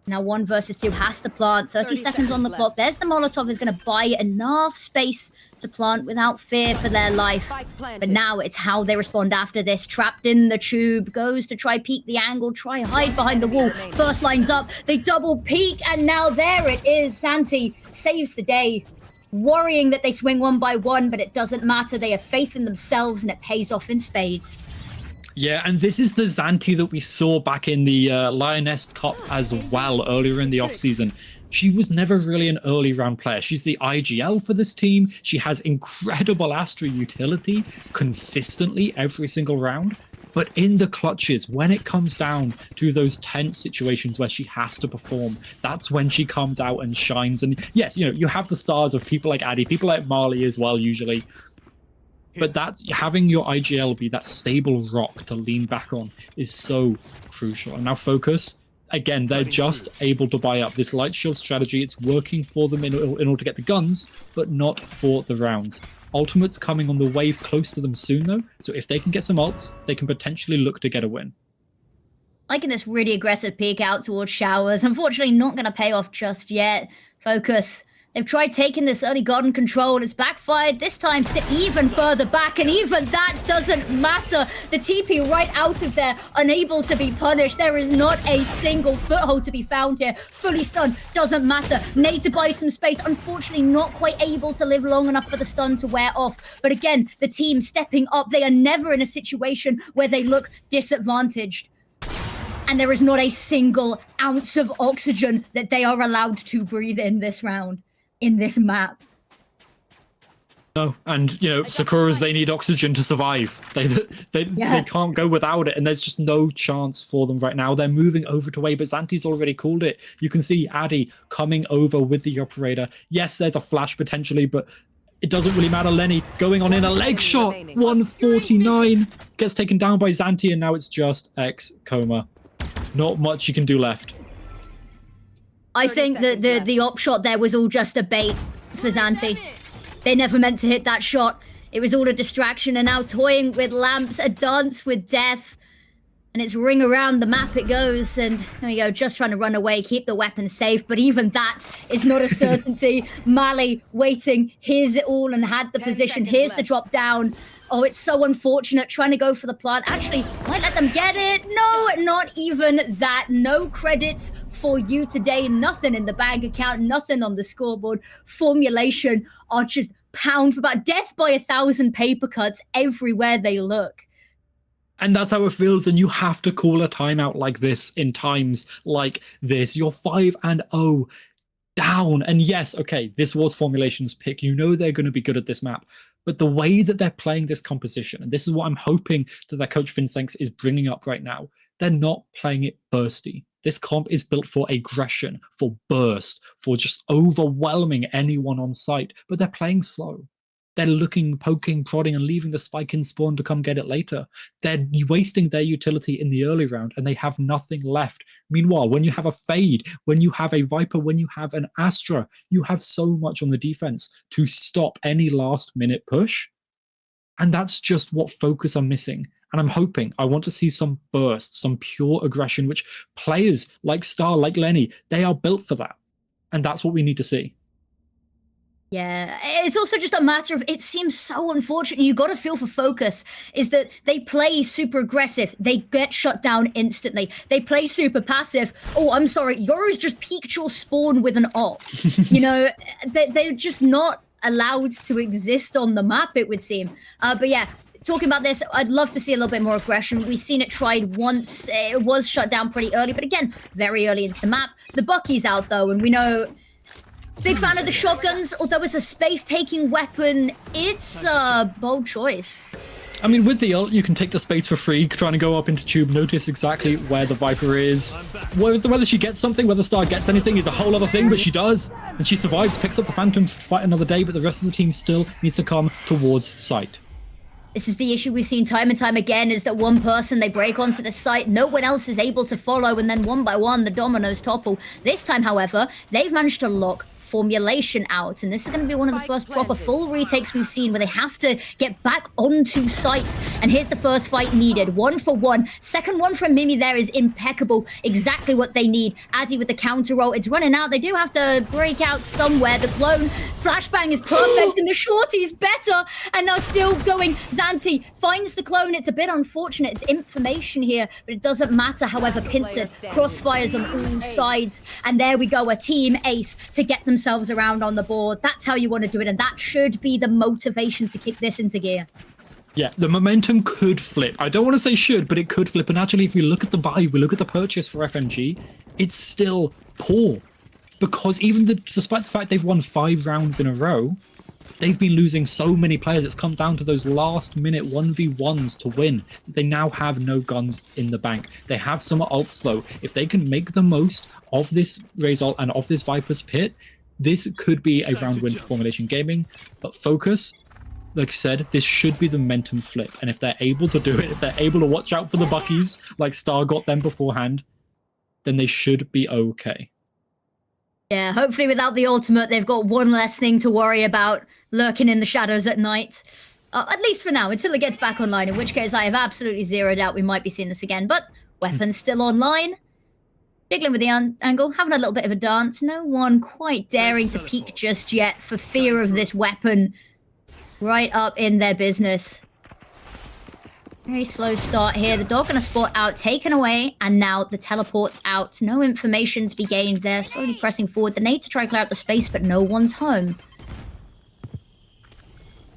Now 1 versus 2 has to plant. 30 seconds on the clock. There's the Molotov, is going to buy enough space to plant without fear for their life. But now it's how they respond after this. Trapped in the tube. Goes to try peek the angle. Try hide behind the wall. First lines up. They double peek. And now there it is. Santi saves the day. Worrying that they swing 1 by 1. But it doesn't matter. They have faith in themselves. And it pays off in spades. Yeah, and this is the Xanti that we saw back in the Lioness Cup as well earlier in the offseason. She was never really an early round player. She's the IGL for this team. She has incredible Astra utility consistently every single round. But in the clutches, when it comes down to those tense situations where she has to perform, that's when she comes out and shines. And yes, you know, you have the stars of people like Addy, people like Marley as well, usually. But that's having your IGL be that stable rock to lean back on is so crucial. And now Focus, again, they're just able to buy up this light shield strategy. It's working for them in order to get the guns, but not for the rounds. Ultimate's coming on the wave close to them soon, though. So if they can get some ults, they can potentially look to get a win. Liking this really aggressive peek out towards Showers. Unfortunately, not going to pay off just yet. Focus. They've tried taking this early garden control. It's backfired. This time sit even further back, and even that doesn't matter. The TP right out of there, unable to be punished. There is not a single foothold to be found here. Fully stunned, doesn't matter. Need to buy some space. Unfortunately, not quite able to live long enough for the stun to wear off. But again, the team stepping up. They are never in a situation where they look disadvantaged. and there is not a single ounce of oxygen that they are allowed to breathe in this round, in this map. No, and Sakuras, they need oxygen to survive. They can't go without it, and there's just no chance for them right now. They're moving over to A, but Zanti's already called it. You can see Addy coming over with the operator. Yes, there's a flash potentially, but it doesn't really matter. Lenny going on in a leg shot. 149 gets taken down by Zanti, and now it's just X coma. Not much you can do left. I think that the op shot there was all just a bait for Zanti. They never meant to hit that shot. It was all a distraction, and now toying with lamps, a dance with death. And it's ring around the map it goes, and there we go, just trying to run away, keep the weapon safe, but even that is not a certainty. Mali waiting, hears it all and had the position. Here's the drop down. Oh, it's so unfortunate, trying to go for the plant. Actually, might let them get it. No, not even that. No credits for you today. Nothing in the bank account, nothing on the scoreboard. Formulation are just pound for about death by 1,000 paper cuts everywhere they look. And that's how it feels, and you have to call a timeout like this in times like this. You're 5-0 down, and yes, okay, this was Formulation's pick. You know they're going to be good at this map, but the way that they're playing this composition, and this is what I'm hoping that their coach Vincenx is bringing up right now, they're not playing it bursty. This comp is built for aggression, for burst, for just overwhelming anyone on site, but they're playing slow. They're looking, poking, prodding, and leaving the spike in spawn to come get it later. They're wasting their utility in the early round, and they have nothing left. Meanwhile, when you have a Fade, when you have a Viper, when you have an Astra, you have so much on the defense to stop any last-minute push. And that's just what Focus are missing. And I'm hoping, I want to see some burst, some pure aggression, which players like Star, like Lenny, they are built for that. And that's what we need to see. Yeah, it's also just a matter of, it seems so unfortunate. You got to feel for Focus is that they play super aggressive. They get shut down instantly. They play super passive. Oh, I'm sorry. Yoru's just peeked your spawn with an op. They're just not allowed to exist on the map, it would seem. But yeah, talking about this, I'd love to see a little bit more aggression. We've seen it tried once. It was shut down pretty early, but again, very early into the map. The Bucky's out though, and we know... Big fan of the shotguns, although it's a space-taking weapon, it's a bold choice. I mean, with the ult, you can take the space for free, trying to go up into tube, notice exactly where the Viper is. Whether she gets something, whether Star gets anything is a whole other thing, but she does. And she survives, picks up the Phantom to fight another day, but the rest of the team still needs to come towards site. This is the issue we've seen time and time again, is that one person, they break onto the site, no one else is able to follow, and then one by one, the dominoes topple. This time, however, they've managed to lock Formulation out, and this is going to be one of the first proper full retakes we've seen where they have to get back onto site. And here's the first fight needed, 1-for-1. Second one from Mimi there is impeccable, exactly what they need. Addy with the counter roll, it's running out. They do have to break out somewhere. The clone flashbang is perfect and the shorty's better, and now still going. Zanti finds the clone. It's a bit unfortunate, it's information here, but it doesn't matter. However, Pincered crossfires on all sides, and there we go, a team ace to get themselves around on the board. That's how you want to do it, and that should be the motivation to kick this into gear. Yeah, the momentum could flip. I don't want to say should, but it could flip. And actually, if we look at the buy, we look at the purchase for FMG, it's still poor. Because even despite the fact they've won 5 rounds in a row, they've been losing so many players. It's come down to those last minute 1v1s to win. That they now have no guns in the bank. They have some ults though. If they can make the most of this Raze ult and of this Viper's Pit, this could be a round win for Formulation Gaming. But Focus, like you said, this should be the momentum flip. And if they're able to do it, if they're able to watch out for the Buckies, like Star got them beforehand, then they should be okay. Yeah, hopefully without the ultimate, they've got one less thing to worry about lurking in the shadows at night. At least for now, until it gets back online, in which case I have absolutely zero doubt we might be seeing this again. But weapons still online. Jiggling with the angle, having a little bit of a dance. No one quite daring to peek just yet for fear of this weapon right up in their business. Very slow start here. The dog and a spot out, taken away, and now the teleport out. No information to be gained there. Slowly pressing forward. The nade to try to clear out the space, but no one's home.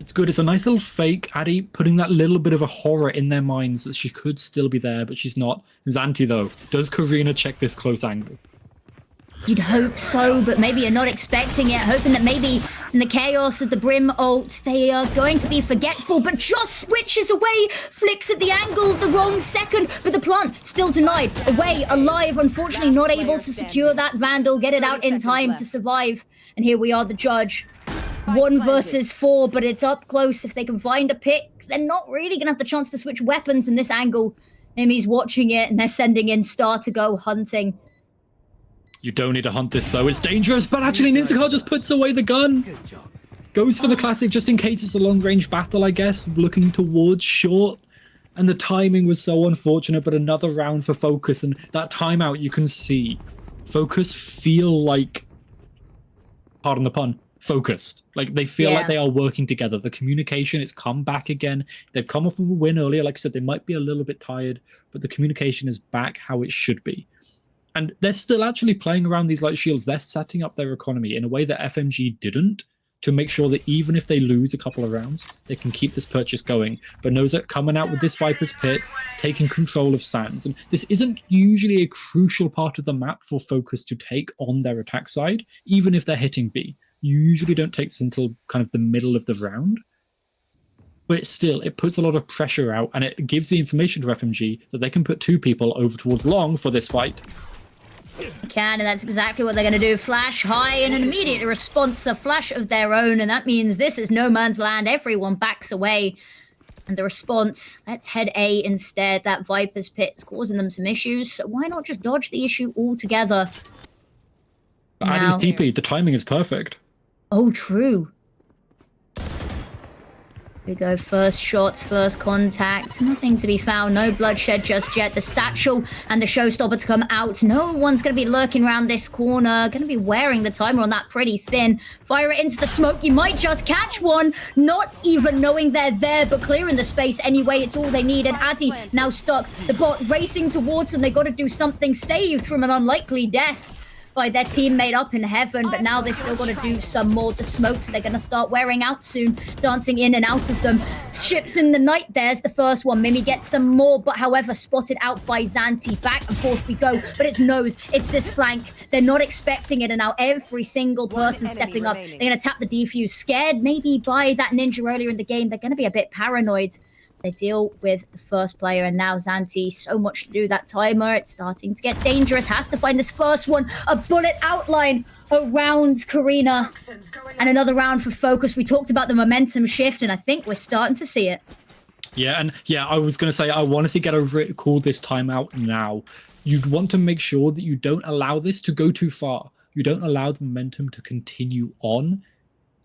It's good. It's a nice little fake. Addy putting that little bit of a horror in their minds that she could still be there, but she's not. Xanti, though, does Karina check this close angle? You'd hope so, but maybe you're not expecting it, hoping that maybe in the chaos of the Brim ult, they are going to be forgetful, but just switches away, flicks at the angle, the wrong second, but the plant still denied. Away, alive, unfortunately not able to secure that Vandal, get it out in time to survive. And here we are, the judge. 1 versus 4, but it's up close. If they can find a pick, they're not really going to have the chance to switch weapons in this angle. Emmy's watching it, and they're sending in Star to go hunting. You don't need to hunt this, though. It's dangerous, but actually Ninzakar just puts away the gun. Goes for the classic just in case it's a long-range battle, I guess, looking towards short. And the timing was so unfortunate, but another round for Focus. And that timeout, you can see Focus feel like, pardon the pun, focused. Like, they feel like they are working together. The communication, it's come back again. They've come off of a win earlier. Like I said, they might be a little bit tired, but the communication is back how it should be. And they're still actually playing around these light shields. They're setting up their economy in a way that FMG didn't, to make sure that even if they lose a couple of rounds, they can keep this purchase going. But Noza coming out with this Viper's Pit, taking control of Sands. And this isn't usually a crucial part of the map for Focus to take on their attack side, even if they're hitting B. You usually don't take this until kind of the middle of the round. But it puts a lot of pressure out, and it gives the information to FMG that they can put 2 people over towards long for this fight. Can, and that's exactly what they're going to do. Flash high and an immediate response, a flash of their own, and that means this is no man's land. Everyone backs away. And the response, let's head A instead. That Viper's Pit's causing them some issues, so why not just dodge the issue altogether? Addy's TP, the timing is perfect. Oh, true. Here we go, first shots, first contact. Nothing to be found, no bloodshed just yet. The satchel and the showstopper to come out. No one's going to be lurking around this corner. Going to be wearing the timer on that pretty thin. Fire it into the smoke. You might just catch one. Not even knowing they're there, but clearing the space anyway. It's all they need. And Addy now stuck. The bot racing towards them. They got to do something, saved from an unlikely death by their teammate up in heaven, but now they've still got to do some more. The smokes, they're going to start wearing out soon, dancing in and out of them. Ships in the night, there's the first one. Mimi gets some more, but however, spotted out by Xanti. Back and forth we go, but it's nose, it's this flank. They're not expecting it, and now every single person stepping up. They're going to tap the defuse. Scared maybe by that ninja earlier in the game. They're going to be a bit paranoid. They deal with the first player, and now Xanti, so much to do. That timer, it's starting to get dangerous. Has to find this first one. A bullet outline around Karina. And another round for Focus. We talked about the momentum shift, and I think we're starting to see it. Yeah, and I was going to say, I want to get a call this timeout now. You'd want to make sure that you don't allow this to go too far. You don't allow the momentum to continue on,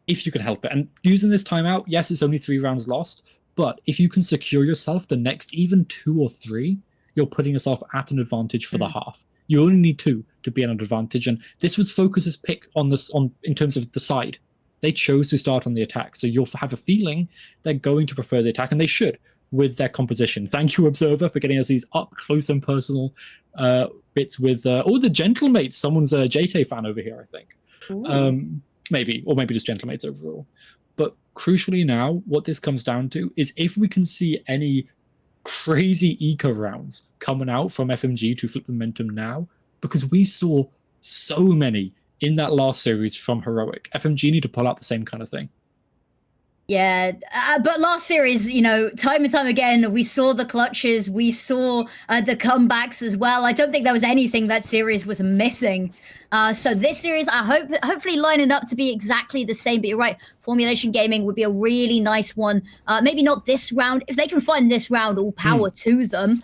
if you can help it. And using this timeout, yes, it's only 3 rounds lost, but if you can secure yourself the next even 2 or 3, you're putting yourself at an advantage for the half. You only need 2 to be at an advantage, and this was Focus's pick in terms of the side. They chose to start on the attack, so you'll have a feeling they're going to prefer the attack, and they should with their composition. Thank you, Observer, for getting us these up close and personal bits with the Gentlemates. Someone's a JT fan over here, I think. Maybe just Gentlemates overall. But crucially now, what this comes down to is if we can see any crazy eco rounds coming out from FMG to flip the momentum now, because we saw so many in that last series from Heroic. FMG need to pull out the same kind of thing. Yeah, but last series, time and time again, we saw the clutches, we saw the comebacks as well. I don't think there was anything that series was missing. So this series, hopefully lining up to be exactly the same. But you're right, Formulation Gaming would be a really nice one. Maybe not this round. If they can find this round, all power to them.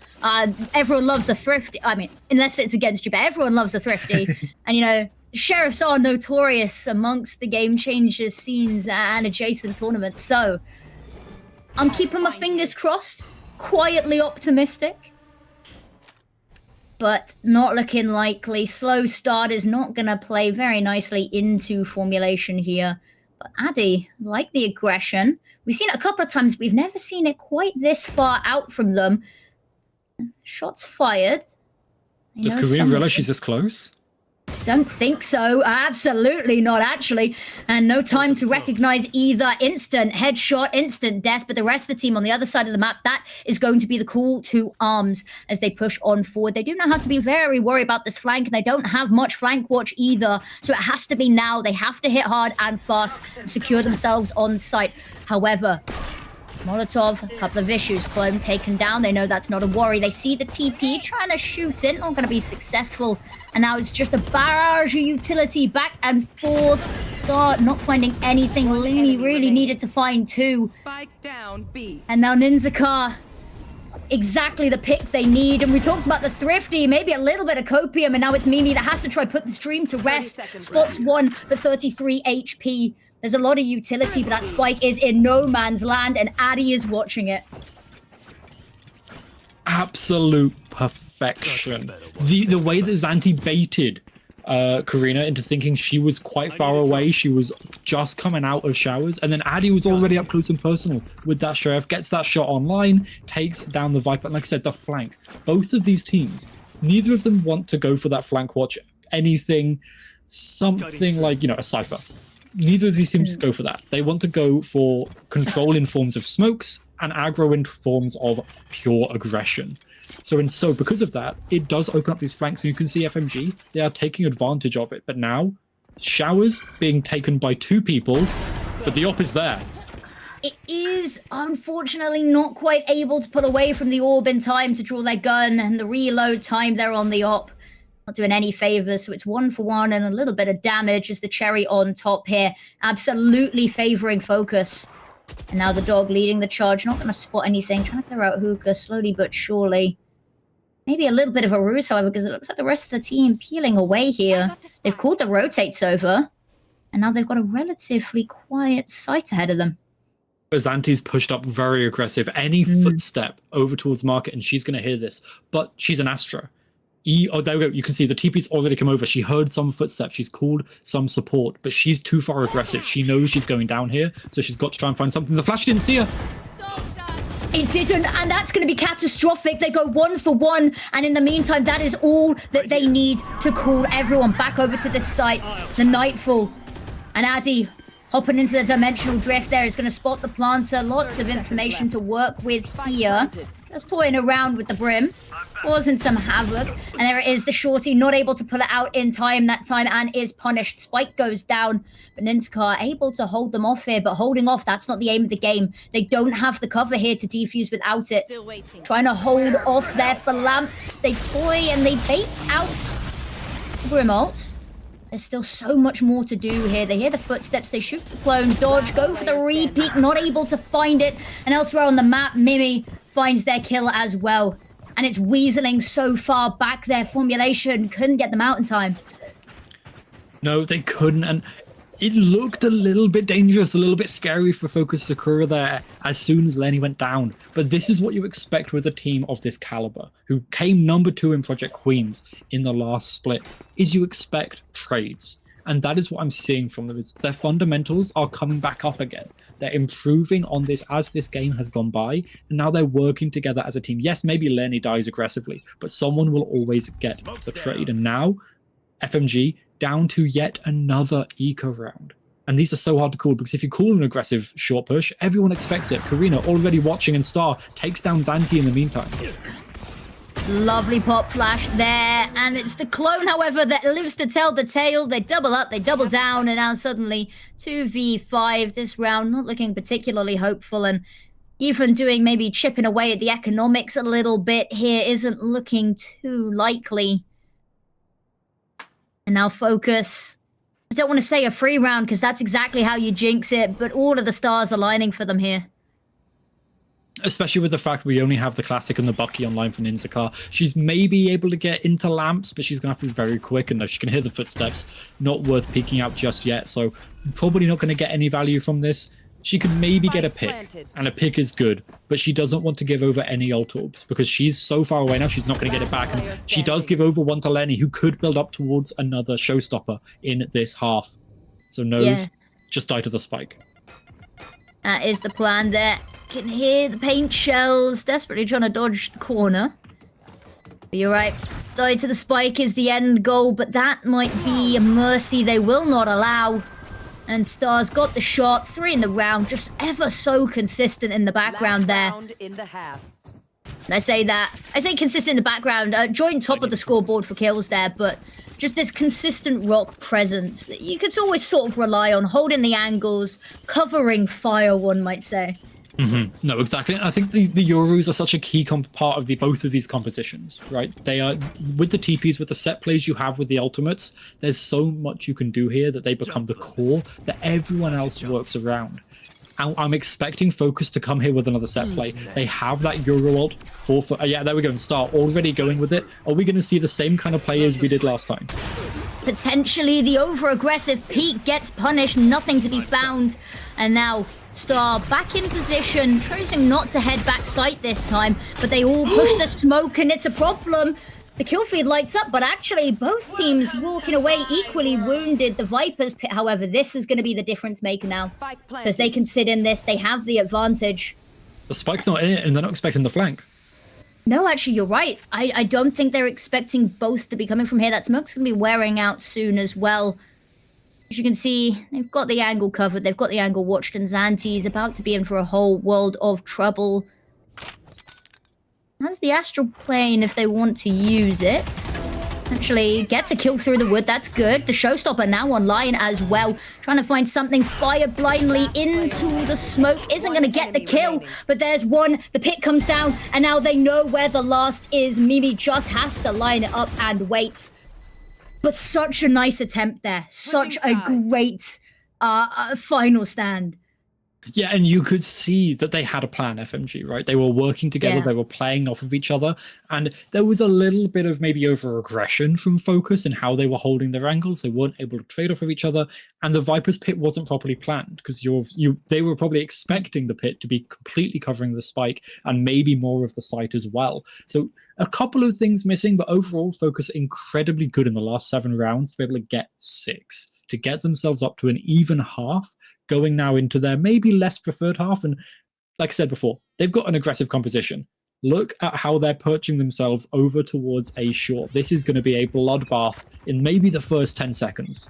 Everyone loves a thrifty. I mean, unless it's against you, but everyone loves a thrifty. And, sheriffs are notorious amongst the game changers scenes and adjacent tournaments. So I'm keeping my fingers crossed, quietly optimistic, but not looking likely. Slow start is not going to play very nicely into Formulation here. But Addy, like the aggression, we've seen it a couple of times. We've never seen it quite this far out from them. Shots fired. Does Karina realize she's this close? Don't think so. Absolutely not, actually. And no time to recognize either. Instant headshot, instant death. But the rest of the team on the other side of the map, that is going to be the call to arms as they push on forward. They do now have to be very worried about this flank, and they don't have much flank watch either. So it has to be now. They have to hit hard and fast and secure themselves on site. However, Molotov, a couple of issues. Clone taken down. They know that's not a worry. They see the TP trying to shoot it. Not going to be successful. And now it's just a barrage of utility back and forth. Star not finding anything. Looney really needed to find two. Spike down B. And now Ninzaka, exactly the pick they need. And we talked about the Thrifty, maybe a little bit of copium. And now it's Mimi that has to try put the stream to rest. Spots one for 33 HP. There's a lot of utility, but that spike is in no man's land, and Addy is watching it. Absolute perfection. The way that Zanti baited Karina into thinking she was quite far away, she was just coming out of showers, and then Addy was already up close and personal with that Sheriff, gets that shot online, takes down the Viper, and like I said, the flank. Both of these teams, neither of them want to go for that flank watch, something like, a Cypher. Neither of these teams go for that. They want to go for control in forms of smokes and aggro in forms of pure aggression. So because of that, it does open up these flanks, and you can see FMG, they are taking advantage of it. But now, showers being taken by two people, but the op is there. It is unfortunately not quite able to pull away from the orb in time to draw their gun, and the reload time there on the op not doing any favors. So it's 1 for 1 and a little bit of damage as the cherry on top here, absolutely favoring focus. And now the dog leading the charge, not going to spot anything, trying to clear out Hookah slowly but surely. Maybe a little bit of a ruse, however, because it looks like the rest of the team peeling away here. They've called the rotates over, and now they've got a relatively quiet site ahead of them. Zanti's pushed up very aggressive. Any footstep over towards market, and she's going to hear this, but she's an Astra. Oh, there we go. You can see the TP's already come over. She heard some footsteps. She's called some support, but she's too far aggressive. She knows she's going down here, so she's got to try and find something. The flash didn't see her. It didn't, and that's going to be catastrophic. They go 1 for 1, and in the meantime, that is all that they need to call everyone back over to this site. The Nightfall. And Addy hopping into the dimensional drift there is going to spot the planter. Lots of information to work with here. Just toying around with the brim, causing some havoc. And there it is, the shorty, not able to pull it out in time that time, and is punished. Spike goes down, but Ninskar able to hold them off here, but holding off, that's not the aim of the game. They don't have the cover here to defuse without it. Trying to hold off there for lamps. They toy and they bait out brim ult. There's still so much more to do here. They hear the footsteps, they shoot the clone, dodge, go for the repeat, not able to find it. And elsewhere on the map, Mimi finds their kill as well. And it's weaseling so far back there. Formulation couldn't get them out in time. No, they couldn't, and it looked a little bit dangerous, a little bit scary for Focus Sakura there as soon as Lenny went down. But this is what you expect with a team of this caliber, who came number 2 in Project Queens in the last split, is you expect trades. And that is what I'm seeing from them, is their fundamentals are coming back up again. They're improving on this as this game has gone by, and now they're working together as a team. Yes, maybe Lenny dies aggressively, but someone will always get the trade. And now, FMG down to yet another eco round. And these are so hard to call, because if you call an aggressive short push, everyone expects it. Karina, already watching, and Star takes down Zanti in the meantime. Lovely pop flash there, and it's the clone, however, that lives to tell the tale. They double up, they double down, and now suddenly 2v5 this round, not looking particularly hopeful, and even doing maybe chipping away at the economics a little bit here isn't looking too likely. And now Focus, I don't want to say a free round, because that's exactly how you jinx it, but all of the stars aligning for them here. Especially with the fact we only have the Classic and the Bucky online for Ninzaka. She's maybe able to get into lamps, but she's going to have to be very quick, and she can hear the footsteps. Not worth peeking out just yet, so probably not going to get any value from this. She could maybe get a pick, and a pick is good, but she doesn't want to give over any ult orbs, because she's so far away now, she's not going to get it back, and she does give over one to Lenny, who could build up towards another showstopper in this half. So knows, just die to the spike. That is the plan there. Can hear the paint shells, desperately trying to dodge the corner. But you're right. Die to the spike is the end goal, but that might be a mercy they will not allow. And Star's got the shot, 3 in the round, just ever so consistent in the background there. Round in the half. And I say consistent in the background, joint top of the scoreboard for kills there, but just this consistent rock presence that you could always sort of rely on, holding the angles, covering fire, one might say. No, exactly. And I think the Euros are such a key part of both of these compositions, right? They are, with the TPs, with the set plays you have with the ultimates, there's so much you can do here that they become the core that everyone else works around. I'm expecting Focus to come here with another set play. They have that Euro ult for yeah, there we go, and Star already going with it. Are we going to see the same kind of play as we did last time? Potentially, the over-aggressive peak gets punished, nothing to be found. And now Star back in position, choosing not to head back site this time, but they all push the smoke and it's a problem. The kill feed lights up, but actually both teams walking away equally wounded. The Vipers pit, however, this is going to be the difference maker now. Because they can sit in this, they have the advantage. The spike's not in it and they're not expecting the flank. No, actually, you're right. I don't think they're expecting both to be coming from here. That smoke's going to be wearing out soon as well. As you can see, they've got the angle covered, they've got the angle watched, and Xanti's about to be in for a whole world of trouble. Has the astral plane if they want to use it. Actually, gets a kill through the wood, that's good. The showstopper now online as well. Trying to find something, fire blindly into the smoke. Isn't going to get the kill, but there's one. The pit comes down, and now they know where the last is. Mimi just has to line it up and wait. But such a nice attempt there. Such a great final stand. Yeah, and you could see that they had a plan, FMG, right? They were working together, they were playing off of each other, and there was a little bit of maybe over-aggression from Focus in how they were holding their angles. They weren't able to trade off of each other, and the Viper's pit wasn't properly planned, because they were probably expecting the pit to be completely covering the spike, and maybe more of the site as well. So a couple of things missing, but overall Focus incredibly good in the last 7 rounds to be able to get 6, to get themselves up to an even half, going now into their maybe less preferred half. And like I said before, they've got an aggressive composition. Look at how they're perching themselves over towards A short. This is going to be a bloodbath in maybe the first 10 seconds.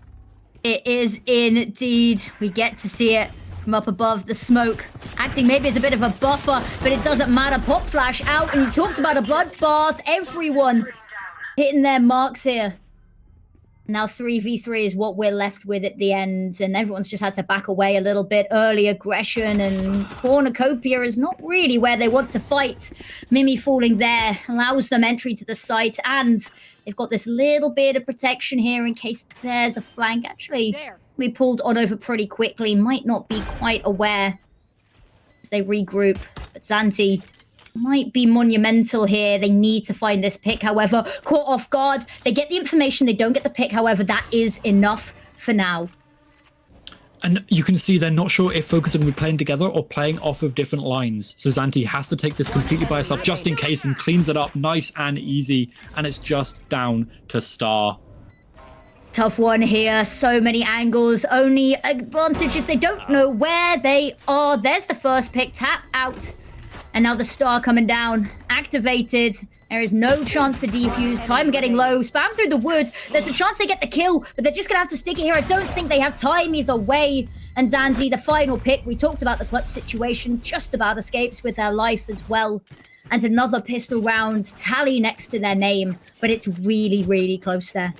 It is indeed. We get to see it from up above the smoke. Acting maybe as a bit of a buffer, but it doesn't matter. Pop flash out, and you talked about a bloodbath. Everyone hitting their marks here. Now 3v3 is what we're left with at the end, and everyone's just had to back away a little bit. Early aggression and cornucopia is not really where they want to fight. Mimi falling there allows them entry to the site, and they've got this little bit of protection here in case there's a flank. Actually, we pulled on over pretty quickly, might not be quite aware as they regroup, but Xanti might be monumental here. They need to find this pick, however. Caught off guard. They get the information, they don't get the pick, however. That is enough for now. And you can see they're not sure if Focus are going to be playing together or playing off of different lines. So Xanti has to take this completely by herself just in case and cleans it up nice and easy. And it's just down to Star. Tough one here. So many angles. Only advantage is they don't know where they are. There's the first pick. Tap out. And now the Star coming down, activated. There is no chance to defuse. Time getting low. Spam through the woods. There's a chance they get the kill, but they're just going to have to stick it here. I don't think they have time either way. And Xanti, the final pick. We talked about the clutch situation. Just about escapes with their life as well. And another pistol round. Tally next to their name. But it's really, really close there.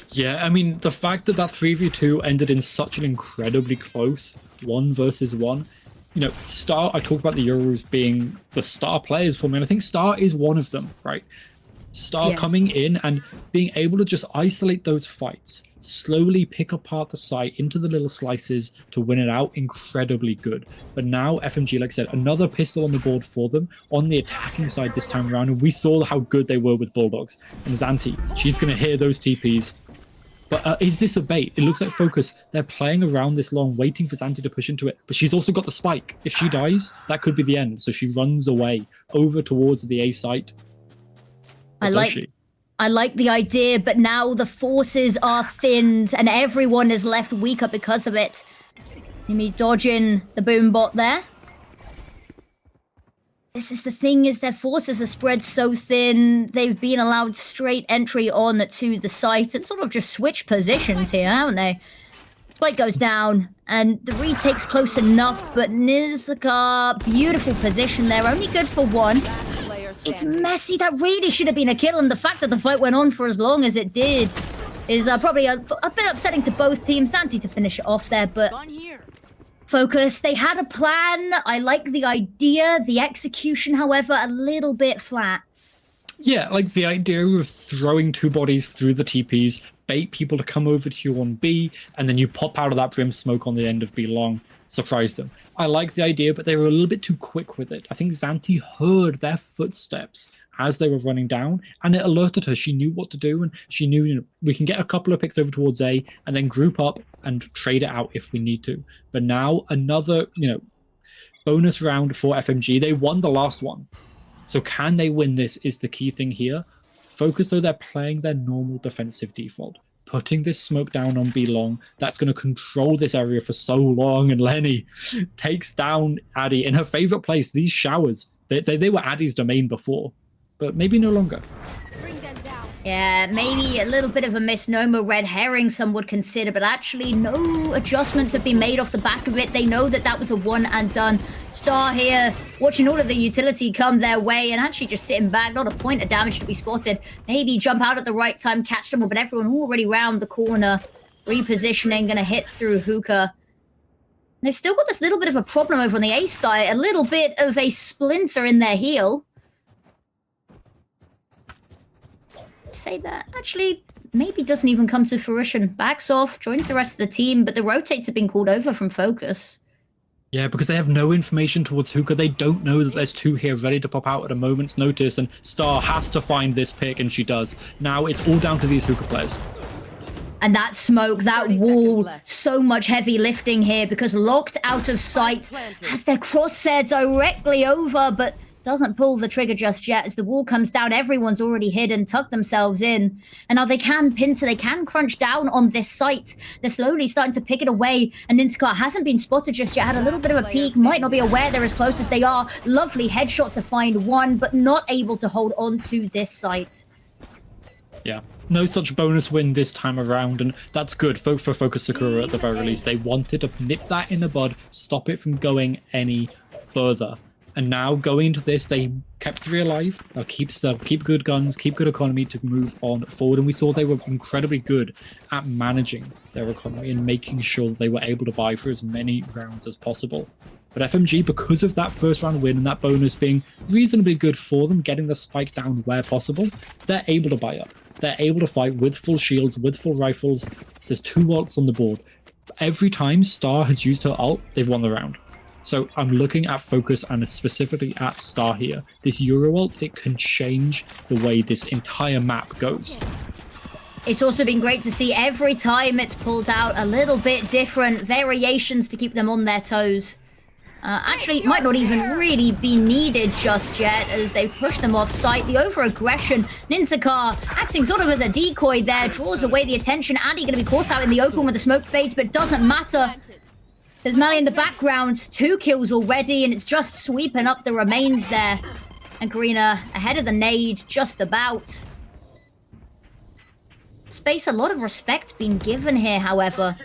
Yeah, I mean, the fact that 3v2 ended in such an incredibly close 1 versus 1. You know, Star, I talked about the Euros being the star players for me, and I think Star is one of them, right? Star coming in and being able to just isolate those fights, slowly pick apart the site into the little slices to win it out, incredibly good. But now FMG, like I said, another pistol on the board for them on the attacking side this time around, and we saw how good they were with Bulldogs. And Xanti, she's going to hear those TPs. But is this a bait? It looks like Focus, they're playing around this long, waiting for Xanti to push into it. But she's also got the spike. If she dies, that could be the end. So she runs away over towards the A site. I like the idea, but now the forces are thinned and everyone is left weaker because of it. Mimi dodging the boom bot there. This is the thing, is their forces are spread so thin. They've been allowed straight entry on to the site and sort of just switch positions here, haven't they? Spike goes down, and the retake's close enough, but Nizaka, beautiful position there, only good for one. Player It's standing. messy. That really should have been a kill, and the fact that the fight went on for as long as it did is probably a bit upsetting to both teams. Santi to finish it off there, but Gun here. Focus, they had a plan. I like the idea. The execution, however, a little bit flat. Yeah, like the idea of throwing 2 bodies through the TPs, bait people to come over to you on B, and then you pop out of that brim smoke on the end of B long, surprise them. I like the idea, but they were a little bit too quick with it. I think Xanti heard their footsteps as they were running down, and it alerted her. She knew what to do, and she knew, you know, we can get a couple of picks over towards A, and then group up and trade it out if we need to. But now another, you know, bonus round for FMG. They won the last one. So can they win this is the key thing here. Focus, though, they're playing their normal defensive default. Putting this smoke down on B long, that's going to control this area for so long. And Lenny takes down Addy in her favorite place. These showers, they were Addy's domain before, but maybe no longer. Bring them down. Yeah, maybe a little bit of a misnomer, red herring some would consider, but actually no adjustments have been made off the back of it. They know that that was a one and done. Star here, watching all of the utility come their way and actually just sitting back. Not a point of damage to be spotted. Maybe jump out at the right time, catch someone, but everyone already round the corner. Repositioning, gonna hit through Hookah. They've still got this little bit of a problem over on the ace side. A little bit of a splinter in their heel. Say that actually maybe doesn't even come to fruition. Backs off, joins the rest of the team, but the rotates have been called over from Focus. Yeah, because they have no information towards Hookah. They don't know that there's 2 here ready to pop out at a moment's notice, and Star has to find this pick, and she does. Now it's all down to these Hookah players. And that smoke, that 30 wall, seconds left. so much heavy lifting here because locked out of sight planted. has their crosshair directly over, but doesn't pull the trigger just yet. As the wall comes down, everyone's already hidden, tucked themselves in. And now they can pincer, they can crunch down on this site. They're slowly starting to pick it away, and Ninskar hasn't been spotted just yet, had a little bit of a peek, might not be aware they're as close as they are. Lovely headshot to find one, but not able to hold on to this site. Yeah, no such bonus win this time around, and that's good for Focus Sakura at the very least. They wanted to nip that in the bud, stop it from going any further. And now going into this, they kept 3 alive. They'll keep good guns, keep good economy to move on forward. And we saw they were incredibly good at managing their economy and making sure that they were able to buy for as many rounds as possible. But FMG, because of that first round win and that bonus being reasonably good for them, getting the spike down where possible, they're able to buy up. They're able to fight with full shields, with full rifles. There's 2 ults on the board. Every time Star has used her ult, they've won the round. So I'm looking at Focus and specifically at Star here. This Euro ult, it can change the way this entire map goes. It's also been great to see every time it's pulled out a little bit different variations to keep them on their toes. Actually, it might not even really be needed just yet as they push them off site. The over-aggression, Ninzakar acting sort of as a decoy there, draws away the attention. Addy going to be caught out in the open when the smoke fades, but doesn't matter. There's Mali in the background, 2 kills already, and it's just sweeping up the remains there. And Karina ahead of the nade, just about. Space, a lot of respect being given here, however.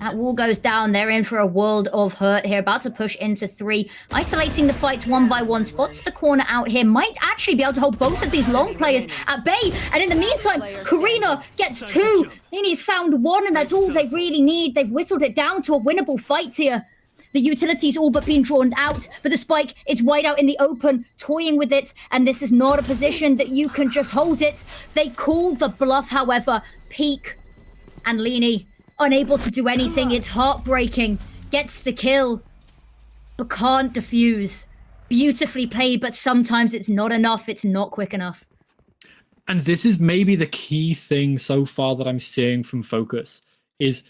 That wall goes down, they're in for a world of hurt here, about to push into 3. Isolating the fights one by one, spots the corner out here, might actually be able to hold both of these long players at bay. And in the meantime, Karina gets 2. Nini's found 1, and that's all they really need. They've whittled it down to a winnable fight here. The utility's all but been drawn out, but the spike, it's wide out in the open, toying with it, and this is not a position that you can just hold it. They call the bluff, however. Peak and Lini, unable to do anything. It's heartbreaking. Gets the kill, but can't defuse. Beautifully played, but sometimes it's not enough. It's not quick enough. And this is maybe the key thing so far that I'm seeing from Focus is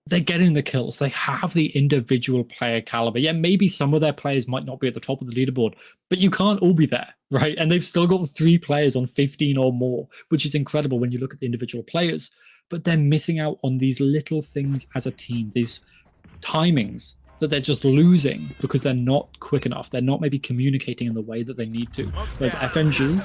they're getting the kills. They have the individual player caliber. Yeah, maybe some of their players might not be at the top of the leaderboard, but you can't all be there, right? And they've still got 3 players on 15 or more, which is incredible when you look at the individual players. But they're missing out on these little things as a team, these timings, that they're just losing because they're not quick enough. They're not maybe communicating in the way that they need to. Whereas FMG,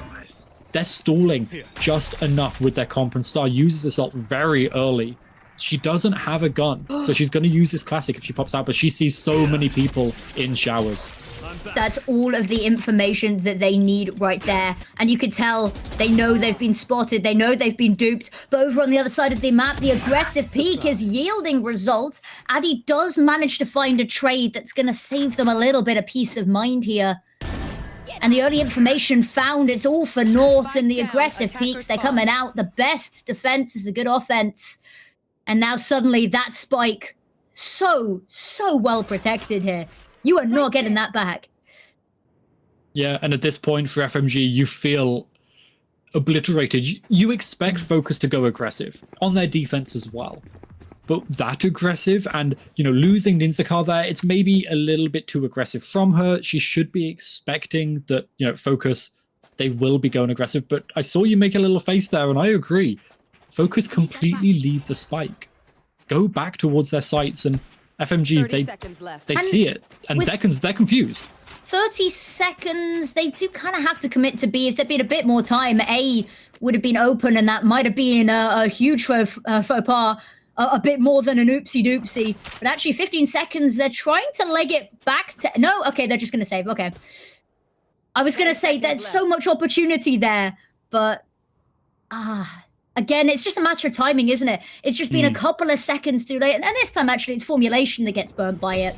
they're stalling just enough with their comp, and Star uses this ult very early. She doesn't have a gun, so she's going to use this classic if she pops out, but she sees so many people in showers. That's all of the information that they need right there. And you could tell they know they've been spotted. They know they've been duped. But over on the other side of the map, the aggressive peak is yielding results. Addy does manage to find a trade that's going to save them a little bit of peace of mind here. And the early information found, it's all for naught. And the aggressive peaks, they're coming out. The best defense is a good offense. And now suddenly that spike, so well protected here. You are not getting that back. Yeah, and at this point for FMG, you feel obliterated. You expect Focus to go aggressive on their defense as well. But that aggressive and, losing Ninzakar there, it's maybe a little bit too aggressive from her. She should be expecting that, Focus, they will be going aggressive. But I saw you make a little face there, and I agree. Focus completely leave the spike. Go back towards their sites, and FMG, they see it, and they're confused. 30 seconds, they do kind of have to commit to B. If there'd been a bit more time, A would have been open, and that might have been a huge faux pas, a bit more than an oopsie-doopsie. But actually, 15 seconds, they're trying to leg it back to... No, okay, they're just going to save, okay. I was going to say, there's so much opportunity there, but... Again, it's just a matter of timing, isn't it? It's just been a couple of seconds too late. And this time, actually, it's formulation that gets burnt by it.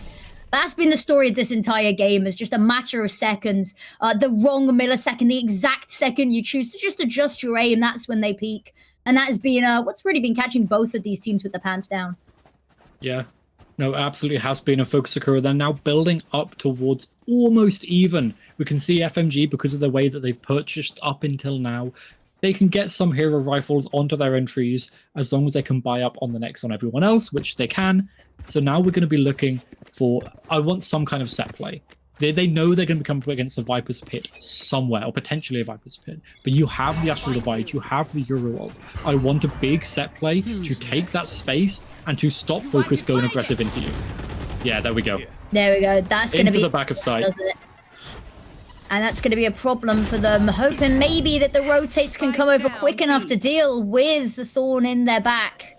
That's been the story of this entire game. It's just a matter of seconds. The wrong millisecond, the exact second you choose to just adjust your aim, that's when they peak. And that has been what's really been catching both of these teams with the pants down. Yeah. No, absolutely has been a focus Sakura. They're now building up towards almost even. We can see FMG, because of the way that they've purchased up until now, they can get some hero rifles onto their entries as long as they can buy up on the next on everyone else, which they can. So now we're going to be looking for, I want some kind of set play. They know they're going to come up against a Viper's Pit somewhere, or potentially a Viper's Pit. But you have the Astral Divide, you have the Euro ult. I want a big set play to take that space and to stop Focus going aggressive into you. Yeah, there we go. There we go. That's going to be the back of sight. Does it? And that's going to be a problem for them, hoping maybe that the rotates can come over quick enough to deal with the thorn in their back.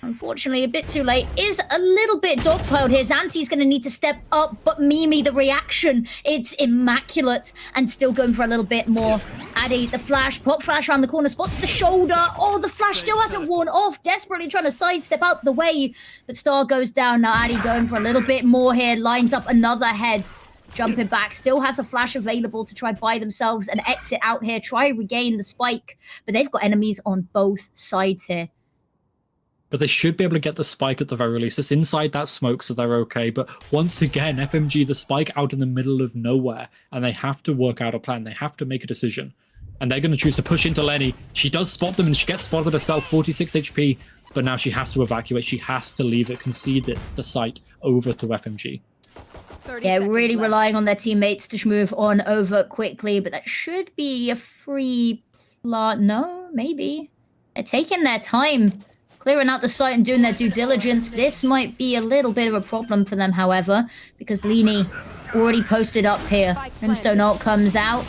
Unfortunately, a bit too late. Is a little bit dogpiled here. Zanti's going to need to step up, but Mimi, the reaction, it's immaculate. And still going for a little bit more. Addy, the flash, pop flash around the corner, spots the shoulder. Oh, the flash still hasn't worn off. Desperately trying to sidestep out the way. But Star goes down. Now Addy going for a little bit more here. Lines up another head. Jumping back, still has a flash available to try buy themselves an exit out here, try regain the spike, but they've got enemies on both sides here. But they should be able to get the spike at the very least. It's inside that smoke, so they're okay. But once again, FMG, the spike out in the middle of nowhere, and they have to work out a plan. They have to make a decision. And they're going to choose to push into Lenny. She does spot them, and she gets spotted herself, 46 HP, but now she has to evacuate. She has to leave it, concede the site over to FMG. Yeah, really relying on their teammates to move on over quickly, but that should be a free plot. No, maybe. They're taking their time, clearing out the site and doing their due diligence. This might be a little bit of a problem for them, however, because Leany already posted up here. Brimstone ult comes out.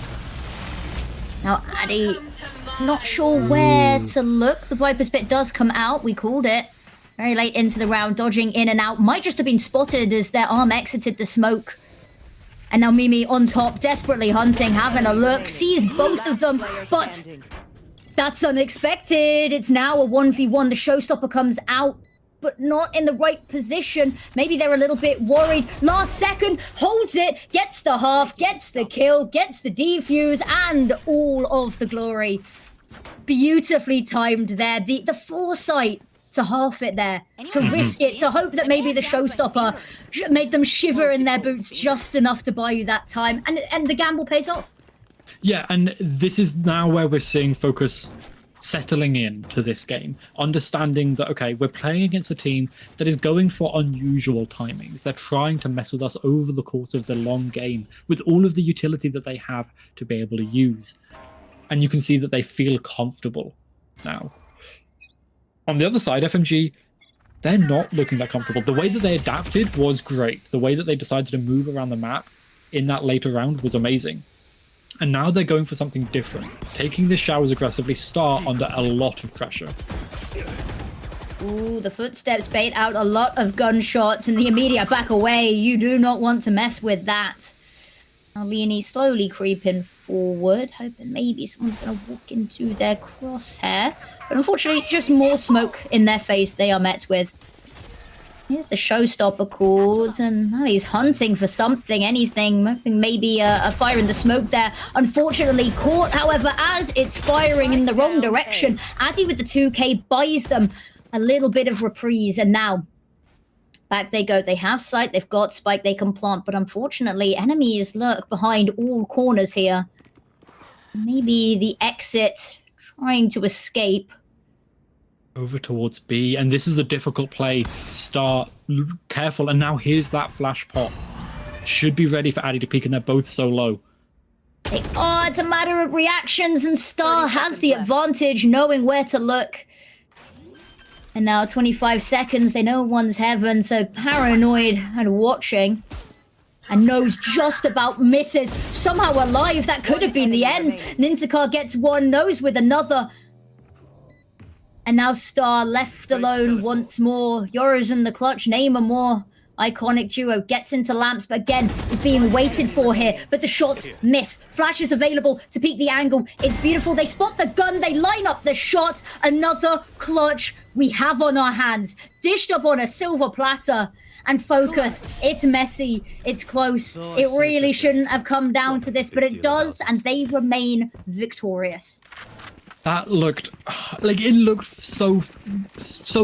Now, Addy, not sure where to look. The Viper's Pit does come out. We called it. Very late into the round, dodging in and out. Might just have been spotted as their arm exited the smoke. And now Mimi on top, desperately hunting, having a look. Sees both of them, but that's unexpected. It's now a 1v1. The showstopper comes out, but not in the right position. Maybe they're a little bit worried. Last second, holds it, gets the half, gets the kill, gets the defuse, and all of the glory. Beautifully timed there. The foresight to half it there, to risk it, to hope that maybe the showstopper made them shiver in their boots just enough to buy you that time. And the gamble pays off. Yeah, and this is now where we're seeing Focus settling in to this game, understanding that, okay, we're playing against a team that is going for unusual timings. They're trying to mess with us over the course of the long game with all of the utility that they have to be able to use. And you can see that they feel comfortable now. On the other side, FMG, they're not looking that comfortable. The way that they adapted was great. The way that they decided to move around the map in that later round was amazing. And now they're going for something different. Taking the showers aggressively, Star under a lot of pressure. Ooh, the footsteps bait out a lot of gunshots and the immediate back away. You do not want to mess with that. Now Leonie slowly creeping forward, hoping maybe someone's going to walk into their crosshair. But unfortunately, just more smoke in their face they are met with. Here's the showstopper called, and now he's hunting for something, anything, hoping maybe a fire in the smoke there. Unfortunately caught, however, as it's firing in the wrong direction. Addy with the 2K buys them a little bit of reprise, and now back they go. They have sight, they've got spike they can plant, but unfortunately enemies lurk behind all corners here. Maybe the exit, trying to escape. Over towards B, and this is a difficult play. Star, careful, and now here's that flash pop. Should be ready for Addy to peek, and they're both so low. They are, it's a matter of reactions, and Star has the advantage, knowing where to look. And now 25 seconds, they know one's heaven, so paranoid and watching. And knows just about misses. Somehow alive, that could have been the end. Ninzaka gets one, knows with another. And now Star left alone once more. Yoru's in the clutch, name a more iconic duo. Gets into lamps, but again, is being waited for here. But the shots miss. Flash is available to peek the angle. It's beautiful. They spot the gun. They line up the shot. Another clutch we have on our hands. Dished up on a silver platter. And focus. It's messy. It's close. It really shouldn't have come down to this, but it does, and they remain victorious. That looked like it looked so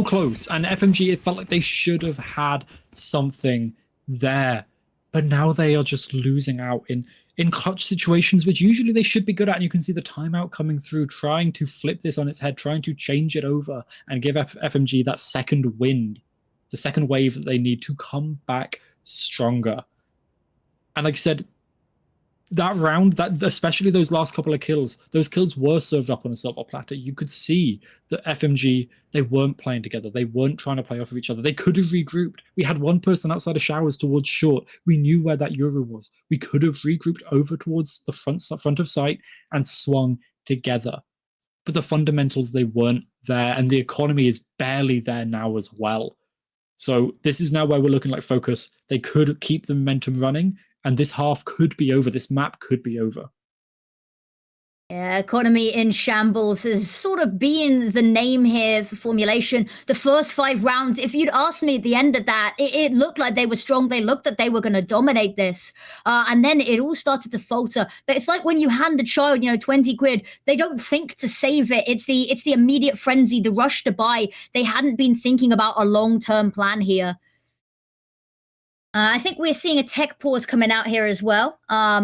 close, and FMG, it felt like they should have had something there, but now they are just losing out in clutch situations, which usually they should be good at. And you can see the timeout coming through, trying to flip this on its head, trying to change it over and give FMG that second wind, the second wave that they need to come back stronger. And like I said, that round, that especially those last couple of kills, those kills were served up on a silver platter. You could see that FMG, they weren't playing together. They weren't trying to play off of each other. They could have regrouped. We had one person outside of showers towards short. We knew where that Euro was. We could have regrouped over towards the front of site and swung together. But the fundamentals, they weren't there, and the economy is barely there now as well. So this is now where we're looking like focus. They could keep the momentum running, and this half could be over. This map could be over. Yeah, economy in shambles has sort of been the name here for formulation. The first 5 rounds, if you'd asked me at the end of that, it looked like they were strong. They looked that they were going to dominate this. And then it all started to falter. But it's like when you hand a child, 20 quid, they don't think to save it. It's the immediate frenzy, the rush to buy. They hadn't been thinking about a long-term plan here. I think we're seeing a tech pause coming out here as well. A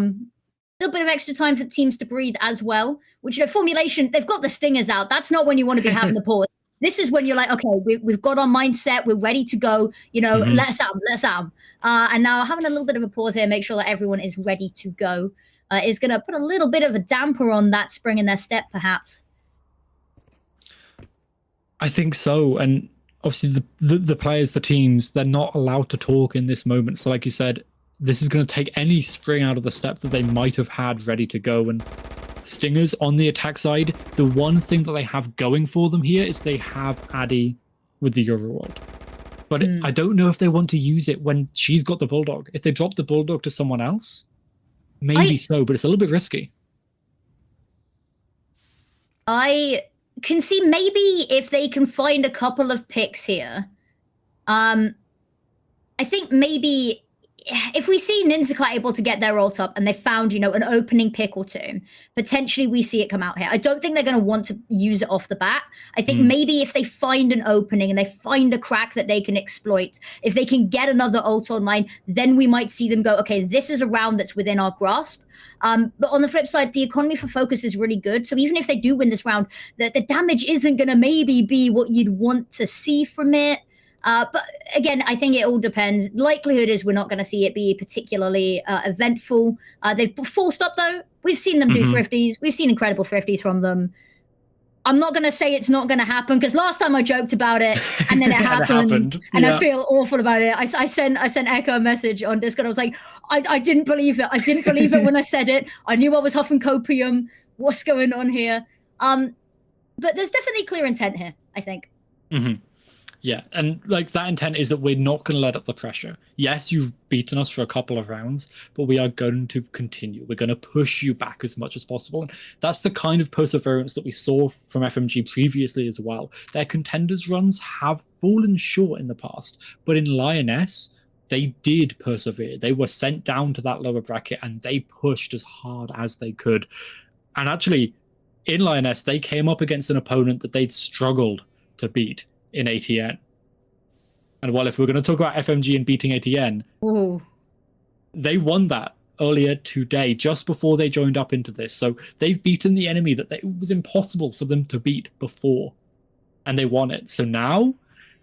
little bit of extra time for teams to breathe as well, which, formulation, they've got the stingers out. That's not when you want to be having the pause. This is when you're like, okay, we've got our mindset. We're ready to go. Let's am. And now having a little bit of a pause here, make sure that everyone is ready to go, is going to put a little bit of a damper on that spring in their step, perhaps. I think so. And obviously the players, the teams, they're not allowed to talk in this moment. So like you said, this is going to take any spring out of the step that they might have had ready to go. And Stingers on the attack side, the one thing that they have going for them here is they have Addy with the Euroworld. But I don't know if they want to use it when she's got the Bulldog. If they drop the Bulldog to someone else, maybe so, but it's a little bit risky. I can see maybe if they can find a couple of picks here. I think maybe if we see Ninzaka able to get their ult up and they found, an opening pick or two, potentially we see it come out here. I don't think they're going to want to use it off the bat. I think maybe if they find an opening and they find a crack that they can exploit, if they can get another ult online, then we might see them go, okay, this is a round that's within our grasp. But on the flip side, the economy for focus is really good. So even if they do win this round, the damage isn't going to maybe be what you'd want to see from it. But again, I think it all depends. Likelihood is we're not going to see it be particularly eventful. They've forced up, though. We've seen them do thrifties. We've seen incredible thrifties from them. I'm not going to say it's not going to happen because last time I joked about it and then it happened. And Yeah. I feel awful about it. I sent Echo a message on Discord. I was like, I didn't believe it. I didn't believe it when I said it. I knew I was huffing copium. What's going on here? But there's definitely clear intent here, I think. Mm-hmm. Yeah, and like that intent is that we're not going to let up the pressure. Yes, you've beaten us for a couple of rounds, but we are going to continue. We're going to push you back as much as possible. And that's the kind of perseverance that we saw from FMG previously as well. Their contenders runs have fallen short in the past, but in Lioness, they did persevere. They were sent down to that lower bracket and they pushed as hard as they could. And actually, in Lioness, they came up against an opponent that they'd struggled to beat in ATN. And well, if we're going to talk about FMG and beating ATN, Ooh. they won that earlier today, just before they joined up into this. So they've beaten the enemy that it was impossible for them to beat before, and they won it. So now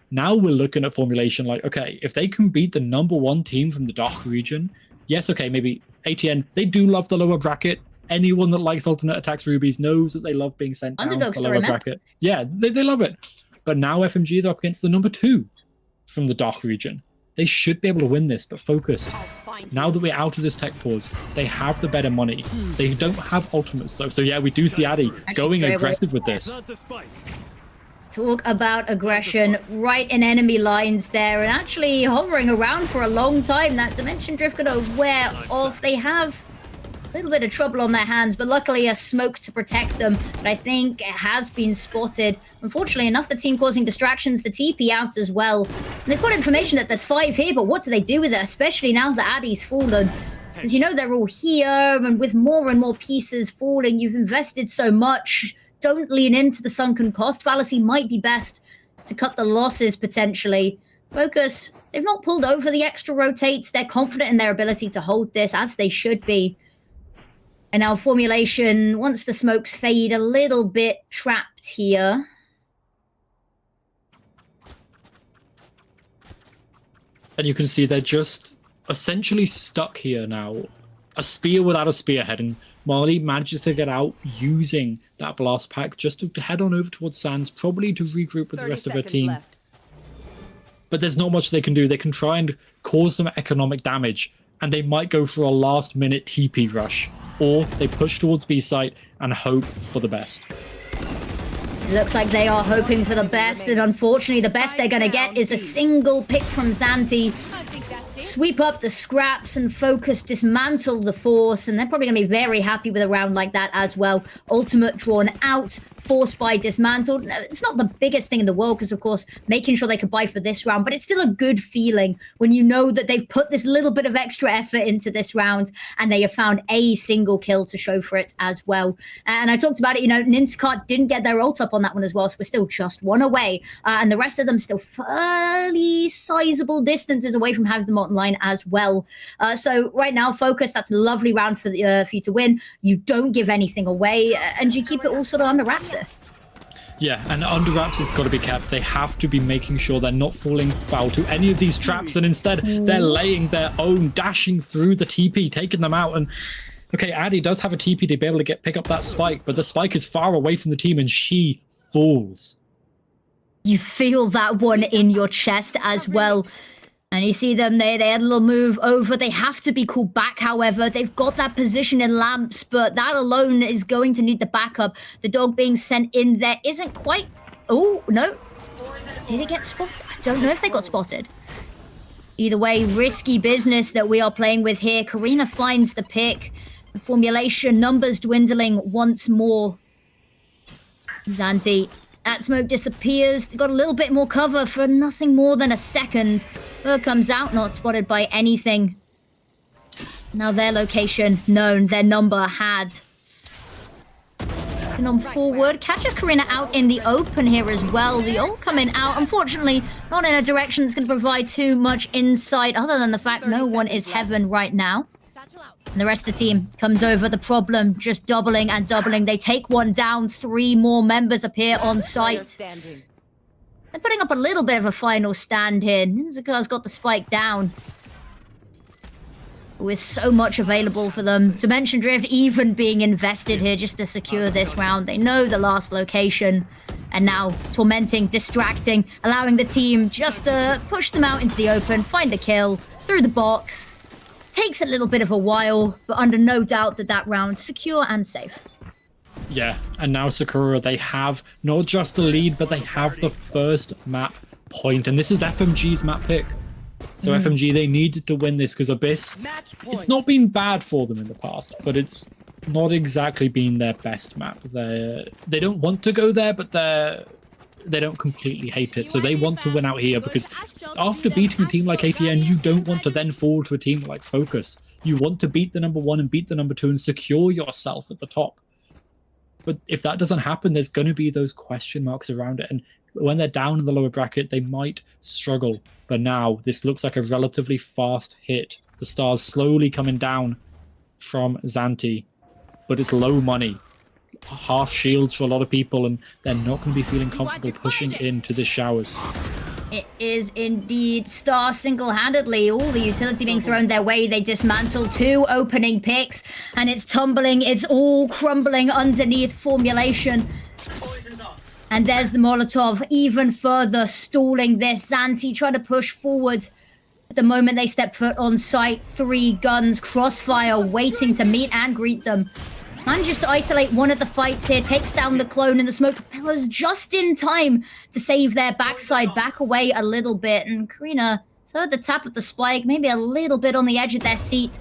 we're looking at formulation like, okay, if they can beat the #1 team from the Dark region, yes, okay, maybe ATN, they do love the lower bracket. Anyone that likes alternate attacks rubies knows that they love being sent down to the lower bracket. Yeah, they love it. But now FMG is up against the #2 from the Dark region. They should be able to win this, but focus. Now that we're out of this tech pause, they have the better money. They don't have ultimates though. So yeah, we do see Addy going aggressive with this. Talk about aggression right in enemy lines there and actually hovering around for a long time. That Dimension Drift gonna wear off. They have a little bit of trouble on their hands, but luckily a smoke to protect them. But I think it has been spotted. Unfortunately enough, the team causing distractions, the TP out as well. And they've got information that there's 5 here, but what do they do with it, especially now that Addy's fallen? As you know, they're all here, and with more and more pieces falling, you've invested so much. Don't lean into the sunken cost fallacy. Might be best to cut the losses potentially. Focus, they've not pulled over the extra rotates. They're confident in their ability to hold this, as they should be. And now formulation, once the smokes fade, a little bit trapped here. And you can see they're just essentially stuck here now. A spear without a spearhead, and Marley manages to get out using that blast pack just to head on over towards Sands, probably to regroup with the rest of her team. Left. But there's not much they can do. They can try and cause some economic damage, and they might go for a last-minute TP rush, or they push towards B site and hope for the best. It looks like they are hoping for the best, and unfortunately the best they're going to get is a single pick from Zanti. Sweep up the scraps and Focus dismantle the force, and they're probably going to be very happy with a round like that as well. Ultimate drawn out, force buy dismantled. It's not the biggest thing in the world because, of course, making sure they could buy for this round, but it's still a good feeling when you know that they've put this little bit of extra effort into this round and they have found a single kill to show for it as well. And I talked about it, you know, Ninskart didn't get their ult up on that one as well, so we're still just one away, and the rest of them still fairly sizable distances away from having them online as well. So right now, Focus, that's a lovely round for you to win. You don't give anything away, and you keep it all sort of under wraps here. Yeah, and under wraps has got to be kept. They have to be making sure they're not falling foul to any of these traps, and instead they're laying their own, dashing through the TP, taking them out. And okay, Addy does have a TP to be able to pick up that spike, but the spike is far away from the team and she falls. You feel that one in your chest as well. And you see them, they had a little move over. They have to be called back, however. They've got that position in lamps, but that alone is going to need the backup. The dog being sent in there isn't quite... Oh, no. Did it get spotted? I don't know if they got spotted. Either way, risky business that we are playing with here. Karina finds the pick. The formulation, numbers dwindling once more. Zanti. That smoke disappears. They got a little bit more cover for nothing more than a second. Bird comes out, not spotted by anything. Now their location known, their number had. And on forward, catches Karina out in the open here as well. The ult coming out, unfortunately, not in a direction that's going to provide too much insight, other than the fact no one is heaven right now. And the rest of the team comes over. The problem just doubling and doubling. They take one down. 3 more members appear on site. They're putting up a little bit of a final stand here. Ninzakar's got the spike down. with so much available for them. Dimension Drift even being invested here just to secure this round. They know the last location, and now tormenting, distracting, allowing the team just to push them out into the open, find the kill, through the box. Takes a little bit of a while, but under no doubt that round secure and safe. Yeah, and now Sakura, they have not just the lead, but they have the first map point, and this is FMG's map pick. So FMG, they needed to win this because Abyss, it's not been bad for them in the past, but it's not exactly been their best map. They don't want to go there, but they don't completely hate it. So they want to win out here because after beating a team like ATN, you don't want to then fall to a team like Focus. You want to beat the number 1 and beat the number 2 and secure yourself at the top. But if that doesn't happen, there's going to be those question marks around it. And when they're down in the lower bracket, they might struggle. But now this looks like a relatively fast hit. The stars slowly coming down from Xanti, but it's low money. Half shields for a lot of people, and they're not going to be feeling comfortable pushing into the showers. It is indeed Star single-handedly. All the utility being thrown their way. They dismantle 2 opening picks, and it's tumbling. It's all crumbling underneath formulation. And there's the Molotov, even further stalling this. Xanti trying to push forward. At the moment they step foot on site, 3 guns, crossfire, waiting to meet and greet them. Manages to isolate one of the fights here, takes down the clone, and the smoke propellers just in time to save their backside, back away a little bit. And Karina heard the tap of the spike, maybe a little bit on the edge of their seat.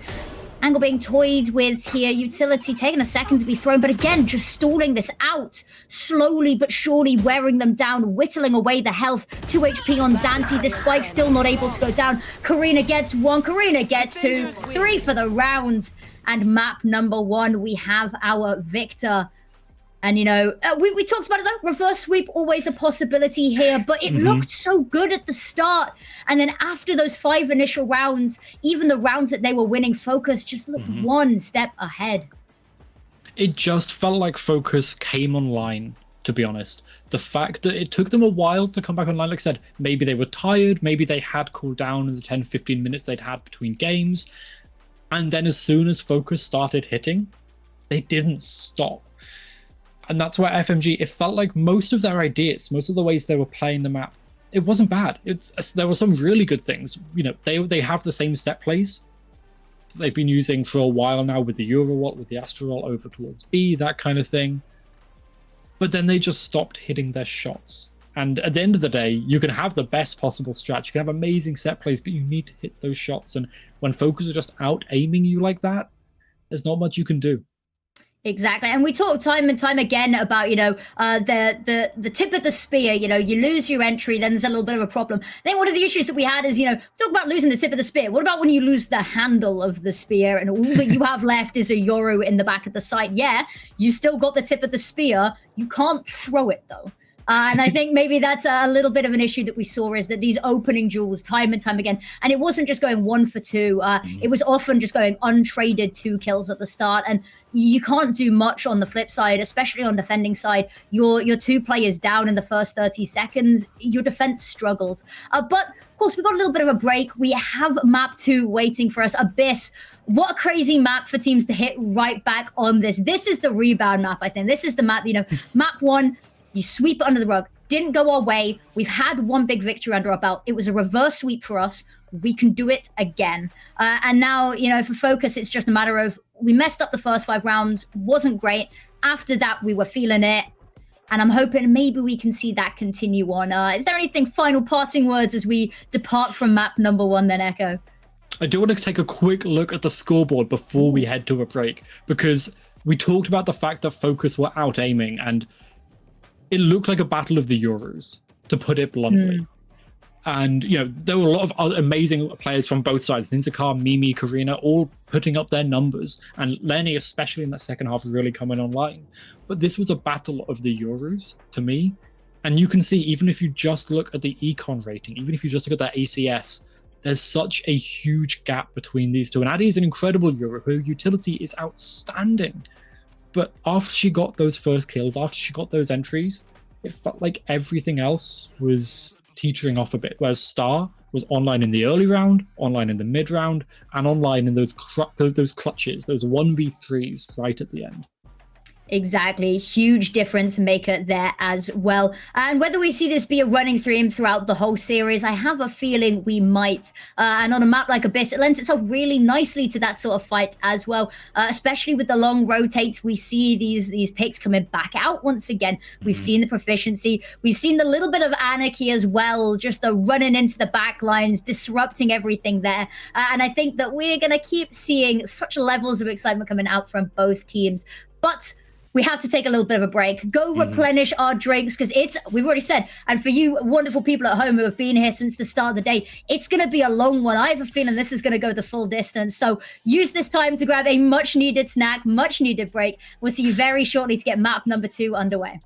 Angle being toyed with here, utility taking a second to be thrown, but again, just stalling this out. Slowly but surely wearing them down, whittling away the health. 2 HP on Xanti, the spike still not able to go down. Karina gets 1, Karina gets 2, 3 for the round. And map number 1, we have our victor. And, you know, we talked about it, though. Reverse sweep, always a possibility here. But it looked so good at the start. And then after those 5 initial rounds, even the rounds that they were winning, Focus just looked one step ahead. It just felt like Focus came online, to be honest. The fact that it took them a while to come back online, like I said, maybe they were tired, maybe they had cooled down in the 10-15 minutes they'd had between games. And then as soon as Focus started hitting, they didn't stop. And that's why FMG, it felt like most of their ideas, most of the ways they were playing the map, it wasn't bad. There were some really good things. You know, they have the same set plays that they've been using for a while now with the Eurowalt, with the Astrorol over towards B, that kind of thing. But then they just stopped hitting their shots. And at the end of the day, you can have the best possible strat. You can have amazing set plays, but you need to hit those shots. And when Focus are just out aiming you like that, there's not much you can do. Exactly. And we talk time and time again about, you know, the tip of the spear. You know, you lose your entry, then there's a little bit of a problem. I think one of the issues that we had is, you know, talk about losing the tip of the spear. What about when you lose the handle of the spear and all that you have left is a euro in the back of the sight? Yeah, you still got the tip of the spear. You can't throw it, though. And I think maybe that's a little bit of an issue that we saw, is that these opening duels time and time again, and it wasn't just going 1 for 2. It was often just going untraded 2 kills at the start. And you can't do much on the flip side, especially on defending side. Your 2 players down in the first 30 seconds, your defense struggles. But of course, we got a little bit of a break. We have map 2 waiting for us. Abyss. What a crazy map for teams to hit right back on this. This is the rebound map, I think. This is the map, you know, map 1. You sweep it under the rug. Didn't go our way. We've had 1 big victory under our belt. It was a reverse sweep for us. We can do it again. And now, you know, for Focus, it's just a matter of, we messed up the first 5 rounds. Wasn't great. After that, we were feeling it. And I'm hoping maybe we can see that continue on. Is there anything, final parting words as we depart from map number 1 then, Echo? I do want to take a quick look at the scoreboard before we head to a break, because we talked about the fact that Focus were out aiming, and it looked like a battle of the Euros, to put it bluntly. And, you know, there were a lot of other amazing players from both sides. Ninzakar, Mimi, Karina, all putting up their numbers. And Lenny, especially in that second half, really coming online. But this was a battle of the Euros, to me. And you can see, even if you just look at the econ rating, even if you just look at that ACS, there's such a huge gap between these two. And Addy is an incredible Euro. Her utility is outstanding. But after she got those first kills, after she got those entries, it felt like everything else was teetering off a bit. Whereas Star, was online in the early round, online in the mid round, and online in those clutches, those 1v3s right at the end. Exactly. Huge difference maker there as well. And whether we see this be a running theme throughout the whole series, I have a feeling we might. And on a map like Abyss, it lends itself really nicely to that sort of fight as well. Especially with the long rotates, we see these picks coming back out once again. We've seen the proficiency. We've seen the little bit of anarchy as well, just the running into the back lines, disrupting everything there. And I think that we're going to keep seeing such levels of excitement coming out from both teams. But we have to take a little bit of a break, go replenish our drinks, because we've already said, and for you wonderful people at home who have been here since the start of the day, it's going to be a long one. I have a feeling this is going to go the full distance. So use this time to grab a much needed snack, much needed break. We'll see you very shortly to get map number 2 underway.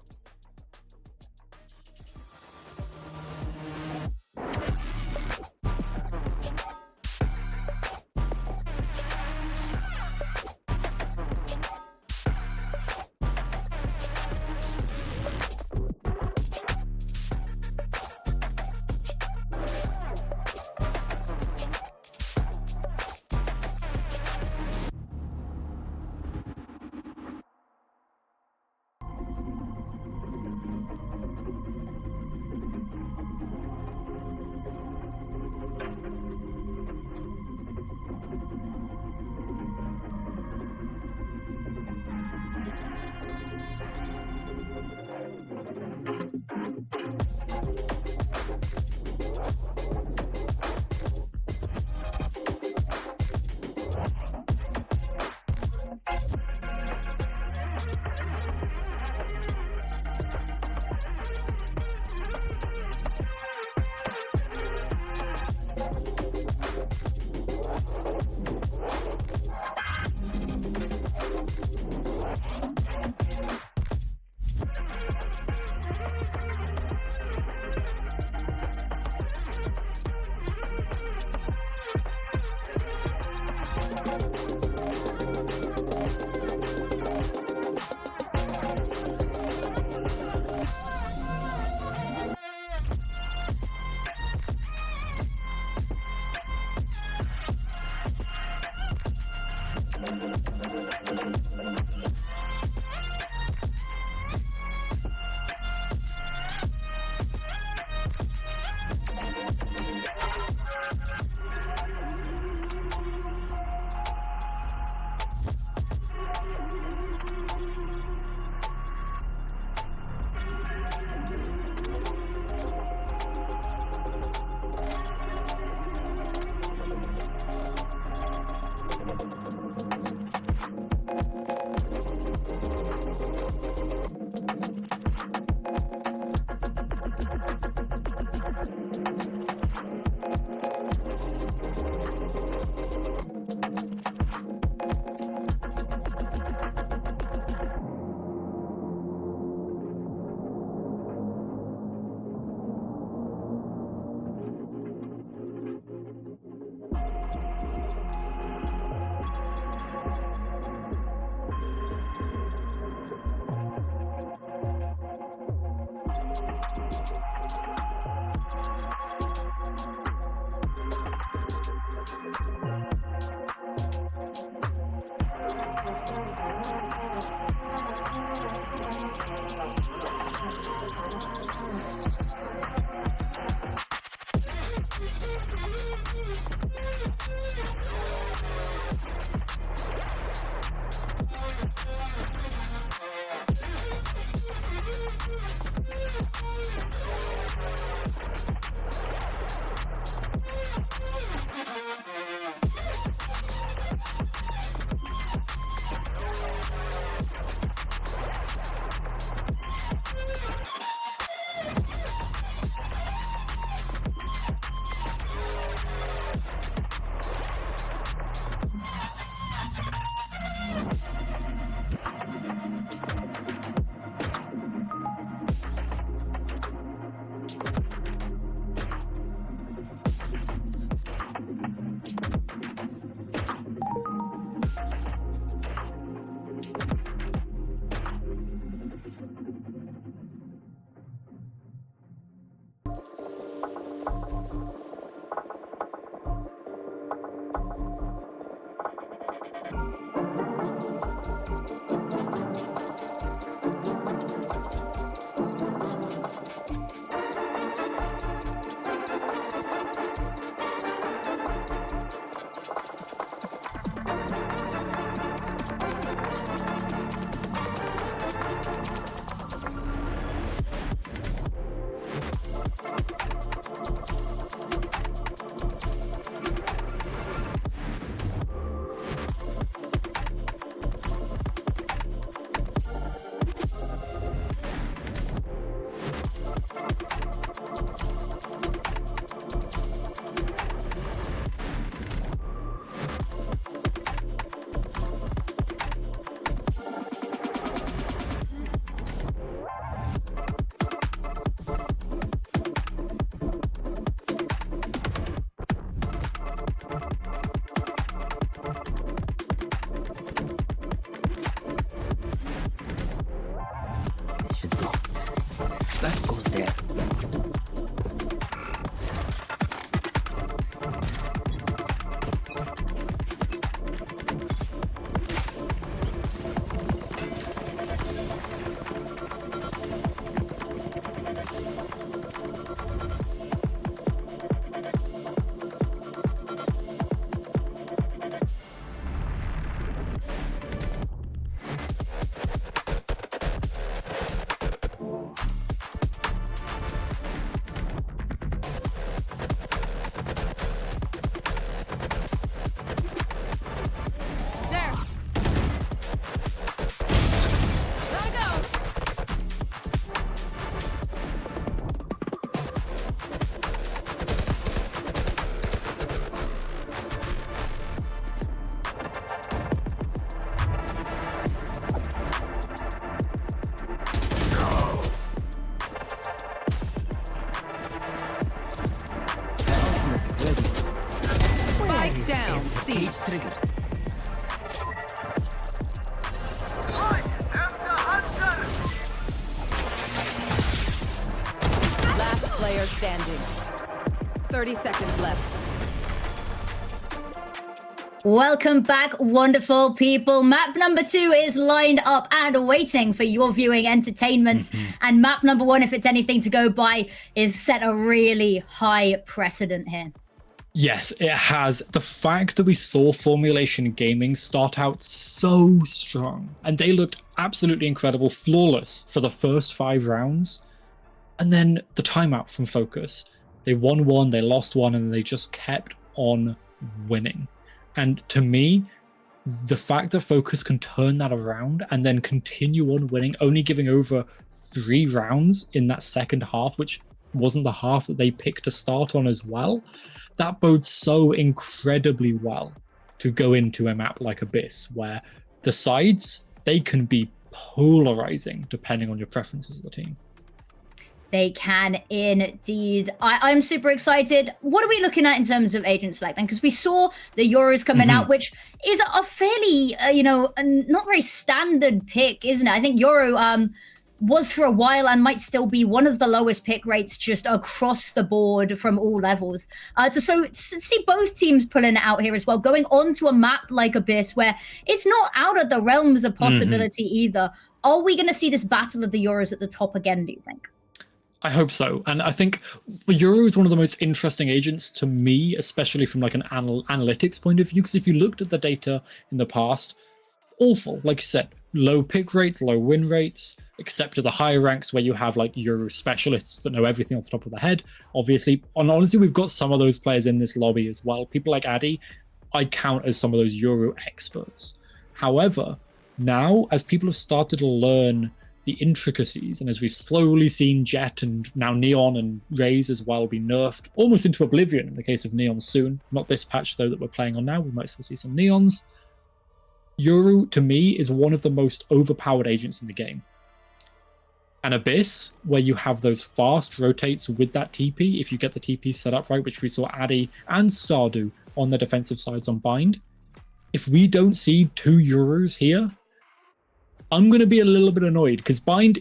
standing. 30 seconds left. Welcome back, wonderful people. Map number 2 is lined up and waiting for your viewing entertainment. And map number 1, if it's anything to go by, is set a really high precedent here. Yes, it has. The fact that we saw Formulation Gaming start out so strong, and they looked absolutely incredible, flawless for the first 5 rounds, and then the timeout from Focus. They won 1, they lost 1, and they just kept on winning. And to me, the fact that Focus can turn that around and then continue on winning, only giving over 3 rounds in that second half, which wasn't the half that they picked to start on as well, that bodes so incredibly well to go into a map like Abyss, where the sides, they can be polarizing depending on your preferences of the team. They can indeed. I'm super excited. What are we looking at in terms of agent select then? Because we saw the Euros coming out, which is a fairly, not very standard pick, isn't it? I think Euro was for a while and might still be one of the lowest pick rates just across the board from all levels. So see both teams pulling it out here as well, going onto a map like Abyss, where it's not out of the realms of possibility either. Are we going to see this battle of the Euros at the top again, do you think? I hope so. And I think Euro is one of the most interesting agents to me, especially from like an analytics point of view, because if you looked at the data in the past, awful. Like you said, low pick rates, low win rates, except to the higher ranks where you have like Euro specialists that know everything off the top of their head. Obviously, and honestly, we've got some of those players in this lobby as well. People like Addy, I count as some of those Euro experts. However, now as people have started to learn the intricacies, and as we've slowly seen Jet and now Neon and Raze as well be nerfed almost into oblivion in the case of Neon soon. Not this patch though that we're playing on now. We might still see some Neons. Yoru, to me, is one of the most overpowered agents in the game. And Abyss, where you have those fast rotates with that TP, if you get the TP set up right, which we saw Addy and Star do on the defensive sides on Bind. If we don't see 2 Euros here, I'm going to be a little bit annoyed, because Bind,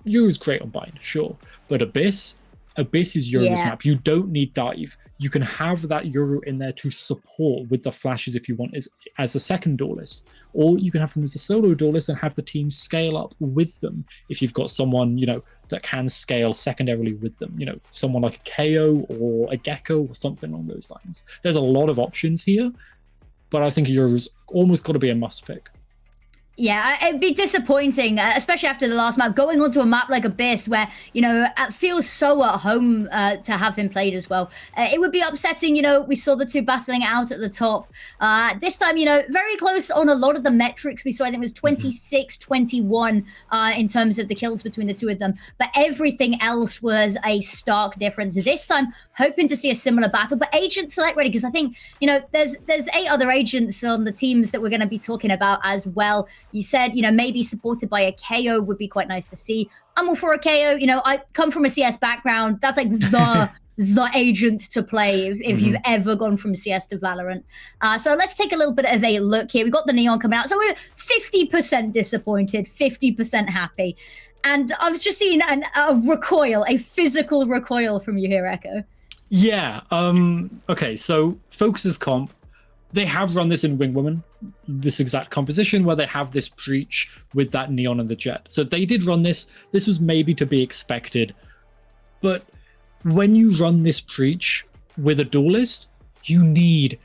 Euro's great on Bind, sure. But Abyss is Euro's map. You don't need dive. You can have that Euro in there to support with the flashes if you want as a second duelist. Or you can have them as a solo duelist and have the team scale up with them if you've got someone, that can scale secondarily with them. Someone like a KO or a Gecko or something along those lines. There's a lot of options here, but I think Euro's almost got to be a must pick. Yeah, it'd be disappointing, especially after the last map, going onto a map like Abyss where, it feels so at home to have him played as well. It would be upsetting, we saw the 2 battling it out at the top. This time, very close on a lot of the metrics we saw. I think it was 26-21 in terms of the kills between the 2 of them. But everything else was a stark difference. This time, hoping to see a similar battle. But agent select ready, because I think, there's 8 other agents on the teams that we're going to be talking about as well. You said, maybe supported by a KO would be quite nice to see. I'm all for a KO. I come from a CS background. That's like the agent to play if you've ever gone from CS to Valorant. So let's take a little bit of a look here. We've got the Neon coming out. So we're 50% disappointed, 50% happy. And I've just seen a physical recoil from you here, Echo. Yeah. Okay, so Focus's comp, they have run this in Wingwoman, this exact composition where they have this breach with that Neon and the Jet. So they did run this. This was maybe to be expected. But when you run this breach with a duelist, you need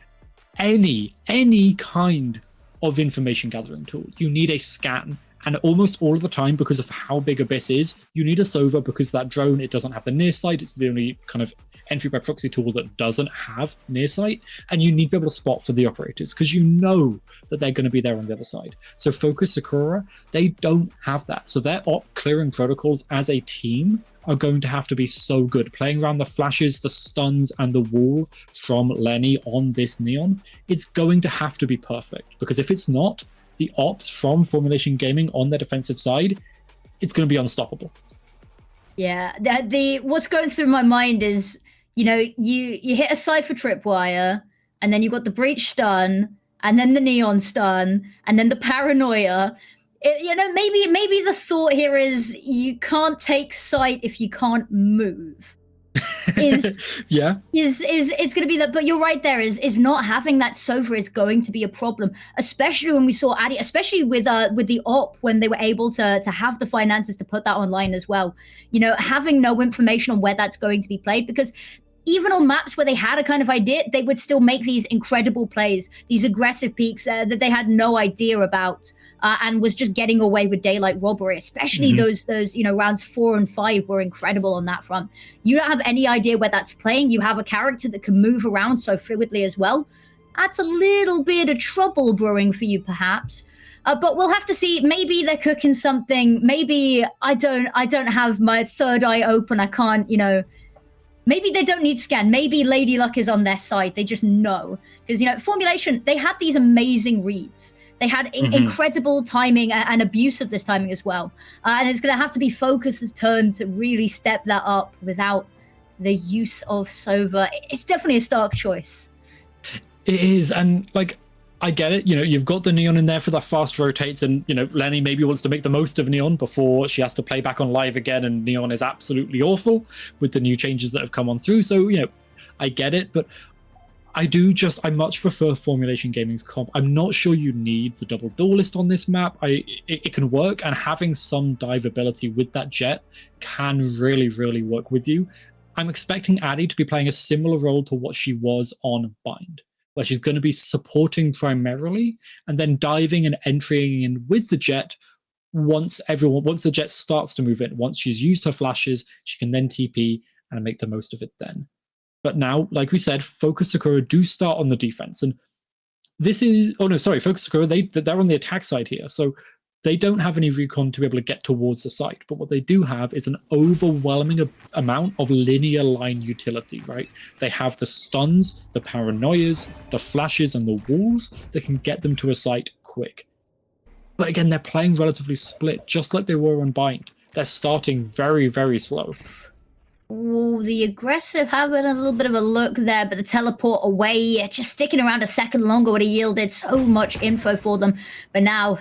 any kind of information gathering tool. You need a scan. And almost all of the time, because of how big Abyss is, you need a Sova because that drone, it doesn't have the near sight. It's the only kind of entry by proxy tool that doesn't have near sight. And you need to be able to spot for the operators because you know that they're going to be there on the other side. So Focus Sakura, they don't have that. So their op clearing protocols as a team are going to have to be so good. Playing around the flashes, the stuns, and the wall from Lenny on this Neon, it's going to have to be perfect. Because if it's not, the ops from Formulation Gaming on their defensive side, it's going to be unstoppable. Yeah, what's going through my mind is, you hit a Cypher tripwire, and then you got the breach stun, and then the Neon stun, and then the paranoia. Maybe the thought here is you can't take sight if you can't move. is Yeah. is it's going to be that. But you're right, there is not having that Sova is going to be a problem, especially when we saw Addy, especially with the op, when they were able to have the finances to put that online as well. You know, having no information on where that's going to be played, because even on maps where they had a kind of idea, they would still make these incredible plays, these aggressive peaks that they had no idea about, and was just getting away with daylight robbery. Especially those rounds 4 and 5 were incredible on that front. You don't have any idea where that's playing. You have a character that can move around so fluidly as well. That's a little bit of trouble brewing for you, perhaps. But we'll have to see. Maybe they're cooking something. Maybe I don't have my third eye open. I can't, Maybe they don't need scan. Maybe Lady Luck is on their side. They just know. Because, Formulation, they had these amazing reads. They had incredible timing and abuse of this timing as well. And it's going to have to be Focus's turn to really step that up without the use of Sova. It's definitely a stark choice. It is. And, I get it. You've got the Neon in there for the fast rotates, and, Lenny maybe wants to make the most of Neon before she has to play back on live again, and Neon is absolutely awful with the new changes that have come on through. So, I get it, but I much prefer Formulation Gaming's comp. I'm not sure you need the double duelist on this map. It can work, and having some dive ability with that jet can really, really work with you. I'm expecting Addy to be playing a similar role to what she was on Bind, where she's going to be supporting primarily and then diving and entering in with the jet once the jet starts to move in. Once she's used her flashes, she can then TP and make the most of it then. But now, like we said, Focus Sakura do start on the defense. And this is... Oh, no, sorry. Focus Sakura, they're on the attack side here. So they don't have any recon to be able to get towards the site. But what they do have is an overwhelming amount of linear line utility, right? They have the stuns, the paranoias, the flashes, and the walls that can get them to a site quick. But again, they're playing relatively split, just like they were on Bind. They're starting very, very slow. Ooh, the aggressive having a little bit of a look there, but the teleport away, just sticking around a second longer would have yielded so much info for them. But now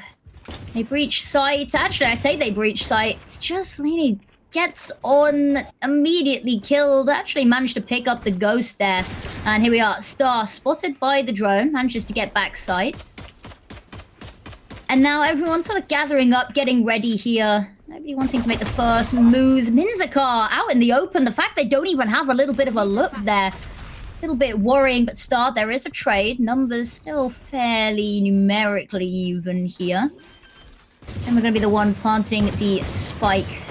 they breach site. Actually, I say they breach site. It's just Lini gets on, immediately killed. Actually managed to pick up the ghost there. And here we are. Star spotted by the drone. Manages to get back site. And now everyone's sort of gathering up, getting ready here. Nobody wanting to make the first move. Ninzakar out in the open. The fact they don't even have a little bit of a look there. A little bit worrying, but Star, there is a trade. Numbers still fairly numerically even here. And we're going to be the one planting the spike.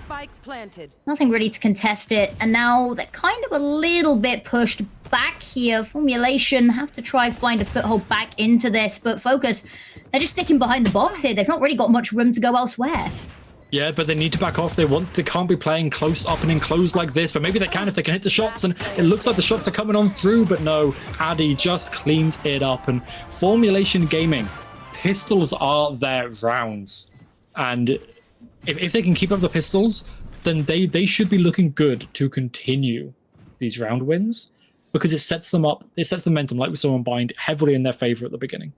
Spike planted. Nothing really to contest it. And now they're kind of a little bit pushed back here. Formulation have to try find a foothold back into this. But Focus, they're just sticking behind the box here. They've not really got much room to go elsewhere. Yeah, but they need to back off. They can't be playing close up and enclosed like this, but maybe they can if they can hit the shots, and it looks like the shots are coming on through, but no, Addy just cleans it up. And Formulation Gaming, pistols are their rounds. And if they can keep up the pistols, then they should be looking good to continue these round wins, because it sets them up, it sets the momentum, like we saw on Bind, heavily in their favor at the beginning.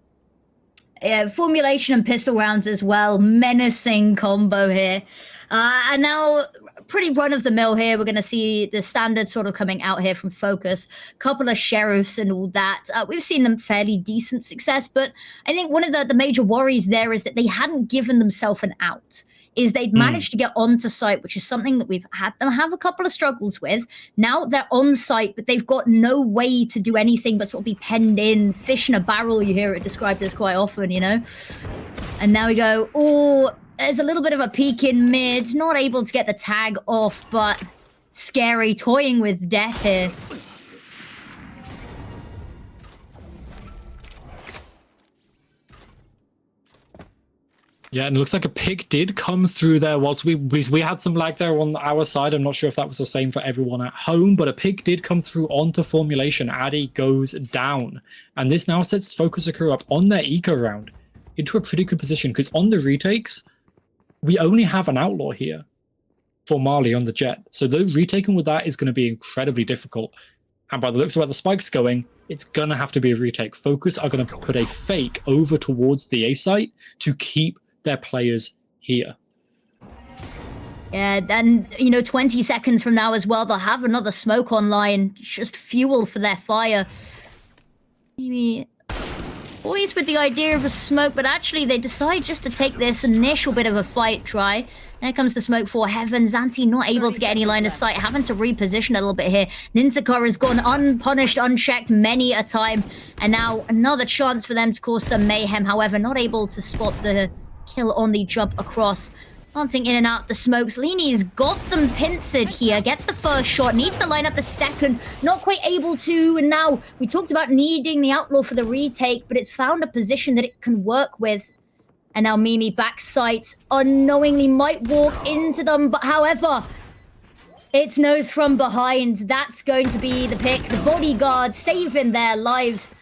Yeah, formulation and pistol rounds as well. Menacing combo here. And now, pretty run-of-the-mill here. We're going to see the standard sort of coming out here from Focus. Couple of sheriffs and all that. We've seen them fairly decent success, but I think one of the major worries there is that they hadn't given themselves an out. Is they'd managed to get onto site, which is something that we've had them have a couple of struggles with. Now they're on site, but they've got no way to do anything but sort of be penned in, fish in a barrel, you hear it described as quite often, And now we go, oh, there's a little bit of a peek in mid, not able to get the tag off, but scary, toying with death here. Yeah, and it looks like a pick did come through there whilst we had some lag there on our side. I'm not sure if that was the same for everyone at home, but a pick did come through onto Formulation. Addy goes down. And this now sets Focus Sakura up on their eco round into a pretty good position, because on the retakes, we only have an outlaw here for Marley on the jet. So the retaking with that is going to be incredibly difficult. And by the looks of where the spike's going, it's going to have to be a retake. Focus are going to put a fake over towards the A site to keep their players here. Yeah, and, you know, 20 seconds from now as well, they'll have another smoke online. Just fuel for their fire. Maybe always with the idea of a smoke, but actually they decide just to take this initial bit of a fight try. There comes the smoke for Heaven. Zanti not able to get any line of sight, having to reposition a little bit here. Ninzaka has gone unpunished, unchecked many a time. And now another chance for them to cause some mayhem. However, not able to spot the kill on the jump across. Dancing in and out the smokes. Lini's got them pincered here. Gets the first shot. Needs to line up the second. Not quite able to. And now, we talked about needing the Outlaw for the retake, but it's found a position that it can work with. And now Mimi back sights. Unknowingly might walk into them. But however, it's nose from behind. That's going to be the pick. The bodyguard saving their lives.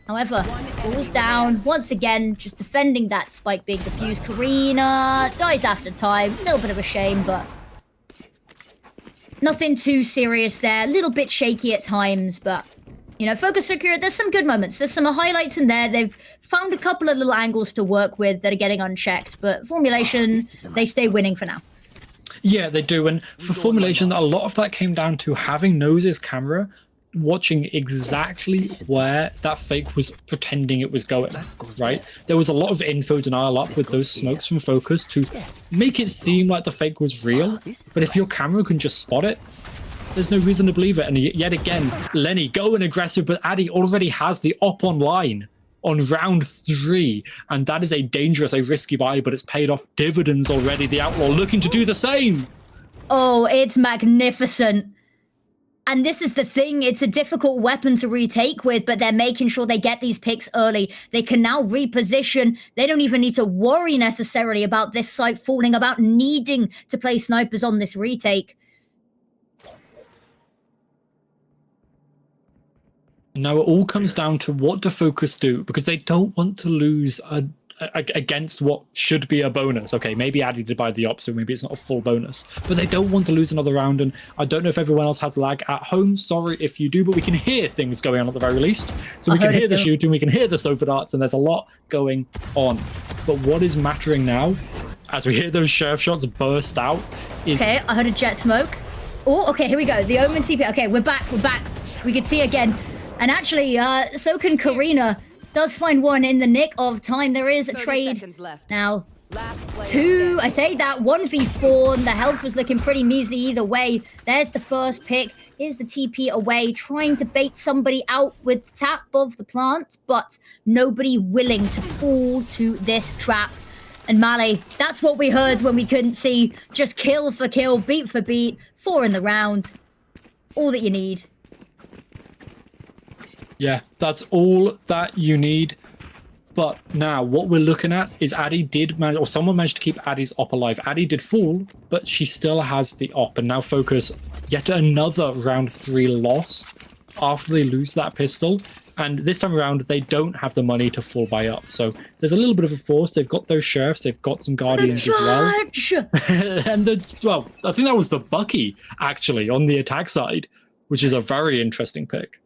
However, falls down once again, just defending that spike being defused. Karina dies after time. A little bit of a shame, but nothing too serious there. A little bit shaky at times, but, you know, Focus Secure, there's some good moments. There's some highlights in there. They've found a couple of little angles to work with that are getting unchecked, but Formulation, they stay winning for now. Yeah, they do. And for Formulation, a lot of that came down to having Nose's camera watching exactly where that fake was pretending it was going, right? There was a lot of info denial up with those smokes from Focus to make it seem like the fake was real, but if your camera can just spot it, there's no reason to believe it. And yet again, Lenny going aggressive, but Addy already has the op online on round 3, and that is a dangerous, a risky buy, but it's paid off dividends already. The Outlaw looking to do the same. Oh, it's magnificent. And this is the thing, it's a difficult weapon to retake with, but they're making sure they get these picks early. They can now reposition. They don't even need to worry necessarily about this site falling, about needing to play snipers on this retake. Now it all comes down to what do Focus do, because they don't want to lose against what should be a bonus. Okay, maybe Addy did buy the op, so maybe it's not a full bonus, but they don't want to lose another round. And I don't know if everyone else has lag at home. Sorry if you do, but we can hear things going on at the very least. So we can hear the shooting, we can hear the sofa darts, and there's a lot going on. But what is mattering now, as we hear those sheriff shots burst out, is... Okay, I heard a jet smoke. Oh, okay, here we go. The Omen TP. Okay, we're back. We can see again. And actually, so can Karina. Does find one in the nick of time. There is a trade now. 2, I say that, 1v4, and the health was looking pretty measly either way. There's the first pick. Here's the TP away, trying to bait somebody out with the tap of the plant, but nobody willing to fall to this trap. And Mali, that's what we heard when we couldn't see. Just kill for kill, beat for beat, 4 in the round. All that you need. Yeah, that's all that you need. But now what we're looking at is Addy did manage, or someone managed to keep Addy's op alive. Addy did fall, but she still has the op. And now Focus, yet another round 3 loss after they lose that pistol. And this time around, they don't have the money to fall by up. So there's a little bit of a force. They've got those sheriffs. They've got some guardians as well. And well, I think that was the Bucky, actually, on the attack side, which is a very interesting pick.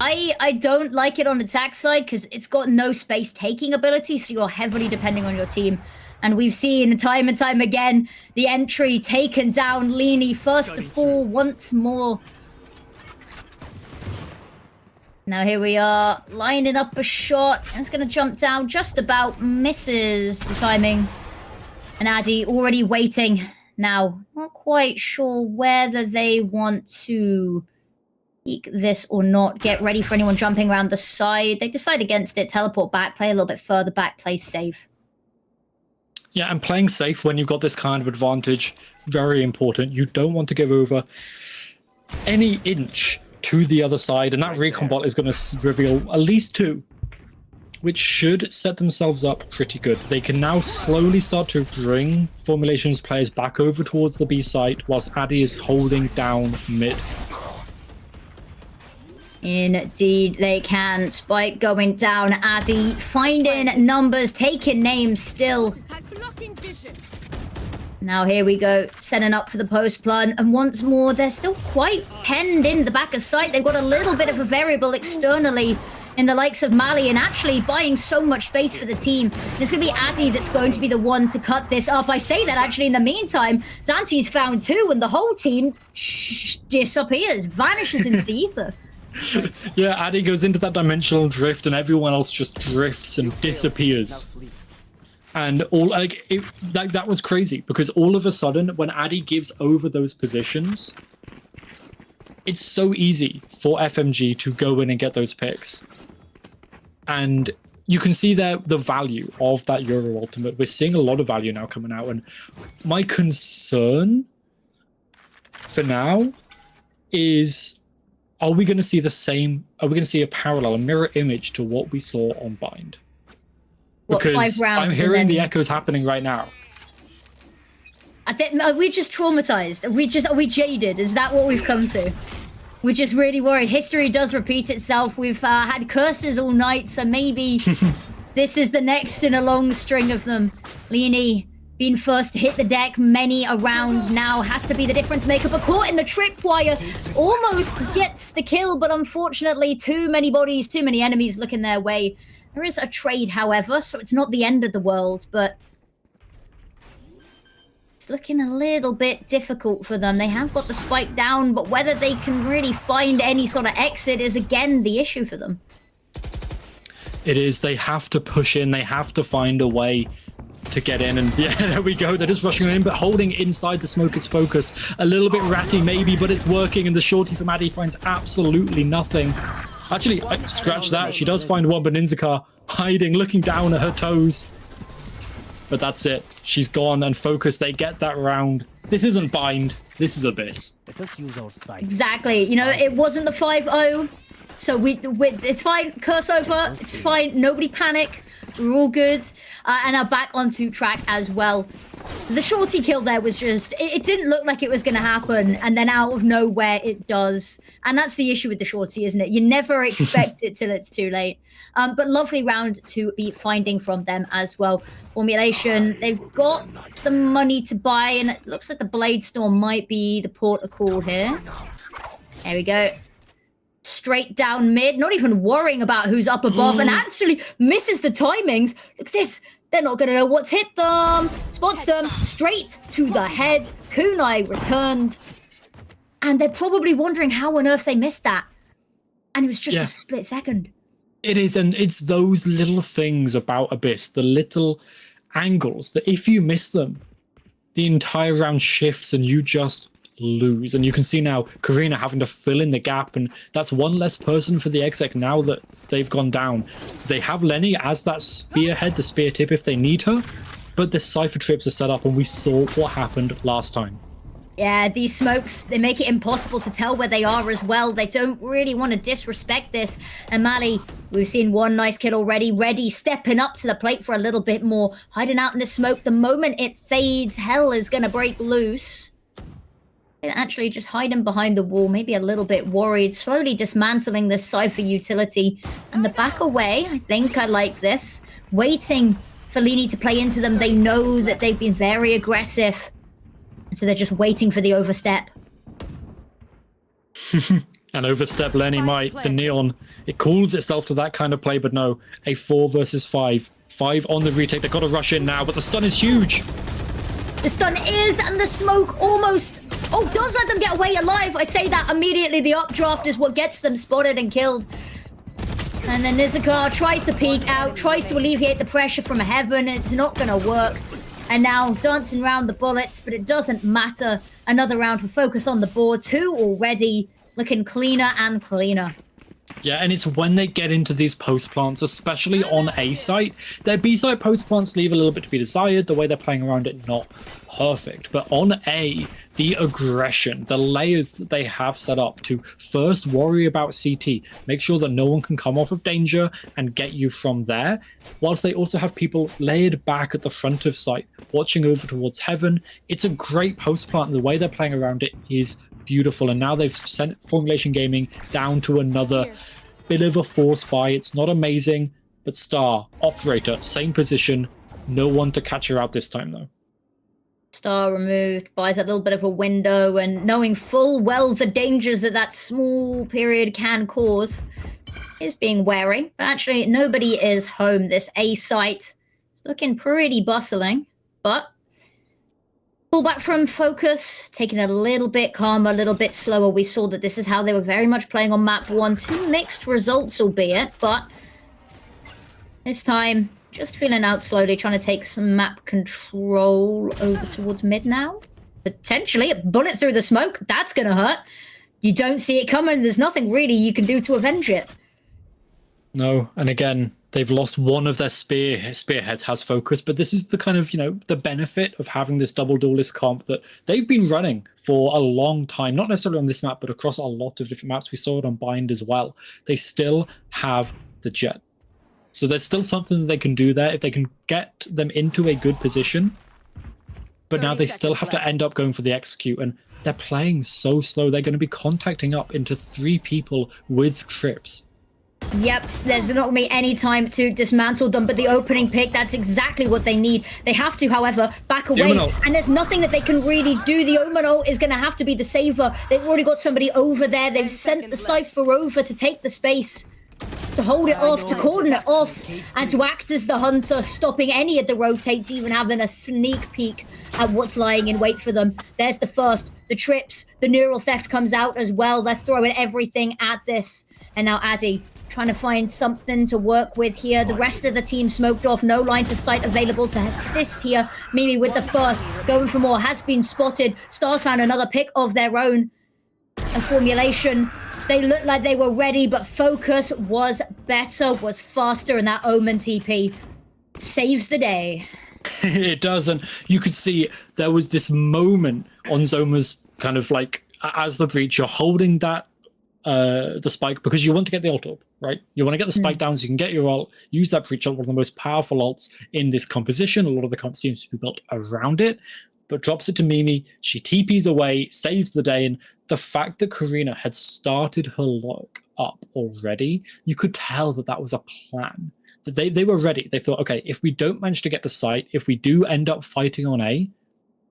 I don't like it on the attack side because it's got no space taking ability, so you're heavily depending on your team. And we've seen time and time again the entry taken down. Lini first to fall once more. Now here we are, lining up a shot. It's going to jump down, just about misses the timing. And Addy already waiting. Now, not quite sure whether they want to peek this or not. Get ready for anyone jumping around the side. They decide against it, teleport back, play a little bit further back, play safe. Yeah, and playing safe when you've got this kind of advantage, very important. You don't want to give over any inch to the other side, and that recon bot is going to reveal at least 2, which should set themselves up pretty good. They can now slowly start to bring Formulation's players back over towards the B site, whilst Addy is holding down mid. Indeed, they can. Spike going down. Addy finding numbers, taking names still. Now here we go, setting up for the post plant, and once more, they're still quite penned in the back of sight. They've got a little bit of a variable externally. in the likes of Mali and actually buying so much space for the team. And it's going to be Addy that's going to be the one to cut this up. I say that actually in the meantime, Zanti's found 2 and the whole team disappears, vanishes into the ether. Yeah, Addy goes into that dimensional drift and everyone else just drifts and disappears. And all that was crazy because all of a sudden when Addy gives over those positions, it's so easy for FMG to go in and get those picks. And you can see there the value of that Euro Ultimate. We're seeing a lot of value now coming out. And my concern for now is, are we going to see the same? Are we going to see a parallel, a mirror image to what we saw on Bind? Because 5 rounds I'm hearing the then... echoes happening right now. I think, are we just traumatized? Are we jaded? Is that what we've come to? We're just really worried. History does repeat itself. We've had curses all night, so maybe this is the next in a long string of them. Leany being first to hit the deck many a round now has to be the difference maker, but caught in the tripwire, almost gets the kill, but unfortunately too many bodies, too many enemies looking their way. There is a trade, however, so it's not the end of the world, but it's looking a little bit difficult for them. They have got the spike down, but whether they can really find any sort of exit is again the issue for them. It is. They have to push in. They have to find a way to get in. And yeah, there we go. They're just rushing in, but holding inside the Smoker's focus. A little bit ratty maybe, but it's working. And the shorty from Addy finds absolutely nothing. Actually, scratch that. She does find one, but Ninzaka hiding, looking down at her toes. But that's it. She's gone, and Focus, they get that round. This isn't Bind. This is Abyss. Let us use our sight. Exactly. You know, it wasn't the 5-0. So it's fine. Curse over. It's fine. Nobody panic. We're all good. And are back onto track as well. The shorty kill there was just... It didn't look like it was going to happen. And then out of nowhere, it does. And that's the issue with the shorty, isn't it? You never expect it till it's too late. But lovely round to be finding from them as well. Formulation, they've got the money to buy. And it looks like the Blade Storm might be the port of call here. There we go. Straight down mid, not even worrying about who's up above, and actually misses the timings. Look at this. They're not going to know what's hit them. Spots them straight to the head. Kunai returns. And they're probably wondering how on earth they missed that. And it was just a split second. It is, and it's those little things about Abyss, the little angles that if you miss them, the entire round shifts and you just lose. And you can see now Karina having to fill in the gap, and that's one less person for the exec now that they've gone down. They have Lenny as that spearhead, the spear tip if they need her, but the Cypher trips are set up, and we saw what happened last time. Yeah, these smokes, they make it impossible to tell where they are as well. They don't really want to disrespect this. And Mali, we've seen one nice kill already. Ready, stepping up to the plate for a little bit more. Hiding out in the smoke. The moment it fades, hell is going to break loose. And actually just hiding behind the wall, maybe a little bit worried. Slowly dismantling this Cypher utility. And the back away, I think I like this. Waiting for Leany to play into them. They know that they've been very aggressive. So they're just waiting for the overstep. And overstep Lenny might. The Neon, it calls itself to that kind of play, but no. A 4 versus 5. 5 on the retake. They've got to rush in now, but the stun is huge. The stun is, and the smoke almost... Oh, does let them get away alive. I say that immediately. The updraft is what gets them spotted and killed. And then Nizakar tries to peek out, tries to alleviate the pressure from heaven. It's not going to work. And now dancing around the bullets, but it doesn't matter. Another round for Focus on the board. 2 already, looking cleaner and cleaner. Yeah, and it's when they get into these post plants, especially on A site. Their B site post plants leave a little bit to be desired. The way they're playing around it, not perfect. But on A, the aggression, the layers that they have set up to first worry about CT, make sure that no one can come off of danger and get you from there, whilst they also have people layered back at the front of site, watching over towards heaven. It's a great post plant, and the way they're playing around it is beautiful. And now they've sent Formulation Gaming down to another bit of a force buy. It's not amazing, but Star, Operator, same position. No one to catch her out this time, though. Star removed, buys a little bit of a window, and knowing full well the dangers that that small period can cause, is being wary. But actually, nobody is home. This A site is looking pretty bustling, but pull back from focus, taking it a little bit calmer, a little bit slower. We saw that this is how they were very much playing on map 1. 2 mixed results, albeit, but this time, just feeling out slowly, trying to take some map control over towards mid now. Potentially, a bullet through the smoke. That's going to hurt. You don't see it coming. There's nothing really you can do to avenge it. No, and again, they've lost one of their spearheads has focus, but this is the kind of, the benefit of having this double duelist comp that they've been running for a long time, not necessarily on this map, but across a lot of different maps. We saw it on Bind as well. They still have the Jet. So there's still something that they can do there if they can get them into a good position. But now they still have to end up going for the execute, and they're playing so slow. They're going to be contacting up into 3 people with trips. Yep, there's not going to be any time to dismantle them, but the opening pick, that's exactly what they need. They have to, however, back away, and there's nothing that they can really do. The Omano is going to have to be the saver. They've already got somebody over there. They've sent the Cypher over to take the space, to hold it off, to cordon it off, and to act as the hunter, stopping any of the rotates, even having a sneak peek at what's lying in wait for them. There's the first, the trips, the neural theft comes out as well. They're throwing everything at this. And now Addy trying to find something to work with here. The rest of the team smoked off, no line to sight available to assist here. Mimi with the first, going for more, has been spotted. Stars found another pick of their own. A formulation. They looked like they were ready, but focus was better, was faster, and that Omen TP saves the day. It does, and you could see there was this moment on Zoma's kind of like, as the breach, you're holding that the spike because you want to get the ult up, right? You want to get the spike down so you can get your ult, use that breach ult, one of the most powerful ults in this composition. A lot of the comp seems to be built around it, but drops it to Mimi. She TPs away, saves the day, and the fact that Karina had started her lock up already, you could tell that that was a plan. That they were ready. They thought, okay, if we don't manage to get the site, if we do end up fighting on A,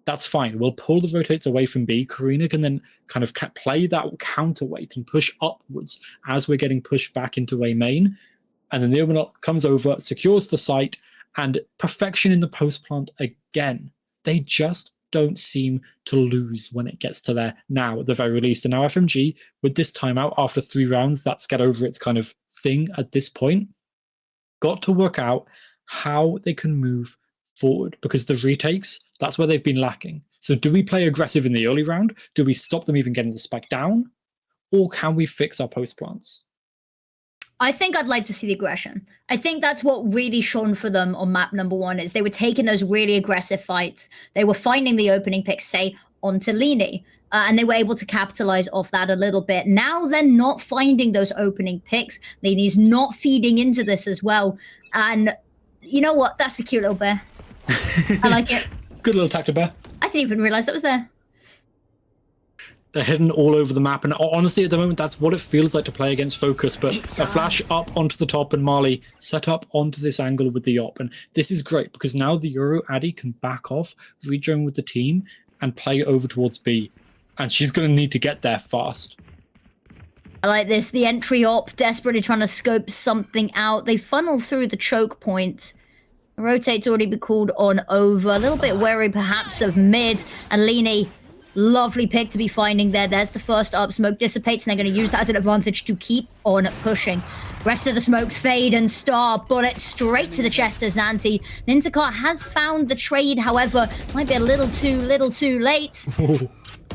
that's fine. We'll pull the rotates away from B. Karina can then kind of play that counterweight and push upwards as we're getting pushed back into A main. And then the Omen comes over, secures the site, and perfection in the post plant again. They just don't seem to lose when it gets to there now, at the very least. And now FMG, with this timeout after 3 rounds, that's get over its kind of thing at this point, got to work out how they can move forward, because the retakes, that's where they've been lacking. So do we play aggressive in the early round? Do we stop them even getting the spike down? Or can we fix our post plants? I think I'd like to see the aggression. I think that's what really shone for them on map number 1, is they were taking those really aggressive fights. They were finding the opening picks, say, onto Lini. And they were able to capitalize off that a little bit. Now they're not finding those opening picks. Lini's not feeding into this as well. And you know what? That's a cute little bear. I like it. Good little tactic bear. I didn't even realize that was there. They're hidden all over the map, and honestly, at the moment, that's what it feels like to play against Focus. But a flash up onto the top, and Marley set up onto this angle with the op. And this is great, because now the Euro Addy can back off, rejoin with the team, and play over towards B. And she's going to need to get there fast. I like this. The entry op, desperately trying to scope something out. They funnel through the choke point. Rotate's already been called on over. A little bit wary, perhaps, of mid. And Lini, lovely pick to be finding there. There's the first up. Smoke dissipates, and they're going to use that as an advantage to keep on pushing. Rest of the smokes fade, and Star bullet straight to the chest as Zanti. Ninzakar has found the trade, however, might be a little too late.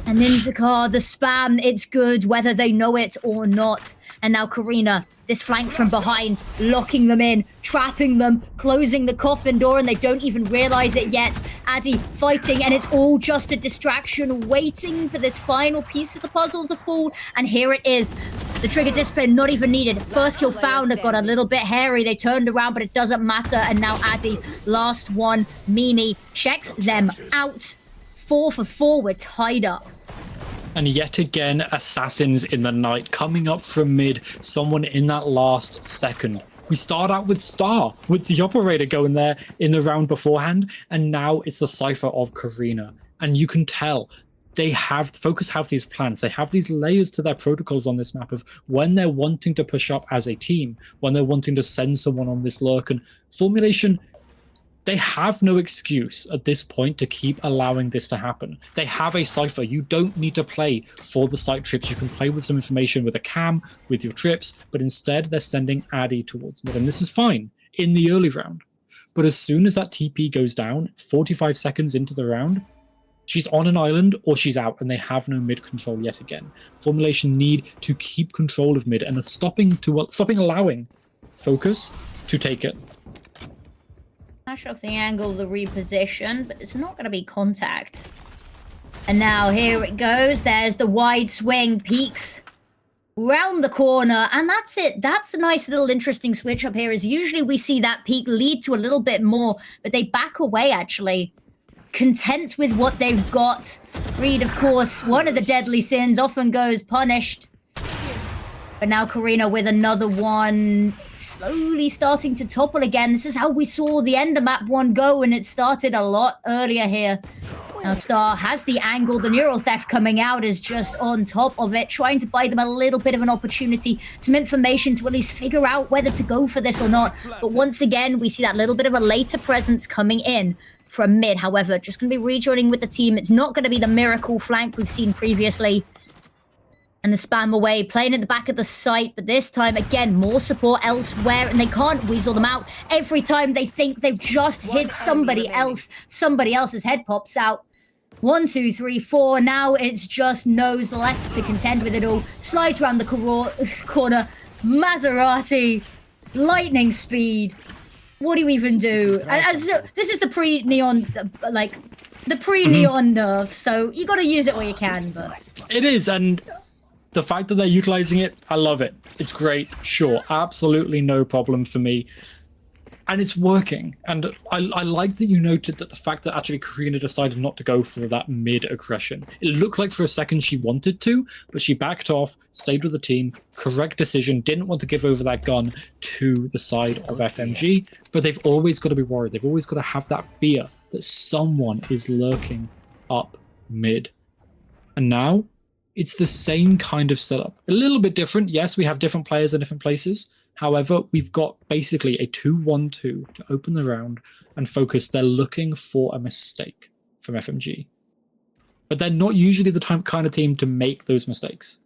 And Ninzakar, the spam, it's good whether they know it or not. And now Karina, this flank from behind, locking them in, trapping them, closing the coffin door, and they don't even realize it yet. Addy fighting, and it's all just a distraction, waiting for this final piece of the puzzle to fall. And here it is. The trigger discipline not even needed. First kill found, it got a little bit hairy. They turned around, but it doesn't matter. And now Addy, last one. Mimi checks them out. 4 for 4, we're tied up. And yet again, assassins in the night coming up from mid. Someone in that last second We start out with Star, with the operator going there in the round beforehand, and now it's the Cypher of Karina. And you can tell Focus have these plans. They have these layers to their protocols on this map of when they're wanting to push up as a team, when they're wanting to send someone on this lurk. And Formulation, they have no excuse at this point to keep allowing this to happen. They have a Cypher. You don't need to play for the site trips. You can play with some information with a cam, with your trips, but instead they're sending Addy towards mid. And this is fine in the early round. But as soon as that TP goes down, 45 seconds into the round, she's on an island or she's out, and they have no mid control yet again. Formulation need to keep control of mid and are stopping allowing Focus to take it. Flash off the angle, the reposition, but it's not going to be contact. And now here it goes. There's the wide swing, peaks round the corner, and that's it. That's a nice little interesting switch up here, is usually we see that peak lead to a little bit more, but they back away actually. Content with what they've got. Greed, of course, one of the deadly sins, often goes punished. But now Karina with another one, slowly starting to topple again. This is how we saw the end of map 1 go, and it started a lot earlier here. Now Star has the angle. The neural theft coming out is just on top of it, trying to buy them a little bit of an opportunity, some information to at least figure out whether to go for this or not. But once again, we see that little bit of a later presence coming in from mid. However, just going to be rejoining with the team. It's not going to be the miracle flank we've seen previously. And the spam away, playing at the back of the site, but this time, again, more support elsewhere, and they can't weasel them out. Every time they think they've just hit somebody else, somebody else's head pops out. 1, 2, 3, 4. Now it's just nose left to contend with it all. Slides around the corner. Maserati. Lightning speed. What do you even do? And this is the pre-neon, like, the pre-neon nerf, so you got to use it where you can, but... It is, and the fact that they're utilizing it, I love it. It's great, sure, absolutely no problem for me. And it's working. And I like that you noted that the fact that actually Karina decided not to go for that mid-aggression. It looked like for a second she wanted to, but she backed off, stayed with the team, correct decision, didn't want to give over that gun to the side of FMG, but they've always got to be worried. They've always got to have that fear that someone is lurking up mid. And now, it's the same kind of setup. A little bit different. Yes, we have different players in different places. However, we've got basically a 2-1-2 to open the round and Focus. They're looking for a mistake from FMG. But they're not usually the kind of team to make those mistakes.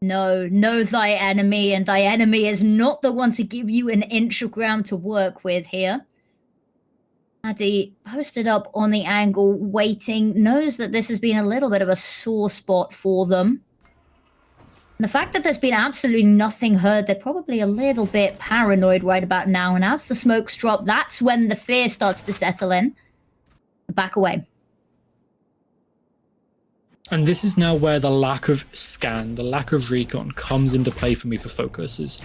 No, know thy enemy, and thy enemy is not the one to give you an inch of ground to work with here. Addy posted up on the angle, waiting, knows that this has been a little bit of a sore spot for them. And the fact that there's been absolutely nothing heard, they're probably a little bit paranoid right about now. And as the smokes drop, that's when the fear starts to settle in. Back away. And this is now where the lack of scan, the lack of recon comes into play for me for Focus. Is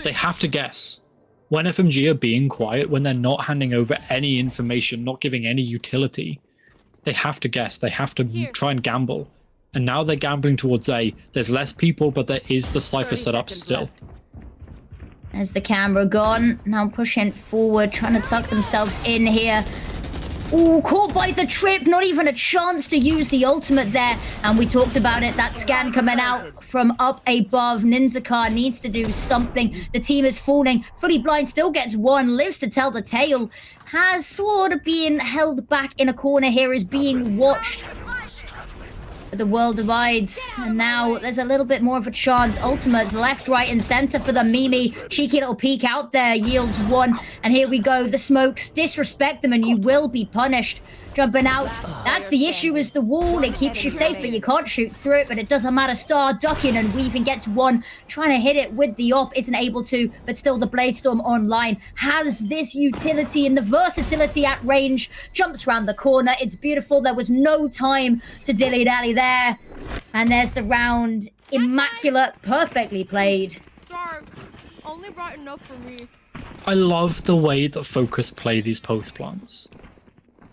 they have to guess. When FMG are being quiet, when they're not handing over any information, not giving any utility, they have to guess. They have to try and gamble. And now they're gambling towards A. There's less people, but there is the Cypher set up still. There's the camera gone. Now pushing forward, trying to tuck themselves in here. Ooh, caught by the trip. Not even a chance to use the ultimate there. And we talked about it. That scan coming out from up above. Ninzakar needs to do something. The team is falling. Fully Blind still gets one. Lives to tell the tale. Has sort of been held back in a corner here. Is being watched. But the world divides, and now there's a little bit more of a chance. Ultimates left, right, and center for the Mimi. Cheeky little peek out there, yields one. And here we go, the smokes. Disrespect them and you will be punished. Jumping out. That's the issue, is the wall. It keeps you safe, but you can't shoot through it. But it doesn't matter. Star ducking and weaving gets one. Trying to hit it with the op. Isn't able to, but still the Bladestorm online. Has this utility and the versatility at range. Jumps around the corner. It's beautiful. There was no time to dilly-dally there. And there's the round. Immaculate. Perfectly played. Sorry, only brought enough for me. I love the way that Focus play these post plants.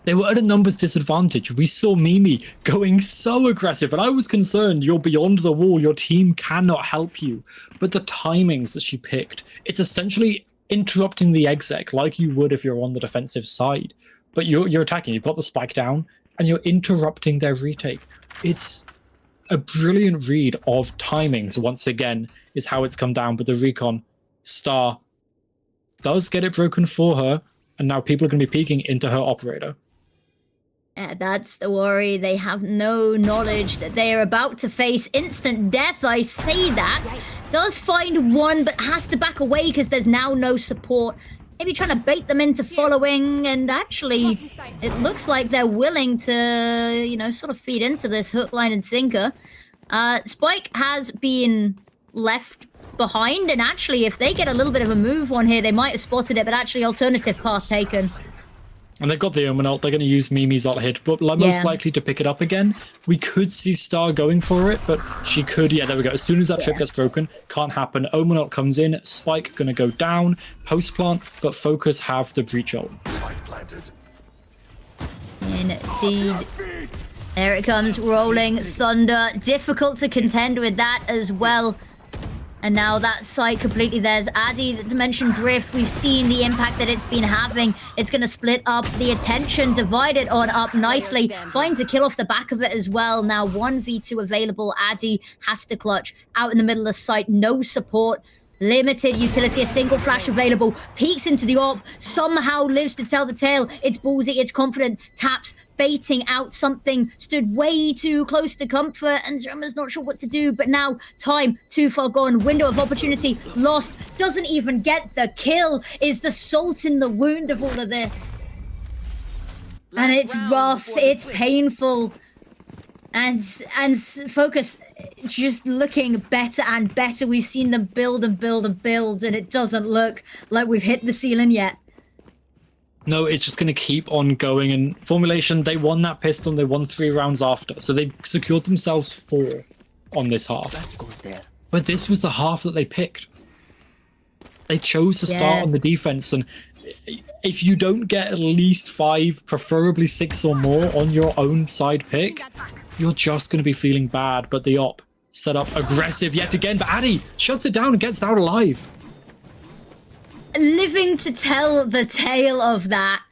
They were at a numbers disadvantage. We saw Mimi going so aggressive, and I was concerned you're beyond the wall, your team cannot help you. But the timings that she picked, it's essentially interrupting the exec like you would if you're on the defensive side. But you're attacking, you've got the spike down, and you're interrupting their retake. It's a brilliant read of timings, once again, is how it's come down. But the recon Star does get it broken for her, and now people are going to be peeking into her operator. That's the worry. They have no knowledge that they are about to face instant death. I say that. Does find one, but has to back away because there's now no support. Maybe trying to bait them into following, and actually, it looks like they're willing to, you know, sort of feed into this hook, line, and sinker. Spike has been left behind, and actually, if they get a little bit of a move on here, they might have spotted it, but actually, alternative path taken. And they've got the Omen ult. They're going to use Mimi's ult hit, but most likely to pick it up again. We could see Star going for it, but she could. Yeah, there we go. As soon as that trip gets broken, can't happen. Omen ult comes in. Spike going to go down. Post plant, but Focus have the breach ult. Indeed. There it comes, rolling thunder. Difficult to contend with that as well. And now that site completely, there's Addy, the Dimension Drift. We've seen the impact that it's been having. It's going to split up the attention, divide it on up nicely. Finds a kill off the back of it as well. Now 1v2 available. Addy has to clutch. Out in the middle of the site, no support. Limited utility, a single flash available. Peeks into the AWP, somehow lives to tell the tale. It's ballsy, it's confident, taps, baiting out something, stood way too close to comfort, and Zerma's not sure what to do, but now time too far gone, window of opportunity lost, doesn't even get the kill, is the salt in the wound of all of this. And it's rough, it's painful, and Focus just looking better and better. We've seen them build and build and build, and it doesn't look like we've hit the ceiling yet. No, it's just going to keep on going. And Formulation, they won that pistol, and they won 3 rounds after. So they secured themselves 4 on this half. That goes there. But this was the half that they picked. They chose to start on the defense. And if you don't get at least 5, preferably 6 or more on your own side pick, you're just going to be feeling bad. But the op set up aggressive yet again. But Addy shuts it down and gets out alive. Living to tell the tale of that.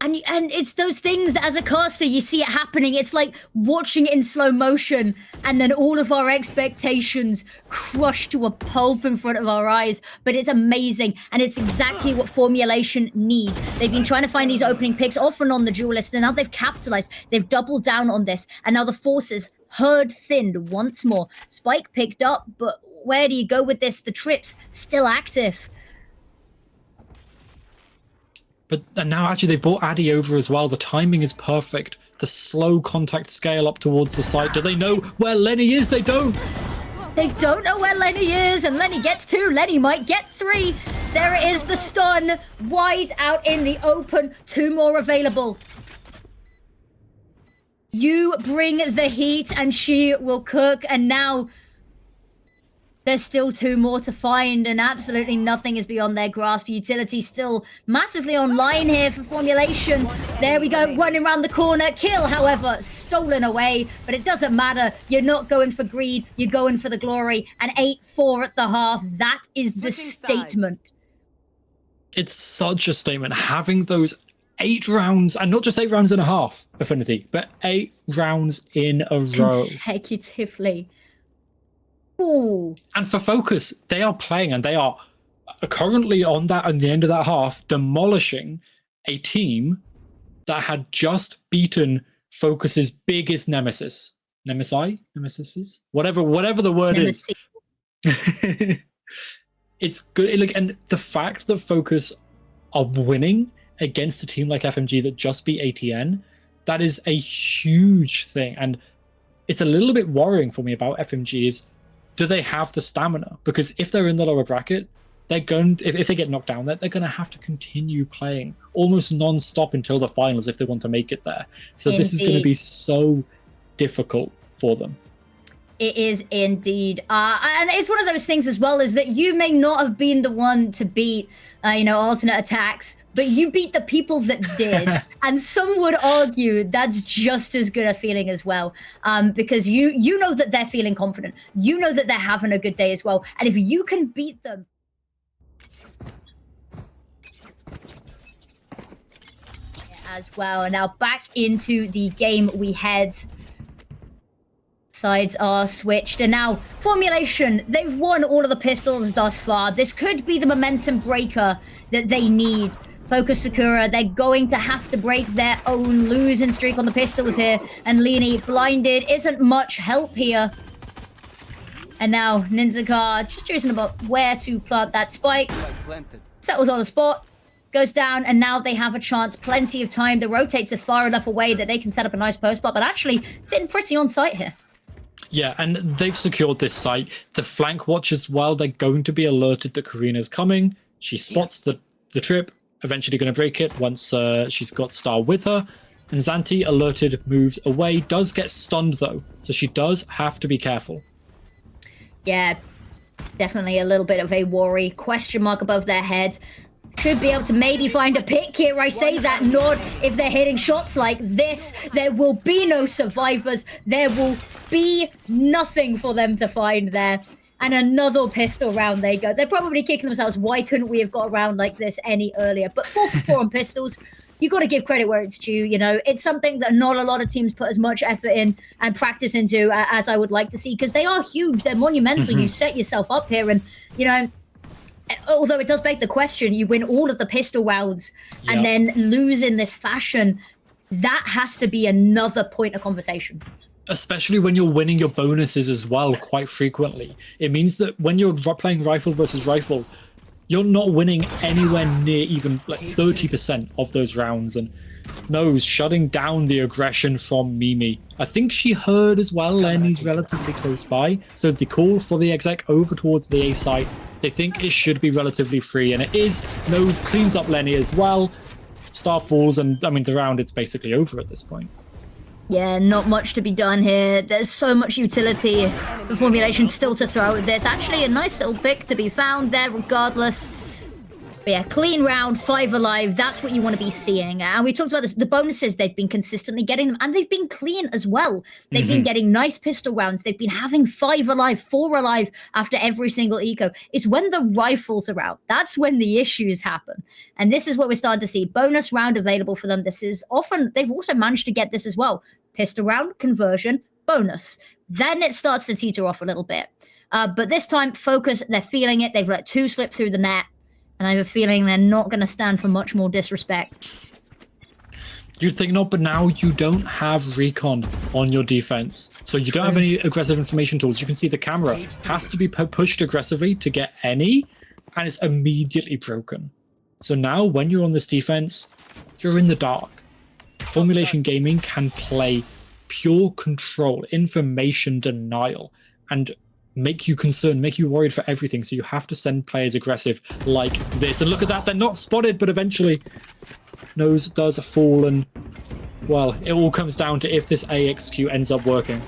And it's those things that as a caster, you see it happening. It's like watching it in slow motion, and then all of our expectations crushed to a pulp in front of our eyes. But it's amazing, and it's exactly what Formulation need. They've been trying to find these opening picks, often on the duelist, and now they've capitalized. They've doubled down on this, and now the forces herd thinned once more. Spike picked up, but where do you go with this? The trip's still active. But and now actually they've brought Addy over as well. The timing is perfect. The slow contact scale up towards the site. Do they know where Lenny is? They don't. They don't know where Lenny is, and Lenny gets 2. Lenny might get 3. There it is, the stun. Wide out in the open. 2 more available. You bring the heat, and she will cook, and now there's still 2 more to find, and absolutely nothing is beyond their grasp. Utility still massively online here for Formulation. There we go, running around the corner. Kill, however, stolen away, but it doesn't matter. You're not going for greed, you're going for the glory. And 8-4 at the half, that is the statement. It's such a statement. Having those 8 rounds, and not just 8 rounds and a half, Affinity, but 8 rounds in a row. Consecutively. Ooh. And for Focus, they are playing, and they are currently on that, at the end of that half, demolishing a team that had just beaten Focus's biggest nemesis. Nemesis? Whatever the word is. It's good. Like, and the fact that Focus are winning against a team like FMG that just beat ATN, that is a huge thing. And it's a little bit worrying for me about FMG is, do they have the stamina? Because if they're in the lower bracket, they're going, if they get knocked down, they're going to have to continue playing almost non-stop until the finals if they want to make it there. So this is going to be so difficult for them. It is indeed. And it's one of those things as well, is that you may not have been the one to beat, alternate attacks, but you beat the people that did. And some would argue that's just as good a feeling as well, because you know that they're feeling confident. You know that they're having a good day as well. And if you can beat them, as well. And now back into the game we head. Sides are switched, and now Formulation, they've won all of the pistols thus far. This could be the momentum breaker that they need. Focus Sakura, they're going to have to break their own losing streak on the pistols here, and Lini blinded isn't much help here. And now Ninzaka just choosing about where to plant that spike. Planted. Settles on the spot, goes down, and now they have a chance, plenty of time. The rotates are far enough away that they can set up a nice post plot, but actually sitting pretty on site here. Yeah, and they've secured this site. The flank watch as well, they're going to be alerted that Karina's coming. She spots the trip, eventually going to break it once she's got Star with her. And Zanti, alerted, moves away, does get stunned though, so she does have to be careful. Yeah, definitely a little bit of a worry. Question mark above their head. Should be able to maybe find a pick here. I say that not if they're hitting shots like this. There will be no survivors. There will be nothing for them to find there. And another pistol round they go. They're probably kicking themselves. Why couldn't we have got a round like this any earlier? But 4 for 4 on pistols. You got to give credit where it's due. You know, it's something that not a lot of teams put as much effort in and practice into as I would like to see, because they are huge. They're monumental. You set yourself up here, and you know, although it does beg the question, you win all of the pistol rounds and then lose in this fashion. That has to be another point of conversation. Especially when you're winning your bonuses as well quite frequently. It means that when you're playing rifle versus rifle, you're not winning anywhere near even like 30% of those rounds. And Nose shutting down the aggression from Mimi. I think she heard as well Lenny's relatively close by, so the call for the exec over towards the A site, they think it should be relatively free, and it is. Nose cleans up Lenny as well. Star falls, and I mean the round is basically over at this point. Yeah, not much to be done here. There's so much utility for Formulation still to throw at this. Actually, a nice little pick to be found there regardless. But yeah, clean round, 5 alive. That's what you want to be seeing. And we talked about this. The bonuses, they've been consistently getting them. And they've been clean as well. They've been getting nice pistol rounds. They've been having 5 alive, 4 alive after every single eco. It's when the rifles are out. That's when the issues happen. And this is what we're starting to see. Bonus round available for them. This is often, they've also managed to get this as well. Pistol round, conversion, bonus. Then it starts to teeter off a little bit. But this time, Focus, they're feeling it. They've let 2 slip through the net. And I have a feeling they're not going to stand for much more disrespect. You'd think not, but now you don't have recon on your defense. So you don't have any aggressive information tools. You can see the camera has to be pushed aggressively to get any, and it's immediately broken. So now when you're on this defense, you're in the dark. Formulation Gaming can play pure control, information denial, and make you concerned, make you worried for everything. So you have to send players aggressive like this. And look at that, they're not spotted, but eventually Nose does fall. And, well, it all comes down to if this AXQ ends up working.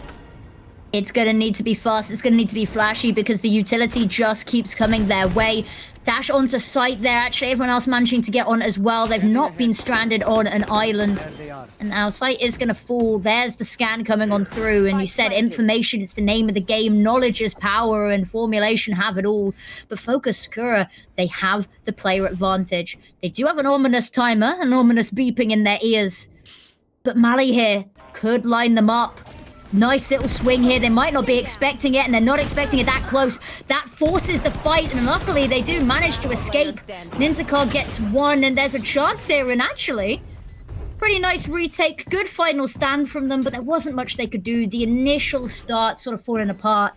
It's going to need to be fast. It's going to need to be flashy because the utility just keeps coming their way. Dash onto site there. Actually, everyone else managing to get on as well. They've not been stranded on an island. And now site is going to fall. There's the scan coming on through. And you said information is the name of the game. Knowledge is power, and Formulation have it all. But Focus Sakura, they have the player advantage. They do have an ominous timer, an ominous beeping in their ears. But Mali here could line them up. Nice little swing here. They might not be expecting it, and they're not expecting it that close. That forces the fight, and luckily they do manage to escape. Ninzaka gets 1, and there's a chance here, and actually, pretty nice retake. Good final stand from them, but there wasn't much they could do. The initial start sort of falling apart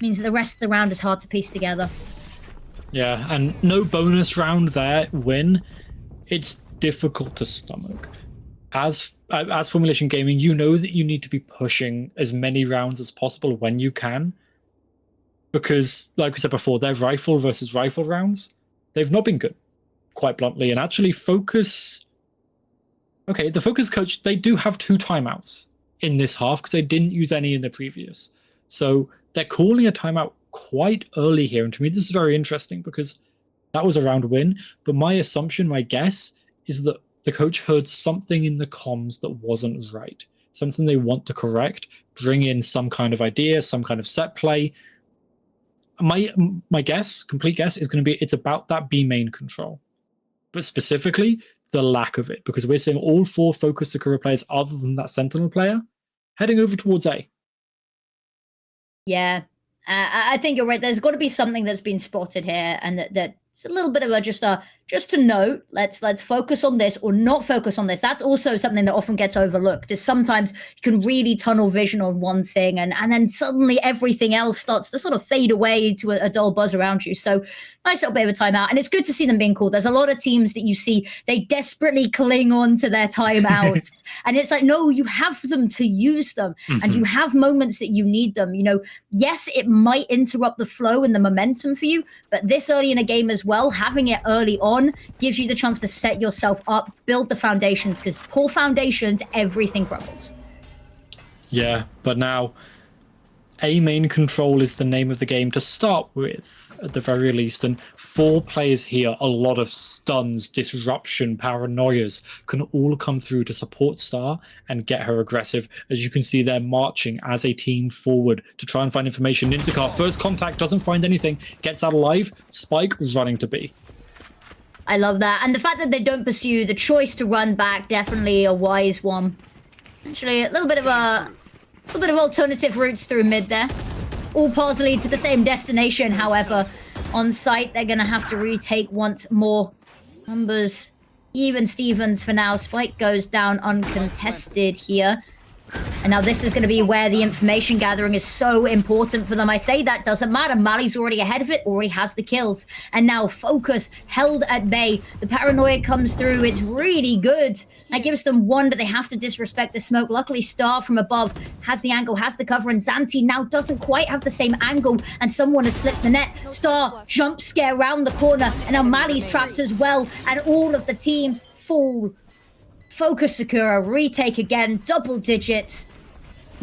means that the rest of the round is hard to piece together. Yeah, and no bonus round there win. It's difficult to stomach. As Formulation Gaming, you know that you need to be pushing as many rounds as possible when you can. Because, like we said before, they're rifle versus rifle rounds. They've not been good, quite bluntly. And actually, Focus... Okay, the Focus coach, they do have 2 timeouts in this half because they didn't use any in the previous. So they're calling a timeout quite early here. And to me, this is very interesting because that was a round win. But my assumption, my guess, is that the coach heard something in the comms that wasn't right, something they want to correct, bring in some kind of idea, some kind of set play. My guess, complete guess, is going to be it's about that B main control. But specifically, the lack of it, because we're seeing all 4 focused Sakura players other than that Sentinel player heading over towards A. Yeah, I think you're right. There's got to be something that's been spotted here, and that's a little bit of a just to note. Let's focus on this or not focus on this. That's also something that often gets overlooked. Is sometimes you can really tunnel vision on one thing, and then suddenly everything else starts to sort of fade away to a dull buzz around you. So nice little bit of a timeout, and it's good to see them being called. There's a lot of teams that you see they desperately cling on to their timeouts, and it's like, no, you have them to use them, and you have moments that you need them. You know, yes, it might interrupt the flow and the momentum for you, but this early in a game as well, having it early on gives you the chance to set yourself up, build the foundations, because poor foundations, everything crumbles. Yeah, but now A main control is the name of the game to start with, at the very least, and 4 players here, a lot of stuns, disruption, paranoias can all come through to support Star and get her aggressive. As you can see, they're marching as a team forward to try and find information. Ninzakar, first contact, doesn't find anything, gets out alive, Spike running to B. I love that. And the fact that they don't pursue the choice to run back, definitely a wise one. Actually, a little bit of alternative routes through mid there. All paths lead to the same destination, however. On site, they're going to have to retake once more. Numbers even Stevens for now. Spike goes down uncontested here. And now this is going to be where the information gathering is so important for them. I say that doesn't matter. Mali's already ahead of it, already has the kills. And now Focus held at bay. The paranoia comes through. It's really good. That gives them 1, but they have to disrespect the smoke. Luckily, Star from above has the angle, has the cover, and Zanti now doesn't quite have the same angle, and someone has slipped the net. Star jump scare around the corner, and now Mali's trapped as well, and all of the team fall. Focus Sakura, retake again, double digits.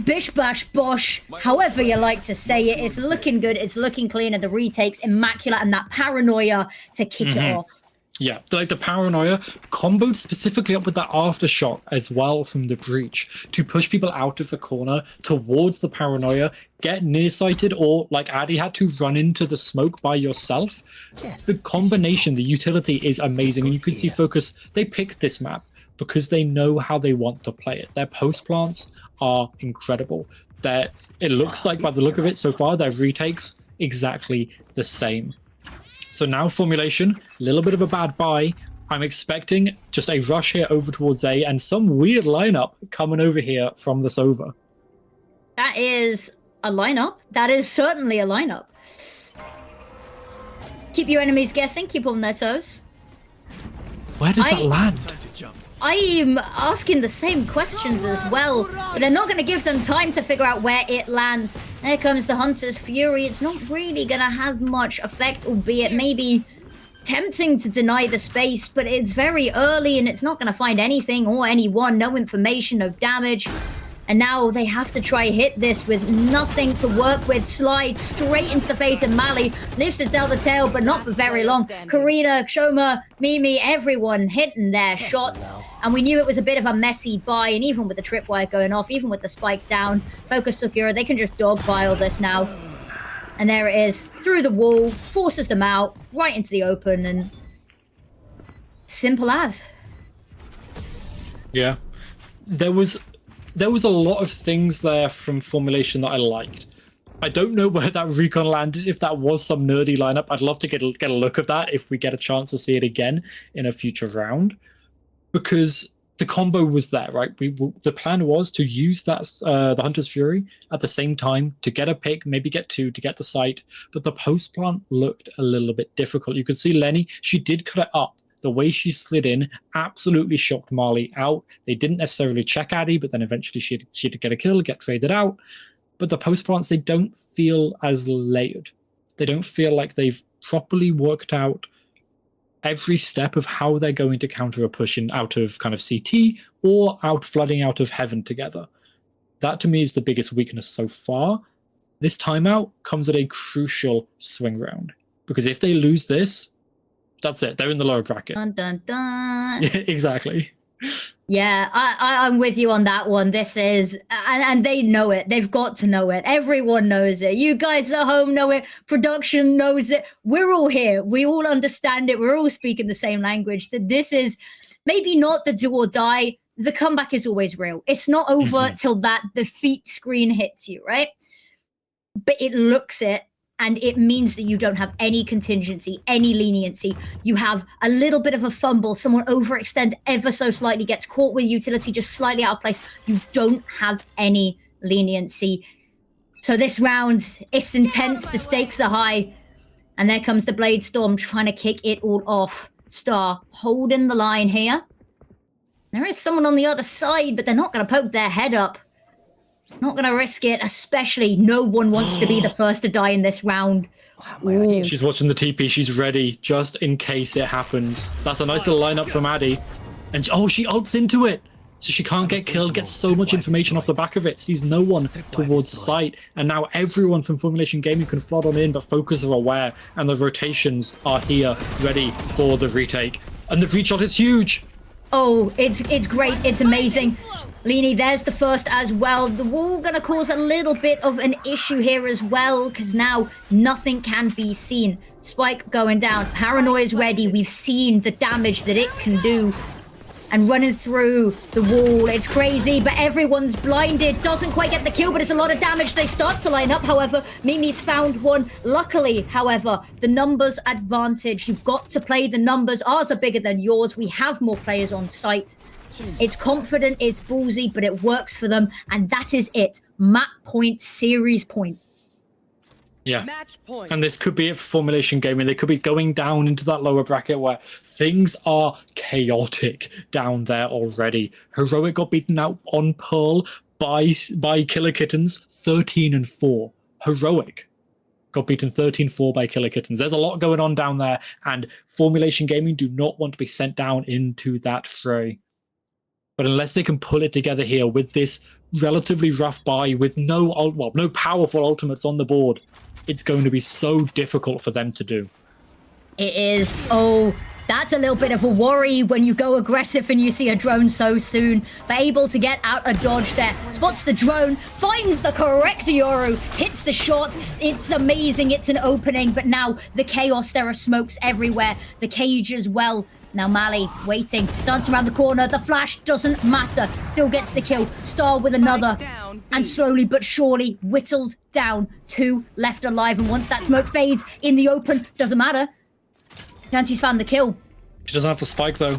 Bish bash bosh, however you like to say it. It's looking good, it's looking clean, and the retake's immaculate, and that paranoia to kick it off. Yeah, like the paranoia comboed specifically up with that aftershock as well from the breach to push people out of the corner towards the paranoia, get nearsighted, or like Addy had to run into the smoke by yourself. The combination, the utility is amazing, and you can see Focus, they picked this map because they know how they want to play it. Their post plants are incredible. It looks like, by the look of it so far, their retakes exactly the same. So now formulation, a little bit of a bad buy. I'm expecting just a rush here over towards A and some weird lineup coming over here from this over. That is a lineup. That is certainly a lineup. Keep your enemies guessing, keep on their toes. Where does that land? I'm asking the same questions as well, but they're not going to give them time to figure out where it lands. There comes the Hunter's Fury. It's not really going to have much effect, albeit maybe tempting to deny the space, but it's very early and it's not going to find anything or anyone. No information, no damage. And now they have to try hit this with nothing to work with. Slide straight into the face of Mali. Lives to tell the tale, but not for very long. Karina, Shoma, Mimi, everyone hitting their shots. And we knew it was a bit of a messy buy. And even with the tripwire going off, even with the spike down, Focus Sakura, they can just dogpile this now. And there it is. Through the wall. Forces them out. Right into the open. And simple as. Yeah. There was a lot of things there from formulation that I liked. I don't know where that recon landed, if that was some nerdy lineup. I'd love to get a look of that if we get a chance to see it again in a future round. Because the combo was there, right? The plan was to use that the Hunter's Fury at the same time to get a pick, maybe get 2 to get the site. But the post plant looked a little bit difficult. You could see Lenny, she did cut it up. The way she slid in absolutely shocked Marley out. They didn't necessarily check Addy, but then eventually she had to get a kill, get traded out. But the post plants, they don't feel as layered. They don't feel like they've properly worked out every step of how they're going to counter a push in out of kind of CT or out flooding out of heaven together. That to me is the biggest weakness so far. This timeout comes at a crucial swing round, because if they lose this, that's it. They're in the lower bracket. Dun, dun, dun. Yeah, exactly. Yeah, I'm with you on that one. This is, and they know it. They've got to know it. Everyone knows it. You guys at home know it. Production knows it. We're all here. We all understand it. We're all speaking the same language. That this is maybe not the do or die. The comeback is always real. It's not over till that defeat screen hits you, right? But it looks it, and it means that you don't have any contingency, any leniency. You have a little bit of a fumble, someone overextends ever so slightly, gets caught with utility just slightly out of place. You don't have any leniency. So this round, it's intense, the stakes are high, and there comes the Blade Storm trying to kick it all off. Star holding the line here. There is someone on the other side, but they're not going to poke their head up. Not going to risk it, especially no one wants to be the first to die in this round. Ooh. She's watching the TP. She's ready just in case it happens. That's a nice little lineup from Addy. And she ults into it. So she can't get killed, gets so much information off the back of it, sees no one towards sight. And now everyone from Formulation Gaming can flood on in, but Focus are aware. And the rotations are here, ready for the retake. And the breach shot is huge. Oh, it's great. It's amazing. Leany, there's the first as well. The wall gonna cause a little bit of an issue here as well, because now nothing can be seen. Spike going down. Paranoia is ready. We've seen the damage that it can do. And running through the wall, it's crazy, but everyone's blinded. Doesn't quite get the kill, but it's a lot of damage. They start to line up, however. Mimi's found one. Luckily, however, the numbers advantage. You've got to play the numbers. Ours are bigger than yours. We have more players on site. It's confident, it's ballsy, but it works for them. And that is it. Map point, series point. Yeah, and this could be it for Formulation Gaming. They could be going down into that lower bracket where things are chaotic down there already. Heroic got beaten out on Pearl by Killer Kittens, 13-4. Heroic got beaten 13-4 by Killer Kittens. There's a lot going on down there, and Formulation Gaming do not want to be sent down into that fray. But unless they can pull it together here with this relatively rough buy, with no powerful ultimates on the board, it's going to be so difficult for them to do. It is. Oh, that's a little bit of a worry when you go aggressive and you see a drone so soon. But able to get out a dodge there. Spots the drone, finds the correct Yoru, hits the shot. It's amazing. It's an opening. But now the chaos, there are smokes everywhere. The cage as well. Now Mali waiting, dancing around the corner. The flash doesn't matter. Still gets the kill. Star with another. And slowly but surely whittled down. 2 left alive. And once that smoke fades in the open, doesn't matter. Shanty's found the kill. She doesn't have the spike though.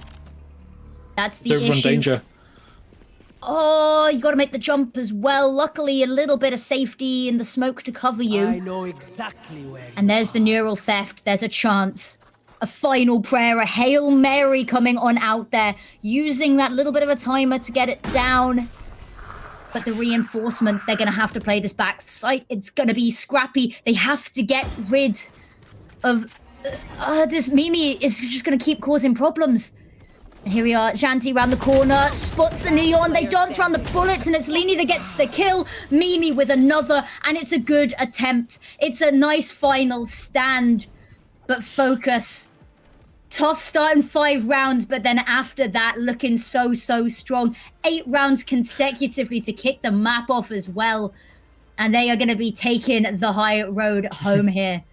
That's the issue. They're in danger. Oh, you got to make the jump as well. Luckily, a little bit of safety in the smoke to cover you. I know exactly where. And there's the neural theft. There's a chance. A final prayer, a Hail Mary coming on out there, using that little bit of a timer to get it down. But the reinforcements, they're going to have to play this back site. It's going to be scrappy. They have to get rid of... this Mimi is just going to keep causing problems. And here we are, Shanty around the corner, spots the neon, they dance around the bullets, and it's Leany that gets the kill. Mimi with another, and it's a good attempt. It's a nice final stand. But Focus, tough starting 5 rounds, but then after that, looking so strong. 8 rounds consecutively to kick the map off as well. And they are going to be taking the high road home here.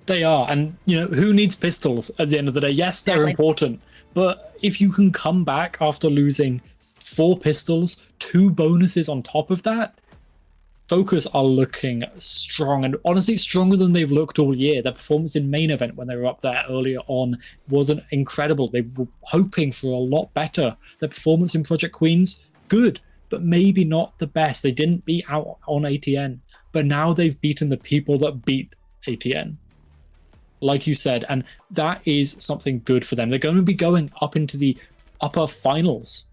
They are, and who needs pistols at the end of the day? Yes, they're important, but if you can come back after losing 4 pistols, 2 bonuses on top of that, Focus are looking strong, and honestly stronger than they've looked all year. Their performance in main event when they were up there earlier on wasn't incredible. They were hoping for a lot better. Their performance in Project Queens, good, but maybe not the best. They didn't beat out on ATN, but now they've beaten the people that beat ATN. Like you said, and that is something good for them. They're going to be going up into the upper finals,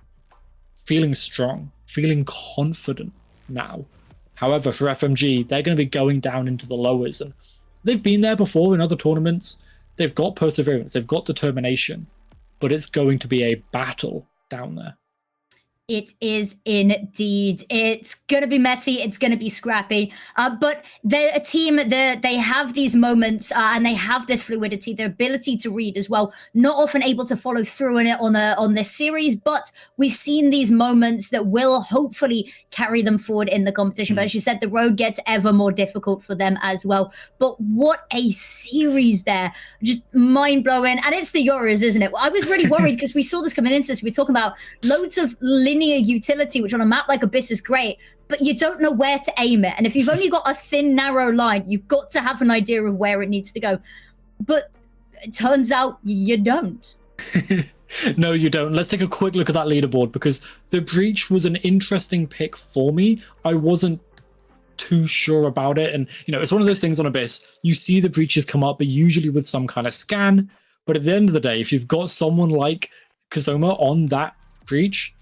feeling strong, feeling confident now. However, for FMG, they're going to be going down into the lowers, and they've been there before in other tournaments. They've got perseverance, they've got determination, but it's going to be a battle down there. It is indeed. It's going to be messy. It's going to be scrappy. But they're a team that they have these moments and they have this fluidity, their ability to read as well. Not often able to follow through on it on this series, but we've seen these moments that will hopefully carry them forward in the competition. But as you said, the road gets ever more difficult for them as well. But what a series there. Just mind-blowing. And it's the Yoras, isn't it? I was really worried because we saw this coming into this. We were talking about loads of linear utility, which on a map like Abyss is great, but you don't know where to aim it. And if you've only got a thin, narrow line, you've got to have an idea of where it needs to go. But it turns out you don't. No, you don't. Let's take a quick look at that leaderboard, because the Breach was an interesting pick for me. I wasn't too sure about it. And, it's one of those things on Abyss. You see the Breaches come up, but usually with some kind of scan. But at the end of the day, if you've got someone like Kazoma on that Breach,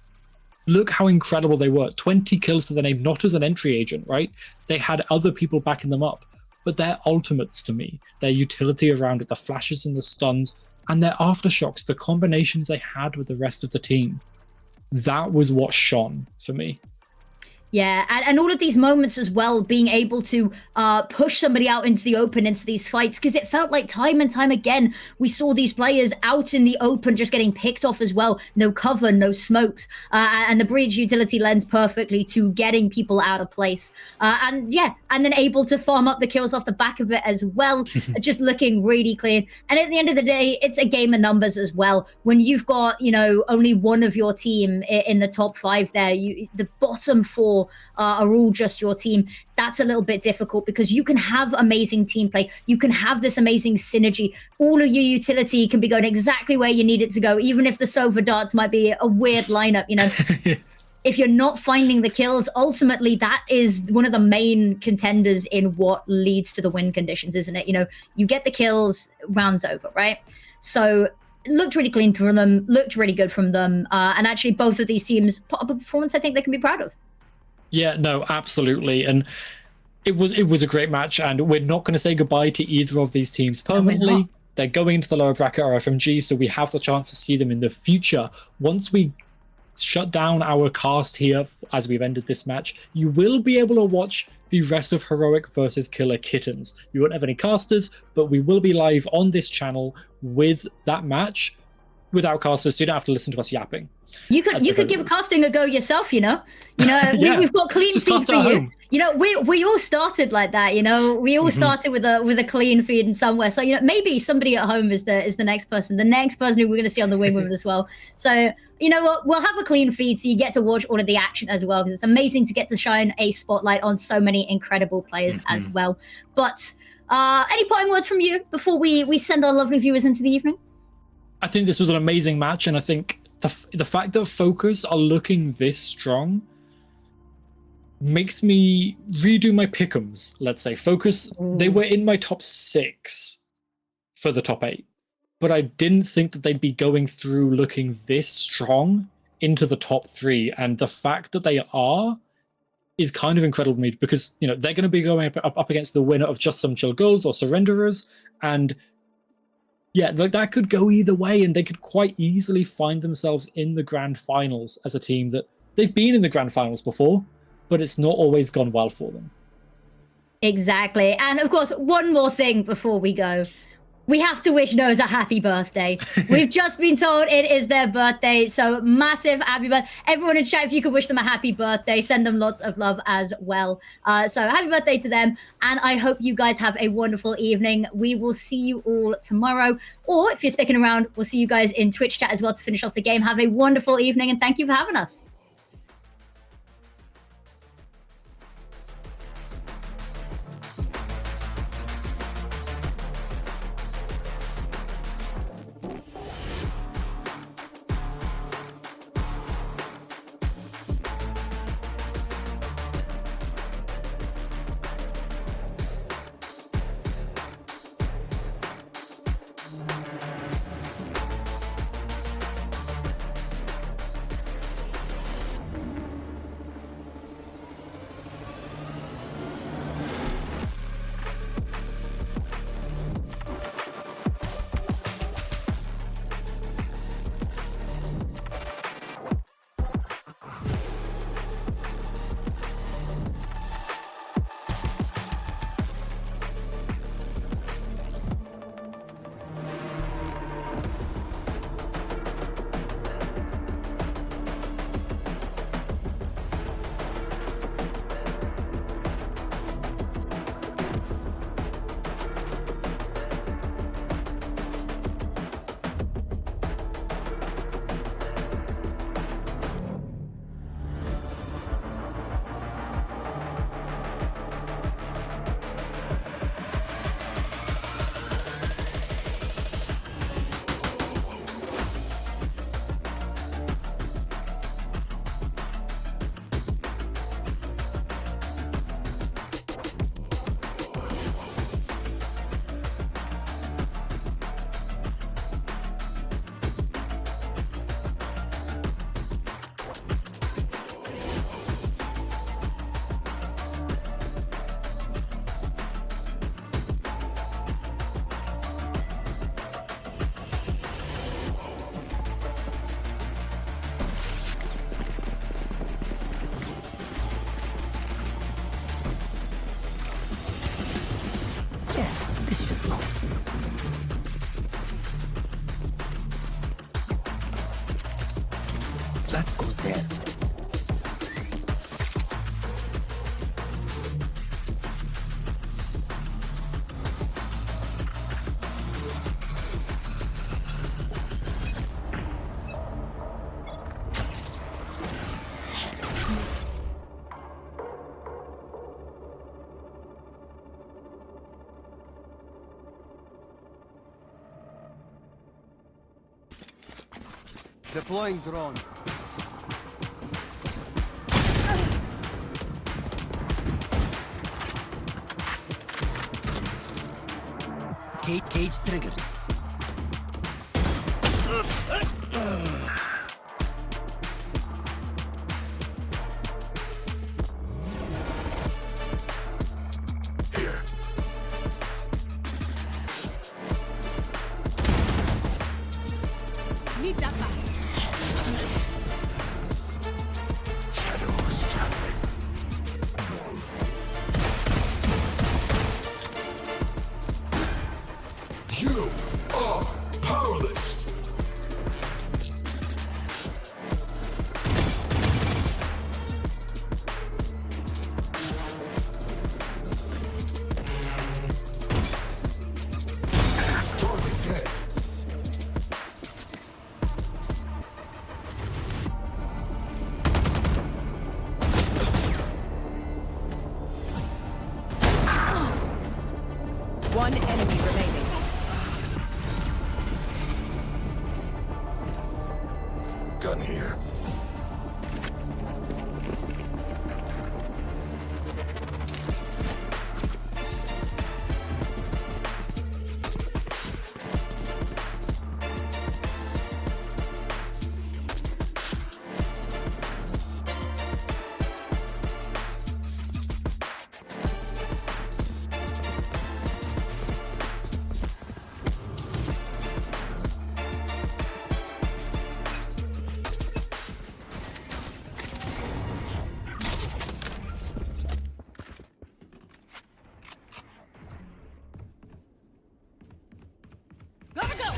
look how incredible they were. 20 kills to the name, not as an entry agent, right? They had other people backing them up. But their ultimates to me, their utility around it, the flashes and the stuns, and their aftershocks, the combinations they had with the rest of the team, that was what shone for me. Yeah, and all of these moments as well, being able to push somebody out into the open, into these fights, because it felt like time and time again, we saw these players out in the open just getting picked off as well. No cover, no smokes. And the Breach utility lends perfectly to getting people out of place. And then able to farm up the kills off the back of it as well, just looking really clean. And at the end of the day, it's a game of numbers as well. When you've got, only one of your team in the top 5 there, the bottom 4 are all just your team. That's a little bit difficult because you can have amazing team play. You can have this amazing synergy. All of your utility can be going exactly where you need it to go, even if the Sova darts might be a weird lineup, If you're not finding the kills, ultimately that is one of the main contenders in what leads to the win conditions, isn't it? You get the kills, round's over, right? So it looked really clean from them, looked really good from them. And actually both of these teams put up a performance I think they can be proud of. Yeah, no, absolutely. And it was a great match, and we're not going to say goodbye to either of these teams permanently. No, they're going into the lower bracket or FMG, so we have the chance to see them in the future. Once we shut down our cast here, as we've ended this match, you will be able to watch the rest of Heroic versus Killer Kittens. You won't have any casters, but we will be live on this channel with that match without casters, so you don't have to listen to us yapping. You could give casting a go yourself, yeah. We've got clean feed for you. We all started like that, we all started with a clean feed in somewhere. So maybe somebody at home is the next person who we're going to see on the Wingwoman as well. So you know what, we'll have a clean feed so you get to watch all of the action as well, because it's amazing to get to shine a spotlight on so many incredible players as well. But any parting words from you before we send our lovely viewers into the evening? I think this was an amazing match, and I think the fact that Focus are looking this strong makes me redo my pick'ems. Let's say Focus, they were in my top 6 for the top 8, but I didn't think that they'd be going through looking this strong into the top 3, and the fact that they are is kind of incredible to me, because they're going to be going up against the winner of Just Some Chill Girls or Surrenderers, and yeah, that could go either way, and they could quite easily find themselves in the grand finals as a team that they've been in the grand finals before, but it's not always gone well for them. Exactly. And of course, one more thing before we go. We have to wish Nose a happy birthday. We've just been told it is their birthday, so massive happy birthday. Everyone in chat, if you could wish them a happy birthday, send them lots of love as well. So happy birthday to them, and I hope you guys have a wonderful evening. We will see you all tomorrow, or if you're sticking around, we'll see you guys in Twitch chat as well to finish off the game. Have a wonderful evening, and thank you for having us. Deploying drone. Cage triggered. Need that back. Shadows traveling. You are powerless. Target dead. One enemy remaining. Gun here. Gotta go.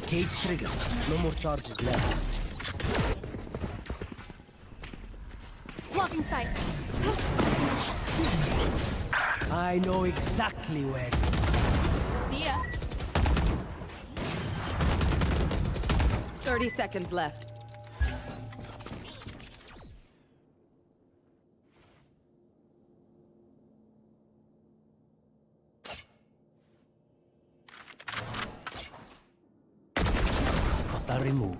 Cage triggered. No more charges left. Blocking sight. I know exactly where. See ya. 30 seconds left. Hostile removed.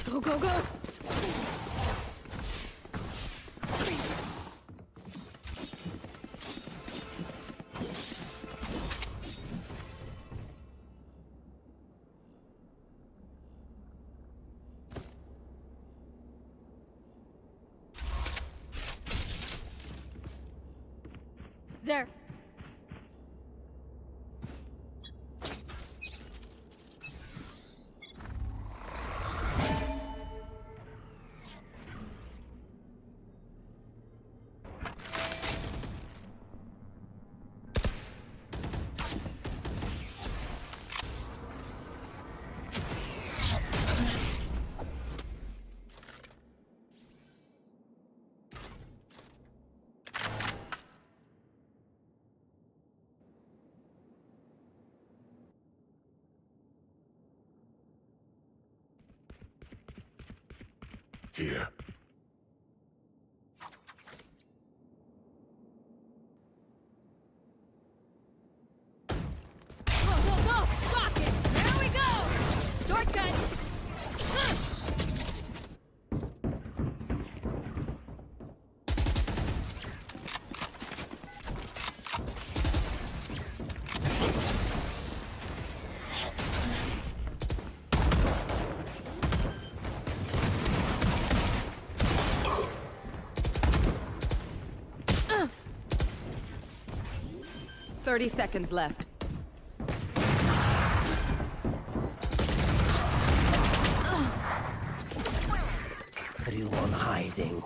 Go, go, go. There. Here. Shotgun! Uh. 30 seconds left. Everyone hiding.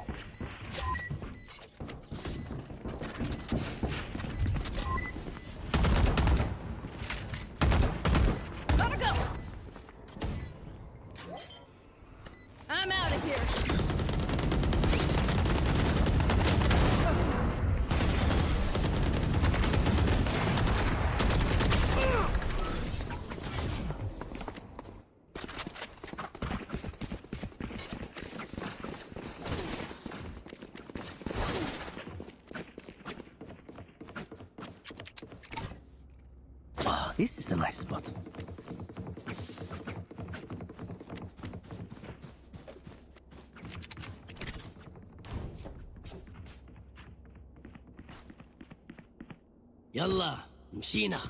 Gotta go! I'm out of here. Ah, this is a nice spot. Yalla, mshina.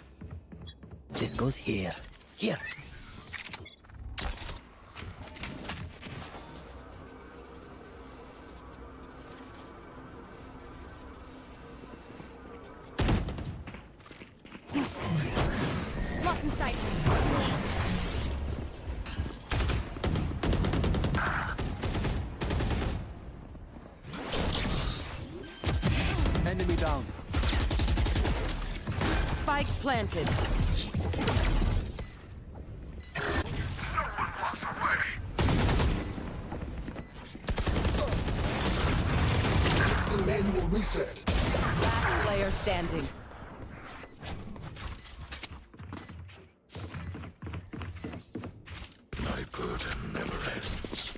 This goes here. Here. Lock in sight. Enemy down. Spike planted. The manual reset. Last player standing. My burden never ends.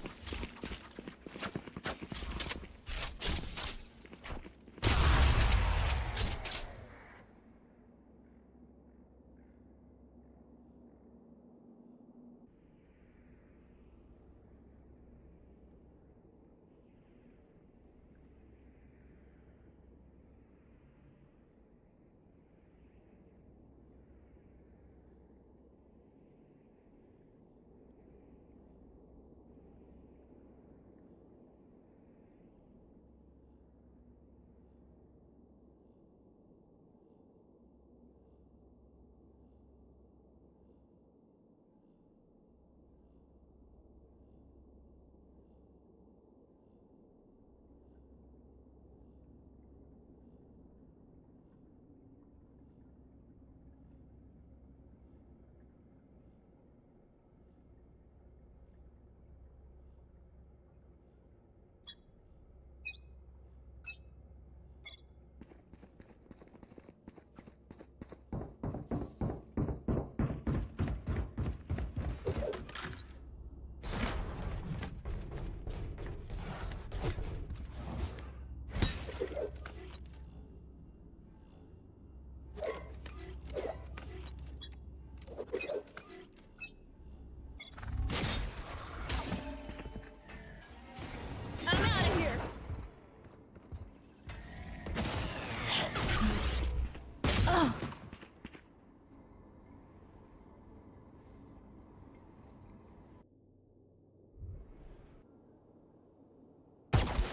I'm out of here.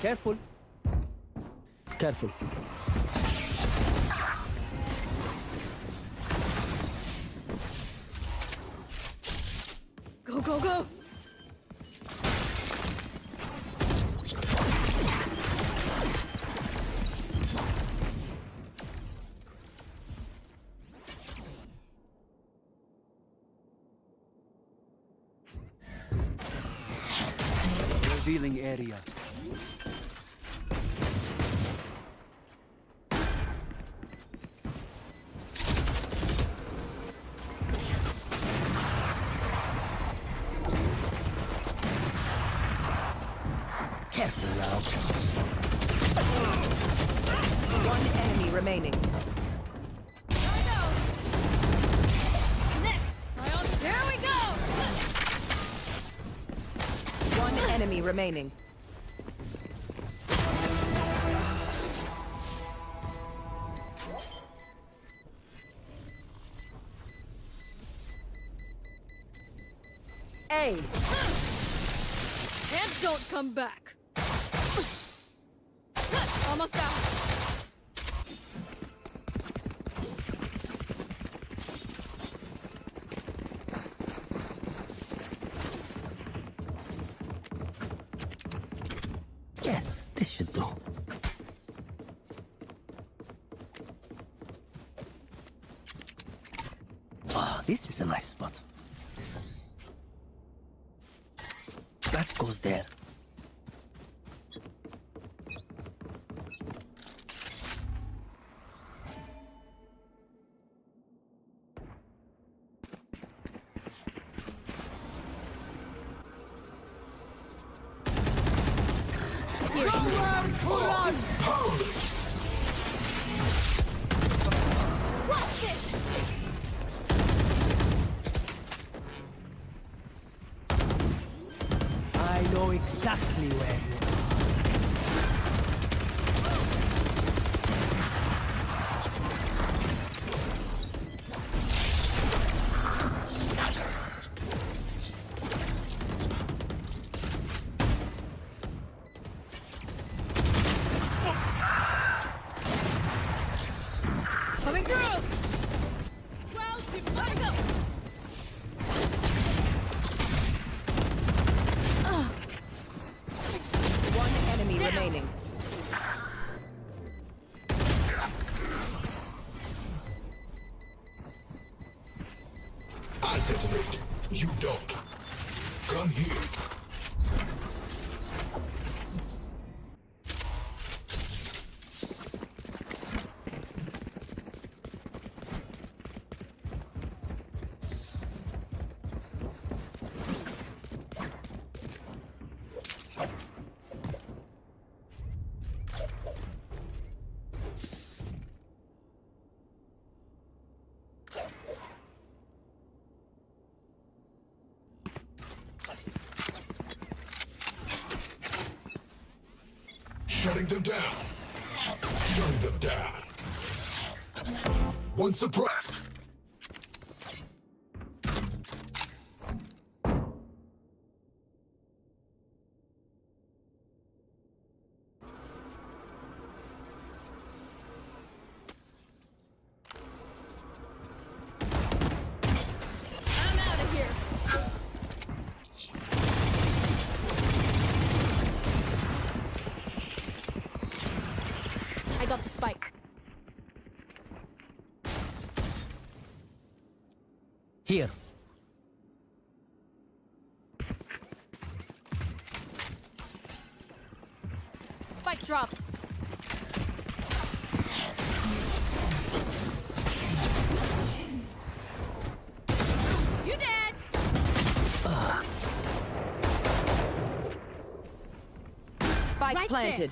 Careful. Careful. Go, go, go! Revealing area. Careful now. One enemy remaining. Gotta go! Next! Here we go! enemy remaining. A. And don't come back. Almost out. Yes, this should do. Oh, this is a nice spot. That goes there. Watch it! I know exactly where you are. Coming through! Well, let it go! One enemy Down. remaining. I detonate. You don't. Come here. Shutting them down. Shutting them down. One suppressed. I'm out of here! I got the spike. Here. Spike dropped. You dead! Spike planted.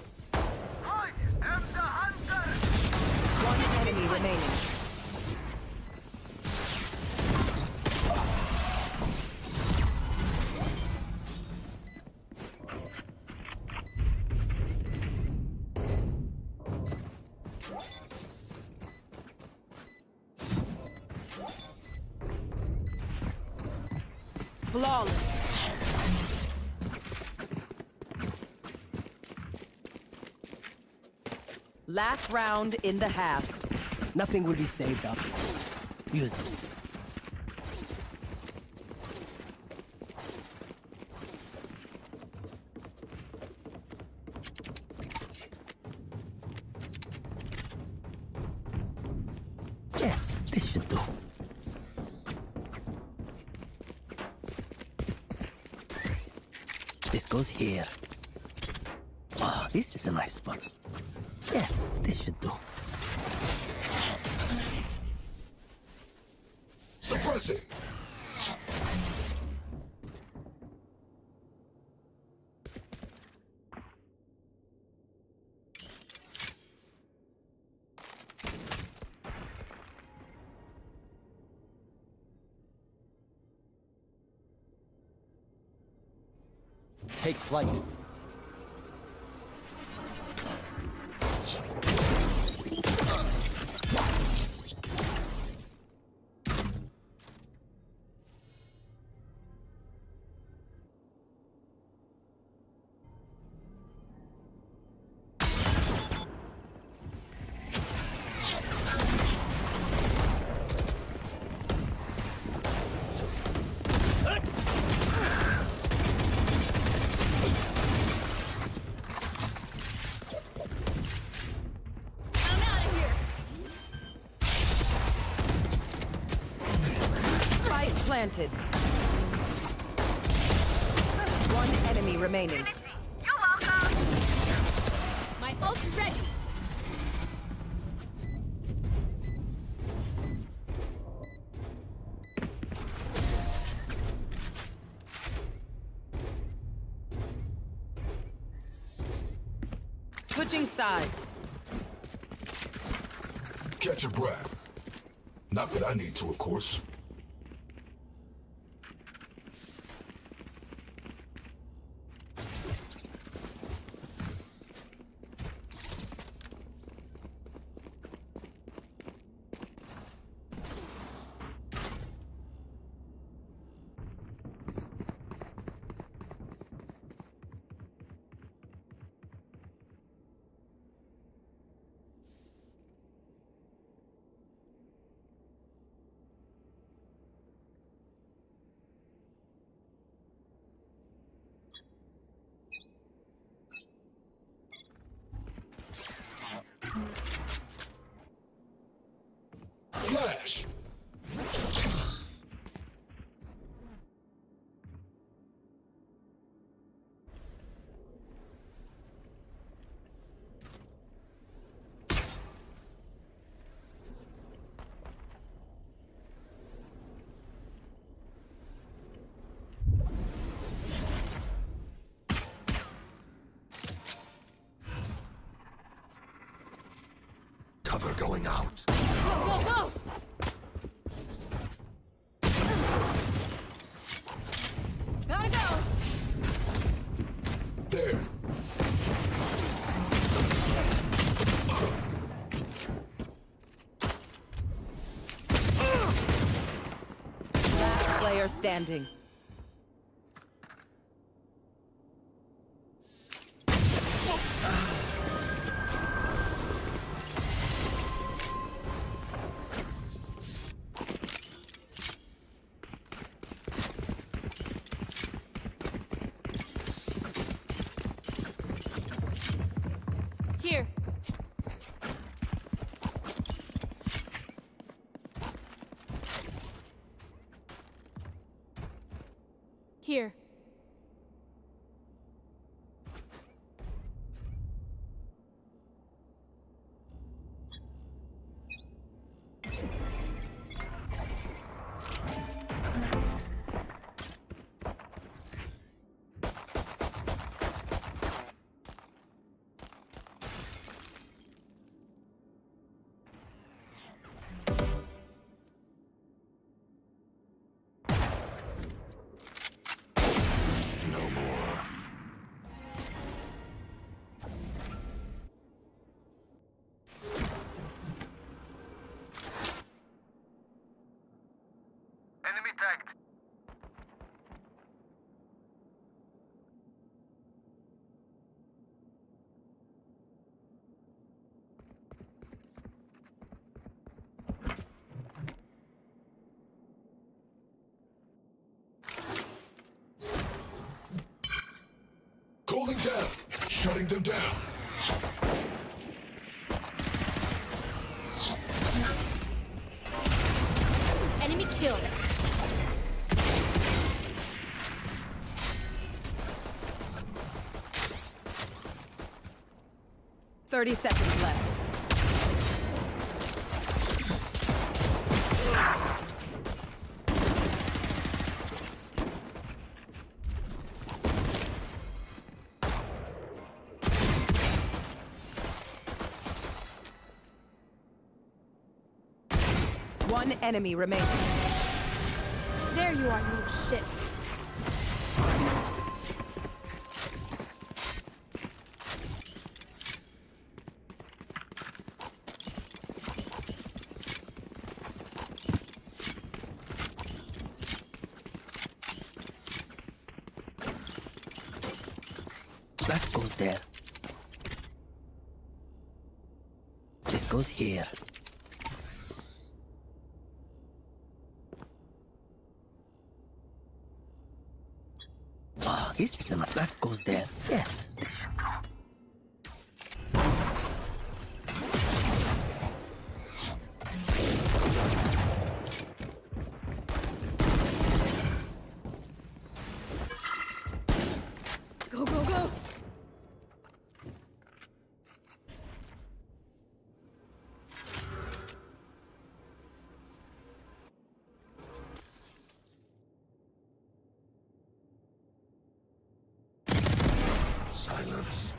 One enemy remaining. Flawless. Last round in the half. Nothing will be saved up. Use it. Yes, this should do. This goes here. Oh, this is a nice spot. Yes, this should do. Suppressing. take flight. I'm out of here. Spike planted. One enemy remaining. My ult's ready. Switching sides. Catch your breath. Not that I need to, of course. Flash! Cover going out. Go, go, go! Gotta go! There. Last player standing. Here. Here. No more. Enemy tagged. Calling down. Shutting them down. Enemy killed. Thirty seconds left. One enemy remaining. There you are, you little shit. That goes there. This goes here. Ah, this is enough. That goes there. Yes. Go, go, go! Silence.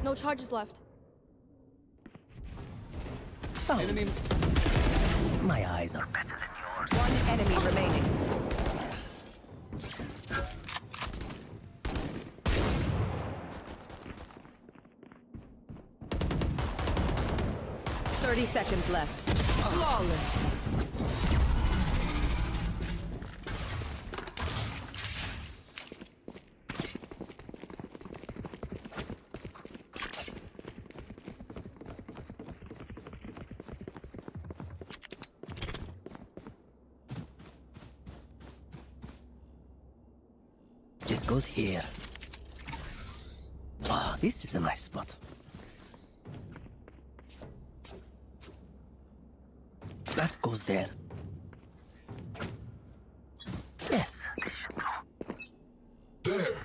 No charges left. My eyes are better than yours. One enemy remaining. Thirty seconds left. Flawless. This goes here. Ah, this is a nice spot. That goes there. Yes, this should go. There.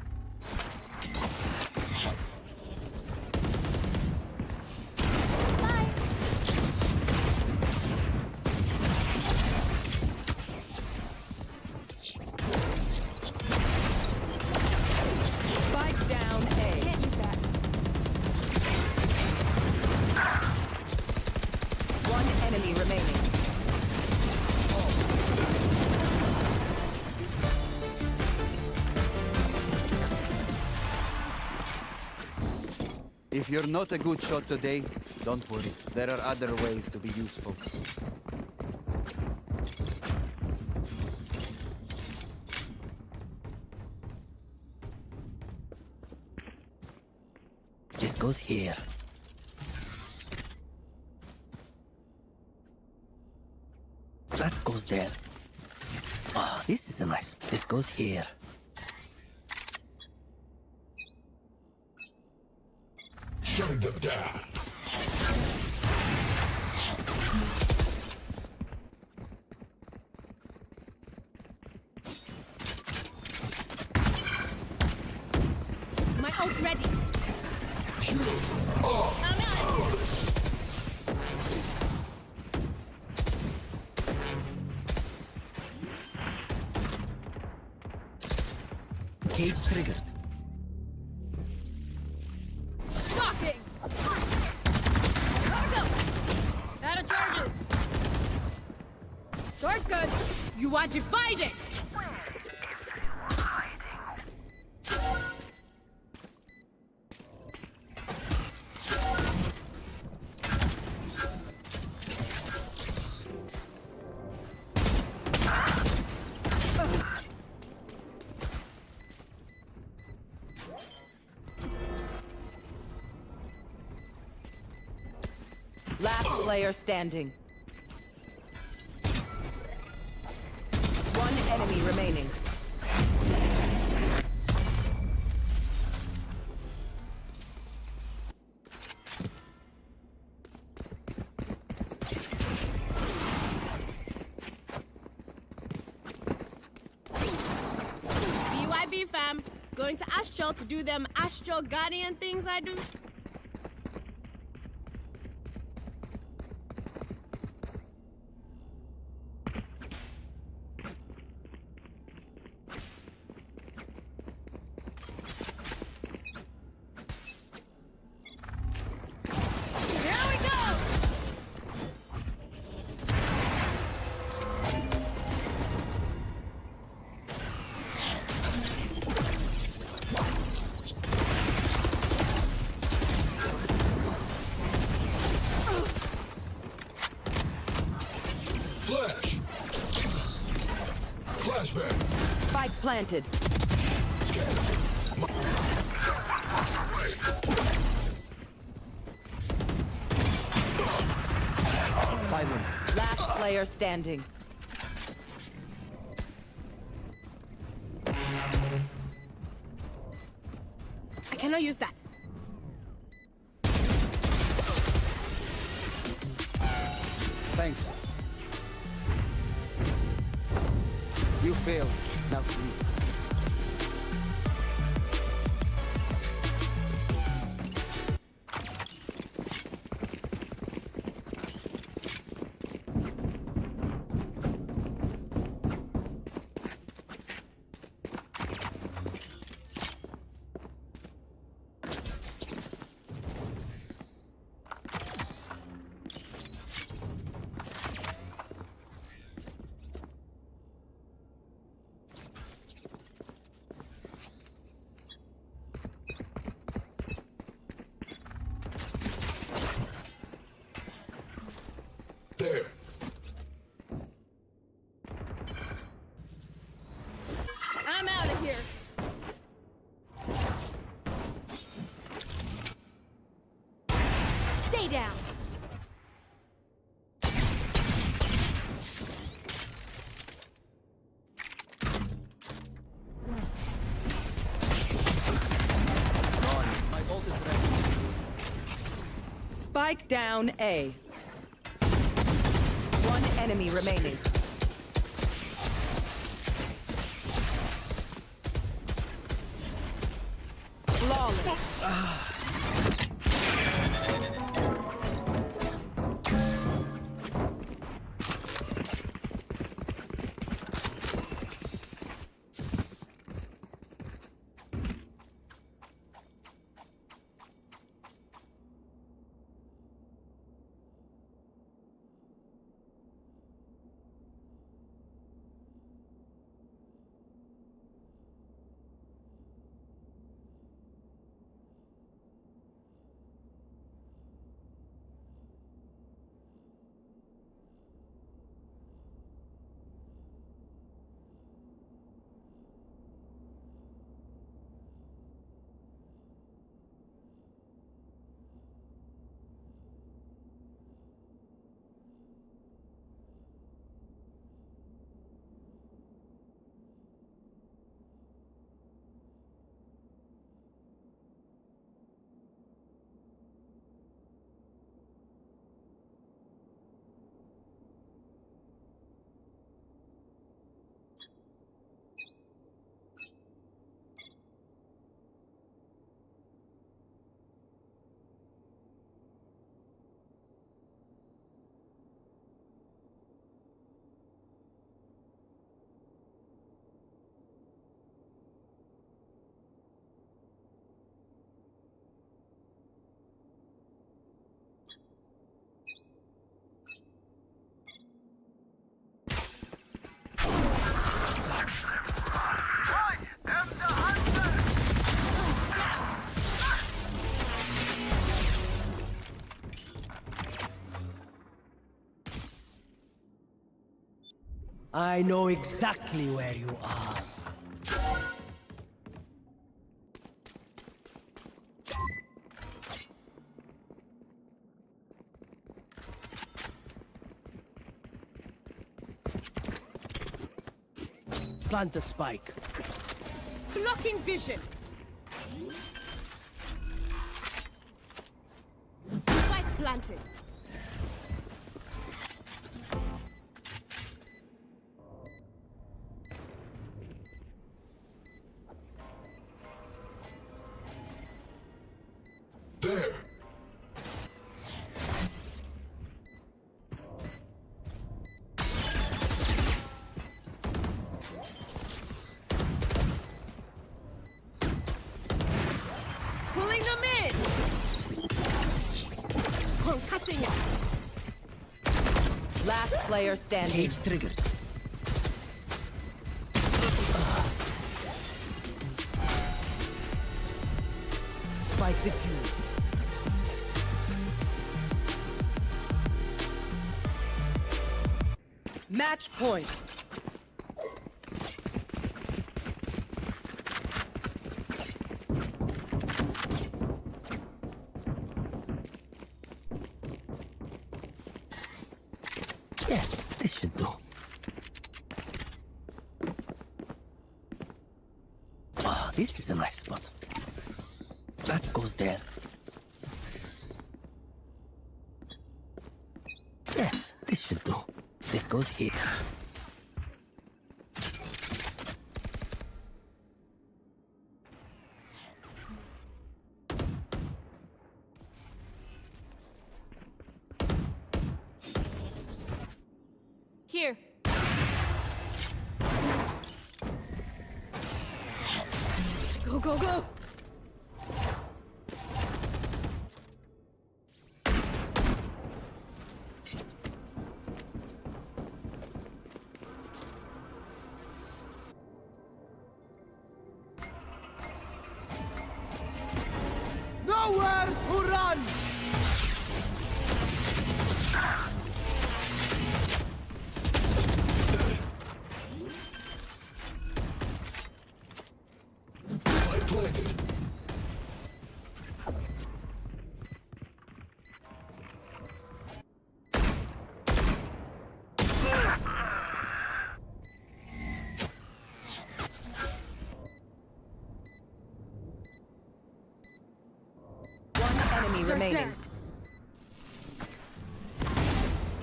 Spike down A. Can't use that. One enemy remaining. If you're not a good shot today, don't worry. There are other ways to be useful. This goes here. That goes there. Ah, this is a nice. This goes here. Shutting them down. My ult's ready. You are ours. Cage triggered. Shocking! Go! Out of charges! Short good! You want to fight it! Last player standing. One enemy remaining. BYB fam, going to Astral to do them Astral Guardian things I do. Here we go! Flash. Flashbang. Spike planted. Silence. Last player standing. I cannot use that. Thanks. You failed. Now sleep. There. I'm out of here. Stay down. My ult is ready. Spike down A. One enemy remaining. Flawless. I know exactly where you are. Plant the spike. Blocking vision. Spike planted. There. Pulling them in. Concussing it. Last player standing. Cage triggered. Spike defused. Match point. Yes, this should do. Oh, this is a nice spot. That goes there. Yes, this should do. This goes here. Here. Go, go, go! Nowhere to run! Light planted. One enemy remaining.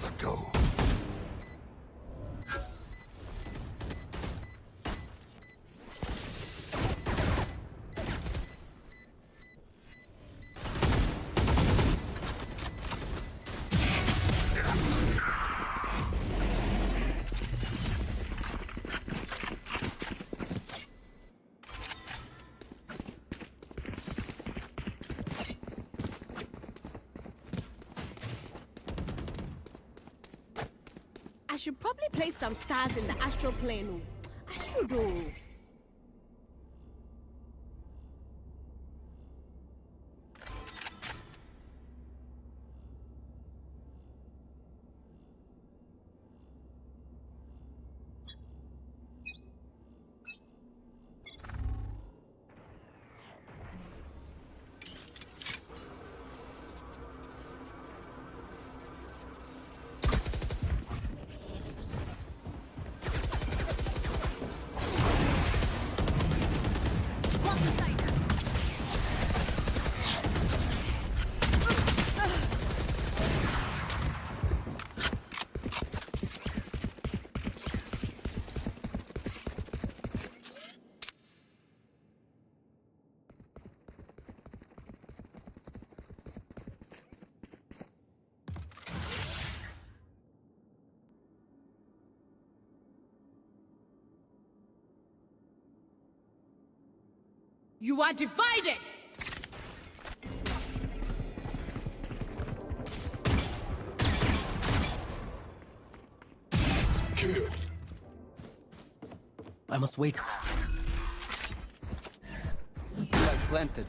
Let go. I should probably place some stars in the astral plane. I should. You are divided! Kill. I must wait. Light planted.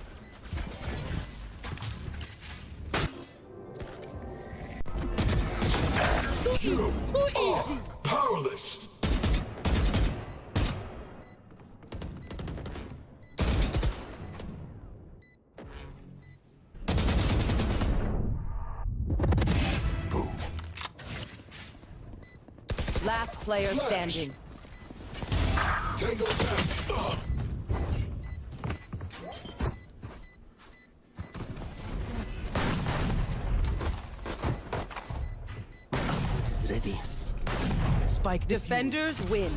You Too easy! are powerless. Boom. Last player Flash. standing. Tango down. Ultimate is ready. Spike Defenders win.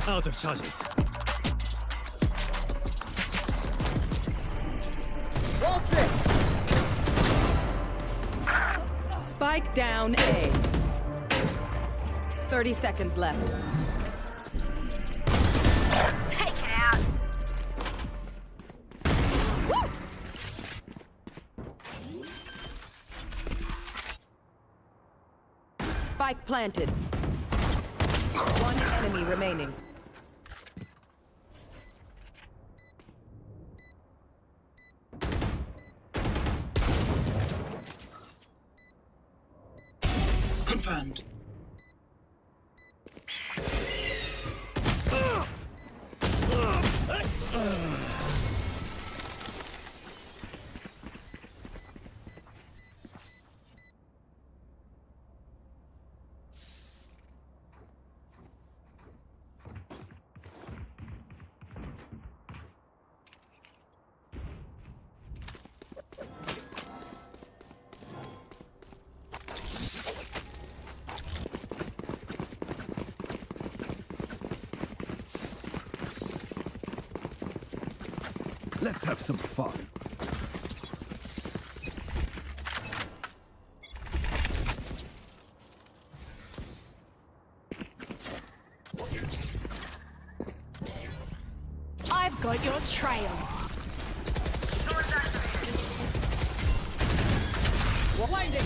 Out of charges. Spike down A. 30 seconds left. Take it out. Spike planted. One enemy remaining. Confirmed. Let's have some fun. I've got your trail. Blinding.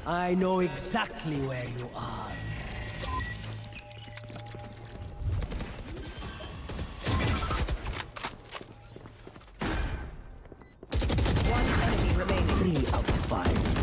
I know exactly where you are. One enemy remaining. 3 out of 5.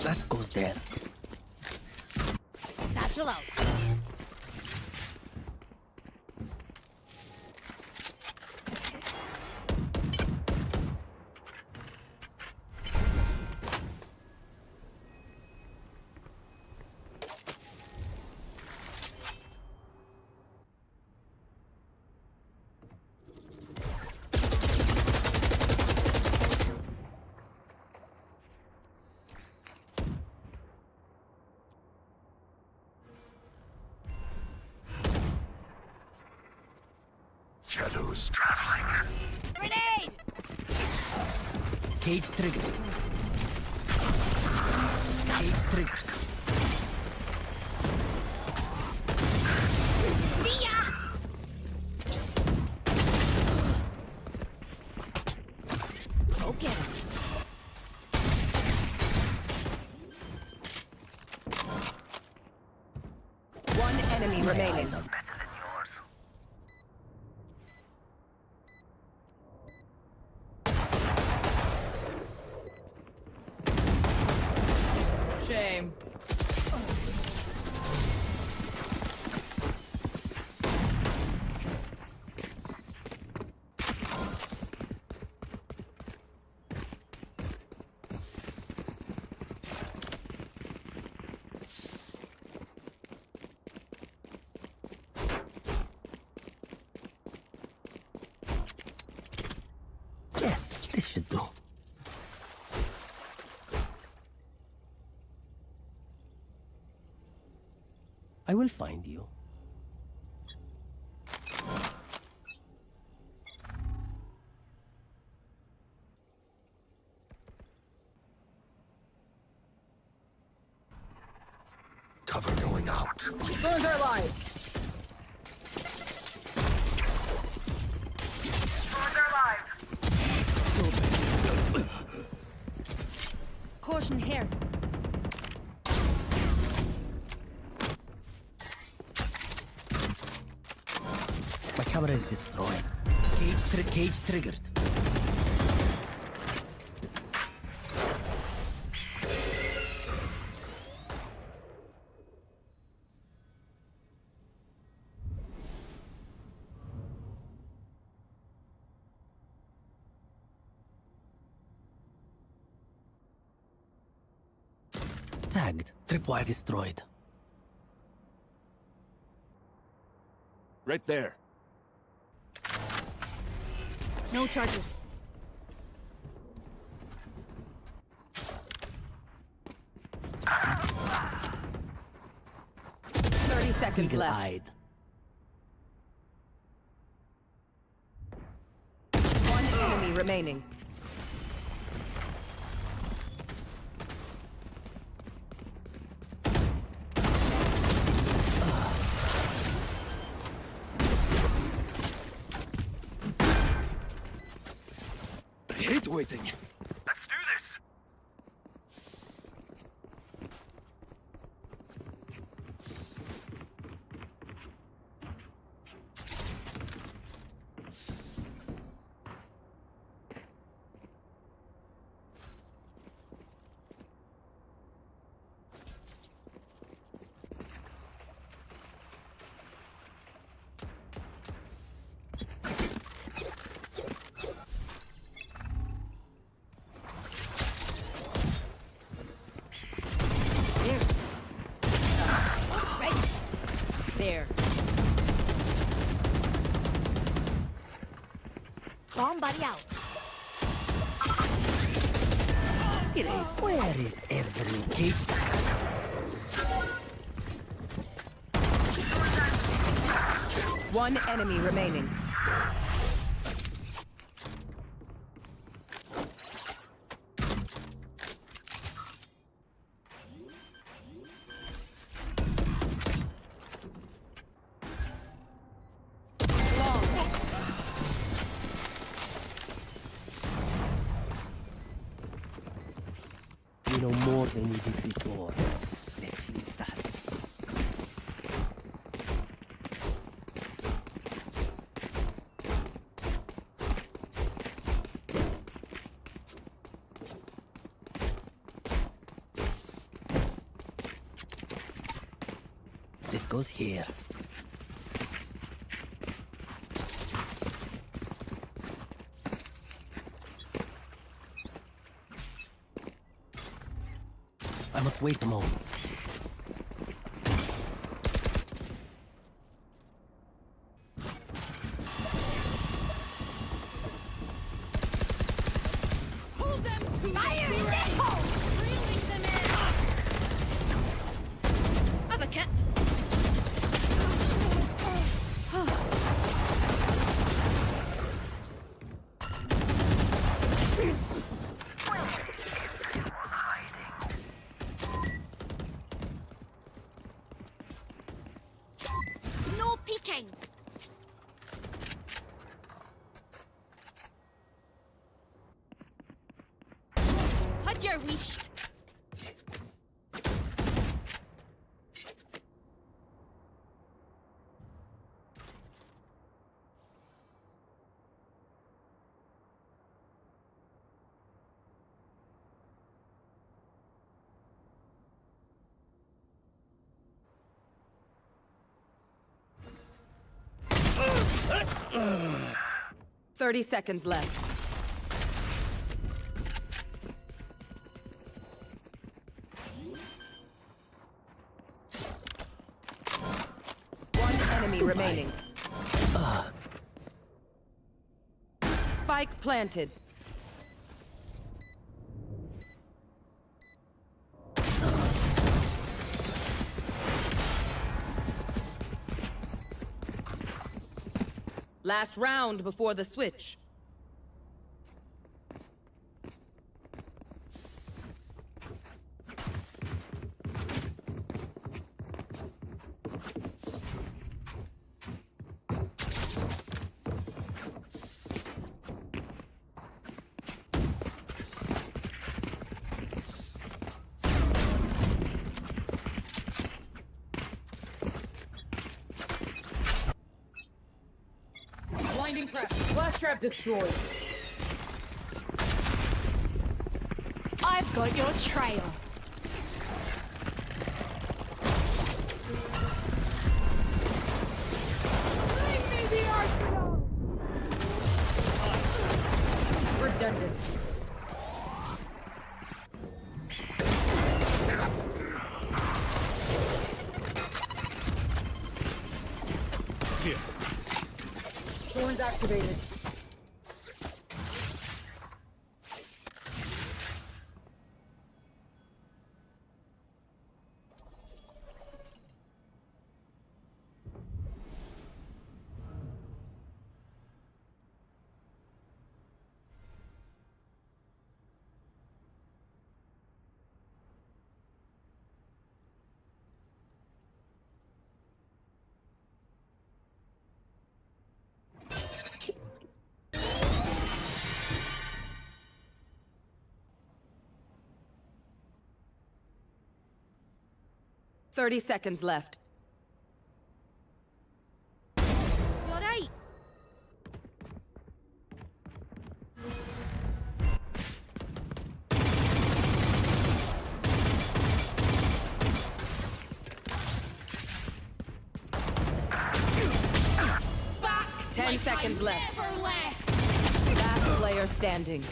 That goes there. Satchel out. Shadows traveling. Grenade! Cage trigger. Cage trigger. Go get him. enemy remaining. Shame. Yes, this should do. I will find you. Cover going out. Drones are alive. Caution here. My camera is destroyed. Cage triggered. Tagged. Tripwire destroyed. Right there. No charges. Seconds left. Eagle-eyed. One enemy remaining. I hate waiting. Let's do this. There. Bomb buddy out. Erase. Where is every cage? One enemy remaining. We know more than we did before. Let's use that. This goes here. I must wait a moment. Hold them to fire! Reeling them in. Have a cat. No peeking. Had your wish. 30 seconds left. One enemy remaining. Spike planted. Last round before the switch. Blinding prep. Blast trap destroyed. I've got your trail. Bring me the arsenal! Redundant. Here. Thorns activated. Thirty seconds left. You're right. Back 10 like seconds I left. Never left. Last player standing.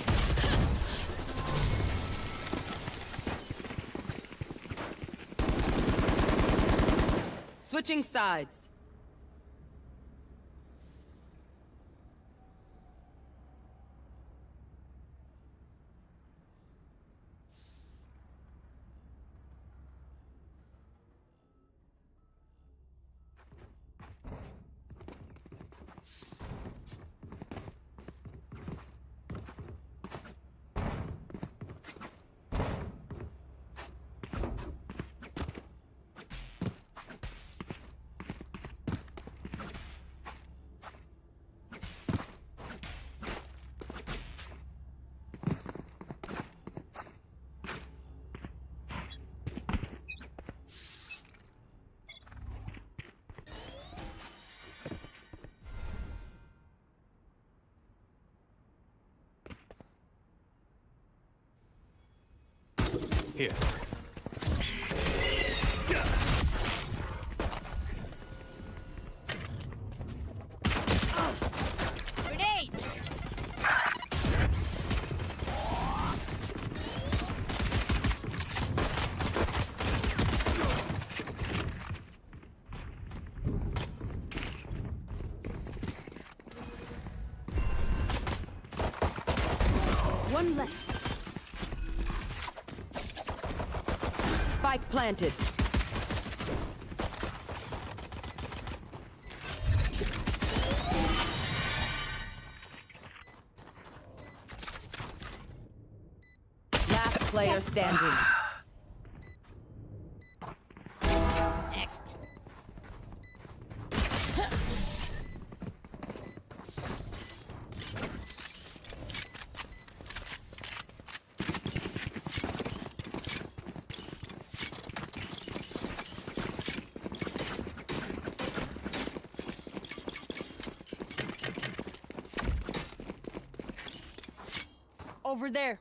Switching sides. Here. Grenade. One less. Spike planted. Last player standing. Next. Over there.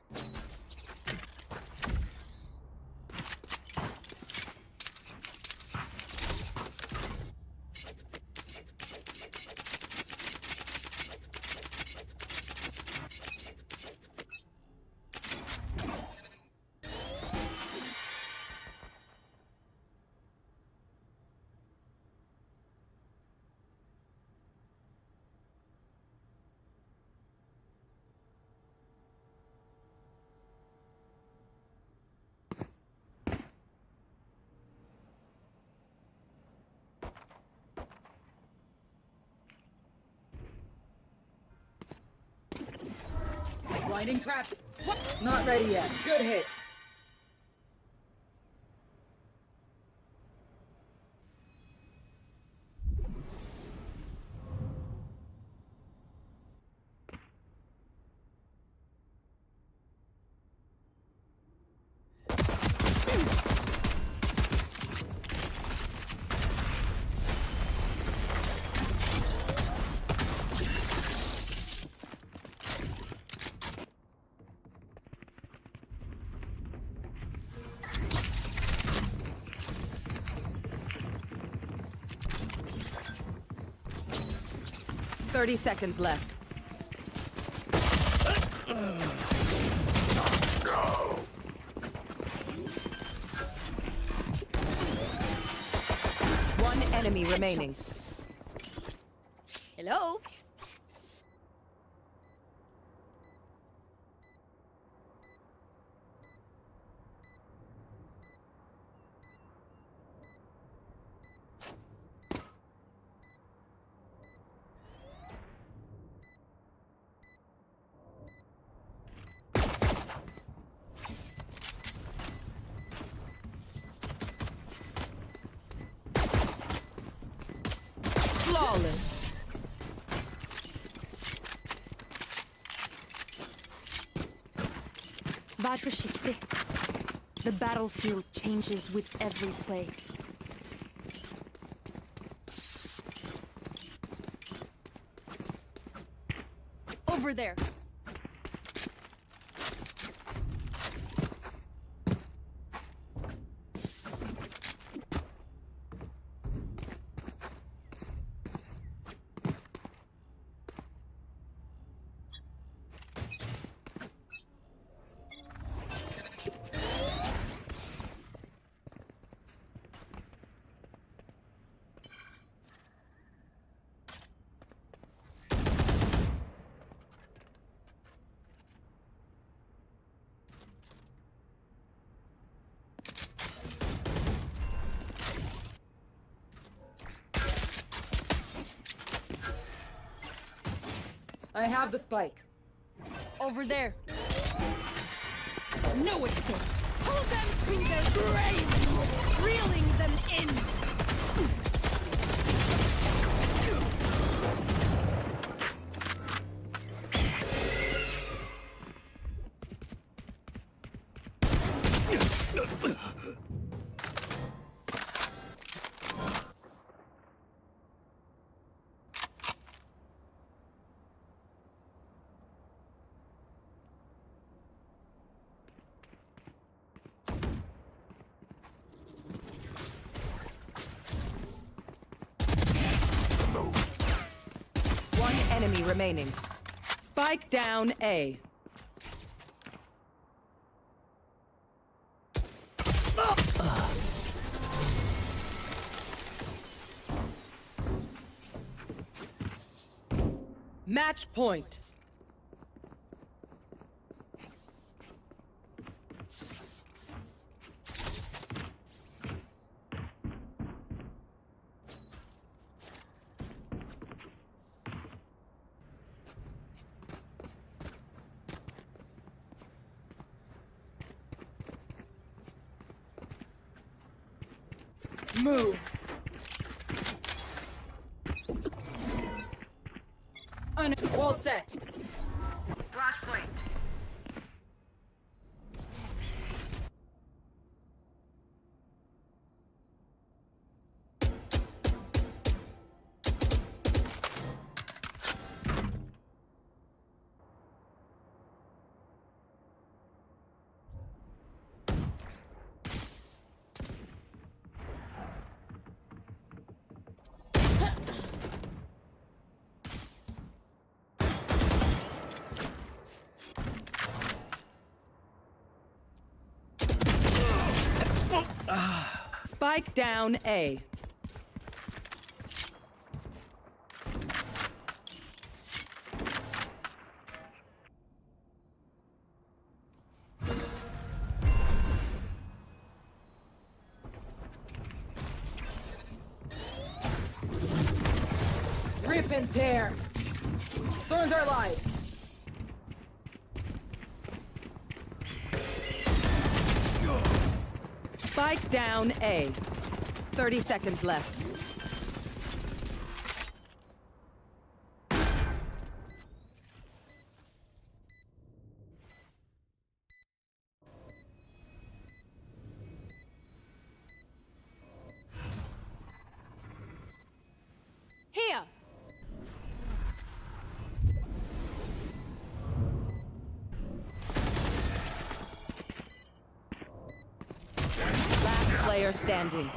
Finding trap. Not ready yet. Good hit. Thirty seconds left. One enemy remaining. Hello? Flawless. Var försiktig. The battlefield changes with every play. Over there. I have the spike. Over there. No escape. Pull them to their graves, reeling them in. One enemy remaining. Spike down A. Match point. Move. Wall set. Flash placed. Spike down A. Rip and tear. Thorns are live. Spike down A. 30 seconds left. Here! Last player standing.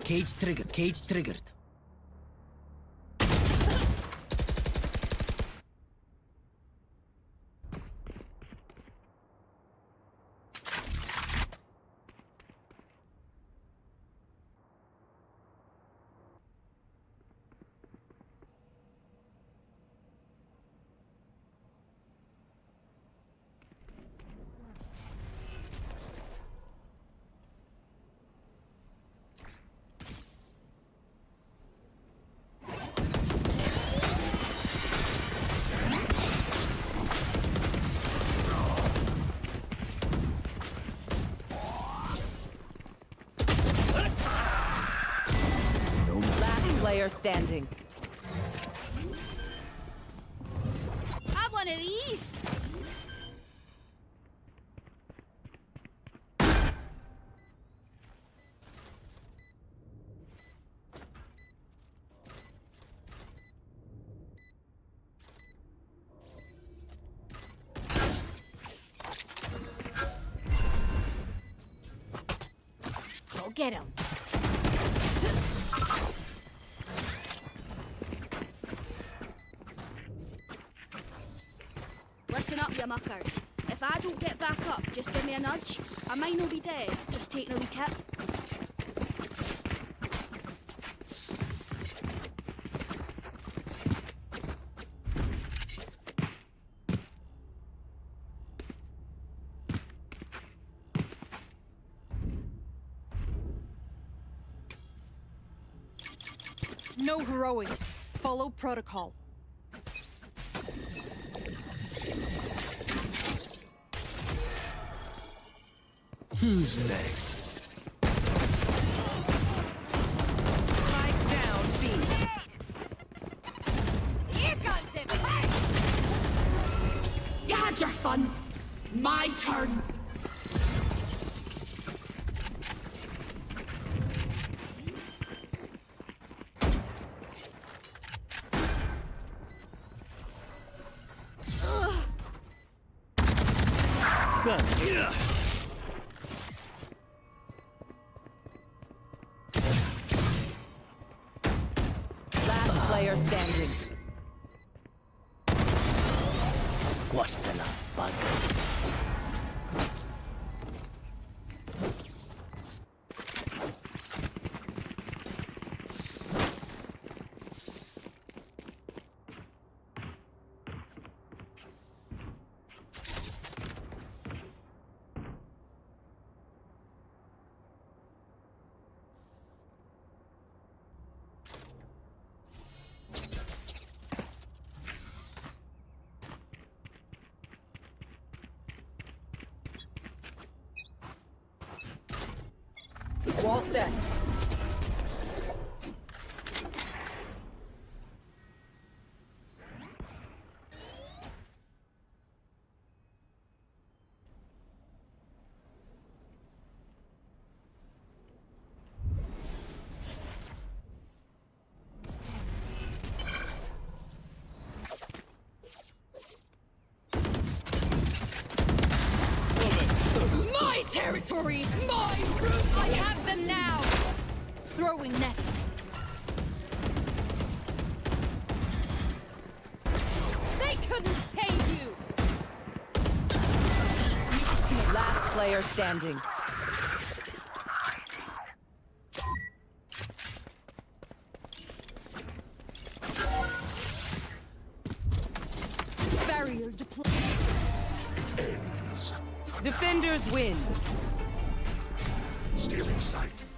Cage triggered. Cage triggered. Last player standing. Have one of these! Go get him! Listen up, you muckers. If I don't get back up, just give me a nudge. I might not be dead, just taking a wee kip. No heroics. Follow protocol. Who's next? Spike down B. Here comes the You had your fun. My turn. Last player standing. Squash the last bug. Wall set. Victory is mine! I have them now! Throwing net. They couldn't save you! Last player standing. Barrier deployed. It ends. Defenders win. Stealing sight.